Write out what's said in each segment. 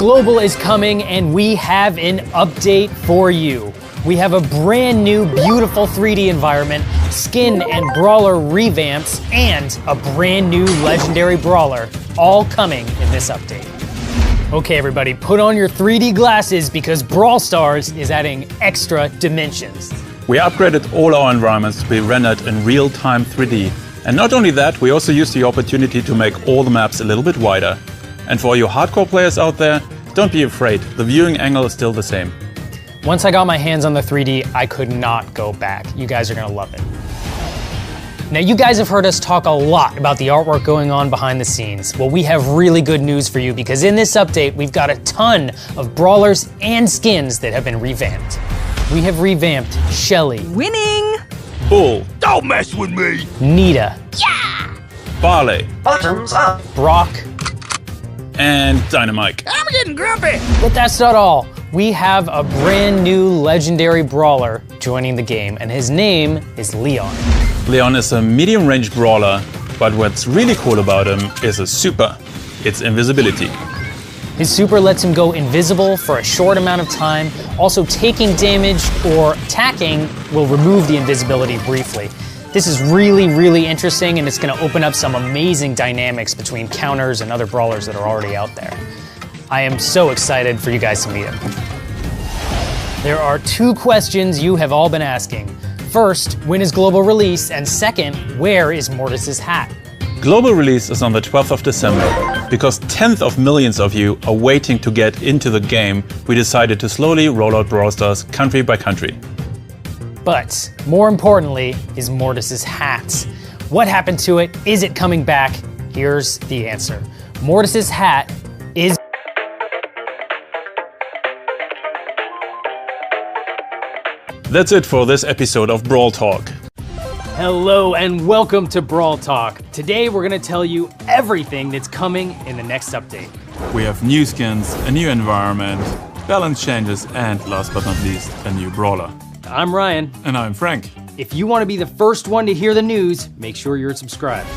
Global is coming and we have an update for you. We have a brand new, beautiful 3D environment, skin and brawler revamps, and a brand new legendary brawler, all coming in this update. Okay, everybody, put on your 3D glasses because Brawl Stars is adding extra dimensions. We upgraded all our environments to be rendered in real-time 3D. And not only that, we also used the opportunity to make all the maps a little bit wider. And for all you hardcore players out there, don't be afraid, the viewing angle is still the same. Once I got my hands on the 3D, I could not go back. You guys are gonna love it. Now, you guys have heard us talk a lot about the artwork going on behind the scenes. Well, we have really good news for you because in this update, we've got a ton of brawlers and skins that have been revamped. We have revamped Shelly. Winning! Bull. Don't mess with me! Nita. Yeah! Barley. Bottoms up! Brock. And Dynamite. I'm getting grumpy! But that's not all. We have a brand new legendary brawler joining the game, and his name is Leon. Leon is a medium-range brawler, but what's really cool about him is a super. It's invisibility. His super lets him go invisible for a short amount of time. Also, taking damage or attacking will remove the invisibility briefly. This is really, really interesting, and it's gonna open up some amazing dynamics between counters and other brawlers that are already out there. I am so excited for you guys to meet him. There are two questions you have all been asking. First, when is global release? And second, where is Mortis's hat? Global release is on the 12th of December. Because tens of millions of you are waiting to get into the game, we decided to slowly roll out Brawl Stars country by country. But more importantly is Mortis's hat. What happened to it? Is it coming back? Here's the answer. Mortis's hat is... That's it for this episode of Brawl Talk. Hello and welcome to Brawl Talk. Today we're gonna tell you everything that's coming in the next update. We have new skins, a new environment, balance changes, and last but not least, a new brawler. I'm Ryan. And I'm Frank. If you want to be the first one to hear the news, make sure you're subscribed.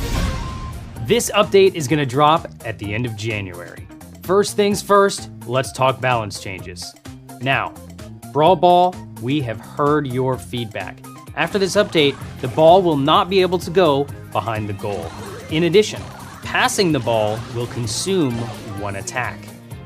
This update is gonna drop at the end of January. First things first, let's talk balance changes. Now, Brawl Ball, we have heard your feedback. After this update, the ball will not be able to go behind the goal. In addition, passing the ball will consume one attack.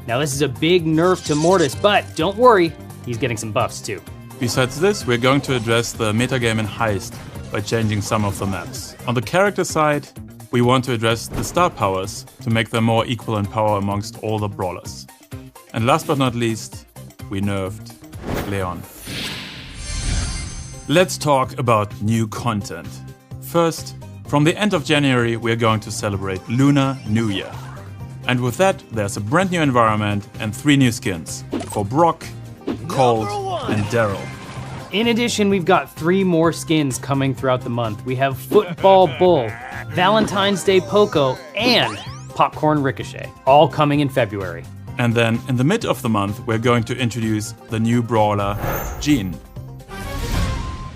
Now this is a big nerf to Mortis, but don't worry, he's getting some buffs too. Besides this, we're going to address the metagame in Heist by changing some of the maps. On the character side, we want to address the star powers to make them more equal in power amongst all the brawlers. And last but not least, we nerfed Leon. Let's talk about new content. First, from the end of January, we're going to celebrate Lunar New Year. And with that, there's a brand new environment and 3 new skins for Brock, Colt, and Daryl. In addition, we've got 3 more skins coming throughout the month. We have Football Bull, Valentine's Day Poco, and Popcorn Ricochet, all coming in February. And then in the mid of the month, we're going to introduce the new brawler, Jean.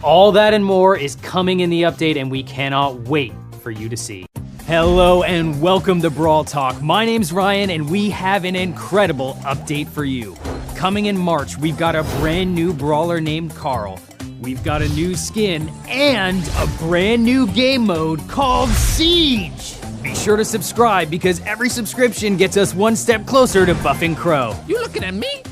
All that and more is coming in the update, and we cannot wait for you to see. Hello and welcome to Brawl Talk. My name's Ryan, and we have an incredible update for you. Coming in March, we've got a brand new brawler named Carl. We've got a new skin and a brand new game mode called Siege. Be sure to subscribe because every subscription gets us one step closer to buffing Crow. You looking at me?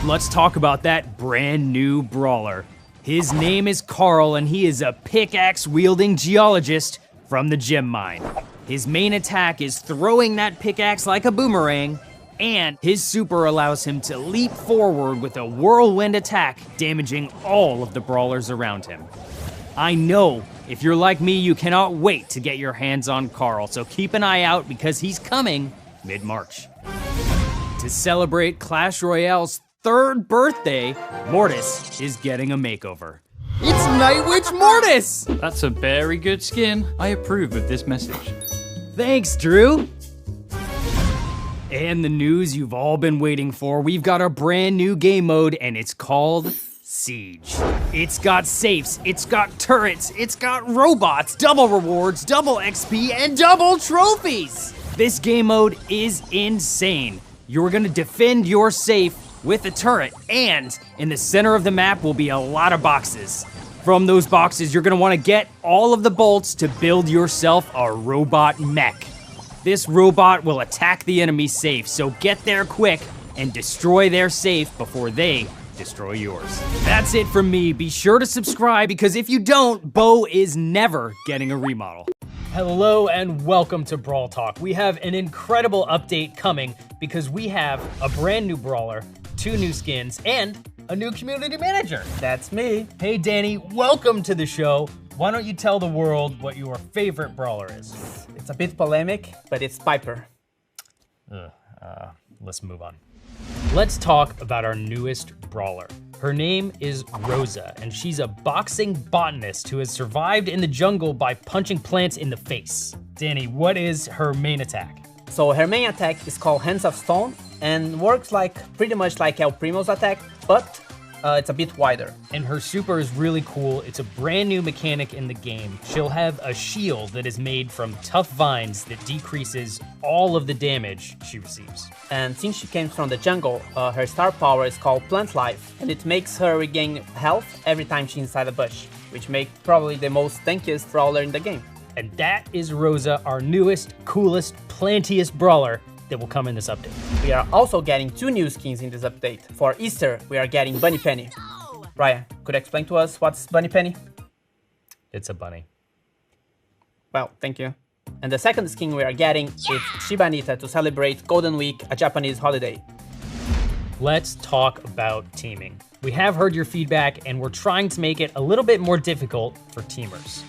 Let's talk about that brand new brawler. His name is Carl, and he is a pickaxe-wielding geologist from the gem mine. His main attack is throwing that pickaxe like a boomerang, and his super allows him to leap forward with a whirlwind attack, damaging all of the brawlers around him. I know, if you're like me, you cannot wait to get your hands on Carl, so keep an eye out because he's coming mid-March. To celebrate Clash Royale's 3rd birthday, Mortis is getting a makeover. It's Night Witch Mortis! That's a very good skin. I approve of this message. Thanks, Drew. And the news you've all been waiting for, we've got a brand new game mode and it's called Siege. It's got safes, it's got turrets, it's got robots, double rewards, double XP, and double trophies. This game mode is insane. You're gonna defend your safe with a turret, and in the center of the map will be a lot of boxes. From those boxes, you're gonna wanna get all of the bolts to build yourself a robot mech. This robot will attack the enemy safe, so get there quick and destroy their safe before they destroy yours. That's it from me. Be sure to subscribe, because if you don't, Bo is never getting a remodel. Hello and welcome to Brawl Talk. We have an incredible update coming because we have a brand new brawler, 2 new skins, and a new community manager. That's me. Hey Danny, welcome to the show. Why don't you tell the world what your favorite brawler is? It's a bit polemic, but it's Piper. Let's move on. Let's talk about our newest brawler. Her name is Rosa, and she's a boxing botanist who has survived in the jungle by punching plants in the face. Danny, what is her main attack? So her main attack is called Hands of Stone and works pretty much like El Primo's attack, but it's a bit wider. And her super is really cool. It's a brand new mechanic in the game. She'll have a shield that is made from tough vines that decreases all of the damage she receives. And since she came from the jungle, her star power is called Plant Life, and it makes her regain health every time she's inside a bush, which makes probably the most tankiest brawler in the game. And that is Rosa, our newest, coolest, plantiest brawler that will come in this update. We are also getting 2 new skins in this update. For Easter, we are getting Bunny Penny. Ryan, could you explain to us what's Bunny Penny? It's a bunny. Well, thank you. And the second skin we are getting is Shiba Inu to celebrate Golden Week, a Japanese holiday. Let's talk about teaming. We have heard your feedback, and we're trying to make it a little bit more difficult for teamers.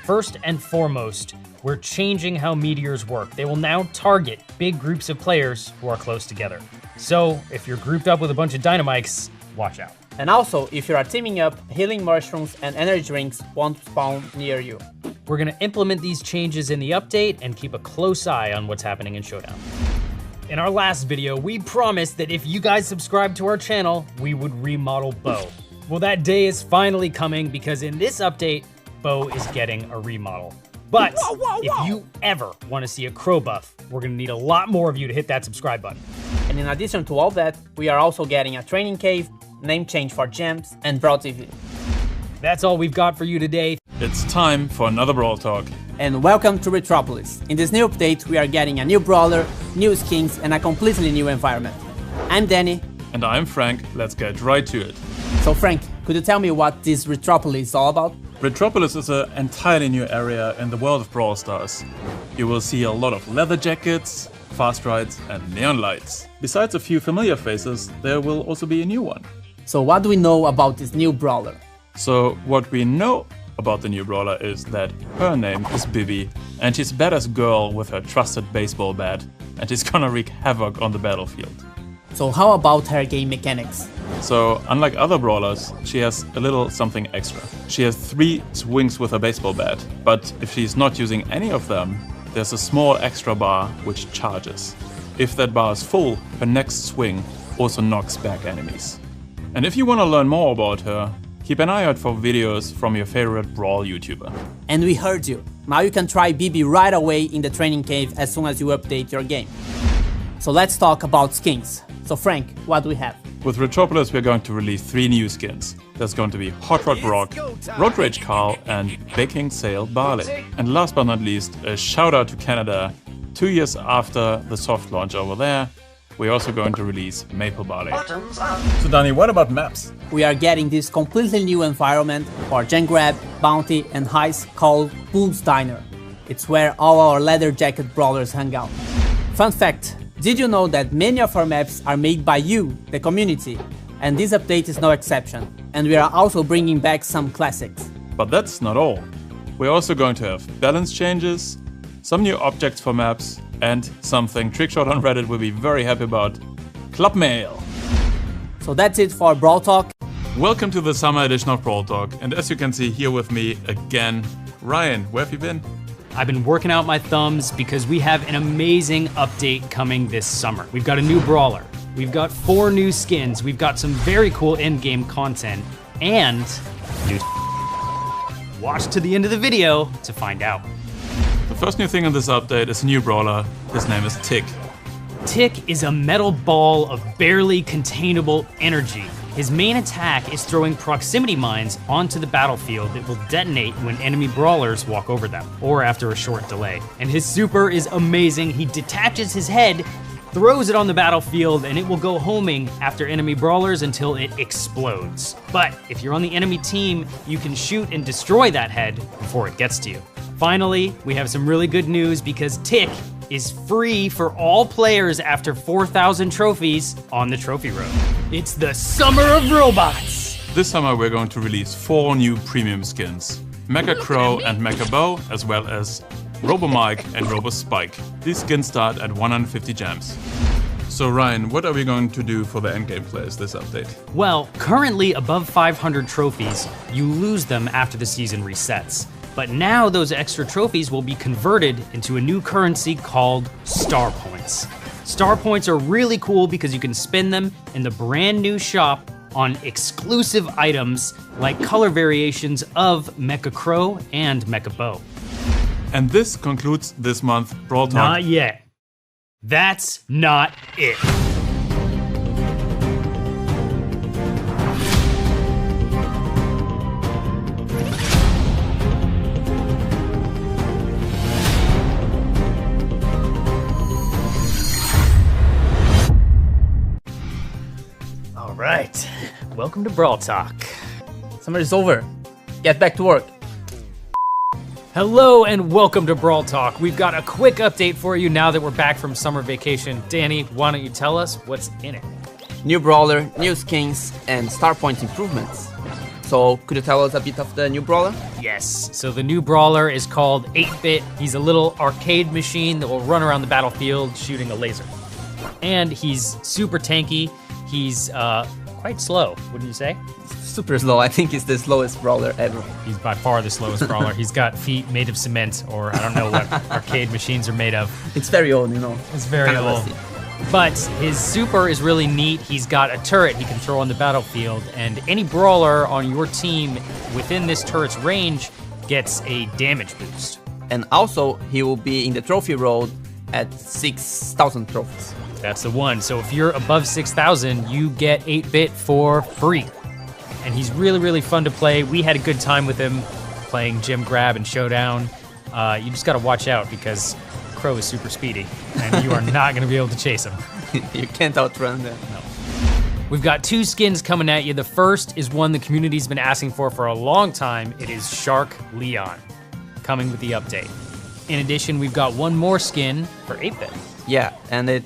First and foremost, we're changing how meteors work. They will now target big groups of players who are close together. So if you're grouped up with a bunch of dynamites, watch out. And also, if you are teaming up, healing mushrooms and energy drinks won't spawn near you. We're gonna implement these changes in the update and keep a close eye on what's happening in Showdown. In our last video, we promised that if you guys subscribe to our channel, we would remodel Bo. Well, that day is finally coming, because in this update, Bo is getting a remodel. But if you ever want to see a crow buff, we're gonna need a lot more of you to hit that subscribe button. And in addition to all that, we are also getting a training cave, name change for gems, and Brawl TV. That's all we've got for you today. It's time for another Brawl Talk. And welcome to Retropolis. In this new update, we are getting a new brawler, new skins, and a completely new environment. I'm Danny. And I'm Frank. Let's get right to it. So Frank, could you tell me what this Retropolis is all about? Retropolis is an entirely new area in the world of Brawl Stars. You will see a lot of leather jackets, fast rides, and neon lights. Besides a few familiar faces, there will also be a new one. So what do we know about this new brawler? So what we know about the new brawler is that her name is Bibi, and she's a badass girl with her trusted baseball bat, and she's gonna wreak havoc on the battlefield. So how about her game mechanics? So, unlike other brawlers, she has a little something extra. She has 3 swings with her baseball bat, but if she's not using any of them, there's a small extra bar which charges. If that bar is full, her next swing also knocks back enemies. And if you want to learn more about her, keep an eye out for videos from your favorite Brawl YouTuber. And we heard you. Now you can try Bibi right away in the training cave as soon as you update your game. So let's talk about skins. So Frank, what do we have? With Retropolis, we're going to release 3 new skins. There's going to be Hot Rod Brock, Road Rage Carl, and Baking Sale Barley. And last but not least, a shout out to Canada. 2 years after the soft launch over there, we're also going to release Maple Barley. So Danny, what about maps? We are getting this completely new environment for Gen Grab, Bounty, and Heist called Bull's Diner. It's where all our leather jacket brawlers hang out. Fun fact, did you know that many of our maps are made by you, the community? And this update is no exception. And we are also bringing back some classics. But that's not all. We're also going to have balance changes, some new objects for maps, and something Trickshot on Reddit will be very happy about, Club Mail. So that's it for Brawl Talk. Welcome to the summer edition of Brawl Talk, and as you can see here with me again, Ryan, where have you been? I've been working out my thumbs because we have an amazing update coming this summer. We've got a new brawler, we've got 4 new skins, we've got some very cool in-game content, and new. Watch to the end of the video to find out. The first new thing in this update is a new brawler. His name is Tick. Tick is a metal ball of barely containable energy. His main attack is throwing proximity mines onto the battlefield that will detonate when enemy brawlers walk over them, or after a short delay. And his super is amazing. He detaches his head, throws it on the battlefield, and it will go homing after enemy brawlers until it explodes. But if you're on the enemy team, you can shoot and destroy that head before it gets to you. Finally, we have some really good news because Tick is free for all players after 4,000 trophies on the trophy road. It's the Summer of Robots! This summer we're going to release 4 new premium skins. Mecha Crow and Mecha Bow, as well as Robo Mike and Robo Spike. These skins start at 150 gems. So Ryan, what are we going to do for the endgame players this update? Well, currently above 500 trophies, you lose them after the season resets. But now those extra trophies will be converted into a new currency called Starr Points. Starr Points are really cool because you can spend them in the brand new shop on exclusive items like color variations of Mecha Crow and Mecha Bow. And this concludes this month's Brawl Talk. Not yet. That's not it. All right, welcome to Brawl Talk. Summer is over. Get back to work. Hello and welcome to Brawl Talk. We've got a quick update for you now that we're back from summer vacation. Danny, why don't you tell us what's in it? New brawler, new skins, and Starr Point improvements. So, could you tell us a bit of the new brawler? Yes, so the new brawler is called 8-Bit. He's a little arcade machine that will run around the battlefield shooting a laser. And he's super tanky. He's quite slow, wouldn't you say? Super slow. I think it's the slowest brawler ever. He's by far the slowest brawler. He's got feet made of cement, or I don't know what arcade machines are made of. It's very old, you know. It's very old. Rusty. But his super is really neat. He's got a turret he can throw on the battlefield, and any brawler on your team within this turret's range gets a damage boost. And also, he will be in the trophy road at 6,000 trophies. That's the one. So if you're above 6,000, you get 8-Bit for free. And he's really, really fun to play. We had a good time with him playing Gym Grab and Showdown. You just gotta watch out because Crow is super speedy and you are not gonna be able to chase him. You can't outrun them. No. We've got 2 skins coming at you. The first is one the community's been asking for a long time. It is Shark Leon, coming with the update. In addition, we've got one more skin for 8-Bit. Yeah, and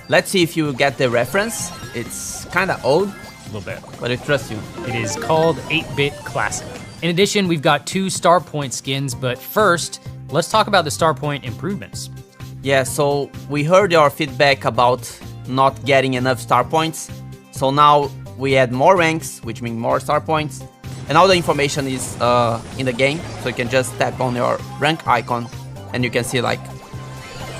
let's see if you get the reference. It's kinda old. A little bit. But I trust you. It is called 8-Bit Classic. In addition, we've got 2 Starr Point skins, but first, let's talk about the Starr Point improvements. Yeah, so we heard your feedback about not getting enough Starr Points. So now we add more ranks, which means more Starr Points. And all the information is in the game, so you can just tap on your rank icon and you can see like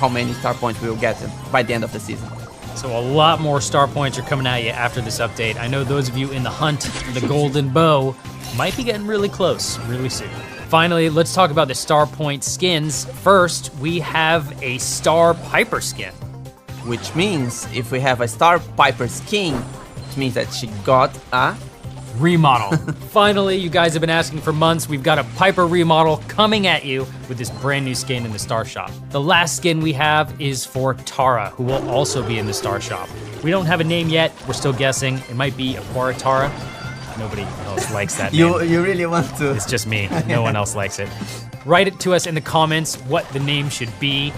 how many Starr Points we will get by the end of the season. So a lot more Starr Points are coming at you after this update. I know those of you in the hunt for the golden bow might be getting really close really soon. Finally, let's talk about the Starr Point skins. First, we have a Starr Piper skin. Which means if we have a Starr Piper skin, it means that she got a remodel. Finally, you guys have been asking for months. We've got a Piper remodel coming at you with this brand new skin in the Starr Shop. The last skin we have is for Tara, who will also be in the Starr Shop. We don't have a name yet. We're still guessing. It might be Aquara Tara. Nobody else likes that name. You really want to? It's just me. No one else likes it. Write it to us in the comments what the name should be,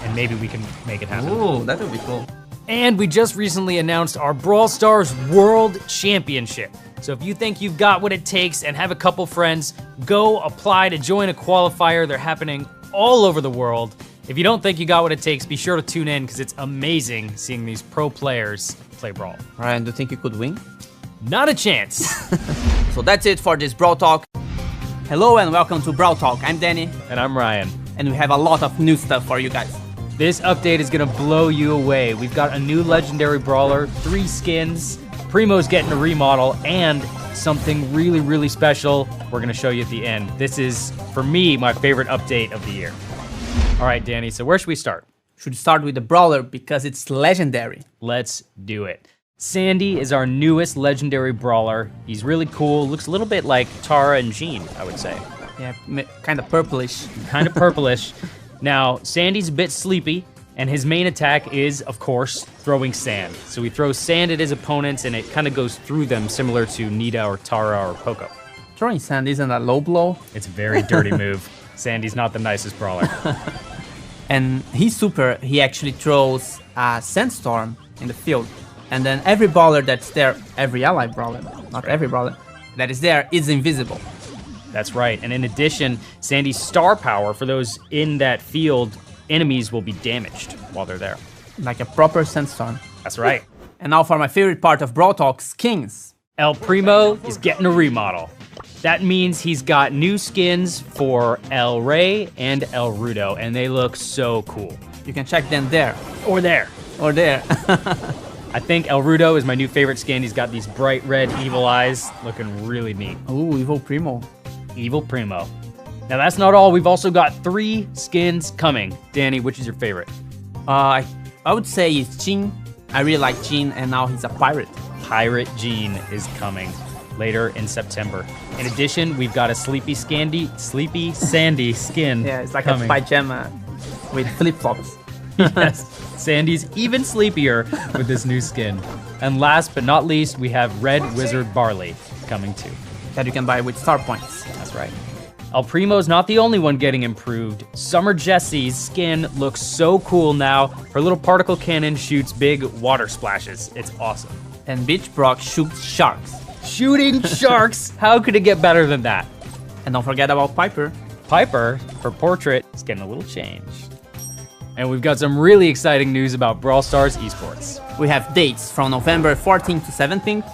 and maybe we can make it happen. Ooh, that would be cool. And we just recently announced our Brawl Stars World Championship. So if you think you've got what it takes and have a couple friends, go apply to join a qualifier. They're happening all over the world. If you don't think you got what it takes, be sure to tune in because it's amazing seeing these pro players play Brawl. Ryan, do you think you could win? Not a chance. So that's it for this Brawl Talk. Hello and welcome to Brawl Talk. I'm Danny. And I'm Ryan. And we have a lot of new stuff for you guys. This update is gonna blow you away. We've got a new legendary brawler, 3 skins, Primo's getting a remodel, and something really, really special we're gonna show you at the end. This is, for me, my favorite update of the year. All right, Danny, so where should we start? should start with the Brawler because it's legendary. Let's do it. Sandy is our newest legendary brawler. He's really cool, looks a little bit like Tara and Jean, I would say. Yeah, kind of purplish. Kind of purplish. Now, Sandy's a bit sleepy, and his main attack is, of course, throwing sand. So he throws sand at his opponents, and it kind of goes through them, similar to Nita or Tara or Poco. Throwing sand isn't a low blow. It's a very dirty move. Sandy's not the nicest brawler. And his super, he actually throws a sandstorm in the field. And then every brawler that's there, every ally brawler, not every brawler, that is there is invisible. That's right. And in addition, Sandy's star power, for those in that field, enemies will be damaged while they're there. Like a proper sandstorm. That's right. And now for my favorite part of Brawl Talk, skins. El Primo is getting a remodel. That means he's got new skins for El Rey and El Rudo, and they look so cool. You can check them there. Or there. Or there. I think El Rudo is my new favorite skin. He's got these bright red evil eyes, looking really neat. Ooh, Evil Primo. Evil Primo. Now that's not all, we've also got 3 skins coming. Danny, which is your favorite? I would say it's Jean. I really like Jean, and now he's a pirate. Pirate Jean is coming later in September. In addition, we've got a Sleepy Sandy skin. Yeah, it's like coming. a pajama with flip-flops. Yes, Sandy's even sleepier with this new skin. And last but not least, we have Red Wizard Barley coming too. That you can buy with star points. That's right. El Primo's not the only one getting improved. Summer Jessie's skin looks so cool now. Her little particle cannon shoots big water splashes. It's awesome. And Beach Brock shoots sharks. Shooting sharks? How could it get better than that? And don't forget about Piper. Piper, her portrait, is getting a little changed. And we've got some really exciting news about Brawl Stars esports. We have dates from November 14th to 17th.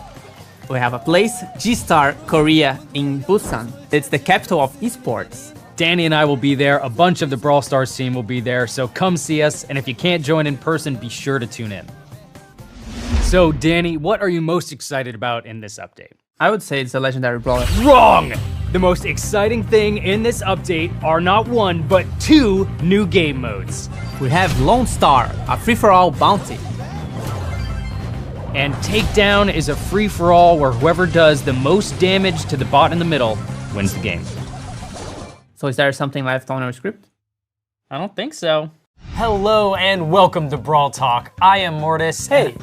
We have a place, G-Star Korea in Busan. It's the capital of esports. Danny and I will be there. A bunch of the Brawl Stars team will be there. So come see us. And if you can't join in person, be sure to tune in. So Danny, what are you most excited about in this update? I would say it's a legendary brawler. Wrong! The most exciting thing in this update are not 1, but 2 new game modes. We have Lone Star, a free-for-all bounty. And Takedown is a free-for-all where whoever does the most damage to the bot in the middle wins the game. So is there something left on our script? I don't think so. Hello and welcome to Brawl Talk. I am Mortis. Hey,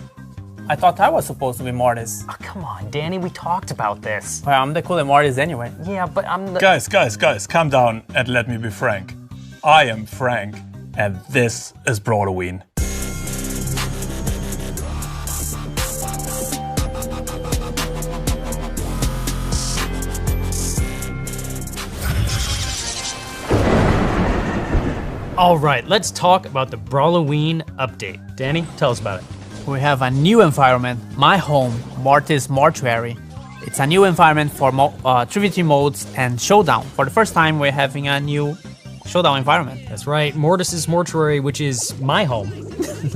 I thought I was supposed to be Mortis. Oh, come on, Danny, we talked about this. Well, I'm the cooler Mortis anyway. Yeah, but I'm the... Guys, calm down and let me be frank. I am Frank, and this is Brawlywood. All right, let's talk about the Brawlywood update. Danny, tell us about it. We have a new environment, my home, Mortis Mortuary. It's a new environment for 3v3 modes and Showdown. For the first time, we're having a new Showdown environment. That's right, Mortis's Mortuary, which is my home.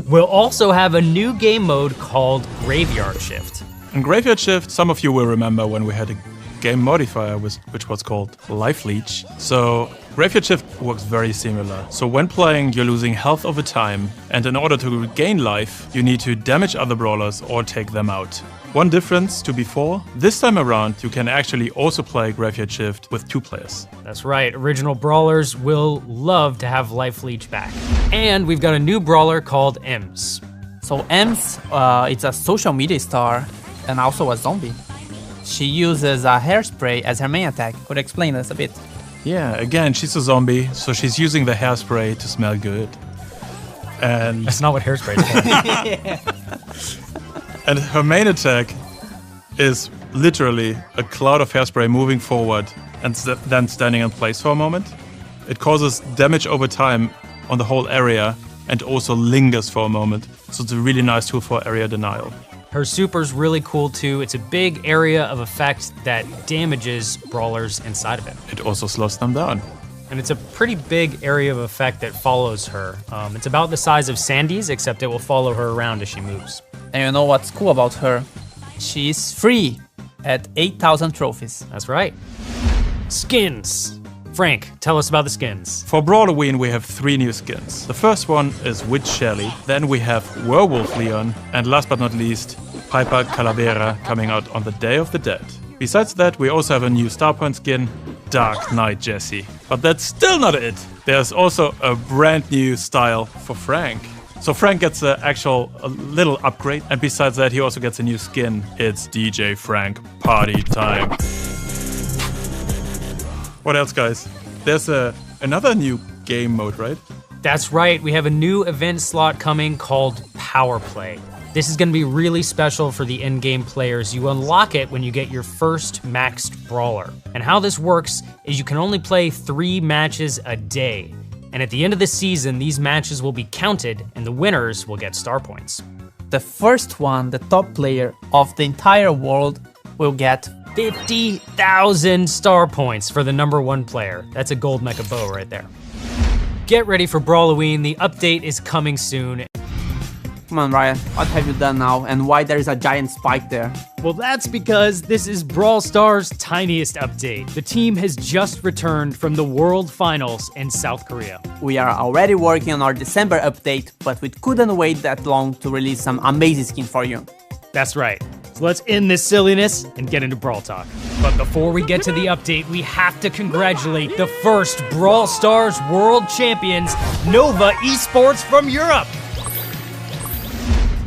We'll also have a new game mode called Graveyard Shift. In Graveyard Shift, some of you will remember when we had a game modifier which was called Life Leech. So Graveyard Shift works very similar. So when playing, you're losing health over time, and in order to regain life, you need to damage other brawlers or take them out. One difference to before, this time around you can actually also play Graveyard Shift with 2 players. That's right, original brawlers will love to have Life Leech back. And we've got a new brawler called Ems. So Ems, it's a social media star and also a zombie. She uses a hairspray as her main attack. Could you explain this a bit? Yeah, again, she's a zombie, so she's using the hairspray to smell good. And That's not what hairspray is for. And her main attack is literally a cloud of hairspray moving forward and then standing in place for a moment. It causes damage over time on the whole area and also lingers for a moment. So it's a really nice tool for area denial. Her super's really cool too. It's a big area of effect that damages brawlers inside of it. It also slows them down. And it's a pretty big area of effect that follows her. It's about the size of Sandy's, except it will follow her around as she moves. And you know what's cool about her? She's free at 8,000 trophies. That's right. Skins. Frank, tell us about the skins. For Brawloween, we have 3 new skins. The first one is Witch Shelly, then we have Werewolf Leon, and last but not least, Piper Calavera coming out on the Day of the Dead. Besides that, we also have a new Star Point skin, Dark Knight Jessie. But that's still not it. There's also a brand new style for Frank. So Frank gets a little upgrade, and besides that, he also gets a new skin. It's DJ Frank Party Time. What else, guys? There's another new game mode, right? That's right, we have a new event slot coming called Power Play. This is going to be really special for the in-game players. You unlock it when you get your first maxed brawler. And how this works is you can only play 3 matches a day. And at the end of the season, these matches will be counted and the winners will get star points. The first one, the top player of the entire world, will get 50,000 star points for the #1 player. That's a gold mecha bow right there. Get ready for Brawloween, the update is coming soon. Come on, Ryan, what have you done now, and why there is a giant spike there? Well, that's because this is Brawl Stars' tiniest update. The team has just returned from the World Finals in South Korea. We are already working on our December update, but we couldn't wait that long to release some amazing skin for you. That's right. So let's end this silliness and get into Brawl Talk. But before we get to the update, we have to congratulate the first Brawl Stars World Champions, Nova Esports from Europe.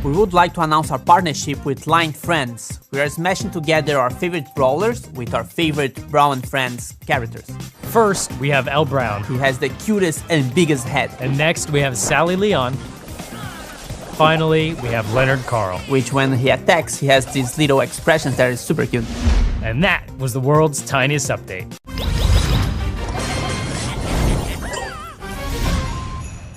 We would like to announce our partnership with Line Friends. We are smashing together our favorite brawlers with our favorite Brawl and Friends characters. First, we have L Brown. He has the cutest and biggest head. And next, we have Sally Leon. Finally, we have Leonard Carl. Which, when he attacks, he has these little expressions that is super cute. And that was the world's tiniest update.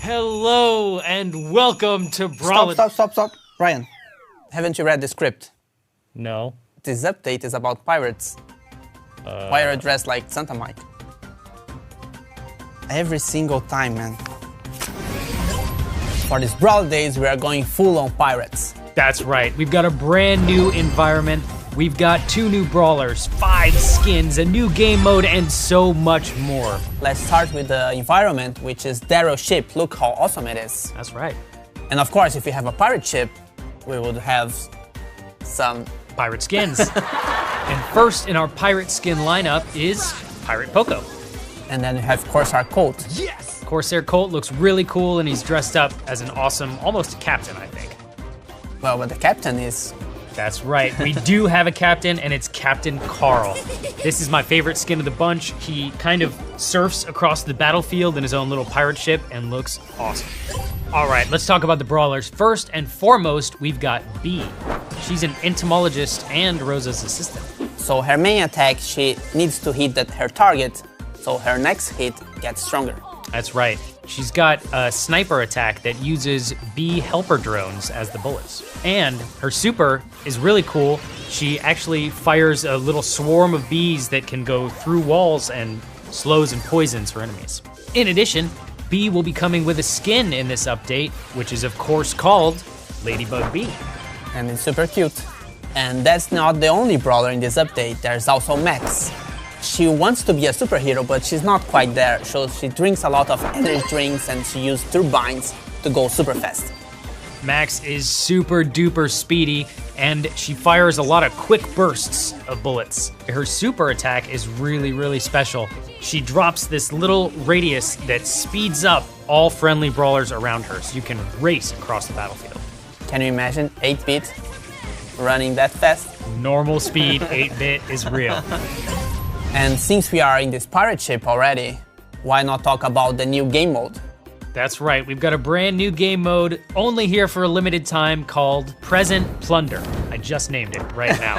Hello and welcome to Brawl. Stop. Ryan, haven't you read the script? No. This update is about pirates. Why are you dressed like Santa Mike? Every single time, man. For these Brawl days, we are going full on pirates. That's right. We've got a brand new environment. We've got 2 new brawlers, 5 skins, a new game mode, and so much more. Let's start with the environment, which is Darrow's ship. Look how awesome it is. That's right. And of course, if you have a pirate ship, we would have some pirate skins. And first in our pirate skin lineup is Pirate Poco. And then we have Corsair Colt. Yes! Corsair Colt looks really cool and he's dressed up as an awesome, almost a captain, I think. Well, but the captain is... That's right, we do have a captain, and it's Captain Carl. This is my favorite skin of the bunch. He kind of surfs across the battlefield in his own little pirate ship and looks awesome. All right, let's talk about the brawlers. First and foremost, we've got Bea. She's an entomologist and Rosa's assistant. So her main attack, she needs to hit her target, so her next hit gets stronger. That's right. She's got a sniper attack that uses bee helper drones as the bullets. And her super is really cool. She actually fires a little swarm of bees that can go through walls and slows and poisons her enemies. In addition, Bea will be coming with a skin in this update, which is of course called Ladybug Bea. And it's super cute. And that's not the only brawler in this update. There's also Max. She wants to be a superhero, but she's not quite there, so she drinks a lot of energy drinks and she uses turbines to go super fast. Max is super duper speedy and she fires a lot of quick bursts of bullets. Her super attack is really special. She drops this little radius that speeds up all friendly brawlers around her, so you can race across the battlefield. Can you imagine 8-bit running that fast? Normal speed 8-bit is real. And since we are in this pirate ship already, why not talk about the new game mode? That's right, we've got a brand new game mode, only here for a limited time, called Present Plunder. I just named it right now.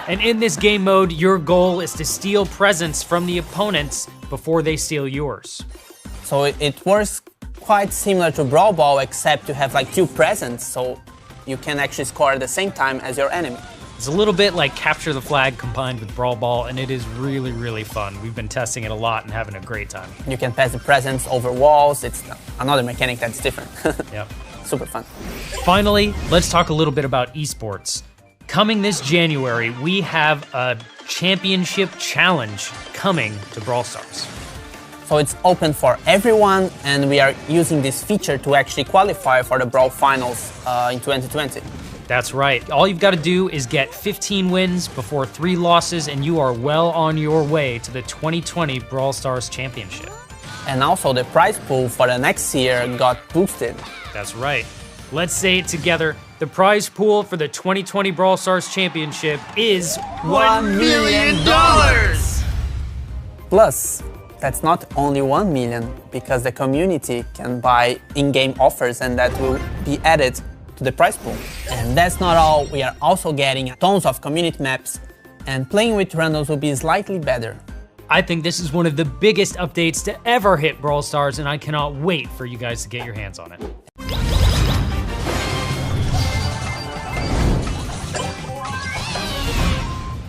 And in this game mode, your goal is to steal presents from the opponents before they steal yours. So it works quite similar to Brawl Ball, except you have like 2 presents, so you can actually score at the same time as your enemy. It's a little bit like Capture the Flag combined with Brawl Ball, and it is really fun. We've been testing it a lot and having a great time. You can pass the presents over walls. It's another mechanic that's different. Yep. Super fun. Finally, let's talk a little bit about esports. Coming this January, we have a championship challenge coming to Brawl Stars. So it's open for everyone, and we are using this feature to actually qualify for the Brawl Finals in 2020. That's right. All you've got to do is get 15 wins before 3 losses, and you are well on your way to the 2020 Brawl Stars Championship. And also the prize pool for the next year got boosted. That's right. Let's say it together. The prize pool for the 2020 Brawl Stars Championship is $1 million! Plus, that's not only 1 million, because the community can buy in-game offers, and that will be added to the prize pool. And that's not all, we are also getting tons of community maps, and playing with randoms will be slightly better. I think this is one of the biggest updates to ever hit Brawl Stars, and I cannot wait for you guys to get your hands on it.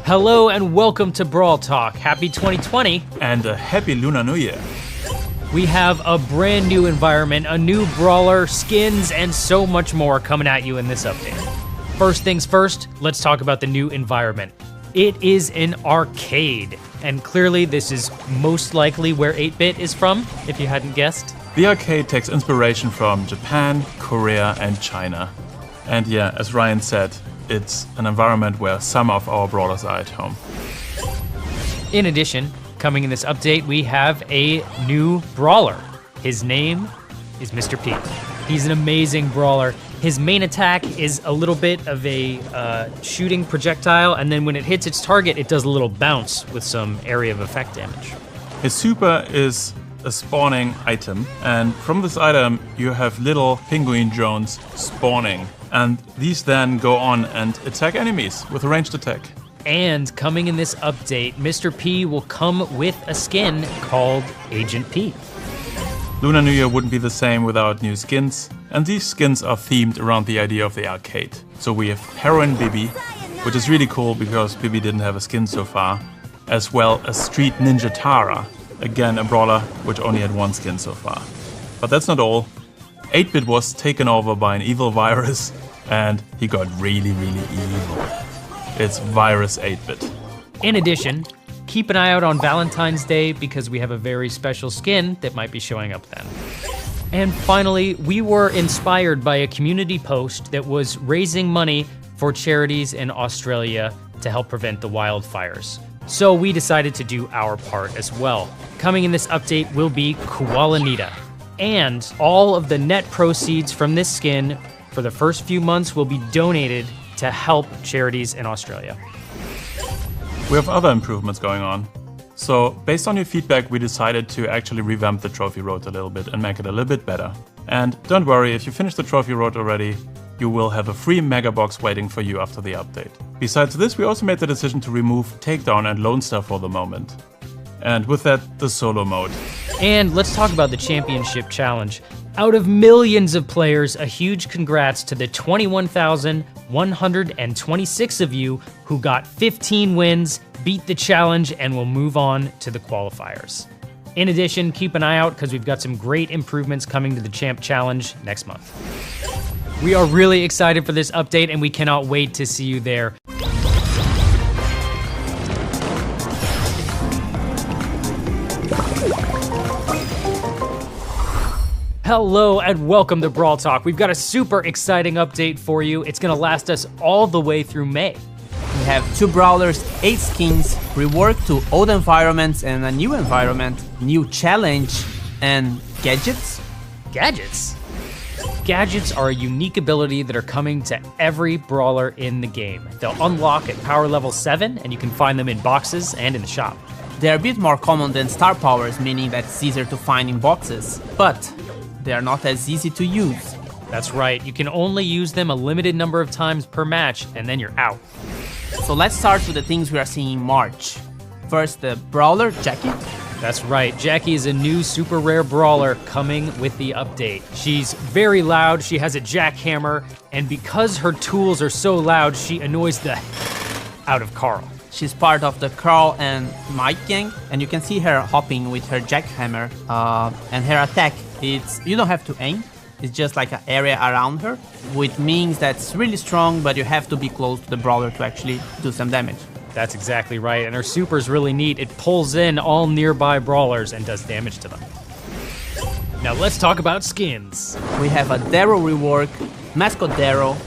Hello and welcome to Brawl Talk. Happy 2020. And a happy Lunar New Year. We have a brand new environment, a new brawler, skins, and so much more coming at you in this update. First things first, let's talk about the new environment. It is an arcade, and clearly this is most likely where 8-Bit is from, if you hadn't guessed. The arcade takes inspiration from Japan, Korea, and China. And yeah, as Ryan said, it's an environment where some of our brawlers are at home. In addition, coming in this update, we have a new brawler. His name is MR.P. He's an amazing brawler. His main attack is a little bit of a shooting projectile, and then when it hits its target, it does a little bounce with some area of effect damage. His super is a spawning item, and from this item you have little penguin drones spawning, and these then go on and attack enemies with a ranged attack. And coming in this update, MR.P will come with a skin called Agent P. Lunar New Year wouldn't be the same without new skins, and these skins are themed around the idea of the arcade. So we have Heroine Bibi, which is really cool because Bibi didn't have a skin so far, as well as Street Ninja Tara, again a brawler which only had 1 skin so far. But that's not all. 8-Bit was taken over by an evil virus, and he got really evil. It's Virus 8-Bit. In addition, keep an eye out on Valentine's Day because we have a very special skin that might be showing up then. And finally, we were inspired by a community post that was raising money for charities in Australia to help prevent the wildfires. So we decided to do our part as well. Coming in this update will be Koalanita. And all of the net proceeds from this skin for the first few months will be donated to help charities in Australia. We have other improvements going on. So based on your feedback, we decided to actually revamp the trophy road a little bit and make it a little bit better. And don't worry, if you finish the trophy road already, you will have a free mega box waiting for you after the update. Besides this, we also made the decision to remove Takedown and Lone Star for the moment. And with that, the solo mode. And let's talk about the championship challenge. Out of millions of players, a huge congrats to the 21,126 of you who got 15 wins, beat the challenge, and will move on to the qualifiers. In addition, keep an eye out because we've got some great improvements coming to the Champ Challenge next month. We are really excited for this update and we cannot wait to see you there. Hello and welcome to Brawl Talk. We've got a super exciting update for you. It's gonna last us all the way through May. We have 2 brawlers, 8 skins, reworked to old environments and a new environment, new challenge, and gadgets. Gadgets? Gadgets are a unique ability that are coming to every brawler in the game. They'll unlock at power level 7 and you can find them in boxes and in the shop. They're a bit more common than star powers, meaning that it's easier to find in boxes, but they are not as easy to use. That's right, you can only use them a limited number of times per match and then you're out. So let's start with the things we are seeing in March. First, the brawler, Jacky. That's right, Jacky is a new super rare brawler coming with the update. She's very loud, she has a jackhammer, and because her tools are so loud, she annoys the out of Carl. She's part of the Carl and Mike gang, and you can see her hopping with her jackhammer, and her attack, you don't have to aim, it's just like an area around her, which means that's really strong, but you have to be close to the brawler to actually do some damage. That's exactly right, and her super's really neat. It pulls in all nearby brawlers and does damage to them. Now let's talk about skins. We have a Daryl rework, Mascot Daryl,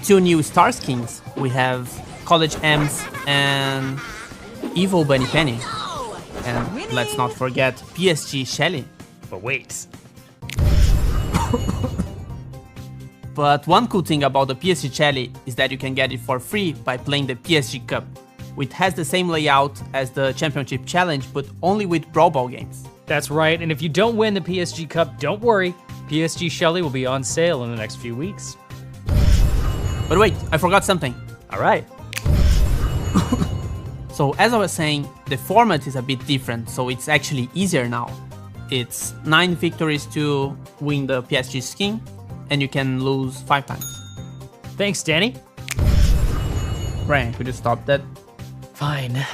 2 new Starr skins. We have College M's and Evil Bunny Penny. And let's not forget PSG Shelly. But wait. But one cool thing about the PSG Shelly is that you can get it for free by playing the PSG Cup, which has the same layout as the Championship Challenge, but only with Brawl Ball games. That's right, and if you don't win the PSG Cup, don't worry. PSG Shelly will be on sale in the next few weeks. But wait, I forgot something. All right. So as I was saying, the format is a bit different, so it's actually easier now. It's 9 victories to win the PSG skin, and you can lose 5 times. Thanks, Danny. Brian, could you stop that? Fine.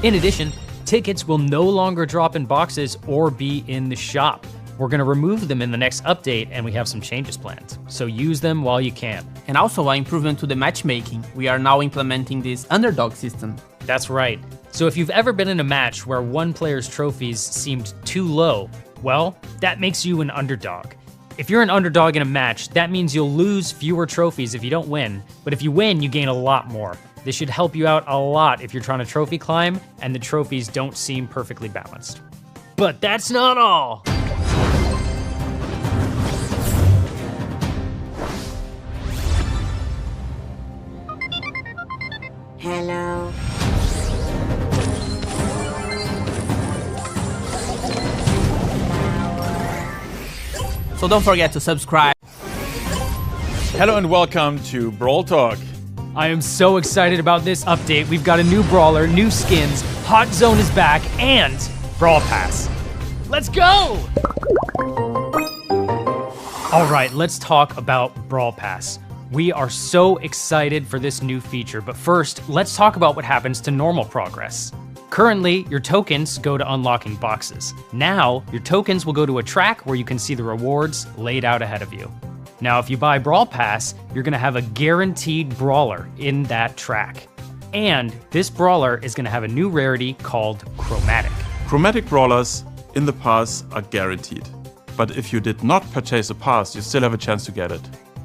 In addition, tickets will no longer drop in boxes or be in the shop. We're gonna remove them in the next update, and we have some changes planned. So use them while you can. And also an improvement to the matchmaking. We are now implementing this underdog system. That's right. So if you've ever been in a match where one player's trophies seemed too low, well, that makes you an underdog. If you're an underdog in a match, that means you'll lose fewer trophies if you don't win, but if you win, you gain a lot more. This should help you out a lot if you're trying to trophy climb and the trophies don't seem perfectly balanced. But that's not all. Hello. So don't forget to subscribe. Hello and welcome to Brawl Talk. I am so excited about this update. We've got a new brawler, new skins, Hot Zone is back, and Brawl Pass. Let's go! All right, let's talk about Brawl Pass. We are so excited for this new feature, but first, let's talk about what happens to normal progress. Currently, your tokens go to unlocking boxes. Now, your tokens will go to a track where you can see the rewards laid out ahead of you. Now, if you buy Brawl Pass, you're gonna have a guaranteed brawler in that track. And this brawler is gonna have a new rarity called Chromatic. Chromatic brawlers in the pass are guaranteed. But if you did not purchase a pass, you still have a chance to get it.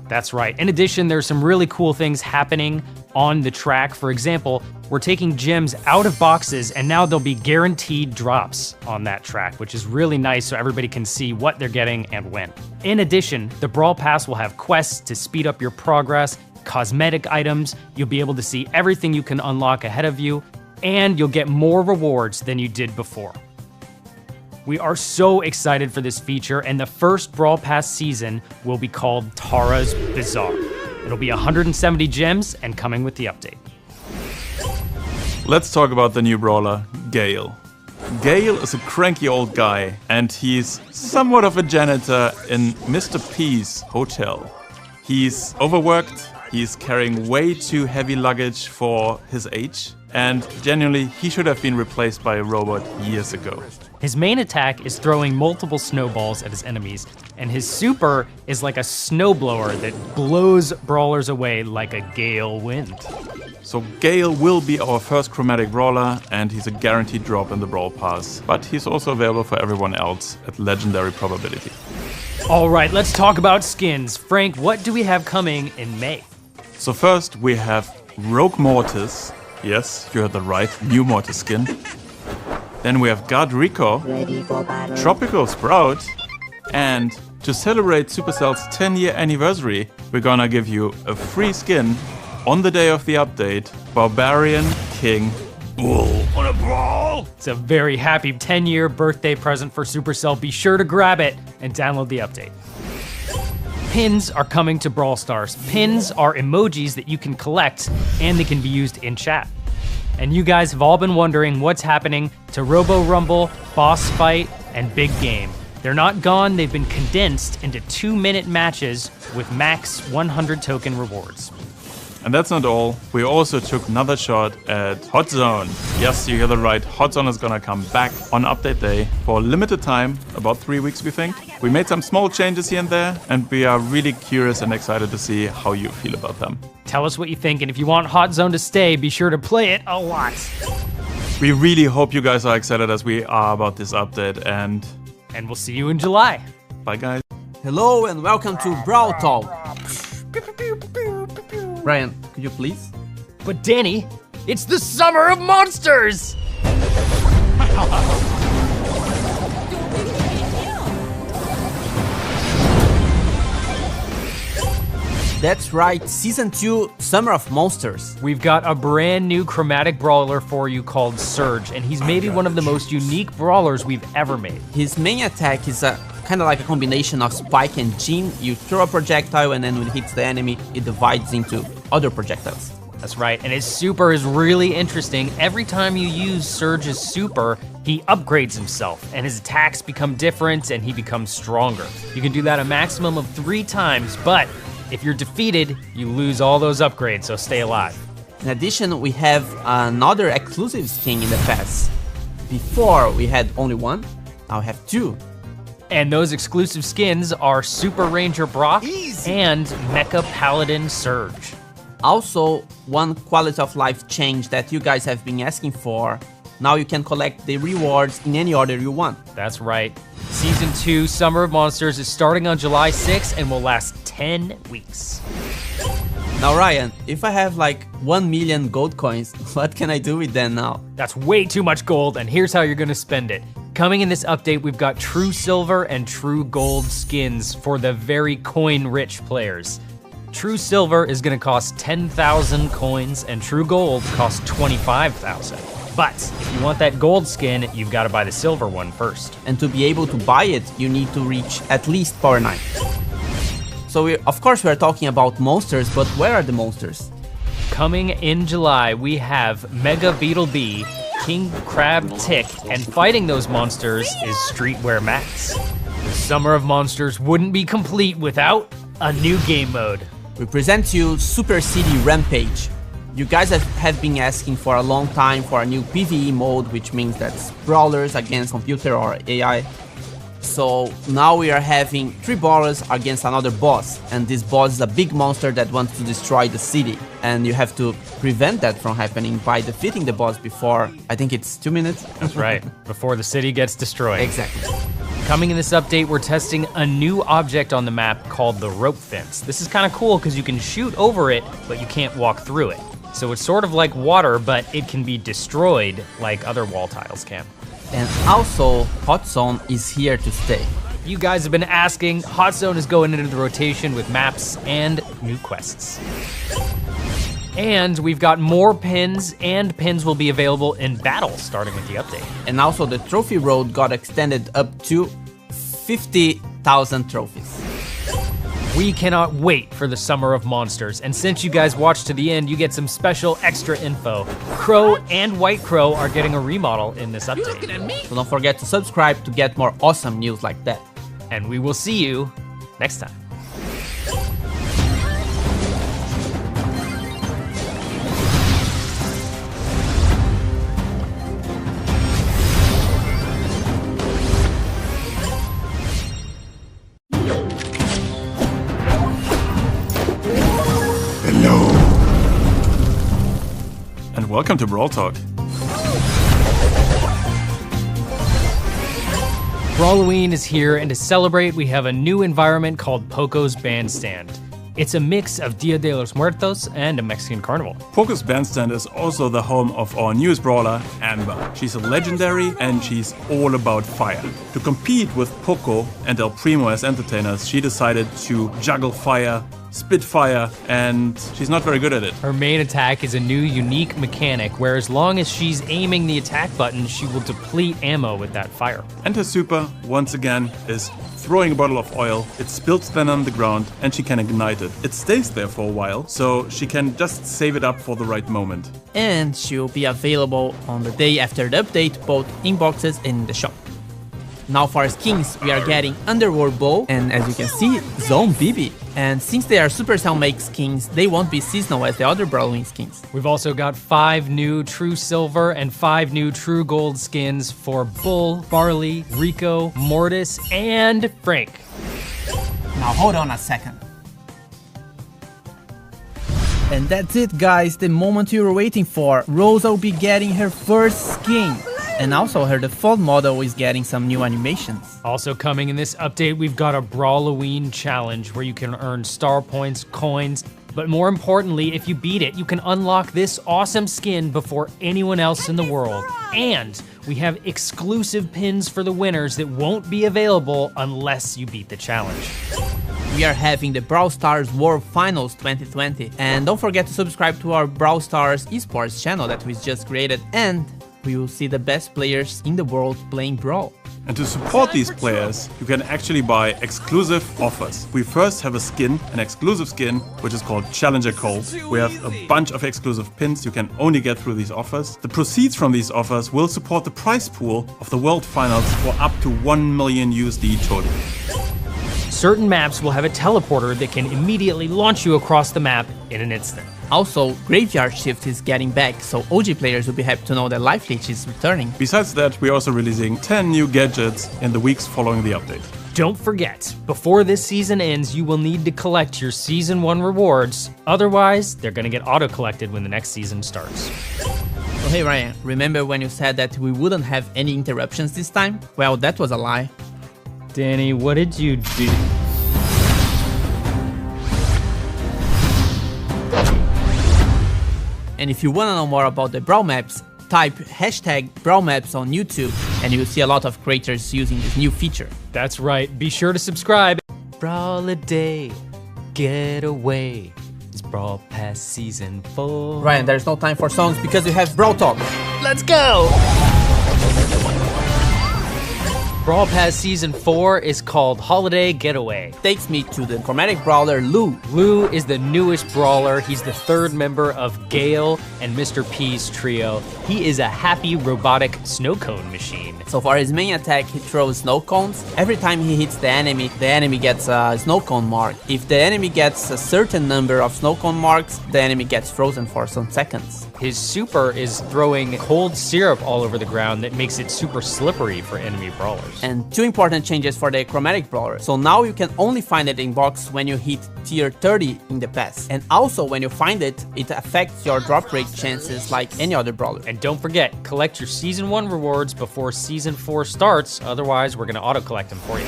That's right. In addition, there's some really cool things happening on the track. For example, we're taking gems out of boxes and now there'll be guaranteed drops on that track, which is really nice so everybody can see what they're getting and when. In addition, the Brawl Pass will have quests to speed up your progress, cosmetic items, you'll be able to see everything you can unlock ahead of you, and you'll get more rewards than you did before. We are so excited for this feature, and the first Brawl Pass season will be called Tara's Bazaar. It'll be 170 gems and coming with the update. Let's talk about the new brawler, GALE. GALE is a cranky old guy, and he's somewhat of a janitor in Mr. P's hotel. He's overworked, he's carrying way too heavy luggage for his age, and genuinely, he should have been replaced by a robot years ago. His main attack is throwing multiple snowballs at his enemies, and his super is like a snowblower that blows brawlers away like a gale wind. So GALE will be our first chromatic brawler, and he's a guaranteed drop in the Brawl Pass, but he's also available for everyone else at legendary probability. All right, let's talk about skins. Frank, what do we have coming in May? So first we have Rogue Mortis. Yes, you heard that right, new Mortis skin. Then we have God Rico, Tropical Sprout, and to celebrate Supercell's 10-year anniversary, we're gonna give you a free skin on the day of the update, Barbarian King Bull. Wanna brawl? It's a very happy 10-year birthday present for Supercell. Be sure to grab it and download the update. Pins are coming to Brawl Stars. Pins are emojis that you can collect, and they can be used in chat. And you guys have all been wondering what's happening to Robo Rumble, Boss Fight, and Big Game. They're not gone, they've been condensed into 2-minute matches with max 100 token rewards. And that's not all. We also took another shot at Hot Zone. Yes, you hear that right. Hot Zone is gonna come back on update day for a limited time, about 3 weeks we think. We made some small changes here and there, and we are really curious and excited to see how you feel about them. Tell us what you think, and if you want Hot Zone to stay, be sure to play it a lot. We really hope you guys are excited as we are about this update, and we'll see you in July. bye guys. Hello and welcome to Brawl Talk. Ryan, could you please? But Danny, it's the Summer of Monsters! That's right, Season 2, Summer of Monsters. We've got a brand new chromatic brawler for you called Surge, and he's maybe one of the most unique brawlers we've ever made. His main attack is kind of like a combination of Spike and Gene. You throw a projectile and then when it hits the enemy, it divides into other projectiles. That's right, and his super is really interesting. Every time you use Surge's super, he upgrades himself, and his attacks become different and he becomes stronger. You can do that a maximum of 3 times, but if you're defeated, you lose all those upgrades, so stay alive. In addition, we have another exclusive skin in the pass. Before, we had only 1, now we have 2. And those exclusive skins are Super Ranger Brock and Mecha Paladin Surge. Also, one quality of life change that you guys have been asking for. Now you can collect the rewards in any order you want. That's right. Season 2, Summer of Monsters is starting on July 6th and will last 10 weeks. Now Ryan, if I have like 1 million gold coins, what can I do with them now? That's way too much gold, and here's how you're gonna spend it. Coming in this update, we've got True Silver and True Gold skins for the very coin-rich players. True Silver is gonna cost 10,000 coins, and True Gold costs 25,000. But if you want that gold skin, you've gotta buy the silver one first. And to be able to buy it, you need to reach at least Power 9. So of course we are talking about monsters, but where are the monsters? Coming in July, we have Mega Beetle Bee, King Crab Tick, and fighting those monsters is Streetwear Max. The Summer of Monsters wouldn't be complete without a new game mode. We present to you Super City Rampage. You guys have been asking for a long time for a new PvE mode, which means that's brawlers against computer or AI. So now we are having 3 brawlers against another boss, and this boss is a big monster that wants to destroy the city, and you have to prevent that from happening by defeating the boss before, I think it's 2 minutes? That's right, before the city gets destroyed. Exactly. Coming in this update, we're testing a new object on the map called the rope fence. This is kind of cool because you can shoot over it, but you can't walk through it. So it's sort of like water, but it can be destroyed like other wall tiles can. And also, Hot Zone is here to stay. You guys have been asking, Hot Zone is going into the rotation with maps and new quests. And we've got more pins, and pins will be available in battle starting with the update. And also the trophy road got extended up to 50,000 trophies. We cannot wait for the Summer of Monsters, and since you guys watched to the end, you get some special extra info. Crow and White Crow are getting a remodel in this update. So don't forget to subscribe to get more awesome news like that. And we will see you next time. And welcome to Brawl Talk. Brawloween is here, and to celebrate, we have a new environment called Poco's Bandstand. It's a mix of Dia de los Muertos and a Mexican carnival. Poco's Bandstand is also the home of our newest brawler, Amber. She's a legendary and she's all about fire. To compete with Poco and El Primo as entertainers, she decided to juggle fire, spit fire, and she's not very good at it. Her main attack is a new unique mechanic where as long as she's aiming the attack button, she will deplete ammo with that fire. And her super, once again, is throwing a bottle of oil. It spills then on the ground and she can ignite it. It stays there for a while, so she can just save it up for the right moment. And she'll be available on the day after the update, both in boxes and in the shop. Now for skins, we are getting Underworld Bow, and as you can see, Zone Bibi. And since they are Supercell make skins, they won't be seasonal as the other Brawling skins. We've also got 5 new True Silver and 5 new True Gold skins for Bull, Barley, Rico, Mortis, and Frank. Now hold on a second. And that's it, guys, the moment you were waiting for. Rosa will be getting her first skin. And also her default model is getting some new animations. Also coming in this update, we've got a Brawloween challenge where you can earn star points, coins, but more importantly, if you beat it, you can unlock this awesome skin before anyone else in the world. And we have exclusive pins for the winners that won't be available unless you beat the challenge. We are having the Brawl Stars World Finals 2020. And don't forget to subscribe to our Brawl Stars esports channel that we just created, and we will see the best players in the world playing Brawl. And to support these players, you can actually buy exclusive offers. We first have a skin, an exclusive skin, which is called Challenger Cold. We have a bunch of exclusive pins you can only get through these offers. The proceeds from these offers will support the prize pool of the World Finals for up to 1 million USD total. Certain maps will have a teleporter that can immediately launch you across the map in an instant. Also, Graveyard Shift is getting back, so OG players will be happy to know that Life Leech is returning. Besides that, we're also releasing 10 new gadgets in the weeks following the update. Don't forget, before this season ends, you will need to collect your Season 1 rewards. Otherwise, they're gonna get auto-collected when the next season starts. Oh hey Ryan, remember when you said that we wouldn't have any interruptions this time? Well, that was a lie. Danny, what did you do? And if you wanna know more about the Brawl maps, type hashtag Brawl maps on YouTube and you'll see a lot of creators using this new feature. That's right, be sure to subscribe. Brawl a day, Getaway. It's Brawl Pass Season 4. Ryan, there's no time for songs because we have Brawl Talk. Let's go! Brawl Pass Season 4 is called Holiday Getaway. Takes me to the chromatic brawler Lou. Lou is the newest brawler. He's the 3rd member of GALE and MR.P's trio. He is a happy robotic snow cone machine. So for his main attack, he throws snow cones. Every time he hits the enemy gets a snow cone mark. If the enemy gets a certain number of snow cone marks, the enemy gets frozen for some seconds. His super is throwing cold syrup all over the ground that makes it super slippery for enemy brawlers. And 2 important changes for the chromatic brawler. So now you can only find it in box when you hit tier 30 in the past. And also when you find it, it affects your drop rate chances like any other brawler. And don't forget, collect your Season 1 rewards before Season 4 starts, otherwise we're gonna auto-collect them for you.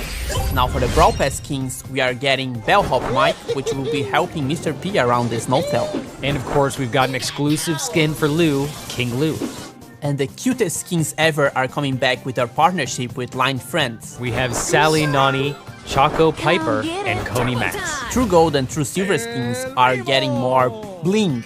Now for the Brawl Pass skins, we are getting Bellhop Mike, which will be helping MR.P around the Snowfell. And of course, we've got an exclusive skin for Lou, King Lou. And the cutest skins ever are coming back with our partnership with Line Friends. We have Sally Nani, Choco Piper, and Coney Max. True Gold and True Silver skins are getting more bling.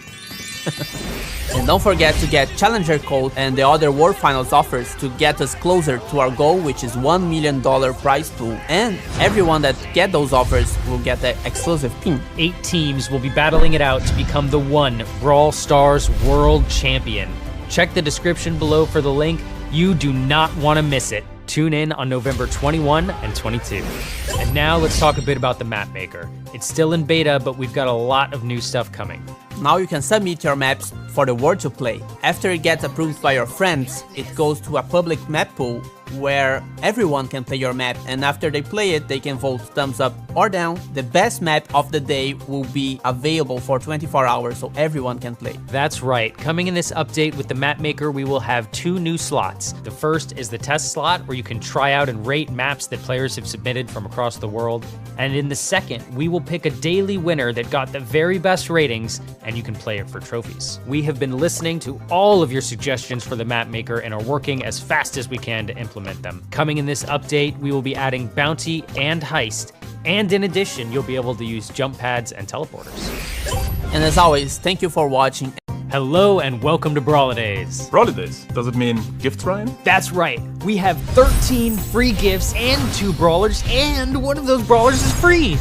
And don't forget to get Challenger Code and the other World Finals offers to get us closer to our goal, which is $1 million prize pool. And everyone that get those offers will get the exclusive pin. 8 teams will be battling it out to become the one Brawl Stars World Champion. Check the description below for the link. You do not want to miss it. Tune in on November 21 and 22. And now let's talk a bit about the map maker. It's still in beta, but we've got a lot of new stuff coming. Now you can submit your maps for the world to play. After it gets approved by your friends, it goes to a public map pool where everyone can play your map, and after they play it, they can vote thumbs up or down. The best map of the day will be available for 24 hours so everyone can play. That's right. Coming in this update with the map maker, we will have 2 new slots. The first is the test slot where you can try out and rate maps that players have submitted from across the world. And in the second, we will pick a daily winner that got the very best ratings, and you can play it for trophies. We have been listening to all of your suggestions for the map maker and are working as fast as we can to implement them. Coming in this update, we will be adding bounty and heist, and in addition, you'll be able to use jump pads and teleporters. And as always, thank you for watching. Hello and welcome to Brawlydays. Brawlydays, does it mean gifts, Ryan? That's right. We have 13 free gifts and 2 brawlers, and one of those brawlers is free.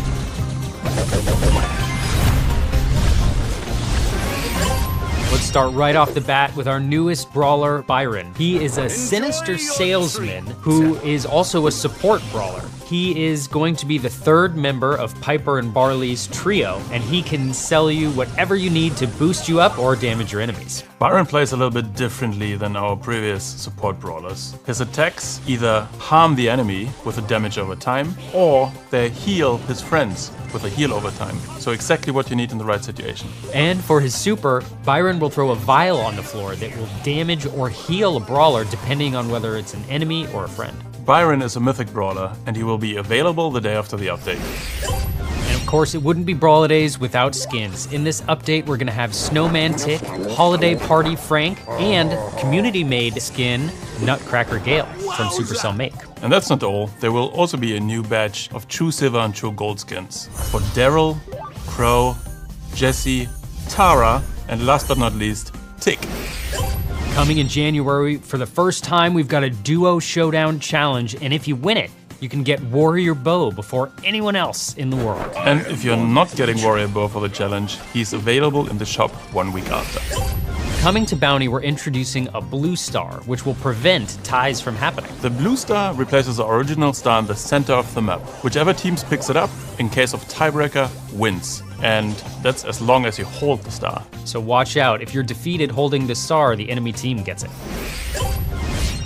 Let's start right off the bat with our newest brawler, Byron. He is a sinister salesman who is also a support brawler. He is going to be the third member of Piper and Barley's trio, and he can sell you whatever you need to boost you up or damage your enemies. Byron plays a little bit differently than our previous support brawlers. His attacks either harm the enemy with a damage over time, or they heal his friends with a heal over time. So exactly what you need in the right situation. And for his super, Byron will throw a vial on the floor that will damage or heal a brawler depending on whether it's an enemy or a friend. Byron is a mythic brawler, and he will be available the day after the update. And of course, it wouldn't be Brawladays without skins. In this update, we're gonna have Snowman Tick, Holiday Party Frank, and community-made skin Nutcracker Gale from Supercell Make. And that's not all. There will also be a new batch of True Silver and True Gold skins for Daryl, Crow, Jesse, Tara, and last but not least, Tick. Coming in January, for the first time, we've got a duo showdown challenge, and if you win it, you can get Warrior Bow before anyone else in the world. And if you're not getting Warrior Bow for the challenge, he's available in the shop 1 week after. Coming to Bounty, we're introducing a blue star, which will prevent ties from happening. The blue star replaces the original star in the center of the map. Whichever team picks it up, in case of tiebreaker, wins. And that's as long as you hold the star. So watch out, if you're defeated holding the star, the enemy team gets it.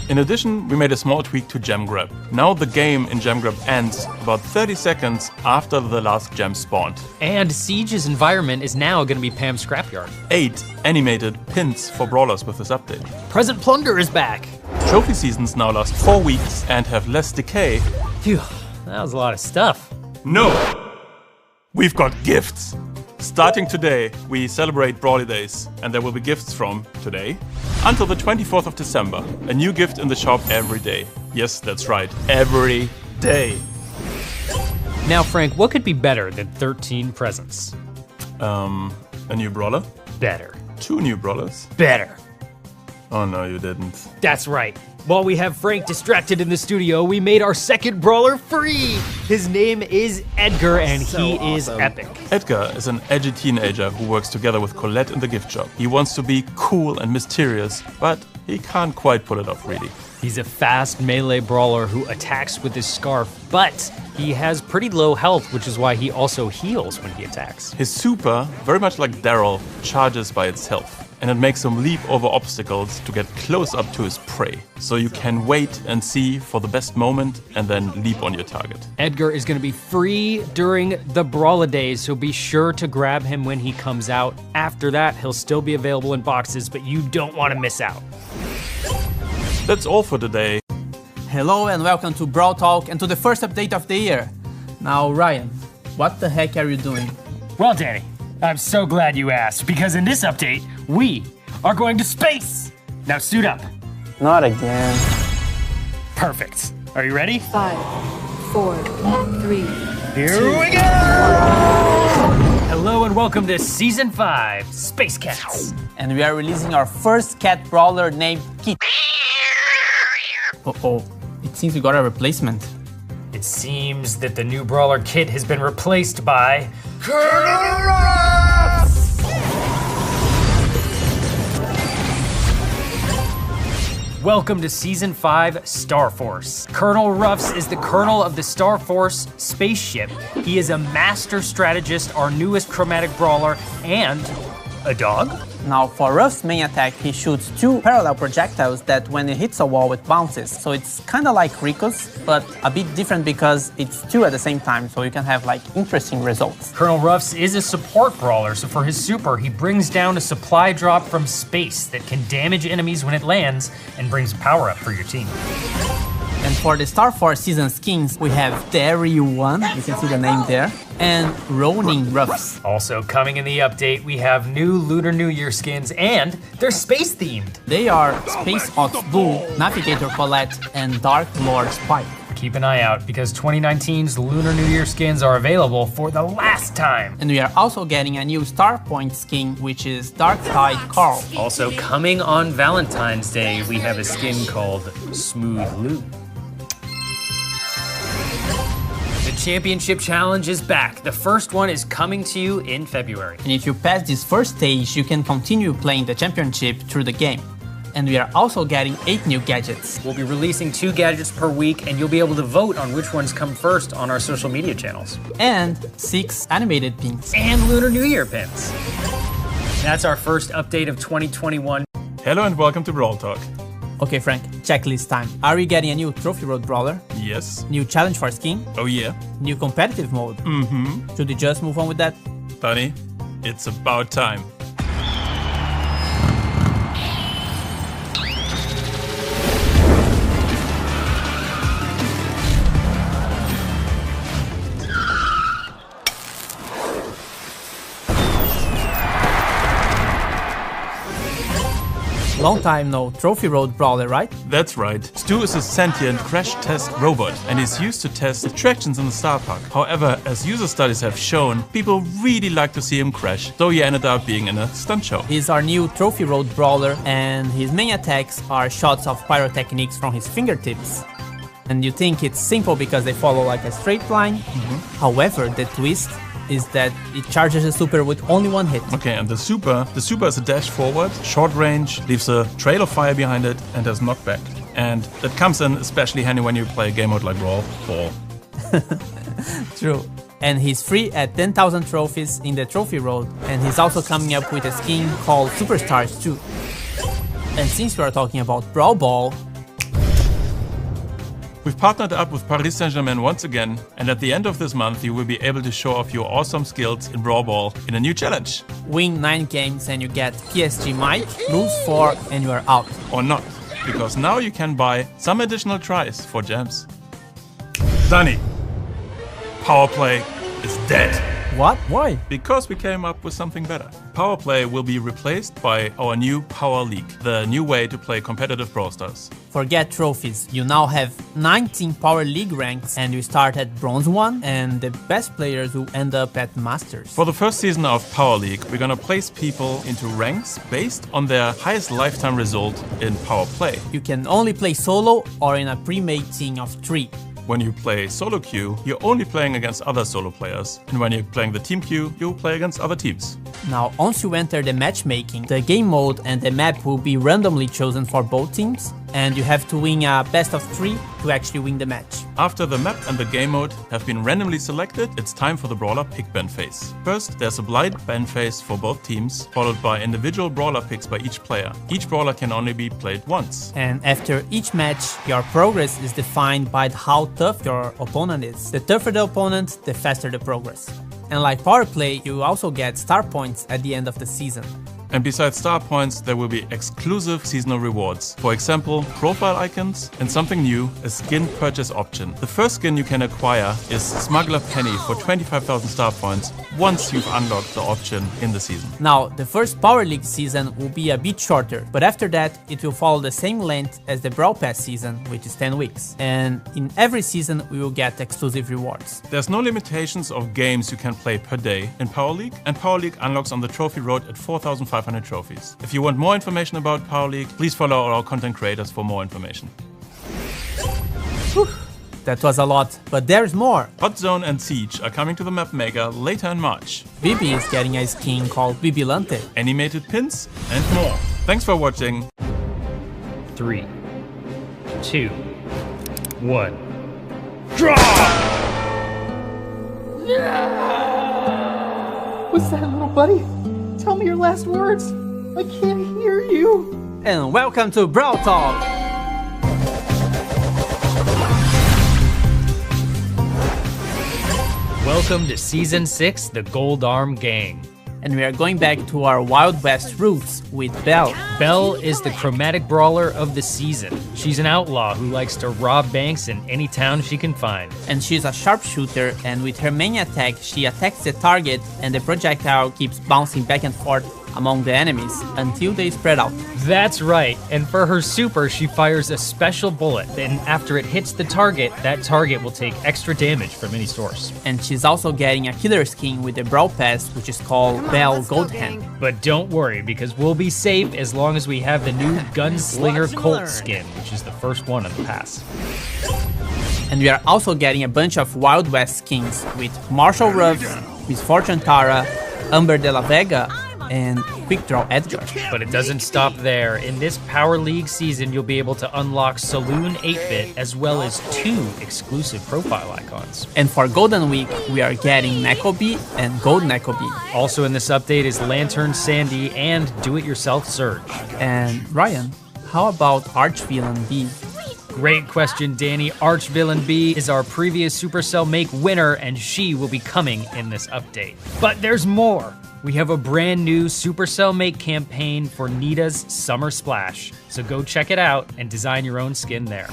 In addition, we made a small tweak to Gem Grab. Now the game in Gem Grab ends about 30 seconds after the last gem spawned. And Siege's environment is now gonna be Pam's scrapyard. 8 animated pins for brawlers with this update. Present Plunder is back. Trophy seasons now last 4 weeks and have less decay. Phew, that was a lot of stuff. No! We've got gifts! Starting today, we celebrate Brawlydays, and there will be gifts from today until the 24th of December. A new gift in the shop every day. Yes, that's right, every day. Now, Frank, what could be better than 13 presents? A new brawler? Better. 2 new brawlers? Better. Oh no, you didn't. That's right. While we have Frank distracted in the studio, we made our second brawler free. His name is Edgar, and he is epic. Edgar is an edgy teenager who works together with Colette in the gift shop. He wants to be cool and mysterious, but he can't quite pull it off really. He's a fast melee brawler who attacks with his scarf, but he has pretty low health, which is why he also heals when he attacks. His super, very much like Daryl, charges by itself, and it makes him leap over obstacles to get close up to his prey. So you can wait and see for the best moment and then leap on your target. Edgar is gonna be free during the Brawladays, so be sure to grab him when he comes out. After that, he'll still be available in boxes, but you don't wanna miss out. That's all for today. Hello and welcome to Brawl Talk and to the first update of the year. Now, Ryan, what the heck are you doing? Well, Danny, I'm so glad you asked, because in this update, we are going to space! Now suit up. Not again. Perfect. Are you ready? 5, 4, 3. Here we go! Hello and welcome to Season 5, Space Cats. And we are releasing our first cat brawler named Kit. Uh-oh, it seems we got a replacement. It seems that the new brawler Kit has been replaced by Colonel Welcome to Season 5, Star Force. Colonel RUFFS is the colonel of the Star Force spaceship. He is a master strategist, our newest chromatic brawler, and a dog? Now, for RUFFS' main attack, he shoots 2 parallel projectiles that when it hits a wall, it bounces. So it's kinda like Rico's, but a bit different because it's 2 at the same time, so you can have like interesting results. Colonel RUFFS is a support brawler, so for his super, he brings down a supply drop from space that can damage enemies when it lands and brings power up for your team. And for the Star Force season skins, we have One, you can see the name there, and Ronin RUFFS. Also coming in the update, we have new Lunar New Year skins, and they're space themed. They are Space Ox Bull, Navigator Colette, and Dark Lord Spike. Keep an eye out, because 2019's Lunar New Year skins are available for the last time. And we are also getting a new Star Point skin, which is Dark Tide Carl. Also coming on Valentine's Day, we have a skin called Smooth Lou. The Championship Challenge is back. The first one is coming to you in February. And if you pass this first stage, you can continue playing the championship through the game. And we are also getting 8 new gadgets. We'll be releasing 2 gadgets per week, and you'll be able to vote on which ones come first on our social media channels. And 6 animated pins. And Lunar New Year pins. That's our first update of 2021. Hello and welcome to Brawl Talk. Okay, Frank, checklist time. Are we getting a new Trophy Road Brawler? Yes. New challenge for skin? Oh yeah. New competitive mode? Mm-hmm. Should we just move on with that? Bunny, it's about time. Long time no Trophy Road Brawler, right? That's right. Stu is a sentient crash test robot and is used to test attractions in the Star Park. However, as user studies have shown, people really like to see him crash, so he ended up being in a stunt show. He's our new Trophy Road Brawler, and his main attacks are shots of pyrotechnics from his fingertips. And you think it's simple because they follow like a straight line. However, the twist is that it charges a super with only 1 hit. Okay, and the super is a dash forward, short range, leaves a trail of fire behind it, and has knockback. And that comes in especially handy when you play a game mode like Brawl. True. And he's free at 10,000 trophies in the Trophy Road, and he's also coming up with a skin called Superstars too. And since we are talking about Brawl Ball, we've partnered up with Paris Saint-Germain once again, and at the end of this month you will be able to show off your awesome skills in Brawl Ball in a new challenge. win 9 games and you get PSG mic, lose 4 and you are out. Or not, because now you can buy some additional tries for gems. Dunny, Power Play is dead. What? Why? Because we came up with something better. Power Play will be replaced by our new Power League, the new way to play competitive Brawl Stars. Forget trophies, you now have 19 Power League ranks and you start at Bronze 1 and the best players will end up at Masters. For the first season of Power League, we're gonna place people into ranks based on their highest lifetime result in Power Play. You can only play solo or in a pre-made team of 3. When you play solo queue, you're only playing against other solo players. And when you're playing the team queue, you'll play against other teams. Now, once you enter the matchmaking, the game mode and the map will be randomly chosen for both teams, and you have to win a best of 3 to actually win the match. After the map and the game mode have been randomly selected, it's time for the brawler pick ban phase. First, there's a blind ban phase for both teams, followed by individual brawler picks by each player. Each brawler can only be played once. And after each match, your progress is defined by how tough your opponent is. The tougher the opponent, the faster the progress. And like Power Play, you also get star points at the end of the season. And besides star points, there will be exclusive seasonal rewards. For example, profile icons and something new, a skin purchase option. The first skin you can acquire is Smuggler Penny for 25,000 star points once you've unlocked the option in the season. Now, the first Power League season will be a bit shorter, but after that, it will follow the same length as the Brawl Pass season, which is 10 weeks. And in every season, we will get exclusive rewards. There's no limitations of games you can play per day in Power League, and Power League unlocks on the Trophy Road at 4,500 trophies. If you want more information about Power League, please follow our content creators for more information. Whew, that was a lot, but there's more. Hot Zone and Siege are coming to the map maker later in March. Bibi is getting a skin called Bibi Lante. Animated pins and more. Thanks for watching. 3, 2, 1. What's that, little buddy? Tell me your last words. I can't hear you. And welcome to Brawl Talk. Welcome to Season 6, the Goldarm Gang. And we are going back to our Wild West roots with Belle. Belle is the chromatic brawler of the season. She's an outlaw who likes to rob banks in any town she can find. And she's a sharpshooter, and with her main attack, she attacks the target and the projectile keeps bouncing back and forth among the enemies until they spread out. That's right, and for her super, she fires a special bullet, and after it hits the target, that target will take extra damage from any source. And she's also getting a killer skin with the Brawl Pass, which is called BELLE Gold Hand. But don't worry, because we'll be safe as long as we have the new Gunslinger Colt skin, which is the first one on the pass. And we are also getting a bunch of Wild West skins with Marshall RUFFS, Miss Fortune Tara, Amber de la Vega, and Quick Draw Edgar. But it doesn't stop there. In this Power League season, you'll be able to unlock Saloon 8-Bit as well as 2 exclusive profile icons. And for Golden Week, we are getting MICO and Gold MICO. Also in this update is Lantern Sandy and Do-It-Yourself Surge. And Ryan, how about Archvillain B? Great question, Danny. Archvillain B is our previous Supercell Make winner, and she will be coming in this update. But there's more. We have a brand new Supercell Make campaign for Nita's Summer Splash, so go check it out and design your own skin there.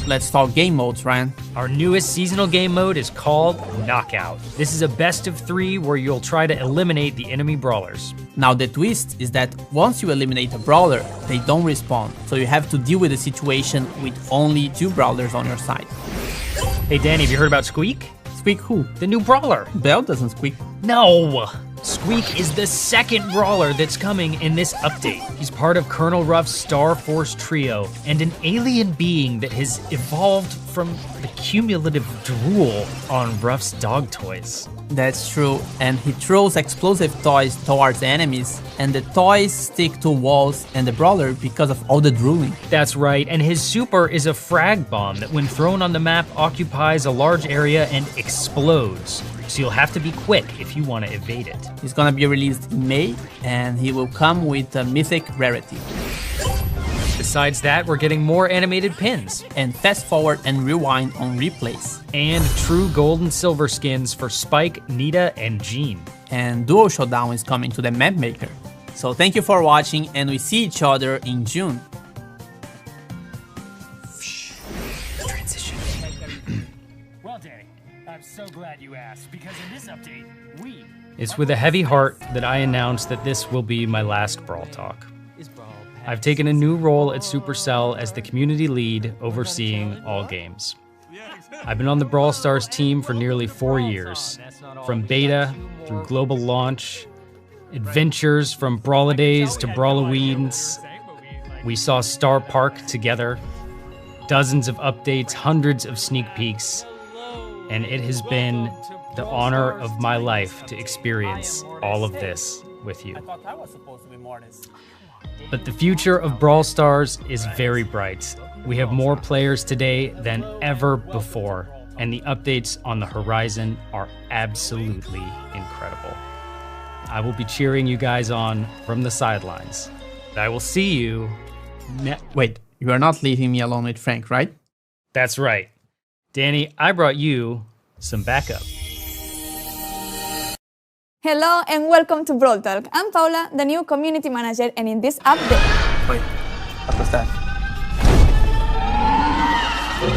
Let's talk game modes, Ryan. Our newest seasonal game mode is called Knockout. This is a best of 3 where you'll try to eliminate the enemy brawlers. Now the twist is that once you eliminate a brawler, they don't respawn, so you have to deal with the situation with only 2 brawlers on your side. Hey Danny, have you heard about Squeak? Squeak who? The new brawler. Belle doesn't squeak. No! Squeak is the second brawler that's coming in this update. He's part of Colonel Ruff's Star Force trio and an alien being that has evolved from the cumulative drool on Ruff's dog toys. That's true, and he throws explosive toys towards enemies, and the toys stick to walls and the brawler because of all the drooling. That's right, and his super is a frag bomb that when thrown on the map occupies a large area and explodes. So you'll have to be quick if you want to evade it. He's gonna be released in May, and he will come with a mythic rarity. Besides that, we're getting more animated pins. And fast forward and rewind on replays. And true gold and silver skins for Spike, Nita, and Jean. And Duo Showdown is coming to the map maker. So thank you for watching, and we see each other in June. Transition. Well, Danny, I'm so glad you asked, because in this update, It's with a heavy heart that I announce that this will be my last Brawl Talk. I've taken a new role at Supercell as the community lead overseeing all games. I've been on the Brawl Stars team for nearly 4 years, from beta through global launch, adventures from Brawladays to Brawlywoods. We saw Starr Park together, dozens of updates, hundreds of sneak peeks, and it has been the honor of my life to experience all of this with you. But the future of Brawl Stars is very bright. We have more players today than ever before, and the updates on the horizon are absolutely incredible. I will be cheering you guys on from the sidelines. I will see you Wait, you are not leaving me alone with Frank, right? That's right. Danny, I brought you some backup. Hello and welcome to Brawl Talk. I'm Paula, the new community manager, and in this update... Wait, what was that?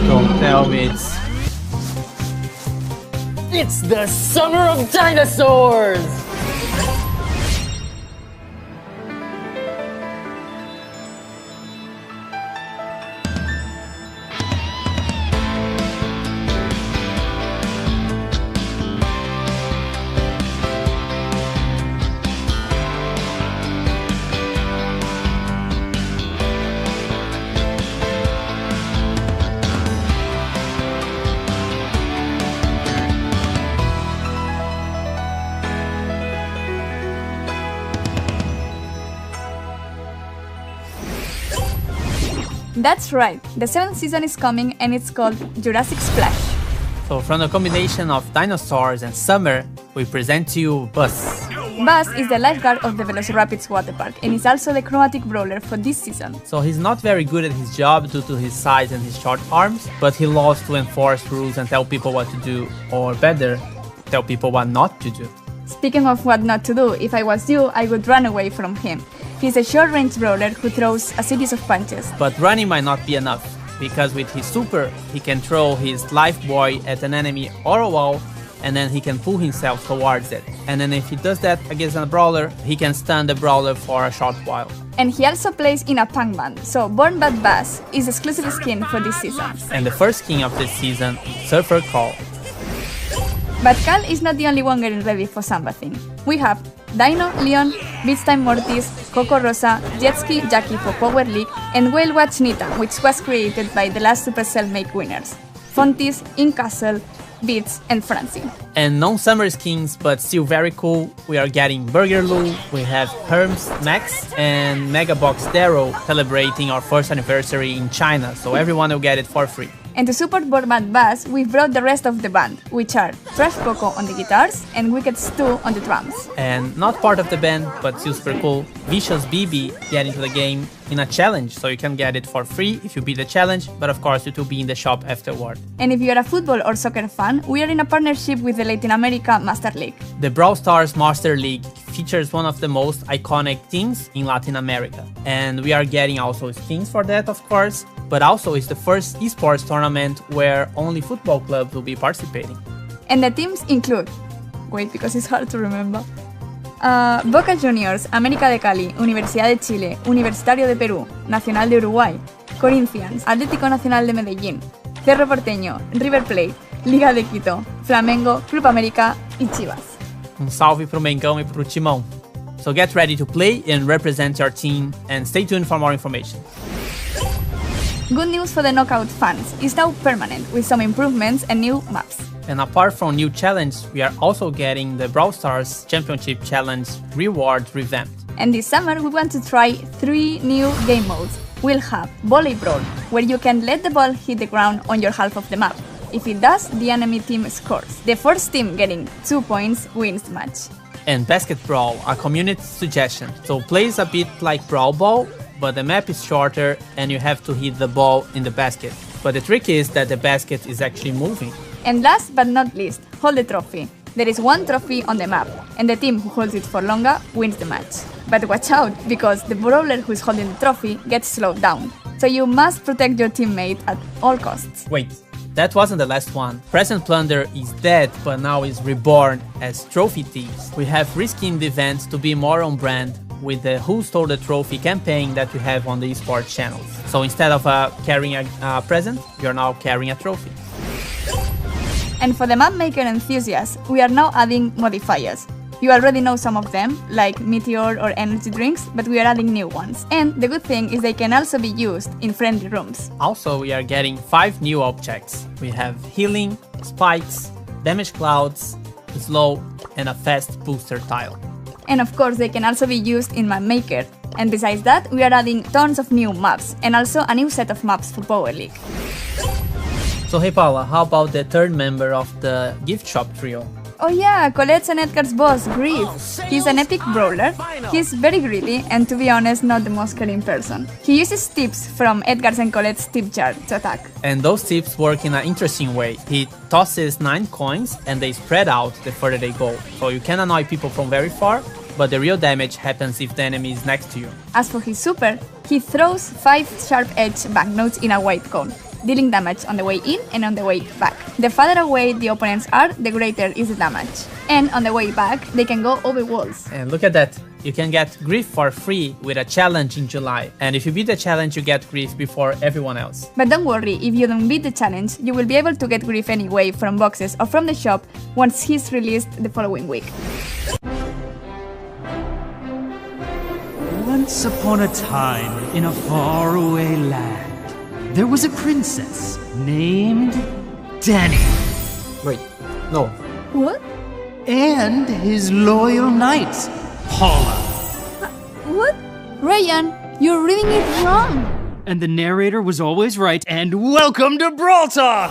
Don't tell me It's the summer of dinosaurs! That's right, the 7th season is coming and it's called Jurassic Splash. So from the combination of dinosaurs and summer, we present to you Buzz. Buzz is the lifeguard of the Velocirapids water park and is also the chromatic brawler for this season. So he's not very good at his job due to his size and his short arms, but he loves to enforce rules and tell people what to do, or better, tell people what not to do. Speaking of what not to do, if I was you, I would run away from him. He's a short-range brawler who throws a series of punches. But running might not be enough, because with his super, he can throw his life buoy at an enemy or a wall, and then he can pull himself towards it. And then if he does that against a brawler, he can stun the brawler for a short while. And he also plays in a punk band, so Born Bad Bass is exclusive skin for this season. And the first skin of this season, Surfer Call. But Cal is not the only one getting ready for sunbathing. We have Dino, Leon, Beach Time Mortis, Coco Rosa, Jetski, Jacky for Power League, and Whale Watch Nita, which was created by the last Supercell Make winners, Fontis, Incastle, Beats, and Francie. And non-summer skins, but still very cool, we are getting Burger Lou, we have Herms Max, and Mega Box Darrow celebrating our first anniversary in China, so everyone will get it for free. And to support Borband Bass, we've brought the rest of the band, which are Trash Coco on the guitars and Wicked Stu on the drums. And not part of the band, but still super cool, Vicious Bibi get into the game in a challenge, so you can get it for free if you beat the challenge, but of course it will be in the shop afterward. And if you're a football or soccer fan, we are in a partnership with the Latin America Master League. The Brawl Stars Master League features one of the most iconic teams in Latin America. And we are getting also skins for that, of course, but also it's the first esports tournament where only football clubs will be participating. And the teams include, wait, because it's hard to remember, Boca Juniors, América de Cali, Universidad de Chile, Universitario de Perú, Nacional de Uruguay, Corinthians, Atlético Nacional de Medellín, Cerro Porteño, River Plate, Liga de Quito, Flamengo, Club América y Chivas. Salve pro Mengão e pro Timão. So get ready to play and represent your team, and stay tuned for more information. Good news for the Knockout fans, it's now permanent with some improvements and new maps. And apart from new challenge, we are also getting the Brawl Stars Championship Challenge reward revamped. And this summer we want to try 3 new game modes. We'll have Volley Brawl, where you can let the ball hit the ground on your half of the map. If it does, the enemy team scores. The first team getting 2 points wins the match. And Basket Brawl, a community suggestion. So plays a bit like Brawl Ball, but the map is shorter and you have to hit the ball in the basket. But the trick is that the basket is actually moving. And last but not least, hold the trophy. There is 1 trophy on the map, and the team who holds it for longer wins the match. But watch out, because the brawler who is holding the trophy gets slowed down. So you must protect your teammate at all costs. Wait, that wasn't the last one. Present Plunder is dead, but now is reborn as Trophy Thieves. We have reskinned the event to be more on brand with the Who Stole the Trophy campaign that we have on the esports channels. So instead of carrying a present, you're now carrying a trophy. And for the map maker enthusiasts, we are now adding modifiers. You already know some of them, like Meteor or energy drinks, but we are adding new ones. And the good thing is they can also be used in friendly rooms. Also, we are getting 5 new objects. We have Healing, Spikes, Damage Clouds, Slow, and a Fast Booster tile. And of course, they can also be used in Map Maker. And besides that, we are adding tons of new maps, and also a new set of maps for Power League. So hey Paula, how about the third member of the gift shop trio? Oh yeah, Colette's and Edgar's boss, Grief. He's an epic brawler. He's very greedy and, to be honest, not the most caring person. He uses tips from Edgar's and Colette's tip jar to attack. And those tips work in an interesting way. He tosses 9 coins and they spread out the further they go. So you can annoy people from very far, but the real damage happens if the enemy is next to you. As for his super, he throws 5 sharp-edged banknotes in a white cone, dealing damage on the way in and on the way back. The farther away the opponents are, the greater is the damage. And on the way back, they can go over walls. And look at that, you can get Grief for free with a challenge in July. And if you beat the challenge, you get Grief before everyone else. But don't worry, if you don't beat the challenge, you will be able to get Grief anyway from boxes or from the shop once he's released the following week. Once upon a time, in a faraway land, there was a princess named Danny. Wait, no. What? And his loyal knight, Paula. What? Ryan, you're reading it wrong. And the narrator was always right, and welcome to Brawl Talk!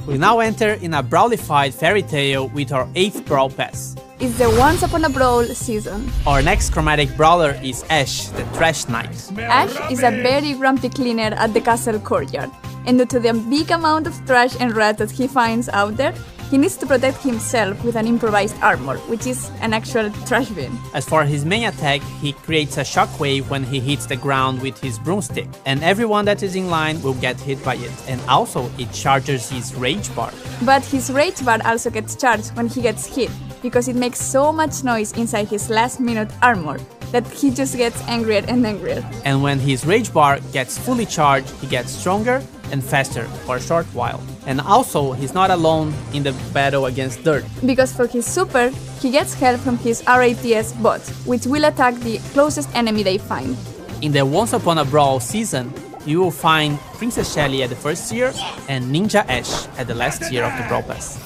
We now enter in a brawlified fairy tale with our 8th Brawl Pass. It's the Once Upon a Brawl season. Our next chromatic brawler is Ash, the Trash Knight. Ash is a very grumpy cleaner at the castle courtyard, and due to the big amount of trash and rats that he finds out there, he needs to protect himself with an improvised armor, which is an actual trash bin. As for his main attack, he creates a shockwave when he hits the ground with his broomstick, and everyone that is in line will get hit by it, and also it charges his rage bar. But his rage bar also gets charged when he gets hit, because it makes so much noise inside his last-minute armor that he just gets angrier and angrier. And when his rage bar gets fully charged, he gets stronger and faster for a short while. And also, he's not alone in the battle against Dirt. Because for his super, he gets help from his RUFFS bot, which will attack the closest enemy they find. In the Once Upon a Brawl season, you will find Princess Shelly at the first tier and Ninja Ash at the last tier of the Brawl Pass.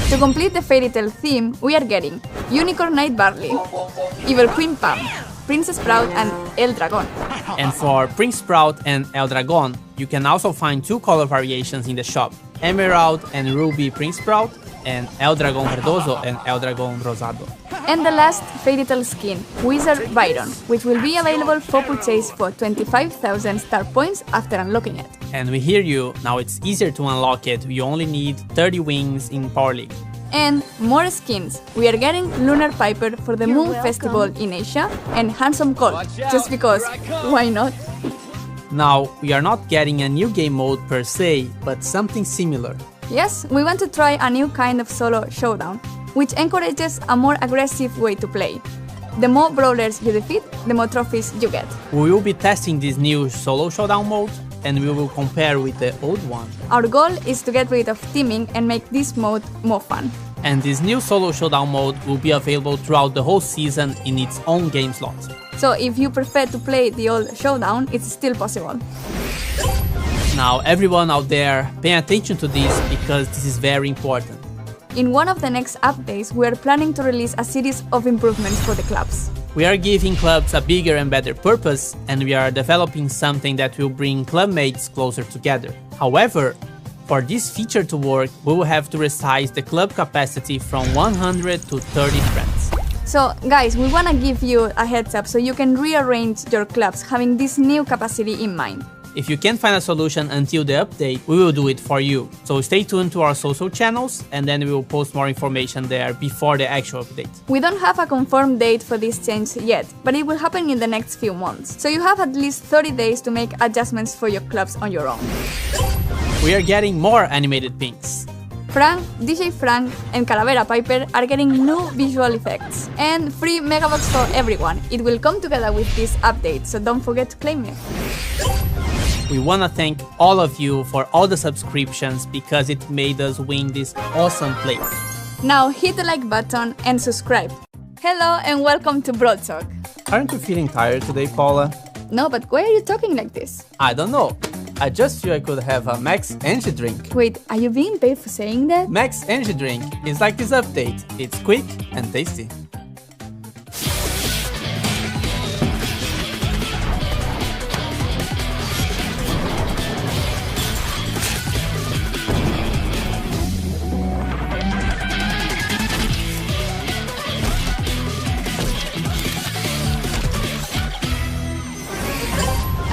To complete the Fairy Tail theme, we are getting Unicorn Knight Barley, Evil Queen Pam, Princess Sprout and El Dragon. And for Prince Sprout and El Dragon, you can also find two color variations in the shop, Emerald and Ruby Prince Sprout, and El Dragon Verdoso and El Dragon Rosado. And the last Fairy Tail skin, Wizard Byron, which will be available for purchase for 25,000 star points after unlocking it. And we hear you, now it's easier to unlock it, you only need 30 wings in Power League. And more skins, we are getting Lunar Piper for the Moon Festival in Asia and Handsome Colt, just because, why not? Now, we are not getting a new game mode per se, but something similar. Yes, we want to try a new kind of solo showdown, which encourages a more aggressive way to play. The more brawlers you defeat, the more trophies you get. We will be testing this new solo showdown mode, and we will compare with the old one. Our goal is to get rid of teaming and make this mode more fun. And this new solo showdown mode will be available throughout the whole season in its own game slot. So if you prefer to play the old showdown, it's still possible. Now everyone out there, pay attention to this because this is very important. In one of the next updates, we are planning to release a series of improvements for the clubs. We are giving clubs a bigger and better purpose, and we are developing something that will bring clubmates closer together. However, for this feature to work, we will have to resize the club capacity from 100 to 30 friends. So guys, we wanna give you a heads up so you can rearrange your clubs having this new capacity in mind. If you can't find a solution until the update, we will do it for you. So stay tuned to our social channels and then we will post more information there before the actual update. We don't have a confirmed date for this change yet, but it will happen in the next few months. So you have at least 30 days to make adjustments for your clubs on your own. We are getting more animated pings. Frank, DJ Frank, and Calavera Piper are getting new visual effects and free megabox for everyone. It will come together with this update, so don't forget to claim it. We wanna thank all of you for all the subscriptions because it made us win this awesome play. Now hit the like button and subscribe. Hello and welcome to Brawl Talk. Aren't you feeling tired today, Paula? No, but why are you talking like this? I don't know. I just feel I could have a Max Energy drink. Wait, are you being paid for saying that? Max Energy drink is like this update. It's quick and tasty.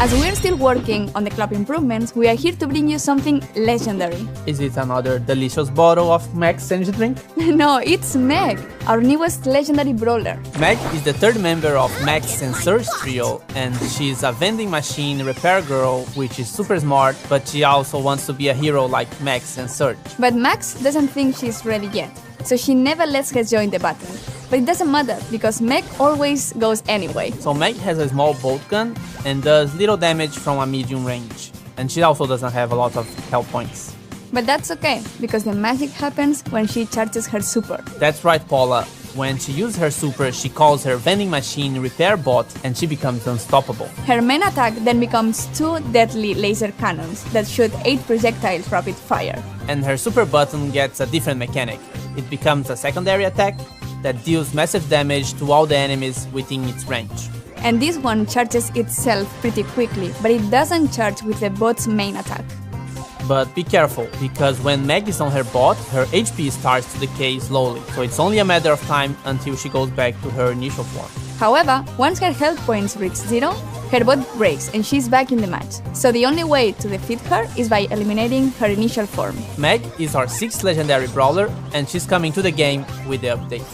As we're still working on the club improvements, we are here to bring you something legendary. Is it another delicious bottle of Max Energy drink? No, it's Meg, our newest legendary brawler. Meg is the third member of Max and Surge trio, and she's a vending machine repair girl, which is super smart, but she also wants to be a hero like Max and Surge. But Max doesn't think she's ready yet, so she never lets her join the battle. But it doesn't matter, because Meg always goes anyway. So Meg has a small bolt gun and does little damage from a medium range. And she also doesn't have a lot of health points. But that's okay, because the magic happens when she charges her super. That's right, Paula. When she uses her super, she calls her vending machine repair bot and she becomes unstoppable. Her main attack then becomes 2 deadly laser cannons that shoot 8 projectiles rapid fire. And her super button gets a different mechanic. It becomes a secondary attack that deals massive damage to all the enemies within its range. And this one charges itself pretty quickly, but it doesn't charge with the bot's main attack. But be careful, because when Meg is on her bot, her HP starts to decay slowly, so it's only a matter of time until she goes back to her initial form. However, once her health points reach 0, Her bot breaks and she's back in the match, so the only way to defeat her is by eliminating her initial form. Meg is our 6th legendary brawler and she's coming to the game with the update.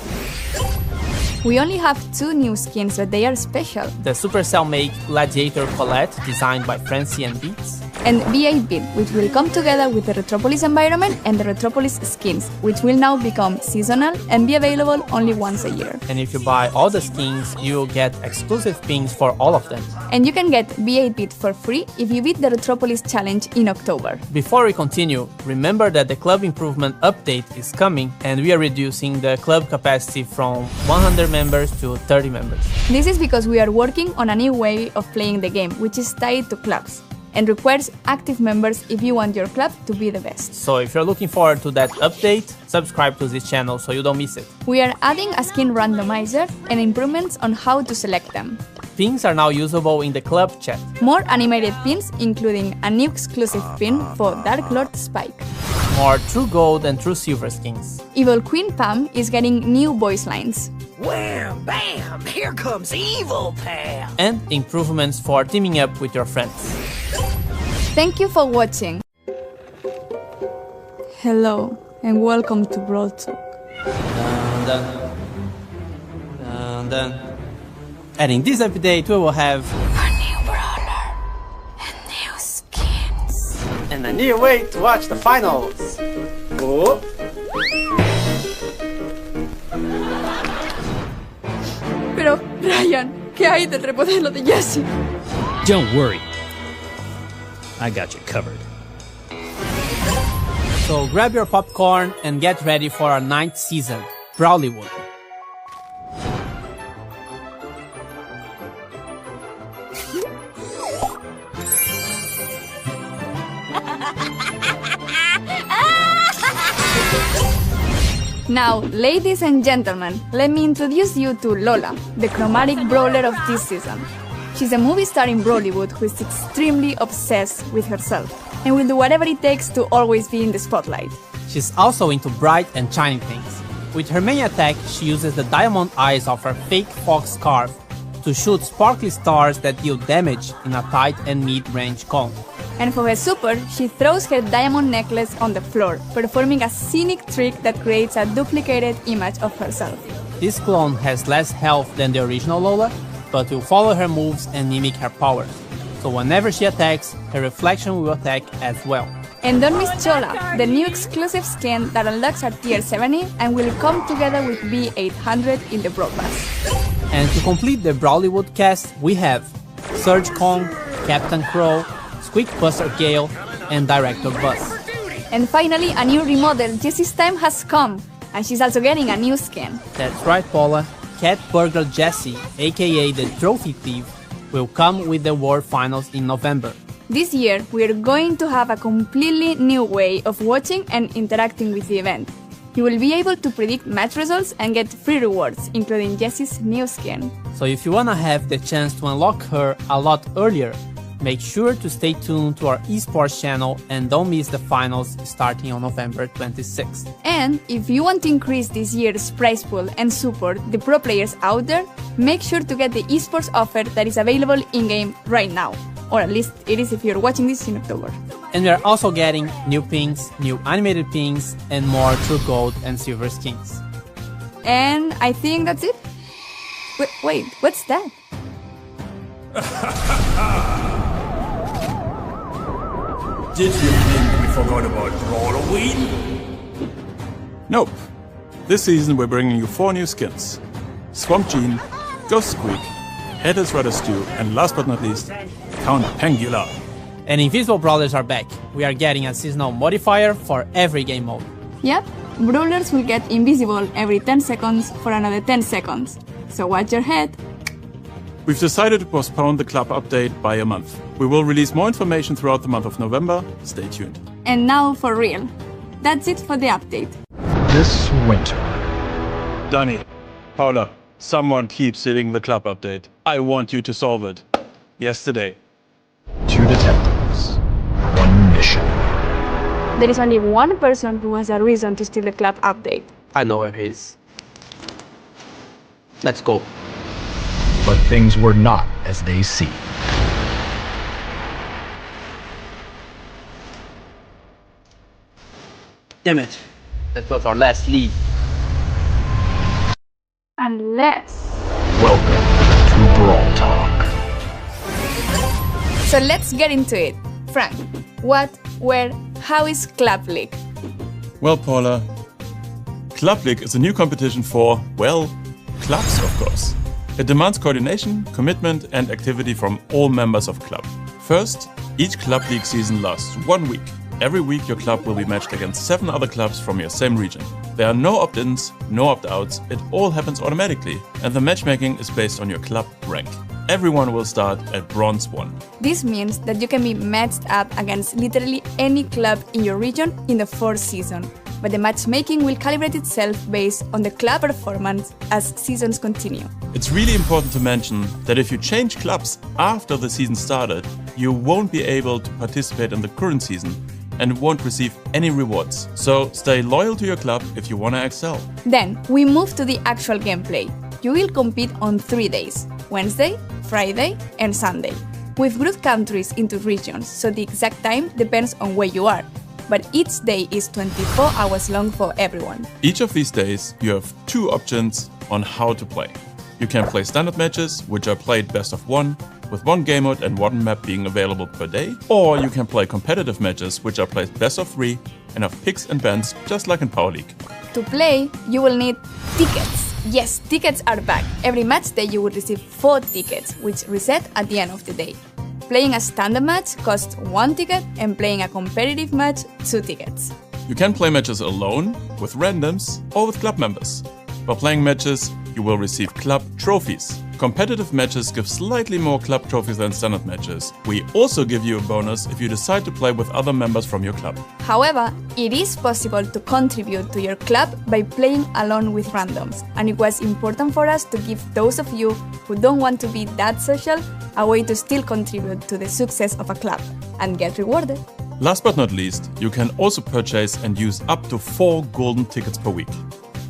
We only have 2 new skins, but they are special. The Supercell make Gladiator Colette, designed by Frenzy and Beats. And B8-Bit, which will come together with the Retropolis environment and the Retropolis skins, which will now become seasonal and be available only once a year. And if you buy all the skins, you'll get exclusive pins for all of them. And you can get B8-Bit for free if you beat the Retropolis challenge in October. Before we continue, remember that the club improvement update is coming and we are reducing the club capacity from 100 members to 30 members. This is because we are working on a new way of playing the game, which is tied to clubs and requires active members if you want your club to be the best. So if you're looking forward to that update, subscribe to this channel so you don't miss it. We are adding a skin randomizer and improvements on how to select them. Pins are now usable in the club chat. More animated pins, including a new exclusive pin for Dark Lord Spike. More True Gold and True Silver skins. Evil Queen Pam is getting new voice lines. Wham, bam, here comes Evil Pam. And improvements for teaming up with your friends. Thank you for watching. Hello and welcome to Brawl Talk. And in this update we will have a new brawler and new skins. And a new way to watch the finals. Oh. Pero, Ryan, ¿qué hay del remodelo de Jacky? Don't worry. I got you covered. So grab your popcorn and get ready for our 9th season, Brawlywood. Now, ladies and gentlemen, let me introduce you to Lola, the chromatic brawler of this season. She's a movie star in Brawlywood who is extremely obsessed with herself and will do whatever it takes to always be in the spotlight. She's also into bright and shiny things. With her main attack, she uses the diamond eyes of her fake fox scarf to shoot sparkly stars that deal damage in a tight and mid-range cone. And for her super, she throws her diamond necklace on the floor, performing a scenic trick that creates a duplicated image of herself. This clone has less health than the original Lola, but will follow her moves and mimic her powers. So whenever she attacks, her reflection will attack as well. And don't miss Chola, the new exclusive skin that unlocks at tier 70 and will come together with B800 in the Brawl Pass. And to complete the Brawlywood cast, we have Surge Kong, Captain Crow, Squeak Buster Gale, and Director Buzz. And finally, a new remodel, Jessie's time has come, and she's also getting a new skin. That's right, Paula. Cat Burglar Jessie, aka the Trophy Thief, will come with the World Finals in November. This year, we're going to have a completely new way of watching and interacting with the event. You will be able to predict match results and get free rewards, including Jessie's new skin. So if you wanna have the chance to unlock her a lot earlier, make sure to stay tuned to our esports channel and don't miss the finals starting on November 26th. And if you want to increase this year's prize pool and support the pro players out there, make sure to get the esports offer that is available in-game right now. Or at least it is if you're watching this in October. And we are also getting new pins, new animated pins, and more true gold and silver skins. And I think that's it. Wait, what's that? Did you think we forgot about Brawlywood? Nope. This season we're bringing you 4 new skins. Swamp Gene, Ghost Squeak, Headless Rudder Stew, and last but not least, Count Pangula. And Invisible Brawlers are back. We are getting a seasonal modifier for every game mode. Yep, Brawlers will get invisible every 10 seconds for another 10 seconds. So watch your head. We've decided to postpone the club update by a month. We will release more information throughout the month of November. Stay tuned. And now for real. That's it for the update. This winter. Danny, Paula, someone keeps hitting the club update. I want you to solve it. Yesterday. 2 detectives. 1 mission. There is only one person who has a reason to steal the club update. I know where he is. Let's go. But things were not as they seemed. Damn it. That was our last lead. Unless... Welcome to Brawl Talk. So let's get into it. Frank, what, where, how is Club League? Well, Paula, Club League is a new competition for, well, clubs, of course. It demands coordination, commitment, and activity from all members of club. First, each Club League season lasts 1 week. Every week your club will be matched against 7 other clubs from your same region. There are no opt-ins, no opt-outs, it all happens automatically, and the matchmaking is based on your club rank. Everyone will start at Bronze 1. This means that you can be matched up against literally any club in your region in the 4th season, but the matchmaking will calibrate itself based on the club performance as seasons continue. It's really important to mention that if you change clubs after the season started, you won't be able to participate in the current season and won't receive any rewards. So stay loyal to your club if you want to excel. Then we move to the actual gameplay. You will compete on 3 days: Wednesday, Friday, and Sunday. We've grouped countries into regions, so the exact time depends on where you are. But each day is 24 hours long for everyone. Each of these days, you have 2 options on how to play. You can play standard matches, which are played best of 1, with 1 game mode and 1 map being available per day. Or you can play competitive matches, which are played best of 3 and have picks and bans, just like in Power League. To play, you will need tickets. Yes, tickets are back. Every match day you will receive 4 tickets, which reset at the end of the day. Playing a standard match costs 1 ticket and playing a competitive match 2 tickets. You can play matches alone, with randoms, or with club members. While playing matches, you will receive club trophies. Competitive matches give slightly more club trophies than standard matches. We also give you a bonus if you decide to play with other members from your club. However, it is possible to contribute to your club by playing alone with randoms, and it was important for us to give those of you who don't want to be that social a way to still contribute to the success of a club and get rewarded. Last but not least, you can also purchase and use up to 4 golden tickets per week.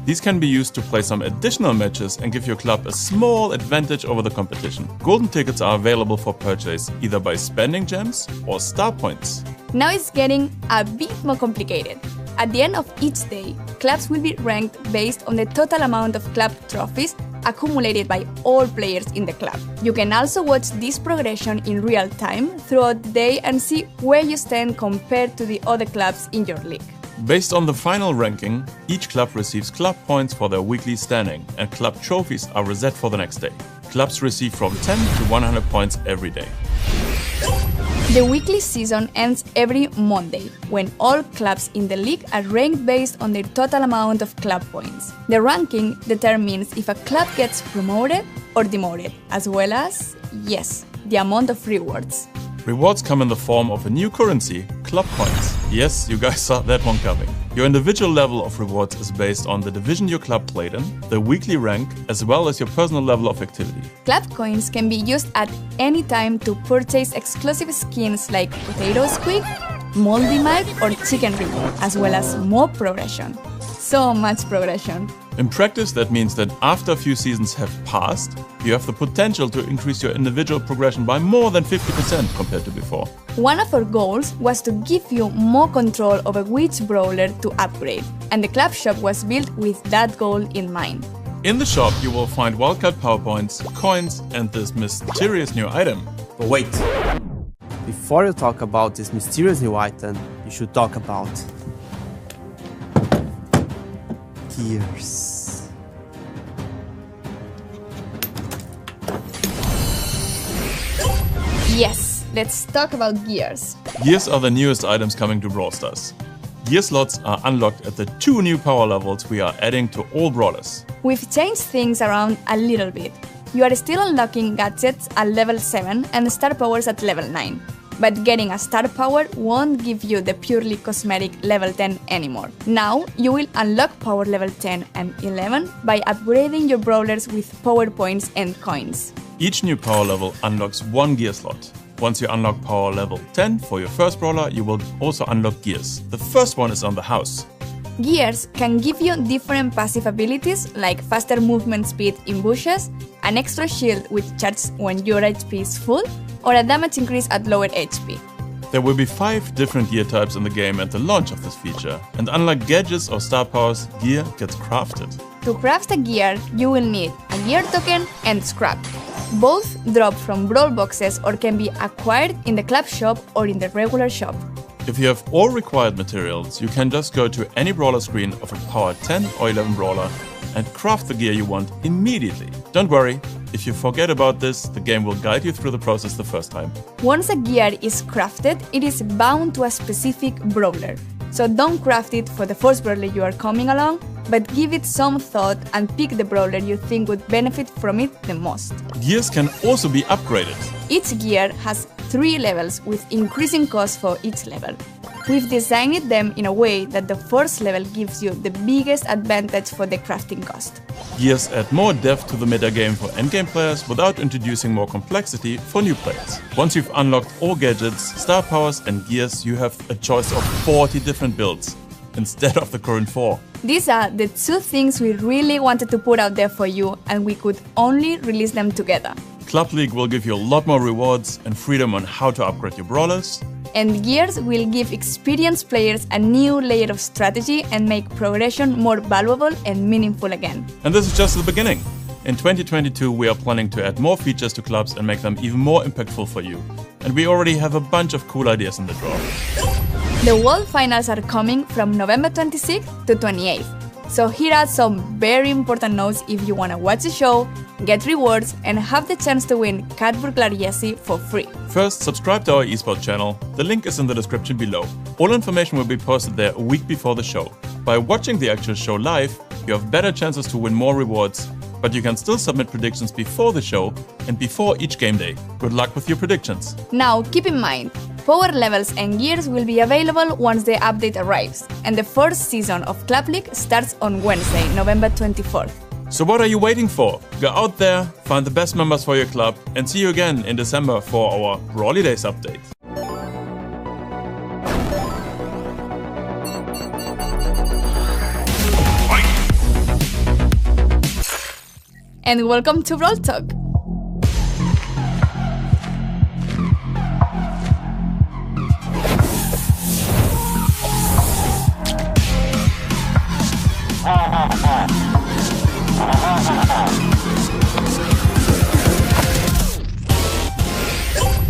These can be used to play some additional matches and give your club a small advantage over the competition. Golden tickets are available for purchase either by spending gems or star points. Now it's getting a bit more complicated. At the end of each day, clubs will be ranked based on the total amount of club trophies accumulated by all players in the club. You can also watch this progression in real time throughout the day and see where you stand compared to the other clubs in your league. Based on the final ranking, each club receives club points for their weekly standing, and club trophies are reset for the next day. Clubs receive from 10 to 100 points every day. The weekly season ends every Monday, when all clubs in the league are ranked based on their total amount of club points. The ranking determines if a club gets promoted or demoted, as well as, yes, the amount of rewards. Rewards come in the form of a new currency, club points. Yes, you guys saw that one coming. Your individual level of rewards is based on the division your club played in, the weekly rank, as well as your personal level of activity. Club coins can be used at any time to purchase exclusive skins like Potato Squid, Moldy Mike, or Chicken Ribbon, as well as more progression. So much progression. In practice, that means that after a few seasons have passed, you have the potential to increase your individual progression by more than 50% compared to before. One of our goals was to give you more control over which brawler to upgrade, and the club shop was built with that goal in mind. In the shop, you will find wildcard power points, coins, and this mysterious new item. But wait. Before you talk about this mysterious new item, you should talk about gears. Yes, let's talk about gears. Gears are the newest items coming to Brawl Stars. Gear slots are unlocked at the 2 new power levels we are adding to all brawlers. We've changed things around a little bit. You are still unlocking gadgets at level 7 and star powers at level 9. But getting a star power won't give you the purely cosmetic level 10 anymore. Now, you will unlock power level 10 and 11 by upgrading your brawlers with power points and coins. Each new power level unlocks 1 gear slot. Once you unlock power level 10 for your first brawler, you will also unlock gears. The first one is on the house. Gears can give you different passive abilities like faster movement speed in bushes, an extra shield which charges when your HP is full, or a damage increase at lower HP. There will be 5 different gear types in the game at the launch of this feature, and unlike gadgets or star powers, gear gets crafted. To craft a gear, you will need a gear token and scrap. Both drop from Brawl boxes or can be acquired in the club shop or in the regular shop. If you have all required materials, you can just go to any brawler screen of a power 10 or 11 brawler and craft the gear you want immediately. Don't worry, if you forget about this, the game will guide you through the process the first time. Once a gear is crafted, it is bound to a specific brawler. So don't craft it for the first brawler you are coming along, but give it some thought and pick the brawler you think would benefit from it the most. Gears can also be upgraded. Each gear has 3 levels with increasing cost for each level. We've designed them in a way that the first level gives you the biggest advantage for the crafting cost. Gears add more depth to the metagame for endgame players without introducing more complexity for new players. Once you've unlocked all gadgets, star powers and gears, you have a choice of 40 different builds instead of the current 4. These are the 2 things we really wanted to put out there for you, and we could only release them together. Club League will give you a lot more rewards and freedom on how to upgrade your brawlers. And Gears will give experienced players a new layer of strategy and make progression more valuable and meaningful again. And this is just the beginning. In 2022, we are planning to add more features to clubs and make them even more impactful for you. And we already have a bunch of cool ideas in the drawer. The World Finals are coming from November 26th to 28th. So here are some very important notes if you want to watch the show, get rewards, and have the chance to win Cat Burglar Jessie for free. First, subscribe to our esports channel. The link is in the description below. All information will be posted there a week before the show. By watching the actual show live, you have better chances to win more rewards, but you can still submit predictions before the show and before each game day. Good luck with your predictions. Now, keep in mind, power levels and gears will be available once the update arrives, and the first season of Club League starts on Wednesday, November 24th. So what are you waiting for? Go out there, find the best members for your club, and see you again in December for our Brawly Days update. And welcome to Brawl Talk.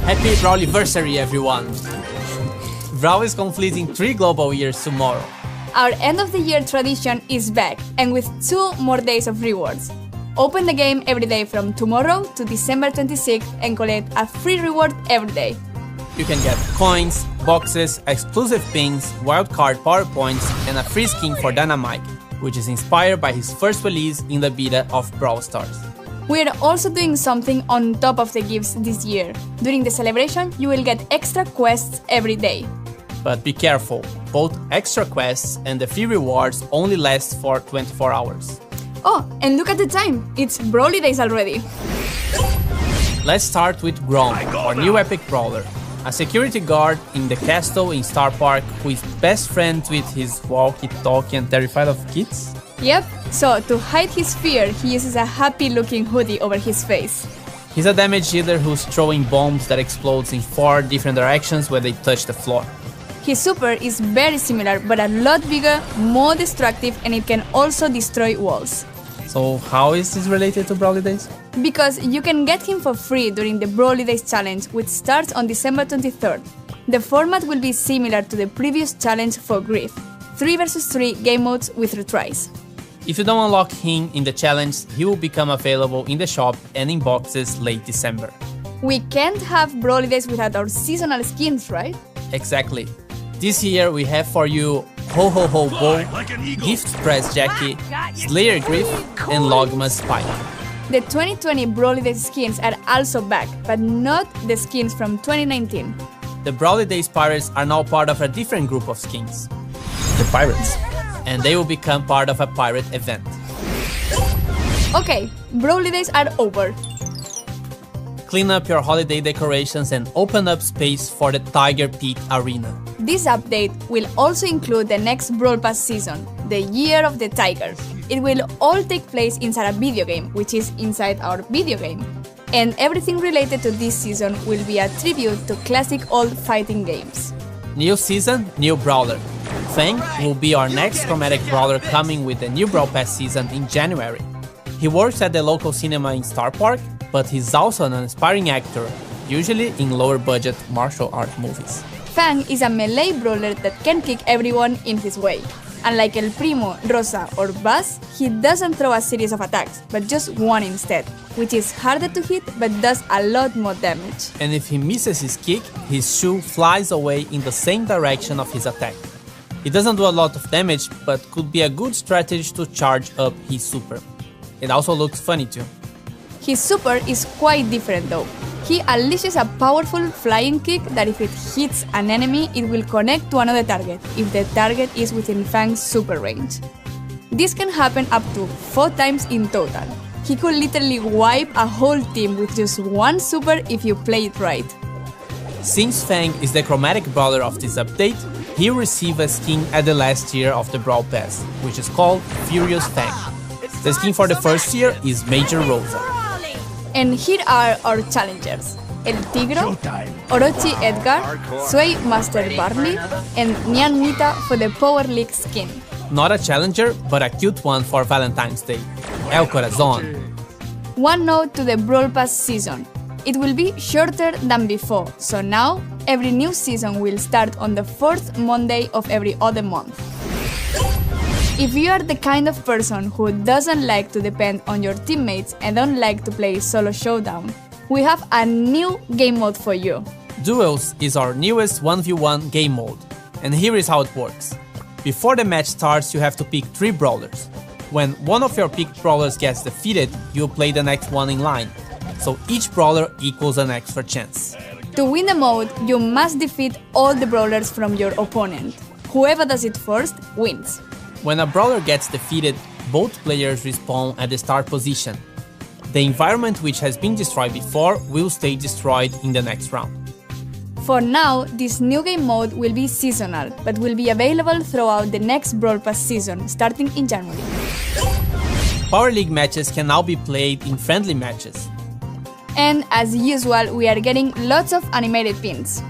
Happy Brawliversary, everyone! Brawl is completing 3 global years tomorrow. Our end of the year tradition is back, and with 2 more days of rewards. Open the game every day from tomorrow to December 26th and collect a free reward every day. You can get coins, boxes, exclusive pins, wildcard power points, and a free skin for Dynamite, which is inspired by his first release in the beta of Brawl Stars. We are also doing something on top of the gifts this year. During the celebration, you will get extra quests every day. But be careful, both extra quests and the free rewards only last for 24 hours. Oh, and look at the time! It's Brawly Days already! Let's start with Grom, our new epic brawler. A security guard in the castle in Starr Park who is best friends with his walkie-talkie and terrified of kids? Yep, so to hide his fear, he uses a happy-looking hoodie over his face. He's a damage dealer who's throwing bombs that explodes in 4 different directions when they touch the floor. His super is very similar, but a lot bigger, more destructive, and it can also destroy walls. So how is this related to Brawly Days? Because you can get him for free during the Brawly Days challenge, which starts on December 23rd. The format will be similar to the previous challenge for Grief, 3 vs 3 game modes with retries. If you don't unlock him in the challenge, he will become available in the shop and in boxes late December. We can't have Brawly Days without our seasonal skins, right? Exactly. This year we have for you Ho Ho Ho Bo, Gift Press Jacky, Slayer Griff, and Logma Spike. The 2020 Brawly Days skins are also back, but not the skins from 2019. The Brawly Days Pirates are now part of a different group of skins, the Pirates, and they will become part of a pirate event. Okay, Brawly Days are over. Clean up your holiday decorations and open up space for the Tiger Pit Arena. This update will also include the next Brawl Pass season, the Year of the Tiger. It will all take place inside a video game, which is inside our video game. and everything related to this season will be a tribute to classic old fighting games. New season, new brawler. FANG will be our next chromatic brawler coming with the new Brawl Pass season in January. He works at the local cinema in Starr Park, but he's also an aspiring actor, usually in lower budget martial art movies. FANG is a melee brawler that can kick everyone in his way. Unlike El Primo, Rosa or Buzz, he doesn't throw a series of attacks, but just one instead, which is harder to hit but does a lot more damage. And if he misses his kick, his shoe flies away in the same direction of his attack. It doesn't do a lot of damage, but could be a good strategy to charge up his super. It also looks funny too. His super is quite different though. He unleashes a powerful flying kick that if it hits an enemy, it will connect to another target, if the target is within FANG's super range. This can happen up to 4 times in total. He could literally wipe a whole team with just one super if you play it right. Since FANG is the chromatic brawler of this update, he received a skin at the last tier of the Brawl Pass, which is called Furious FANG. The skin for the first tier is Major Rosa. And here are our challengers: El Tigro, Orochi Edgar, Sway Master Barley, and Nyan Mita for the Power League skin. Not a challenger, but a cute one for Valentine's Day. El Corazon. One note to the Brawl Pass season. It will be shorter than before, so now every new season will start on the 4th Monday of every other month. If you are the kind of person who doesn't like to depend on your teammates and don't like to play solo showdown, we have a new game mode for you. Duels is our newest 1v1 game mode, and here is how it works. Before the match starts, you have to pick 3 brawlers. When one of your picked brawlers gets defeated, you play the next one in line, so each brawler equals an extra chance. To win the mode, you must defeat all the brawlers from your opponent. Whoever does it first wins. When a brawler gets defeated, both players respawn at the start position. The environment which has been destroyed before will stay destroyed in the next round. For now, this new game mode will be seasonal, but will be available throughout the next Brawl Pass season, starting in January. Power League matches can now be played in friendly matches. And as usual, we are getting lots of animated pins.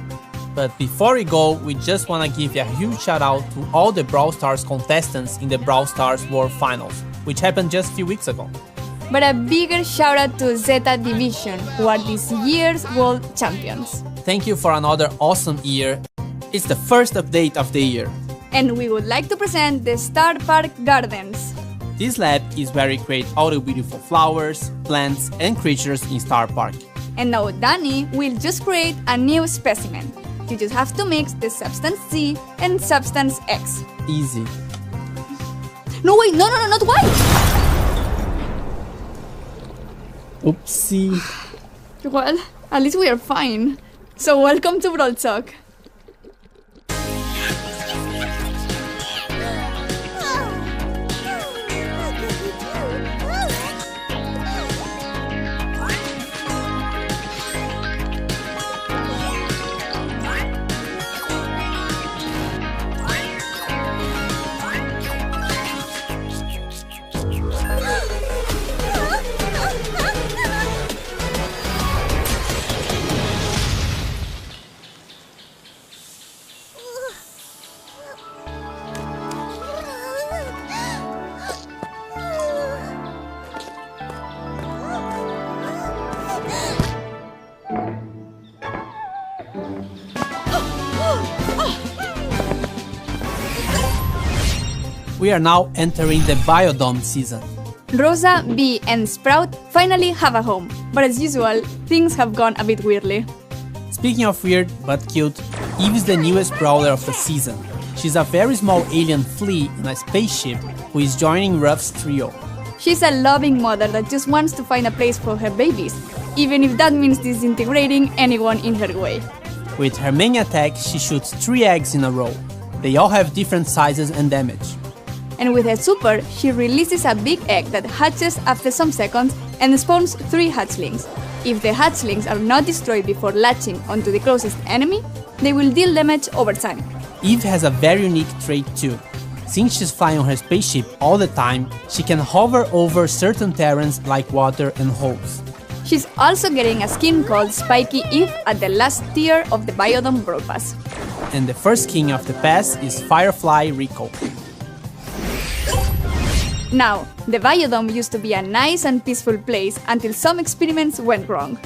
But before we go, we just wanna give a huge shout out to all the Brawl Stars contestants in the Brawl Stars World Finals, which happened just a few weeks ago. But a bigger shout out to Zeta Division, who are this year's world champions. Thank you for another awesome year. It's the first update of the year. And we would like to present the Starr Park Gardens. This lab is where we create all the beautiful flowers, plants, and creatures in Starr Park. And now Danny will just create a new specimen. You just have to mix the substance C and substance X. Easy. No, wait, no, not white! Oopsie. Well, at least we are fine. So welcome to Brawl Talk. We are now entering the Biodome season. Rosa, Bea, and Sprout finally have a home, but as usual, things have gone a bit weirdly. Speaking of weird but cute, Eve is the newest brawler of the season. She's a very small alien flea in a spaceship who is joining RUFFS trio. She's a loving mother that just wants to find a place for her babies, even if that means disintegrating anyone in her way. With her main attack, she shoots 3 eggs in a row. They all have different sizes and damage. And with her super, she releases a big egg that hatches after some seconds and spawns 3 hatchlings. If the hatchlings are not destroyed before latching onto the closest enemy, they will deal damage over time. Eve has a very unique trait too. Since she's flying on her spaceship all the time, she can hover over certain terrains like water and holes. She's also getting a skin called Spiky Eve at the last tier of the Biodome Brawl Pass. And the first skin of the pass is Firefly Rico. Now, the Biodome used to be a nice and peaceful place until some experiments went wrong.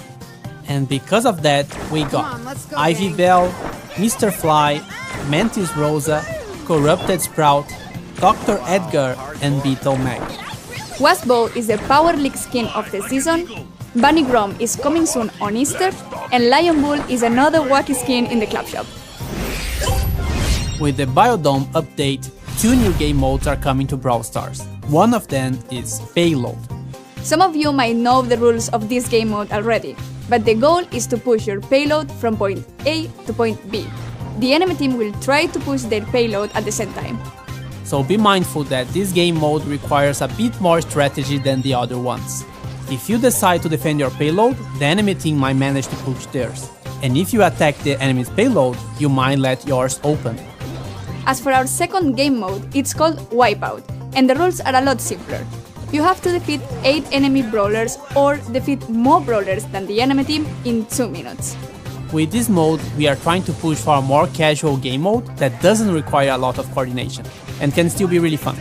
And because of that, we got Ivy Belle, Mr. Fly, Mantis Rosa, Corrupted Sprout, Dr. Edgar, and Beetle Meg. Wasbo is the Power League skin of the season, Bunny Grom is coming soon on Easter, and Lion Bull is another wacky skin in the club shop. With the Biodome update, 2 new game modes are coming to Brawl Stars. One of them is Payload. Some of you might know the rules of this game mode already, but the goal is to push your payload from point A to point B. The enemy team will try to push their payload at the same time. So be mindful that this game mode requires a bit more strategy than the other ones. If you decide to defend your payload, the enemy team might manage to push theirs. And if you attack the enemy's payload, you might let yours open. As for our second game mode, it's called Wipeout, and the rules are a lot simpler. You have to defeat 8 enemy brawlers or defeat more brawlers than the enemy team in 2 minutes. With this mode, we are trying to push for a more casual game mode that doesn't require a lot of coordination and can still be really fun.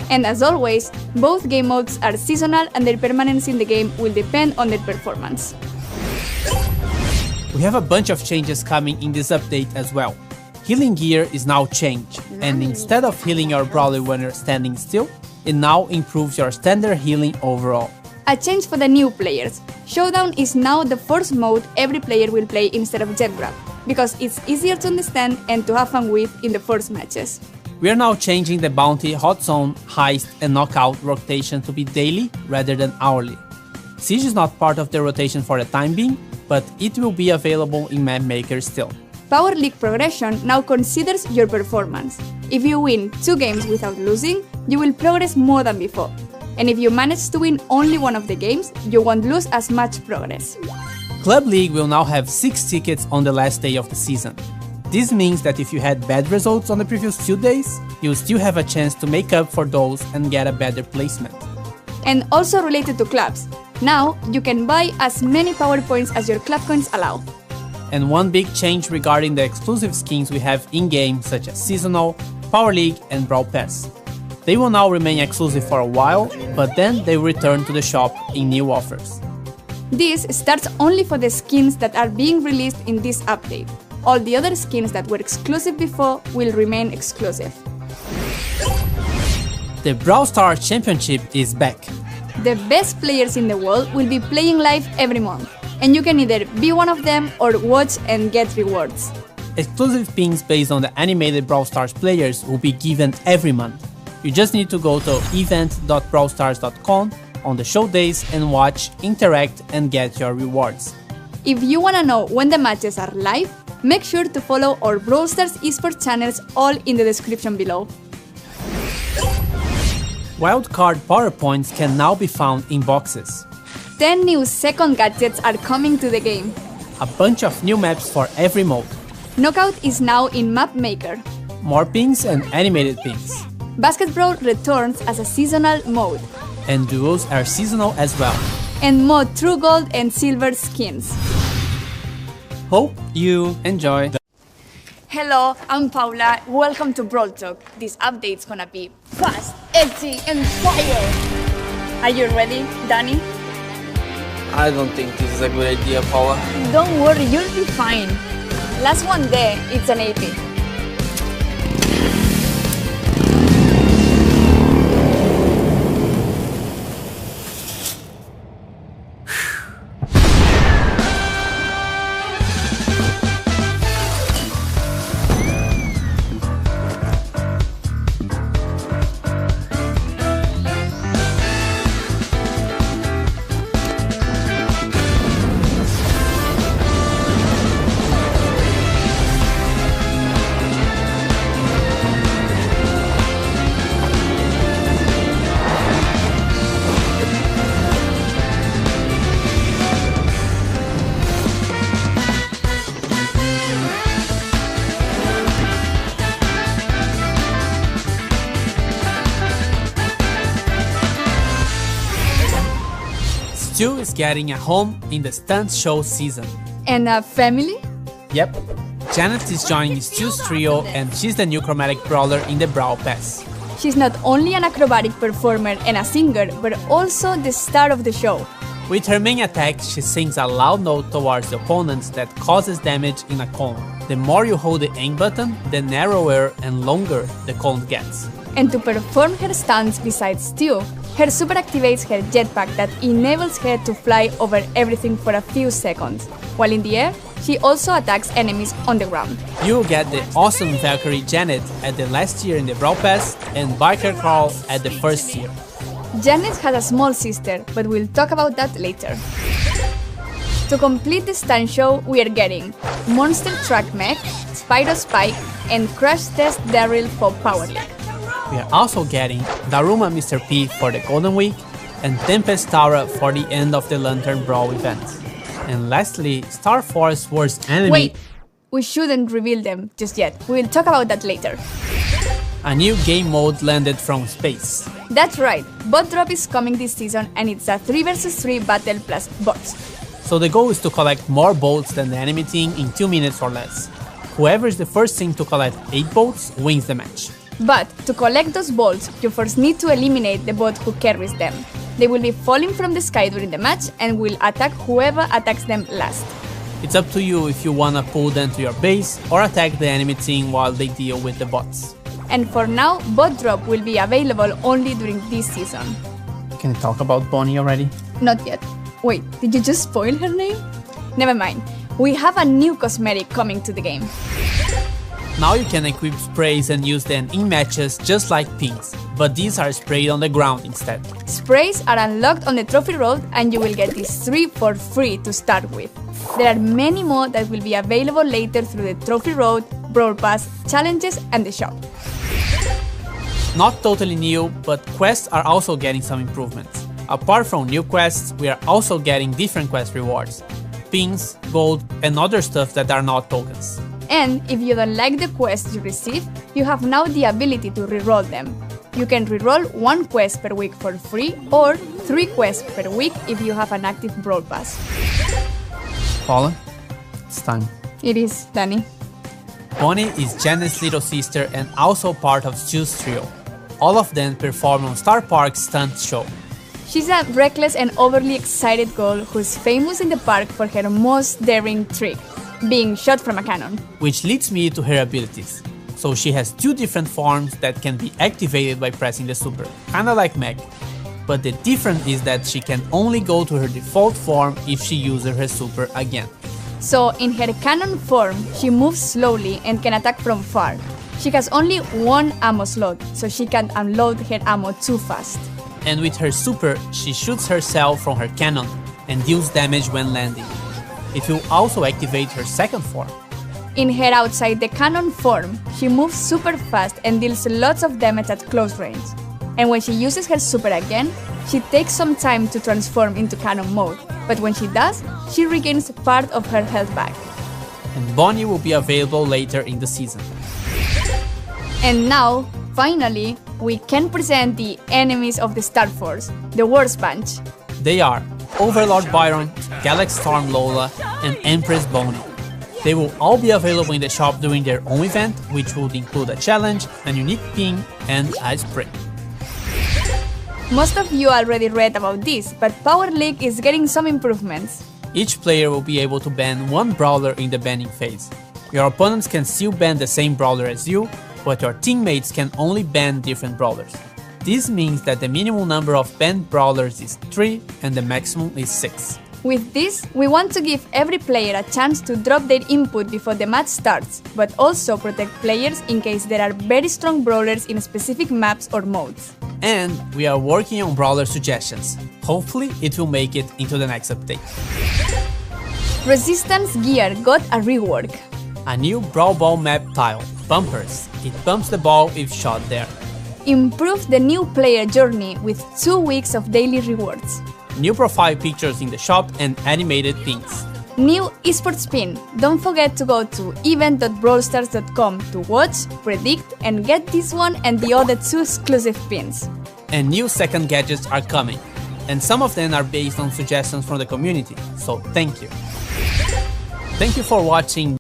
And as always, both game modes are seasonal and their permanence in the game will depend on their performance. We have a bunch of changes coming in this update as well. Healing gear is now changed, and instead of healing your brawler when you're standing still, it now improves your standard healing overall. A change for the new players. Showdown is now the first mode every player will play instead of Jet Grab, because it's easier to understand and to have fun with in the first matches. We are now changing the bounty, hot zone, heist and knockout rotation to be daily rather than hourly. Siege is not part of the rotation for the time being, but it will be available in Map Maker still. Power League progression now considers your performance. If you win 2 games without losing, you will progress more than before. And if you manage to win only one of the games, you won't lose as much progress. Club League will now have 6 tickets on the last day of the season. This means that if you had bad results on the previous 2 days, you'll still have a chance to make up for those and get a better placement. And also related to clubs, now you can buy as many power points as your club coins allow. And one big change regarding the exclusive skins we have in-game, such as Seasonal, Power League and Brawl Pass. They will now remain exclusive for a while, but then they return to the shop in new offers. This starts only for the skins that are being released in this update. All the other skins that were exclusive before will remain exclusive. The Brawl Stars Championship is back. The best players in the world will be playing live every month, and you can either be one of them or watch and get rewards. Exclusive pins based on the animated Brawl Stars players will be given every month. You just need to go to event.brawlstars.com on the show days and watch, interact and get your rewards. If you wanna know when the matches are live, make sure to follow our Brawl Stars esports channels all in the description below. Wildcard PowerPoints can now be found in boxes. 10 new second gadgets are coming to the game. A bunch of new maps for every mode. Knockout is now in Map Maker. More pins and animated pins. Basketball returns as a seasonal mode. And duos are seasonal as well. And more true gold and silver skins. Hope you enjoy. Hello, I'm Paula. Welcome to Brawl Talk. This update's gonna be fast, edgy, and fire. Are you ready, Danny? I don't think this is a good idea, Paula. Don't worry, you'll be fine. Last one there, it's an AP. Stu is getting a home in the Stuntshow season. And a family? Yep. Janet is joining Stu's trio and she's the new chromatic brawler in the Brawl Pass. She's not only an acrobatic performer and a singer, but also the star of the show. With her main attack, she sings a loud note towards the opponents that causes damage in a cone. The more you hold the aim button, the narrower and longer the cone gets. And to perform her stunts besides Stu, her super activates her jetpack that enables her to fly over everything for a few seconds. While in the air, she also attacks enemies on the ground. You get the awesome Valkyrie Janet at the last year in the Brawl Pass and Biker Carl at the first year. Janet has a small sister, but we'll talk about that later. To complete the Stuntshow, we are getting Monster Truck Mech, Spyro Spike, and Crash Test Daryl for Power League. We are also getting Daruma Mr. P for the Golden Week and Tempest Tara for the end of the Lantern Brawl event. And lastly, Star Force Worst Enemy. Wait, we shouldn't reveal them just yet. We will talk about that later. A new game mode landed from space. That's right, Bot Drop is coming this season and it's a 3 vs 3 battle plus bots. So the goal is to collect more boats than the enemy team in 2 minutes or less. Whoever is the first team to collect 8 boats wins the match. But to collect those bolts, you first need to eliminate the bot who carries them. They will be falling from the sky during the match and will attack whoever attacks them last. It's up to you if you wanna pull them to your base or attack the enemy team while they deal with the bots. And for now, Bot Drop will be available only during this season. Can you talk about Bonnie already? Not yet. Wait, did you just spoil her name? Never mind. We have a new cosmetic coming to the game. Now you can equip sprays and use them in matches just like pins, but these are sprayed on the ground instead. Sprays are unlocked on the trophy road and you will get these 3 for free to start with. There are many more that will be available later through the trophy road, Brawl Pass, challenges and the shop. Not totally new, but quests are also getting some improvements. Apart from new quests, we are also getting different quest rewards. Pins, gold, and other stuff that are not tokens. And if you don't like the quests you receive, you have now the ability to reroll them. You can reroll 1 quest per week for free or 3 quests per week if you have an active Brawl Pass. Paula, it's time. It is, Danny. Bonnie is Janet's little sister and also part of Stu's trio. All of them perform on Star Park's Stuntshow. She's a reckless and overly excited girl who's famous in the park for her most daring trick, being shot from a cannon. Which leads me to her abilities. So she has 2 different forms that can be activated by pressing the super, kinda like Meg. But the difference is that she can only go to her default form if she uses her super again. So in her cannon form, she moves slowly and can attack from far. She has only 1 ammo slot, so she can't unload her ammo too fast. And with her super, she shoots herself from her cannon and deals damage when landing. It will also activate her second form. In her outside the cannon form, she moves super fast and deals lots of damage at close range. And when she uses her super again, she takes some time to transform into cannon mode, but when she does, she regains part of her health back. And Bonnie will be available later in the season. And now, finally, we can present the enemies of the Star Force, the worst bunch. They are Overlord Byron, Galaxy Storm Lola, and Empress Bonnie. They will all be available in the shop during their own event, which would include a challenge, a unique pin, and a spray. Most of you already read about this, but Power League is getting some improvements. Each player will be able to ban 1 brawler in the banning phase. Your opponents can still ban the same brawler as you, but your teammates can only ban different brawlers. This means that the minimum number of banned brawlers is 3 and the maximum is 6. With this, we want to give every player a chance to drop their input before the match starts, but also protect players in case there are very strong brawlers in specific maps or modes. And we are working on brawler suggestions. Hopefully it will make it into the next update. Resistance gear got a rework. A new Brawl Ball map tile, Bumpers. It bumps the ball if shot there. Improve the new player journey with 2 weeks of daily rewards. New profile pictures in the shop and animated pins. New esports pin. Don't forget to go to event.brawlstars.com to watch, predict, and get this one and the other 2 exclusive pins. And new second gadgets are coming. and some of them are based on suggestions from the community, so thank you. Thank you for watching.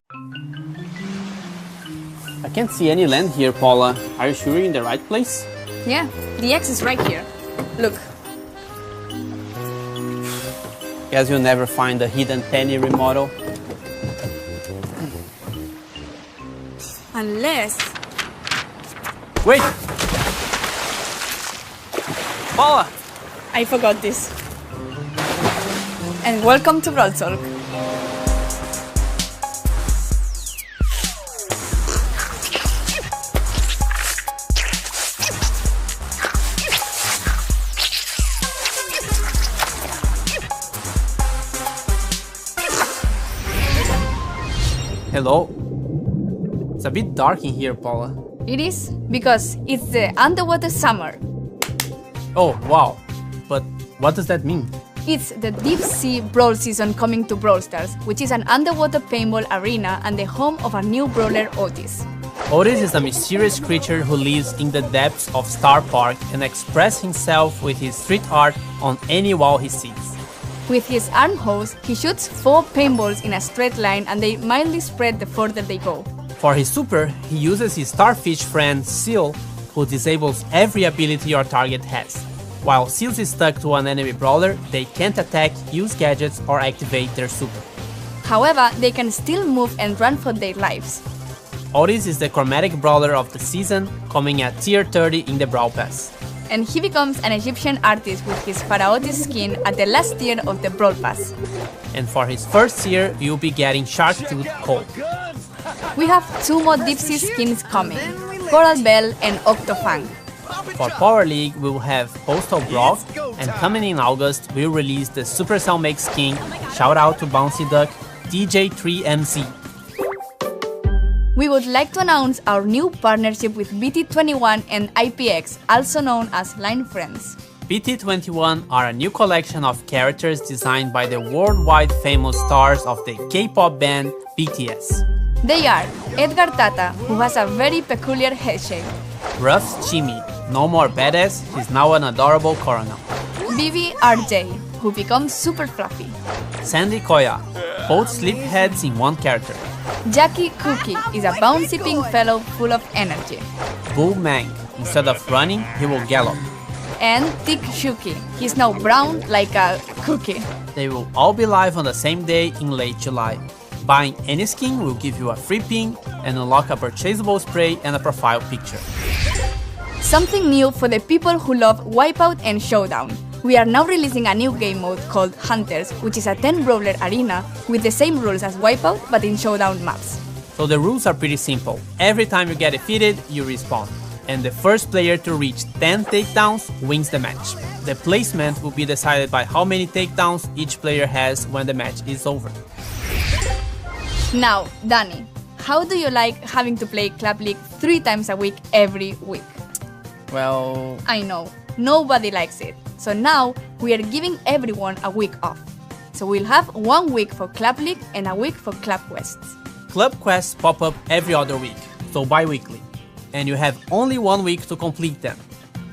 I can't see any land here, Paula. Are you sure you're in the right place? Yeah, the X is right here. Look. Guess you'll never find the hidden penny remodel. Unless... Wait! Paula! I forgot this. And welcome to Brawl Talk. Hello? It's a bit dark in here, Paula. It is because it's the underwater summer. Oh, wow. But what does that mean? It's the deep sea brawl season coming to Brawl Stars, which is an underwater paintball arena and the home of our new brawler OTIS. OTIS is a mysterious creature who lives in the depths of Starr Park and expresses himself with his street art on any wall he sees. With his arm hose, he shoots 4 paintballs in a straight line and they mildly spread the further they go. For his super, he uses his starfish friend Seal, who disables every ability your target has. While Seals is stuck to an enemy brawler, they can't attack, use gadgets, or activate their super. However, they can still move and run for their lives. OTIS is the chromatic brawler of the season, coming at tier 30 in the Brawl Pass. And he becomes an Egyptian artist with his Pharaoh's skin at the last tier of the Brawl Pass. And for his first tier, you'll be getting Shark Tooth Cold. We have 2 more deep sea skins coming, Coral Bell and Octofang. For Power League, we'll have Postal Brawl, and coming in August, we'll release the Supercell Make skin, shout out to Bouncy Duck, DJ3MC. We would like to announce our new partnership with BT21 and IPX, also known as Line Friends. BT21 are a new collection of characters designed by the worldwide famous stars of the K-pop band BTS. They are Edgar Tata, who has a very peculiar head shape. RUFFS Jimmy, no more badass, he's now an adorable colonel. Bibi RJ, who becomes super fluffy. Sandy Koya, both sleep heads in one character. Jacky Cookie is a bouncy pink fellow full of energy. Bull Mang, instead of running, he will gallop. And Thick Shuki, he's now brown like a cookie. They will all be live on the same day in late July. Buying any skin will give you a free pin and unlock a purchasable spray and a profile picture. Something new for the people who love Wipeout and Showdown. We are now releasing a new game mode called Hunters, which is a 10-brawler arena with the same rules as Wipeout but in Showdown maps. So the rules are pretty simple. Every time you get defeated, you respawn. And the first player to reach 10 takedowns wins the match. The placement will be decided by how many takedowns each player has when the match is over. Now, Danny, how do you like having to play Club League 3 times a week every week? Well... I know, nobody likes it. So now, we are giving everyone a week off. So we'll have 1 week for Club League and a week for Club Quests. Club Quests pop up every other week, so bi-weekly. And you have only 1 week to complete them.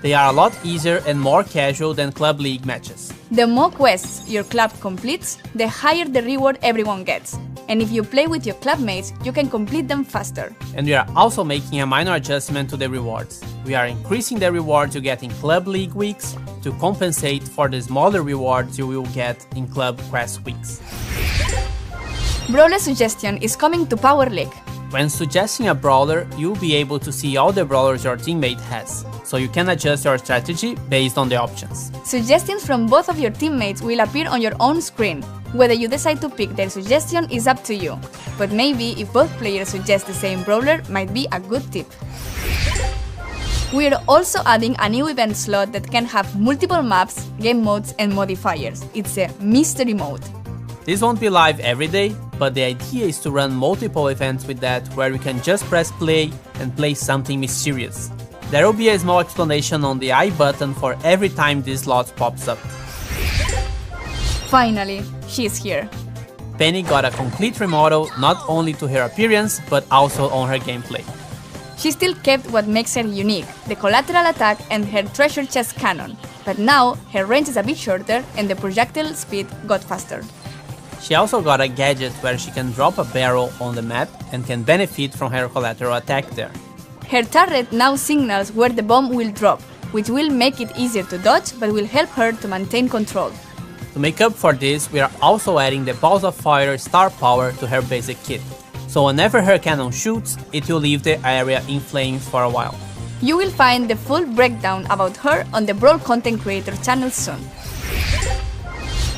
They are a lot easier and more casual than Club League matches. The more quests your club completes, the higher the reward everyone gets. And if you play with your clubmates, you can complete them faster. And we are also making a minor adjustment to the rewards. We are increasing the rewards you get in Club League weeks to compensate for the smaller rewards you will get in Club Quest weeks. Brawler Suggestion is coming to Power League. When suggesting a brawler, you'll be able to see all the brawlers your teammate has, so you can adjust your strategy based on the options. Suggestions from both of your teammates will appear on your own screen. Whether you decide to pick their suggestion is up to you, but maybe if both players suggest the same brawler might be a good tip. We are also adding a new event slot that can have multiple maps, game modes and modifiers. It's a mystery mode. This won't be live every day, but the idea is to run multiple events with that where you can just press play and play something mysterious. There will be a small explanation on the I button for every time this slot pops up. Finally, she's here. Penny got a complete remodel not only to her appearance, but also on her gameplay. She still kept what makes her unique, the collateral attack and her treasure chest cannon. but now her range is a bit shorter and the projectile speed got faster. She also got a gadget where she can drop a barrel on the map and can benefit from her collateral attack there. Her turret now signals where the bomb will drop, which will make it easier to dodge but will help her to maintain control. To make up for this, we are also adding the Balls of Fire star power to her basic kit. So whenever her cannon shoots, it will leave the area in flames for a while. You will find the full breakdown about her on the Brawl content creator channel soon.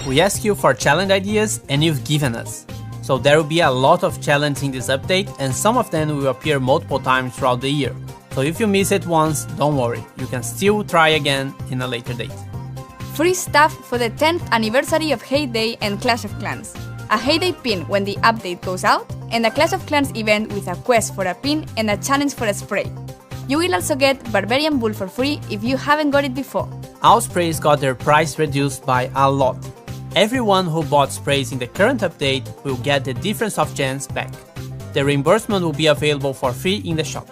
We asked you for challenge ideas and you've given us. So there will be a lot of challenges in this update and some of them will appear multiple times throughout the year. So if you miss it once, don't worry, you can still try again in a later date. Free stuff for the 10th anniversary of Heyday and Clash of Clans. A Heyday pin when the update goes out, and a Clash of Clans event with a quest for a pin and a challenge for a spray. You will also get Barbarian Bull for free if you haven't got it before. All sprays got their price reduced by a lot. Everyone who bought sprays in the current update will get the difference of gems back. The reimbursement will be available for free in the shop.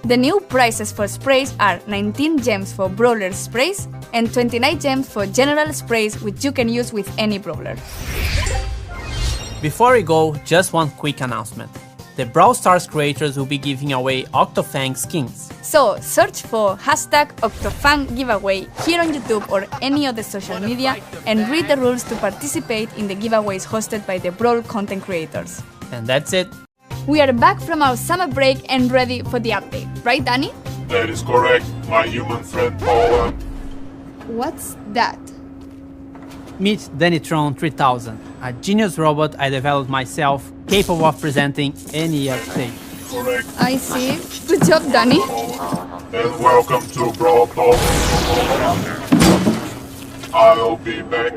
The new prices for sprays are 19 gems for Brawler sprays and 29 gems for general sprays which you can use with any Brawler. Before we go, just one quick announcement. The Brawl Stars creators will be giving away OctoFang skins. So search for #OctoFang giveaway here on YouTube or any other social media and read the rules to participate in the giveaways hosted by the Brawl content creators. And that's it. We are back from our summer break and ready for the update, right Danny? That is correct, my human friend Paula. What's that? Meet Dannytron 3000, a genius robot I developed myself, capable of presenting any update. Correct. I see. Good job, Danny. And welcome to Brawl Talk. I'll be back.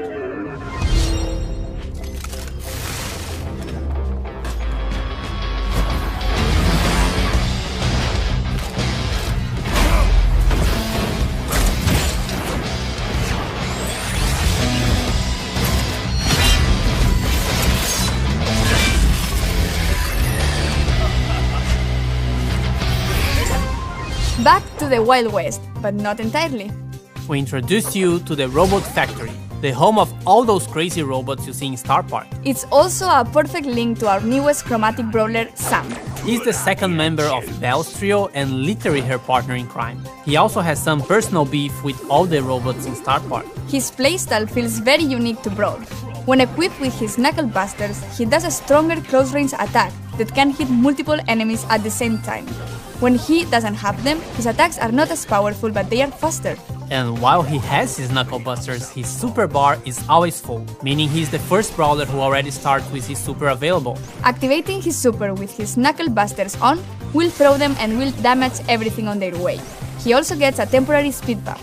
Back to the Wild West, but not entirely. We introduce you to the Robot Factory, the home of all those crazy robots you see in Starr Park. It's also a perfect link to our newest chromatic brawler, Sam. He's the second member of Belle's trio and literally her partner in crime. He also has some personal beef with all the robots in Starr Park. His playstyle feels very unique to Brawl. When equipped with his Knuckle Busters, he does a stronger close-range attack that can hit multiple enemies at the same time. When he doesn't have them, his attacks are not as powerful but they are faster. And while he has his Knuckle Busters, his super bar is always full, meaning he's the first brawler who already starts with his super available. Activating his super with his Knuckle Busters on will throw them and will damage everything on their way. He also gets a temporary speed buff.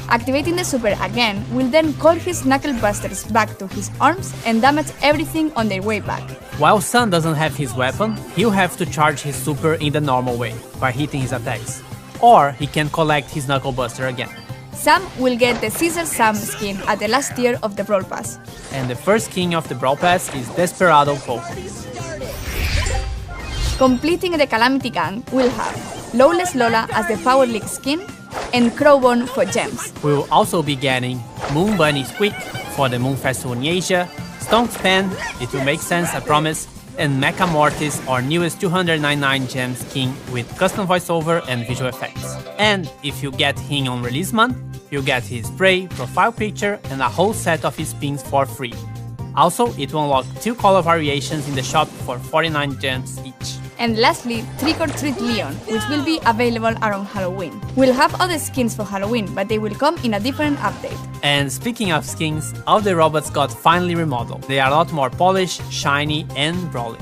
Activating the super again will then call his Knuckle Busters back to his arms and damage everything on their way back. While Sun doesn't have his weapon, he'll have to charge his super in the normal way, by hitting his attacks. Or he can collect his Knuckle Buster again. Sam will get the Caesar Sam skin at the last tier of the Brawl Pass. And the first king of the Brawl Pass is Desperado Pope. Completing the Calamity Gang will have Lawless Lola as the Power League skin and Crowbone for gems. We will also be getting Moon Bunny Squeak for the Moon Festival in Asia, Stonk's Pen, it will make sense, I promise, and Mecha Mortis, our newest 299 gems king with custom voiceover and visual effects. And if you get him on release month, you get his spray, profile picture, and a whole set of his pins for free. Also, it will unlock 2 color variations in the shop for 49 gems each. And lastly, Trick or Treat Leon, which will be available around Halloween. We'll have other skins for Halloween, but they will come in a different update. And speaking of skins, all the robots got finally remodeled. They are a lot more polished, shiny, and brawly.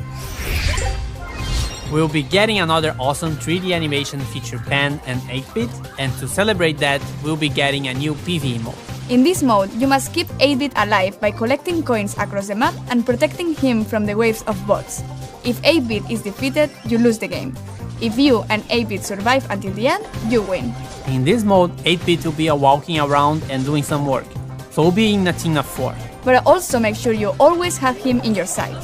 We'll be getting another awesome 3D animation feature Pan and 8-bit, and to celebrate that, we'll be getting a new PvE mode. In this mode, you must keep 8-bit alive by collecting coins across the map and protecting him from the waves of bots. If 8-bit is defeated, you lose the game. If you and 8-bit survive until the end, you win. In this mode, 8-bit will be walking around and doing some work, so we'll be in a team of 4. But also make sure you always have him in your side.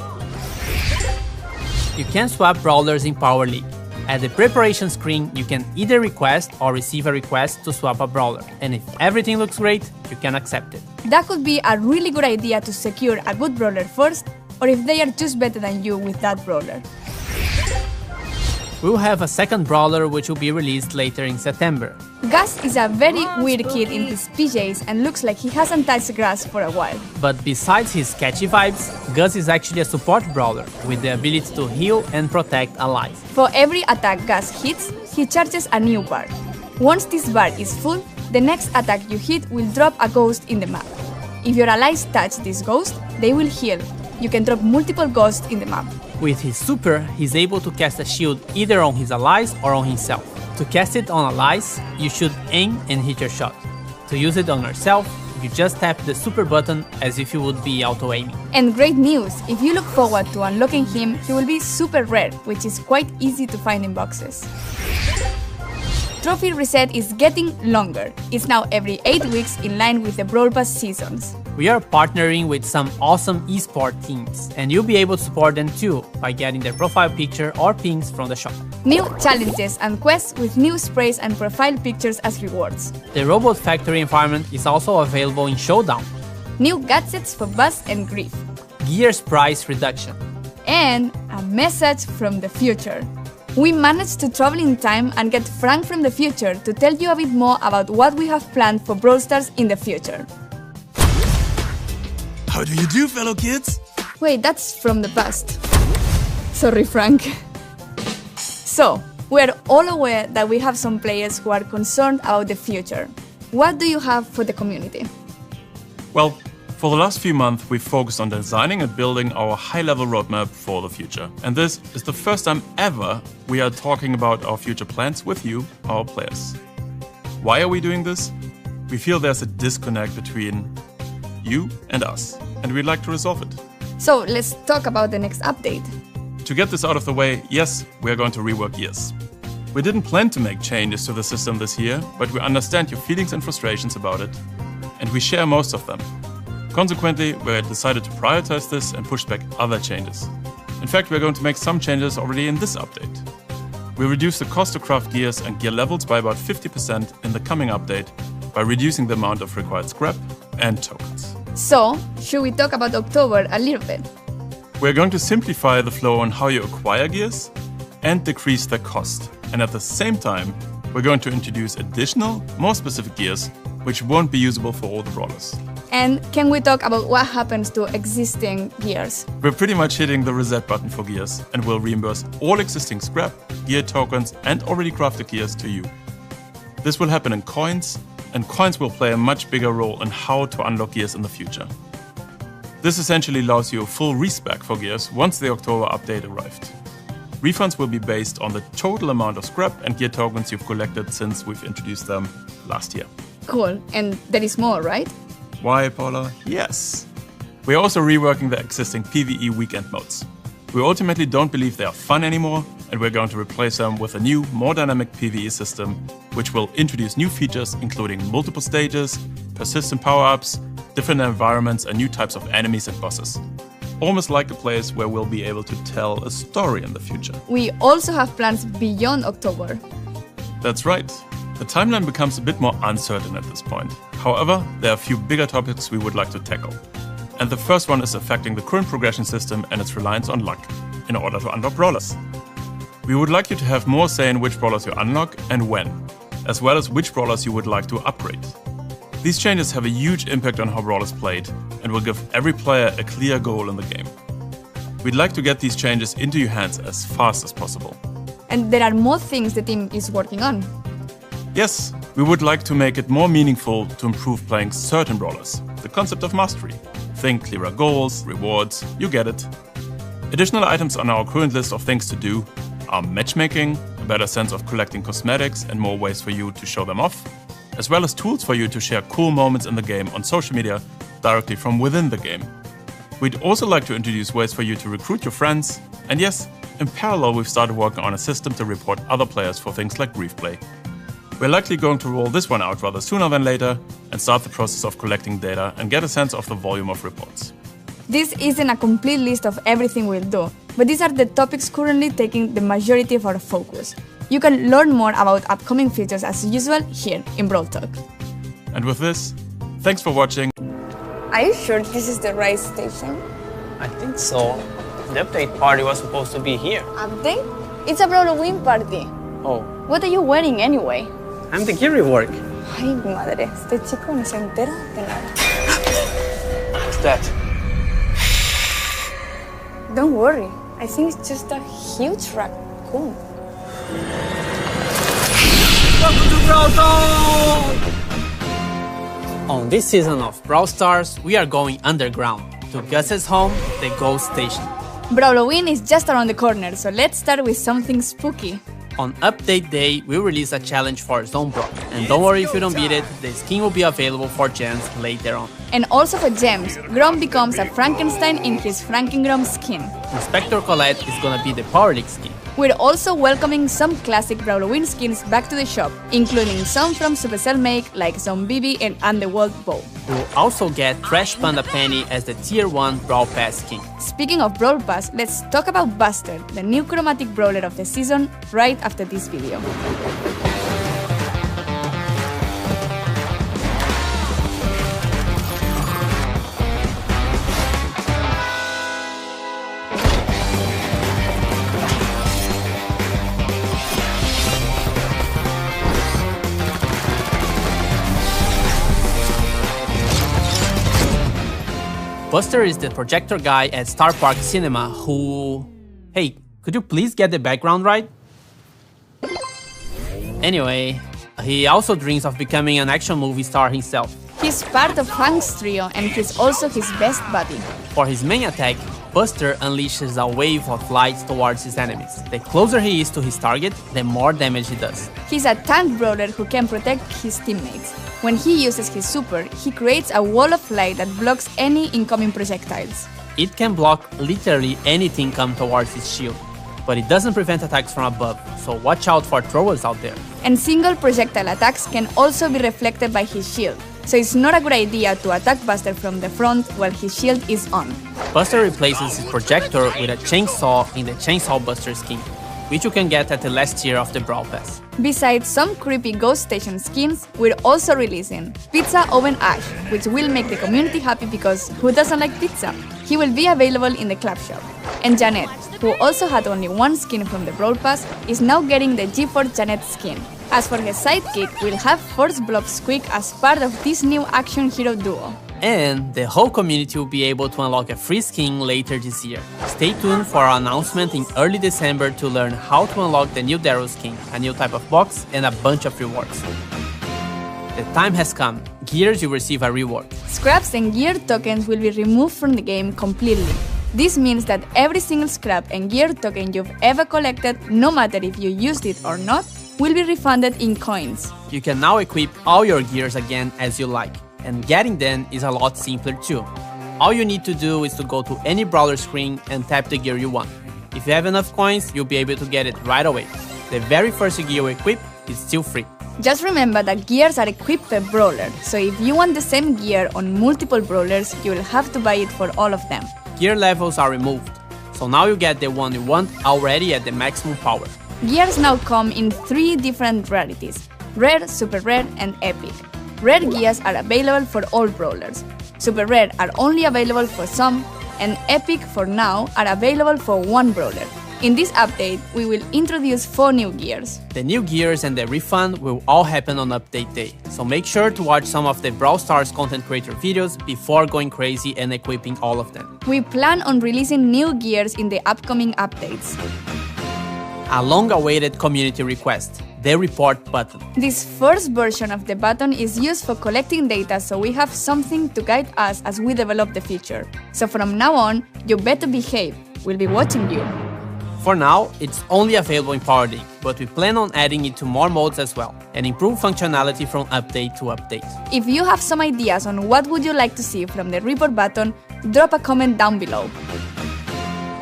You can swap brawlers in Power League. At the preparation screen, you can either request or receive a request to swap a brawler, and if everything looks great, you can accept it. That could be a really good idea to secure a good brawler first, or if they are just better than you with that brawler. We'll have a second brawler which will be released later in September. Gus is a very weird kid in his PJs and looks like he hasn't touched grass for a while. But besides his catchy vibes, Gus is actually a support brawler with the ability to heal and protect allies. For every attack Gus hits, he charges a new bar. Once this bar is full, the next attack you hit will drop a ghost in the map. If your allies touch this ghost, they will heal. You can drop multiple ghosts in the map. With his super, he's able to cast a shield either on his allies or on himself. To cast it on allies, you should aim and hit your shot. To use it on yourself, you just tap the super button as if you would be auto-aiming. And great news, if you look forward to unlocking him, he will be super rare, which is quite easy to find in boxes. Trophy reset is getting longer. It's now every 8 weeks in line with the Brawl Pass seasons. We are partnering with some awesome esport teams, and you'll be able to support them too by getting their profile picture or pings from the shop. New challenges and quests with new sprays and profile pictures as rewards. The Robot Factory environment is also available in Showdown. New gadgets for Buzz and Grief. Gears price reduction. And a message from the future. We managed to travel in time and get Frank from the future to tell you a bit more about what we have planned for Brawl Stars in the future. How do you do, fellow kids? Wait, that's from the past. Sorry, Frank. So, we're all aware that we have some players who are concerned about the future. What do you have for the community? Well, for the last few months, we've focused on designing and building our high-level roadmap for the future. And this is the first time ever we are talking about our future plans with you, our players. Why are we doing this? We feel there's a disconnect between you and us, and we'd like to resolve it. So let's talk about the next update. To get this out of the way, yes, we are going to rework Gears. We didn't plan to make changes to the system this year, but we understand your feelings and frustrations about it, and we share most of them. Consequently, we decided to prioritize this and push back other changes. In fact, we're going to make some changes already in this update. We reduced the cost to craft gears and gear levels by about 50% in the coming update by reducing the amount of required scrap and tokens. So, should we talk about October a little bit? We're going to simplify the flow on how you acquire gears and decrease their cost. And at the same time, we're going to introduce additional, more specific gears, which won't be usable for all the brawlers. And can we talk about what happens to existing gears? We're pretty much hitting the reset button for gears and will reimburse all existing scrap, gear tokens and already crafted gears to you. This will happen in coins, and coins will play a much bigger role in how to unlock gears in the future. This essentially allows you a full respec for gears once the October update arrived. Refunds will be based on the total amount of scrap and gear tokens you've collected since we've introduced them last year. Cool, and there is more, right? Why, Paula? Yes. We are also reworking the existing PvE weekend modes. We ultimately don't believe they are fun anymore, and we're going to replace them with a new, more dynamic PvE system, which will introduce new features including multiple stages, persistent power-ups, different environments and new types of enemies and bosses. Almost like a place where we'll be able to tell a story in the future. We also have plans beyond October. That's right. The timeline becomes a bit more uncertain at this point. However, there are a few bigger topics we would like to tackle. And the first one is affecting the current progression system and its reliance on luck, in order to unlock brawlers. We would like you to have more say in which brawlers you unlock and when, as well as which brawlers you would like to upgrade. These changes have a huge impact on how Brawl is played, and will give every player a clear goal in the game. We'd like to get these changes into your hands as fast as possible. And there are more things the team is working on. Yes, we would like to make it more meaningful to improve playing certain brawlers, the concept of mastery. Think clearer goals, rewards, you get it. Additional items on our current list of things to do are matchmaking, a better sense of collecting cosmetics and more ways for you to show them off, as well as tools for you to share cool moments in the game on social media directly from within the game. We'd also like to introduce ways for you to recruit your friends, and yes, in parallel we've started working on a system to report other players for things like grief play. We're likely going to roll this one out rather sooner than later and start the process of collecting data and get a sense of the volume of reports. This isn't a complete list of everything we'll do. but these are the topics currently taking the majority of our focus. You can learn more about upcoming features as usual here in Brawl Talk. And with this, thanks for watching. Are you sure this is the right station? I think so. The update party was supposed to be here. Update? It's a Brawlwood party. Oh. What are you wearing anyway? I'm the gear rework. Ay, madre, este chico no se entera de nada. What's that? Don't worry, I think it's just a huge raccoon. Welcome to Brawl Talk! On this season of Brawl Stars, we are going underground to Gus's home, the Ghost Station. Brawlwood is just around the corner, so let's start with something spooky. On update day, we release a challenge for Zone Brawl, and don't worry if you don't beat it, the skin will be available for gems later on. And also for gems, Grom becomes a Frankenstein in his Frankengrom skin. Inspector Colette is gonna be the Power League skin. We're also welcoming some classic Brawlwood skins back to the shop, including some from Supercell make like some Bibi and Underworld Bow. We'll also get Trash Panda Penny as the Tier 1 Brawl Pass skin. Speaking of Brawl Pass, let's talk about Buster, the new chromatic brawler of the season, right after this video. Buster is the projector guy at Starr Park Cinema who... Hey, could you please get the background right? Anyway, he also dreams of becoming an action movie star himself. He's part of FANG's trio and he's also his best buddy. For his main attack, Buster unleashes a wave of lights towards his enemies. The closer he is to his target, the more damage he does. He's a tank brawler who can protect his teammates. When he uses his super, he creates a wall of light that blocks any incoming projectiles. It can block literally anything come towards his shield, but it doesn't prevent attacks from above, so watch out for throwers out there. And single projectile attacks can also be reflected by his shield, so it's not a good idea to attack Buster from the front while his shield is on. Buster replaces his projector with a chainsaw in the Chainsaw Buster skin, which you can get at the last tier of the Brawl Pass. Besides some creepy Ghost Station skins, we're also releasing Pizza Oven Ash, which will make the community happy because who doesn't like pizza? He will be available in the club shop. And Janet, who also had only one skin from the Brawl Pass, is now getting the G4 Janet skin. As for his sidekick, we'll have Force Blob Squeak as part of this new action hero duo. And the whole community will be able to unlock a free skin later this year. Stay tuned for our announcement in early December to learn how to unlock the new Daryl skin, a new type of box, and a bunch of rewards. The time has come. Gears, you receive a reward. Scraps and gear tokens will be removed from the game completely. This means that every single scrap and gear token you've ever collected, no matter if you used it or not, will be refunded in coins. You can now equip all your gears again as you like. And getting them is a lot simpler too. All you need to do is to go to any brawler screen and tap the gear you want. If you have enough coins, you'll be able to get it right away. The very first gear you equip is still free. Just remember that gears are equipped per brawler, so if you want the same gear on multiple brawlers, you will have to buy it for all of them. Gear levels are removed, so now you get the one you want already at the maximum power. Gears now come in 3 different rarities: Rare, Super Rare, and Epic. Rare gears are available for all brawlers, Super Rare are only available for some, and Epic for now are available for one brawler. In this update, we will introduce 4 new gears. The new gears and the refund will all happen on update day, so make sure to watch some of the Brawl Stars content creator videos before going crazy and equipping all of them. We plan on releasing new gears in the upcoming updates. A long-awaited community request, the report button. This first version of the button is used for collecting data, so we have something to guide us as we develop the feature. So from now on, you better behave. We'll be watching you. For now, it's only available in Power League, but we plan on adding it to more modes as well, and improve functionality from update to update. If you have some ideas on what would you like to see from the report button, drop a comment down below.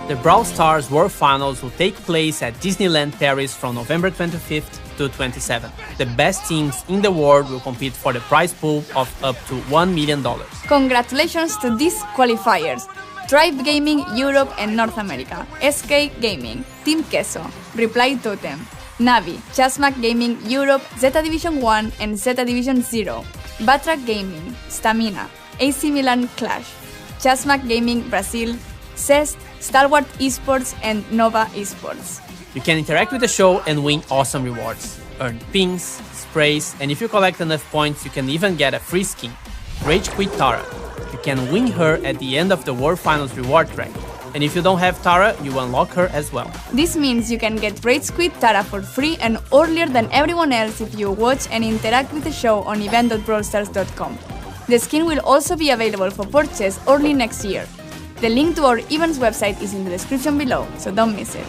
The Brawl Stars World Finals will take place at Disneyland Paris from November 25th to 27th. The best teams in the world will compete for the prize pool of up to $1 million. Congratulations to these qualifiers. Tribe Gaming Europe and North America, SK Gaming, Team Queso, Reply Totem, Navi, Chasmac Gaming Europe, Zeta Division 1 and Zeta Division 0, Batrac Gaming, Stamina, AC Milan Clash, Chasmac Gaming Brazil, Cest, Stalwart Esports and Nova Esports. You can interact with the show and win awesome rewards, earn pins, sprays, and if you collect enough points, you can even get a free skin, Rage Quit Tara. You can win her at the end of the World Finals reward track, and if you don't have Tara, you unlock her as well. This means you can get Rage Quit Tara for free and earlier than everyone else if you watch and interact with the show on event.brawlstars.com. The skin will also be available for purchase early next year. The link to our events website is in the description below, so don't miss it.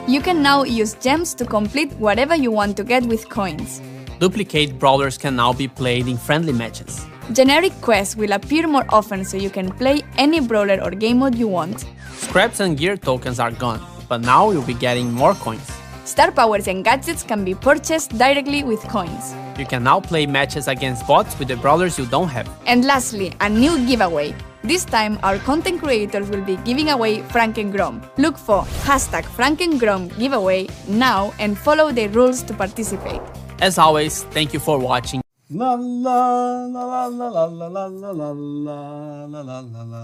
You can now use gems to complete whatever you want to get with coins. Duplicate brawlers can now be played in friendly matches. Generic quests will appear more often so you can play any brawler or game mode you want. Scraps and gear tokens are gone, but now you'll be getting more coins. Star powers and gadgets can be purchased directly with coins. You can now play matches against bots with the brawlers you don't have. And lastly, a new giveaway. This time, our content creators will be giving away Frankengrom. Look for #Frankengrom giveaway now and follow the rules to participate. As always, thank you for watching. La la la la la la la la la la la la la.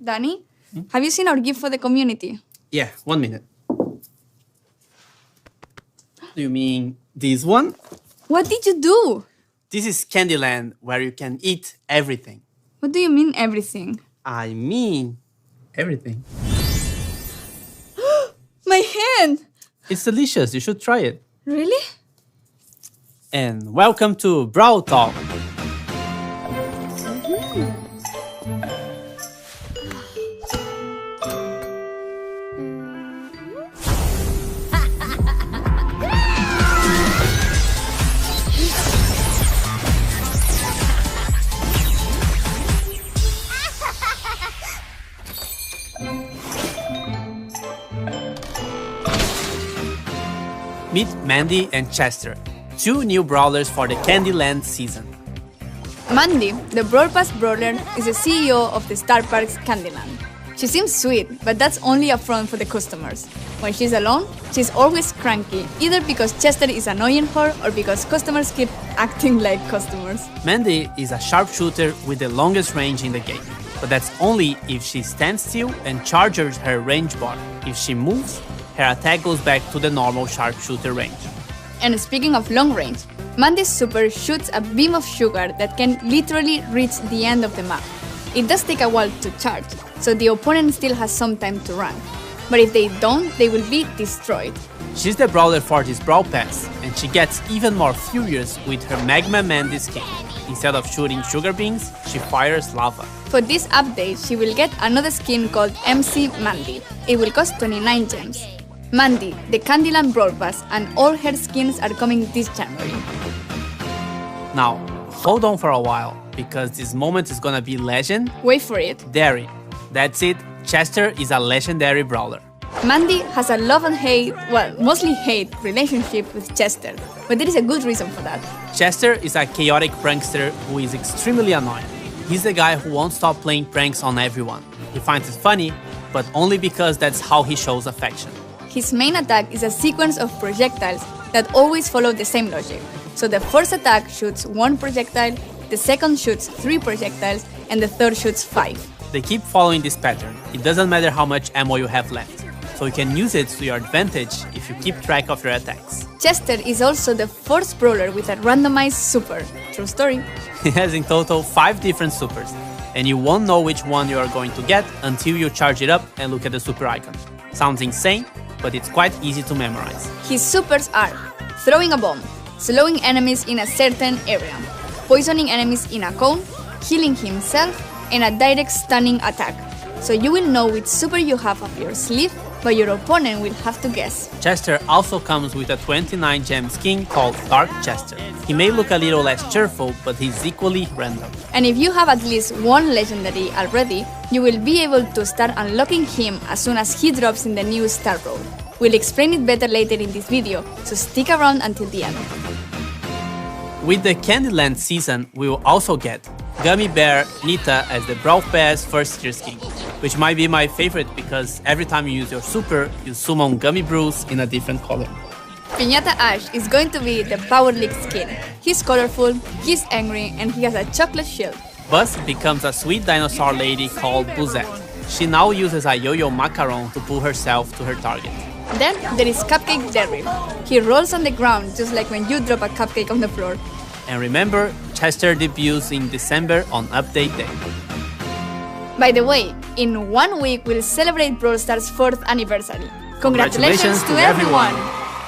Danny, have you seen our gift for the community? Yeah, 1 minute. Do you mean this one? What did you do? This is Candyland, where you can eat everything. What do you mean everything? I mean everything. My hand! It's delicious, you should try it. Really? And welcome to Brawl Talk. Meet Mandy and Chester, two new brawlers for the Candyland season. Mandy, the Brawl Pass brawler, is the CEO of the Star Park's Candyland. She seems sweet, but that's only a front for the customers. When she's alone, she's always cranky, either because Chester is annoying her or because customers keep acting like customers. Mandy is a sharpshooter with the longest range in the game, but that's only if she stands still and charges her range bar. If she moves, her attack goes back to the normal sharpshooter range. And speaking of long range, Mandy's super shoots a beam of sugar that can literally reach the end of the map. It does take a while to charge, so the opponent still has some time to run. But if they don't, they will be destroyed. She's the brawler for this Brawl Pass, and she gets even more furious with her Magma Mandy skin. Instead of shooting sugar beans, she fires lava. For this update, she will get another skin called MC Mandy. It will cost 29 gems. Mandy, the Candyland Brawl Pass, and all her skins are coming this January. Now, hold on for a while, because this moment is gonna be legend. Wait for it. Dairy. That's it, Chester is a legendary brawler. Mandy has a love and hate, well, mostly hate, relationship with Chester, but there is a good reason for that. Chester is a chaotic prankster who is extremely annoying. He's the guy who won't stop playing pranks on everyone. He finds it funny, but only because that's how he shows affection. His main attack is a sequence of projectiles that always follow the same logic. So the first attack shoots 1 projectile, the second shoots 3 projectiles, and the third shoots 5. They keep following this pattern. It doesn't matter how much ammo you have left, so you can use it to your advantage if you keep track of your attacks. Chester is also the first brawler with a randomized super. True story. He has in total 5 different supers, and you won't know which one you are going to get until you charge it up and look at the super icon. Sounds insane, but it's quite easy to memorize. His supers are throwing a bomb, slowing enemies in a certain area, poisoning enemies in a cone, healing himself, and a direct stunning attack. So you will know which super you have up your sleeve, but your opponent will have to guess. Chester also comes with a 29 gem skin called Dark Chester. He may look a little less cheerful, but he's equally random. And if you have at least 1 legendary already, you will be able to start unlocking him as soon as he drops in the new Star Road. We'll explain it better later in this video, so stick around until the end. With the Candyland season, we will also get Gummy Bear Nita as the Brawl Pass first tier skin, which might be my favorite because every time you use your super, you summon Gummy Brews in a different color. Piñata Ash is going to be the Power League skin. He's colorful, he's angry, and he has a chocolate shield. Buzz becomes a sweet dinosaur lady called Buzzette. She now uses a yo-yo macaron to pull herself to her target. Then there is Cupcake Derrick. He rolls on the ground just like when you drop a cupcake on the floor. And remember, Chester debuts in December on Update Day. By the way, in 1 week we'll celebrate Brawl Stars' 4th anniversary. Congratulations to everyone!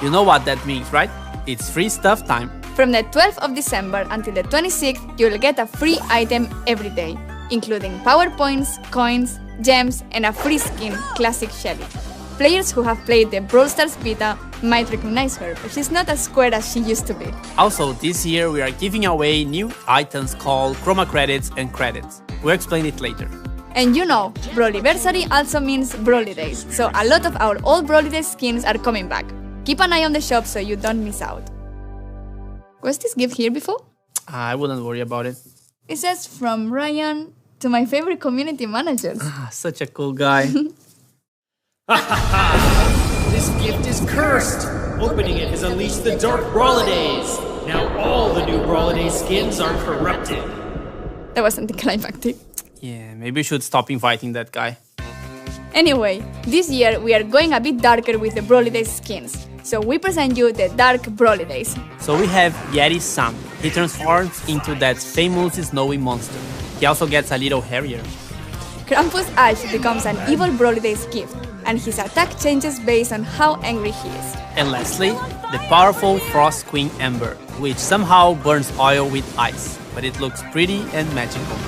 You know what that means, right? It's free stuff time. From the 12th of December until the 26th, you'll get a free item every day, including power points, coins, gems, and a free skin, Classic Shelly. Players who have played the Brawl Stars beta might recognize her, but she's not as square as she used to be. Also, this year we are giving away new items called Chroma Credits and Credits. We'll explain it later. And you know, Brawliversary also means Brawly Days, so a lot of our old Brawly Days skins are coming back. Keep an eye on the shop so you don't miss out. Was this gift here before? I wouldn't worry about it. It says, from Ryan to my favorite community managers. Such a cool guy. This gift is cursed! Opening it has unleashed the dark Brawlidays! Now all the new Brawlidays skins are corrupted. That wasn't anticlimactic. Yeah, maybe we should stop inviting that guy. Anyway, this year we are going a bit darker with the Brawlidays skins. So we present you the Dark Brawlidays. So we have Yeti Sam. He transforms into that famous snowy monster. He also gets a little hairier. Krampus Ash becomes an evil Brawlidays gift, and his attack changes based on how angry he is. And lastly, the powerful Frost Queen Ember, which somehow burns oil with ice, but it looks pretty and magical.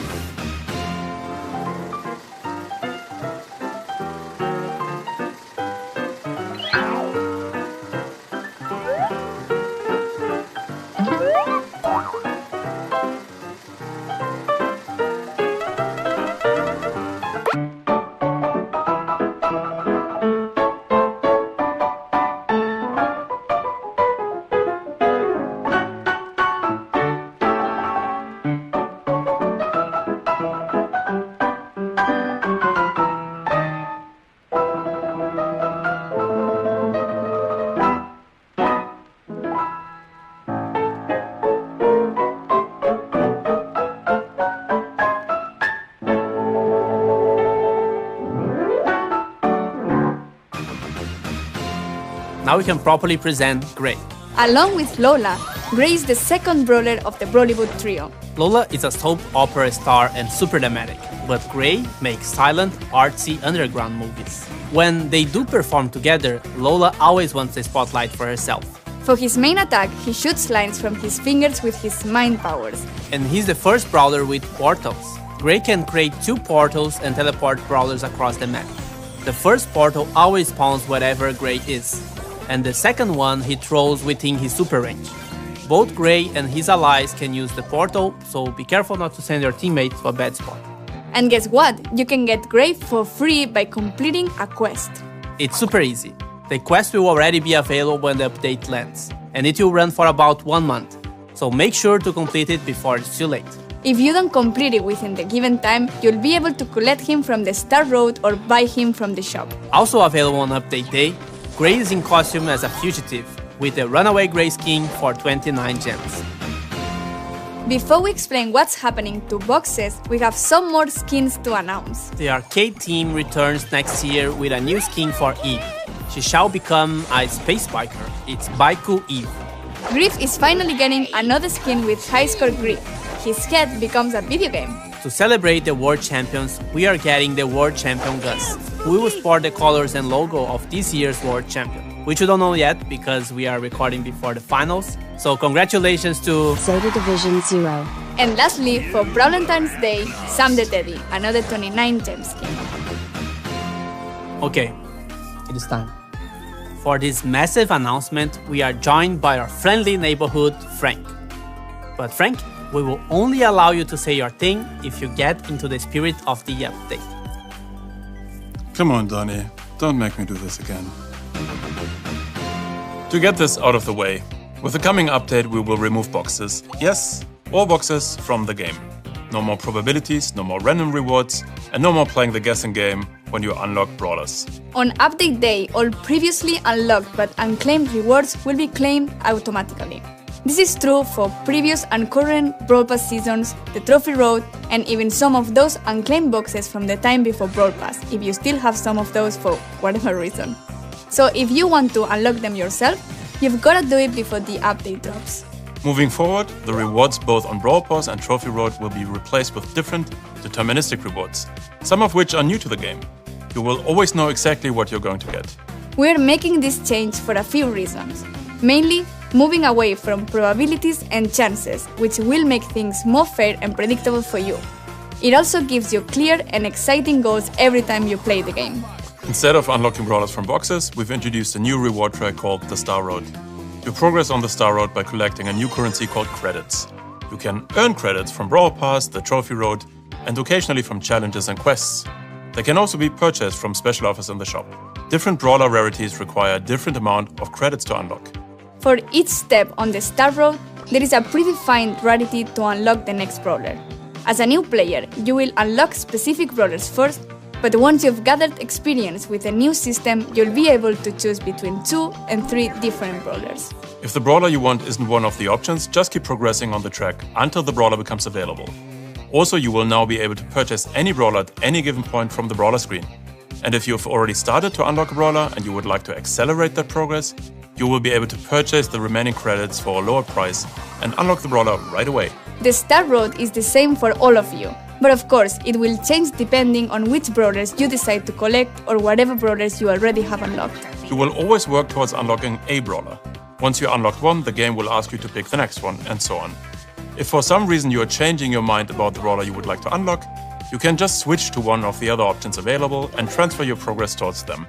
Now we can properly present Gray. Along with Lola, Gray is the second brawler of the Brawlywood trio. Lola is a soap opera star and super dramatic, but Gray makes silent, artsy underground movies. When they do perform together, Lola always wants the spotlight for herself. For his main attack, he shoots lines from his fingers with his mind powers. And he's the first brawler with portals. Gray can create 2 portals and teleport brawlers across the map. The first portal always spawns wherever Gray is, and the second one he throws within his super range. Both Gray and his allies can use the portal, so be careful not to send your teammate to a bad spot. And guess what? You can get Gray for free by completing a quest. It's super easy. The quest will already be available when the update lands, and it will run for about 1 month, so make sure to complete it before it's too late. If you don't complete it within the given time, you'll be able to collect him from the Starr Road or buy him from the shop. Also available on update day, Gray is in costume as a fugitive, with the Runaway Gray skin for 29 gems. Before we explain what's happening to boxes, we have some more skins to announce. The arcade team returns next year with a new skin for Eve. She shall become a space biker. It's Baiku Eve. Griff is finally getting another skin with high score Griff. His head becomes a video game. To celebrate the World Champions, we are getting the World Champion Gus. We will sport the colors and logo of this year's World Champion, which we don't know yet because we are recording before the finals. So congratulations to Zeta Division 0. And lastly, for Valentine's Day, Sam the Teddy, another 29 gem skin. Okay, it is time. For this massive announcement, we are joined by our friendly neighborhood, Frank. But Frank, we will only allow you to say your thing if you get into the spirit of the update. Come on, Donnie. Don't make me do this again. To get this out of the way, with the coming update we will remove boxes. Yes, all boxes from the game. no more probabilities, no more random rewards, and no more playing the guessing game when you unlock brawlers. On update day, all previously unlocked but unclaimed rewards will be claimed automatically. This is true for previous and current Brawl Pass seasons, the Trophy Road, and even some of those unclaimed boxes from the time before Brawl Pass, if you still have some of those for whatever reason. So if you want to unlock them yourself, you've gotta do it before the update drops. Moving forward, the rewards both on Brawl Pass and Trophy Road will be replaced with different, deterministic rewards, some of which are new to the game. You will always know exactly what you're going to get. We're making this change for a few reasons. Mainly, moving away from probabilities and chances, which will make things more fair and predictable for you. It also gives you clear and exciting goals every time you play the game. Instead of unlocking brawlers from boxes, we've introduced a new reward track called the Starr Road. You progress on the Starr Road by collecting a new currency called credits. You can earn credits from Brawl Pass, the Trophy Road, and occasionally from challenges and quests. They can also be purchased from special offers in the shop. Different brawler rarities require a different amount of credits to unlock. For each step on the Starr Road, there is a predefined rarity to unlock the next brawler. As a new player, you will unlock specific brawlers first, but once you've gathered experience with a new system, you'll be able to choose between 2 and 3 different brawlers. If the brawler you want isn't one of the options, just keep progressing on the track until the brawler becomes available. Also, you will now be able to purchase any brawler at any given point from the brawler screen. And if you've already started to unlock a brawler and you would like to accelerate that progress, you will be able to purchase the remaining credits for a lower price and unlock the brawler right away. The Starr Road is the same for all of you, but of course it will change depending on which brawlers you decide to collect or whatever brawlers you already have unlocked. You will always work towards unlocking a brawler. Once you unlock one, the game will ask you to pick the next one, and so on. If for some reason you are changing your mind about the brawler you would like to unlock, you can just switch to one of the other options available and transfer your progress towards them.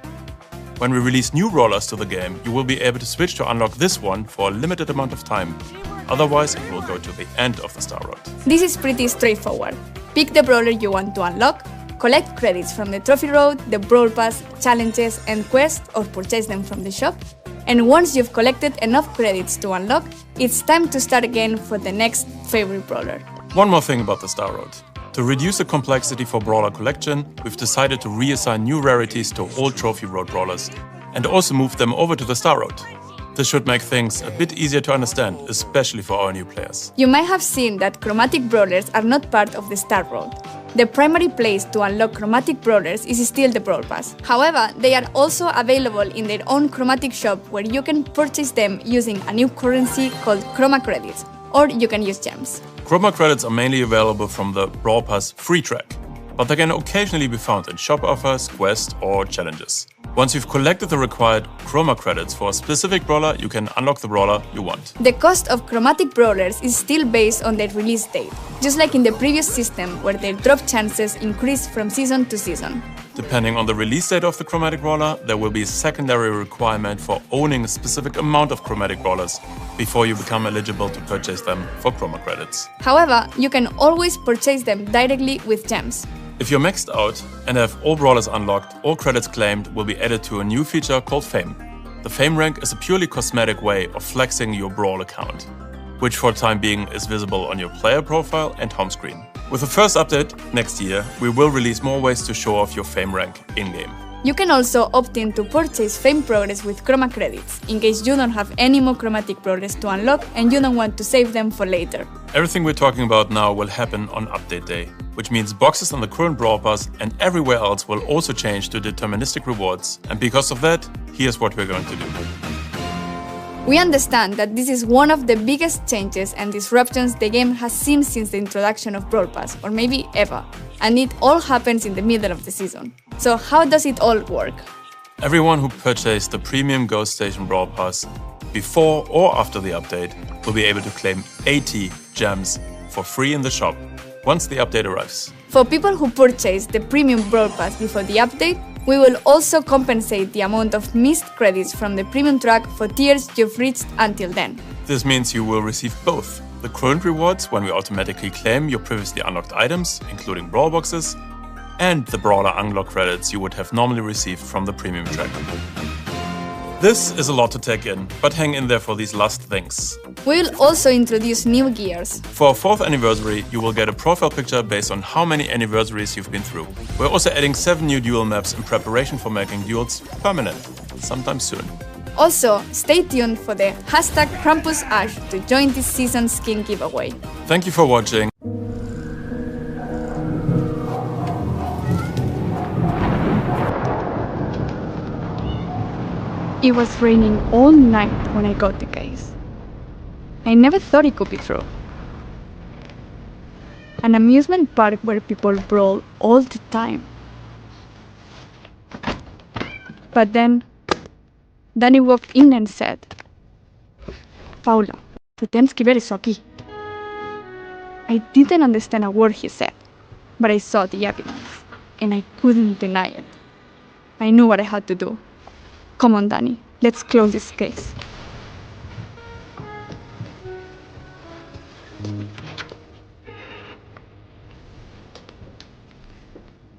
When we release new brawlers to the game, you will be able to switch to unlock this one for a limited amount of time. Otherwise, it will go to the end of the Starr Road. This is pretty straightforward. Pick the brawler you want to unlock, collect credits from the Trophy Road, the Brawl Pass, challenges and quests, or purchase them from the shop. And once you've collected enough credits to unlock, it's time to start again for the next favorite brawler. One more thing about the Starr Road. To reduce the complexity for brawler collection, we've decided to reassign new rarities to all Trophy Road brawlers and also move them over to the Starr Road. This should make things a bit easier to understand, especially for our new players. You might have seen that chromatic brawlers are not part of the Starr Road. The primary place to unlock chromatic brawlers is still the Brawl Pass. However, they are also available in their own chromatic shop where you can purchase them using a new currency called Chroma Credits, or you can use gems. Chroma credits are mainly available from the Brawl Pass free track, but they can occasionally be found in shop offers, quests, or challenges. Once you've collected the required Chroma credits for a specific brawler, you can unlock the brawler you want. The cost of chromatic brawlers is still based on their release date, just like in the previous system where their drop chances increase from season to season. Depending on the release date of the chromatic brawler, there will be a secondary requirement for owning a specific amount of chromatic brawlers before you become eligible to purchase them for chroma credits. However, you can always purchase them directly with gems. If you're maxed out and have all brawlers unlocked, all credits claimed will be added to a new feature called Fame. The Fame rank is a purely cosmetic way of flexing your Brawl account, which for the time being is visible on your player profile and home screen. With the first update next year, we will release more ways to show off your Fame rank in-game. You can also opt in to purchase Fame progress with Chroma credits, in case you don't have any more chromatic progress to unlock and you don't want to save them for later. Everything we're talking about now will happen on update day, which means boxes on the current Brawl Pass and everywhere else will also change to deterministic rewards. And because of that, here's what we're going to do. We understand that this is one of the biggest changes and disruptions the game has seen since the introduction of Brawl Pass, or maybe ever, and it all happens in the middle of the season. So how does it all work? Everyone who purchased the Premium Ghost Station Brawl Pass before or after the update will be able to claim 80 gems for free in the shop once the update arrives. For people who purchased the Premium Brawl Pass before the update, we will also compensate the amount of missed credits from the Premium track for tiers you've reached until then. This means you will receive both the current rewards when we automatically claim your previously unlocked items, including Brawl boxes, and the Brawler unlock credits you would have normally received from the Premium track. This is a lot to take in, but hang in there for these last things. We'll also introduce new gears. For our 4th anniversary, you will get a profile picture based on how many anniversaries you've been through. We're also adding 7 new duel maps in preparation for making duels permanent, sometime soon. Also, stay tuned for the hashtag #KrampusAsh to join this season's skin giveaway. Thank you for watching. It was raining all night when I got the case. I never thought it could be true. An amusement park where people brawl all the time. But then, Danny walked in and said, Paula, tú tienes que ver eso aquí. I didn't understand a word he said, but I saw the evidence, and I couldn't deny it. I knew what I had to do. Come on, Danny, let's close this case.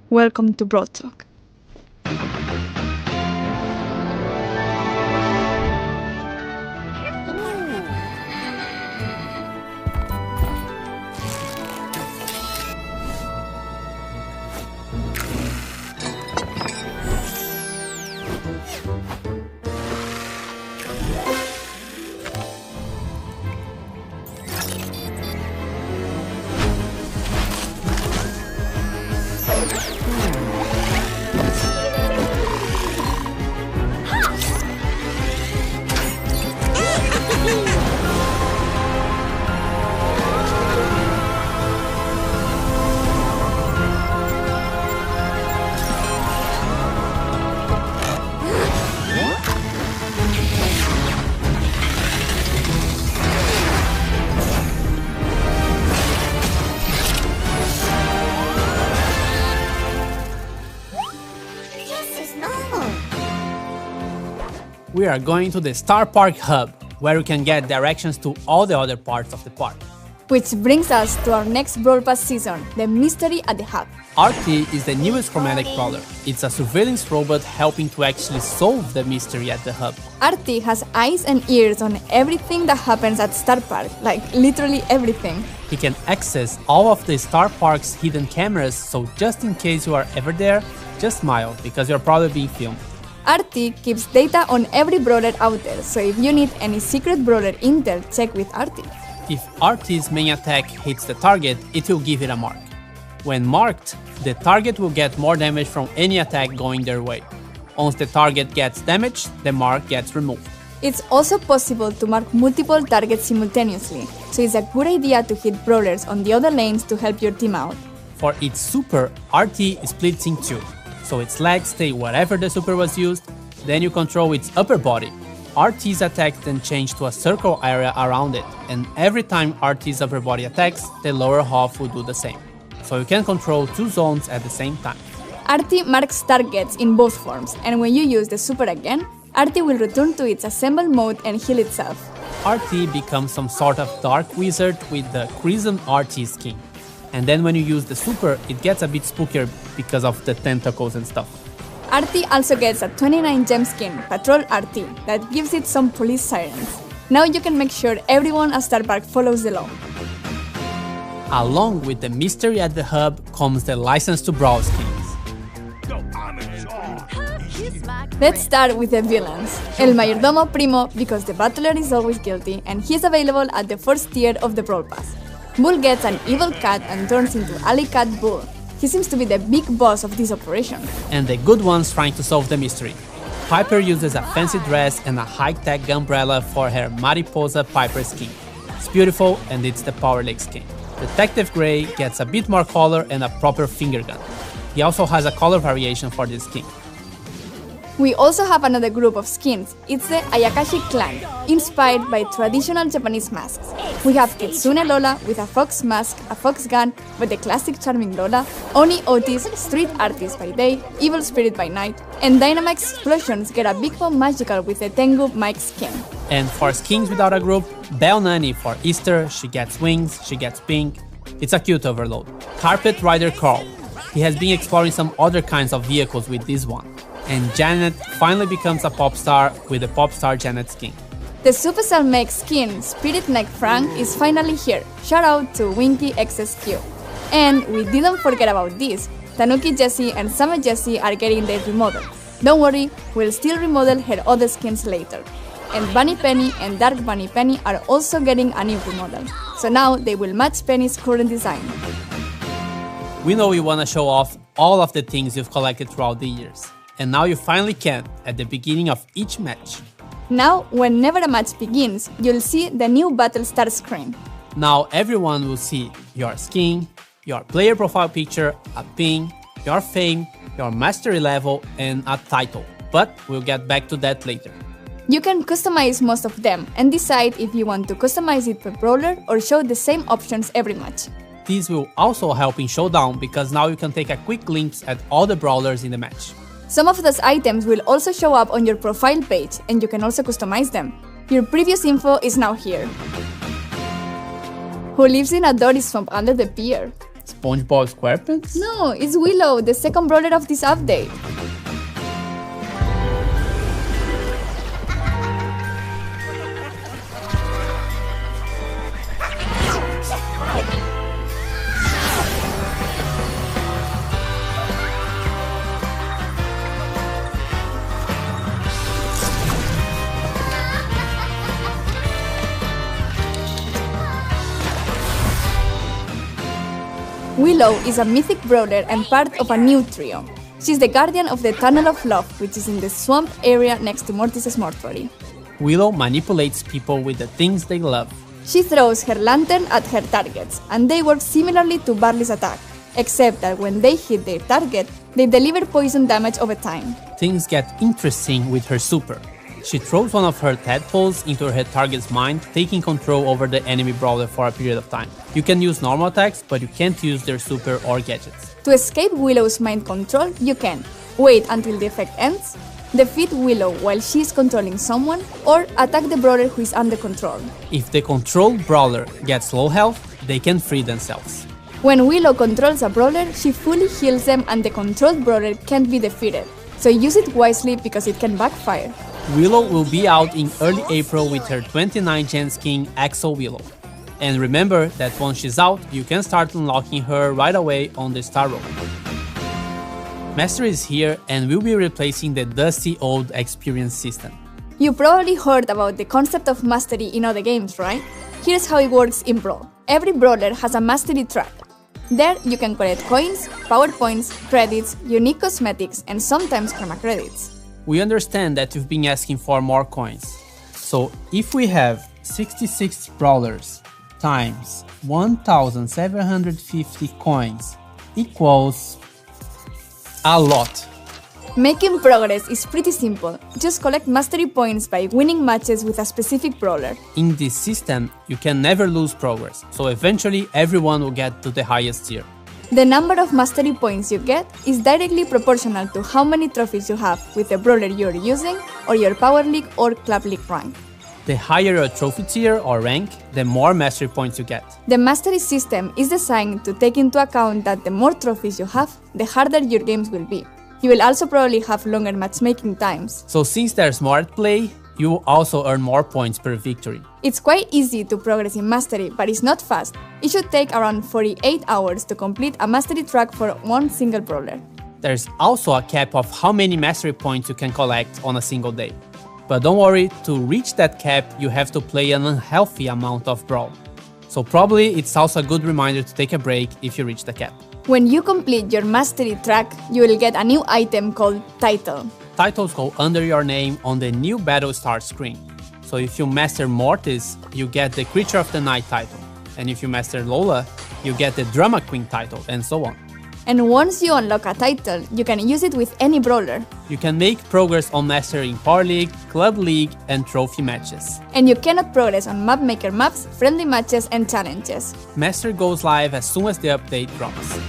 Welcome to Brawl Talk. We are going to the Starr Park Hub, where you can get directions to all the other parts of the park. Which brings us to our next Brawl Pass season, the Mystery at the Hub. RT is the newest chromatic brawler. It's a surveillance robot helping to actually solve the mystery at the hub. RT has eyes and ears on everything that happens at Starr Park, like literally everything. He can access all of the Starr Park's hidden cameras, so just in case you are ever there, just smile, because you're probably being filmed. RT keeps data on every brawler out there, so if you need any secret brawler intel, check with RT. If RT's main attack hits the target, it will give it a mark. When marked, the target will get more damage from any attack going their way. Once the target gets damaged, the mark gets removed. It's also possible to mark multiple targets simultaneously, so it's a good idea to hit brawlers on the other lanes to help your team out. For its super, RT splits in two, so its legs stay wherever the super was used, then you control its upper body. RT's attacks then change to a circle area around it, and every time RT's upper body attacks, the lower half will do the same. So you can control two zones at the same time. RT marks targets in both forms, and when you use the super again, RT will return to its assemble mode and heal itself. RT becomes some sort of dark wizard with the Crimson RT skin. And then when you use the super, it gets a bit spookier because of the tentacles and stuff. RT also gets a 29 gem skin, Patrol RT, that gives it some police sirens. Now you can make sure everyone at Starr Park follows the law. Along with the mystery at the hub comes the license to brawl skins. Let's start with the villains. El Mayordomo Primo, because the Battler is always guilty, and he's available at the first tier of the Brawl Pass. Bull gets an evil cat and turns into Alley Cat Bull. He seems to be the big boss of this operation. And the good ones trying to solve the mystery. Piper uses a fancy dress and a high-tech umbrella for her Mariposa Piper skin. It's beautiful and it's the Power League skin. Detective Gray gets a bit more color and a proper finger gun. He also has a color variation for this skin. We also have another group of skins. It's the Ayakashi clan, inspired by traditional Japanese masks. We have Kitsune Lola with a fox mask, a fox gun, with the classic charming Lola, Oni Otis, street artist by day, evil spirit by night, and Dynamax Explosions get a big bomb magical with the Tengu Mike skin. And for skins without a group, Belle Nanny for Easter, she gets wings, she gets pink. It's a cute overload. Carpet Rider Carl. He has been exploring some other kinds of vehicles with this one. and Janet finally becomes a pop star with the pop star Janet skin. The Supercell Meg skin, Spirit Neck Frank, is finally here. Shout out to Winky XSQ. And we didn't forget about this. Tanuki Jessie and Summer Jessie are getting their remodel. Don't worry, we'll still remodel her other skins later. And Bunny Penny and Dark Bunny Penny are also getting a new remodel. So now they will match Penny's current design. We know you want to show off all of the things you've collected throughout the years. And now you finally can, at the beginning of each match. Now, whenever a match begins, you'll see the new battle start screen. Now everyone will see your skin, your player profile picture, a pin, your fame, your mastery level, and a title. But we'll get back to that later. You can customize most of them and decide if you want to customize it per brawler or show the same options every match. This will also help in Showdown because now you can take a quick glimpse at all the brawlers in the match. Some of those items will also show up on your profile page and you can also customize them. Your previous info is now here. Who lives in a Dory swamp under the pier? SpongeBob SquarePants? No, it's Willow, the second brawler of this update. Willow is a mythic brawler and part of a new trio. She's the guardian of the Tunnel of Love, which is in the swamp area next to Mortis's mortuary. Willow manipulates people with the things they love. She throws her lantern at her targets, and they work similarly to Barley's attack, except that when they hit their target, they deliver poison damage over time. Things get interesting with her super. She throws one of her tadpoles into her target's mind, taking control over the enemy brawler for a period of time. You can use normal attacks, but you can't use their super or gadgets. To escape Willow's mind control, you can wait until the effect ends, defeat Willow while she is controlling someone, or attack the brawler who is under control. If the controlled brawler gets low health, they can free themselves. When Willow controls a brawler, she fully heals them and the controlled brawler can't be defeated. So use it wisely because it can backfire. Willow will be out in early April with her 29 gen skin Axel Willow. And remember that once she's out, you can start unlocking her right away on the Starr road. Mastery is here and will be replacing the dusty old experience system. You probably heard about the concept of mastery in other games, right? Here's how it works in Brawl. Every brawler has a mastery track. There you can collect coins, power points, credits, unique cosmetics, and sometimes chroma credits. We understand that you've been asking for more coins. So if we have 66 brawlers times 1750 coins equals a lot. Making progress is pretty simple. Just collect mastery points by winning matches with a specific brawler. In this system, you can never lose progress, so eventually everyone will get to the highest tier. The number of mastery points you get is directly proportional to how many trophies you have with the brawler you're using or your Power League or Club League rank. The higher your trophy tier or rank, the more mastery points you get. The mastery system is designed to take into account that the more trophies you have, the harder your games will be. You will also probably have longer matchmaking times. So since there's more at play, you will also earn more points per victory. It's quite easy to progress in mastery, but it's not fast. It should take around 48 hours to complete a mastery track for one single brawler. There's also a cap of how many mastery points you can collect on a single day. But don't worry, to reach that cap, you have to play an unhealthy amount of Brawl. So probably it's also a good reminder to take a break if you reach the cap. When you complete your mastery track, you will get a new item called Title. Titles go under your name on the new battle start screen. So if you master Mortis, you get the Creature of the Night title. And if you master Lola, you get the Drama Queen title, and so on. And once you unlock a title, you can use it with any brawler. You can make progress on mastering Power League, Club League, and trophy matches. And you cannot progress on map maker maps, friendly matches, and challenges. Master goes live as soon as the update drops.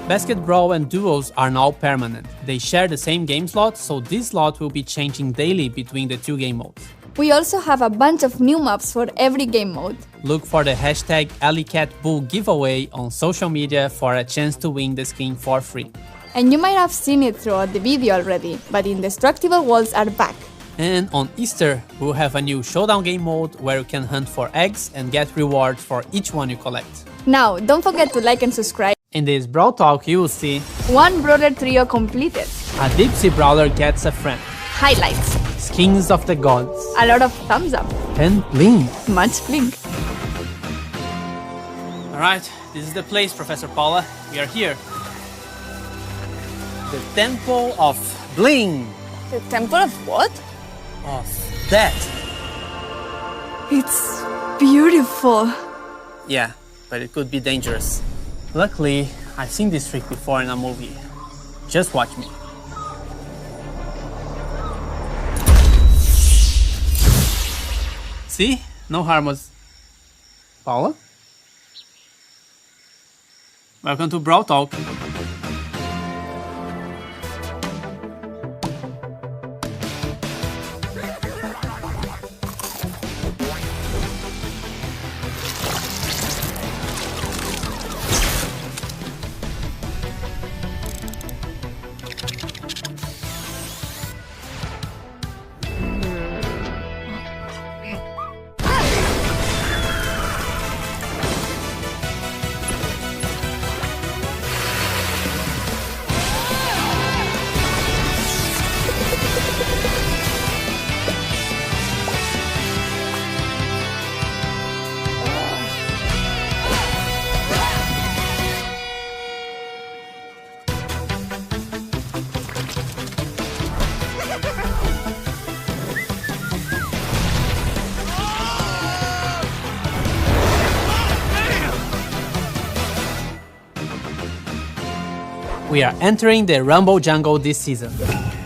Basket Brawl and Duos are now permanent. They share the same game slot, so this slot will be changing daily between the two game modes. We also have a bunch of new maps for every game mode. Look for the hashtag AlleyCatBull giveaway on social media for a chance to win the skin for free. And you might have seen it throughout the video already, but indestructible walls are back. And on Easter, we'll have a new showdown game mode where you can hunt for eggs and get rewards for each one you collect. Now, don't forget to like and subscribe. In this Brawl Talk, you will see one brawler trio completed. A deep sea brawler gets a friend. Highlights. Skins of the gods. A lot of thumbs up. And bling. Much bling. Alright, this is the place, Professor Paula. We are here. The Temple of Bling. The Temple of what? Of that. It's beautiful. Yeah, but it could be dangerous. Luckily, I've seen this trick before in a movie. Just watch me. See? No harm was... Paula? Welcome to Brawl Talk. We are entering the Rumble Jungle this season.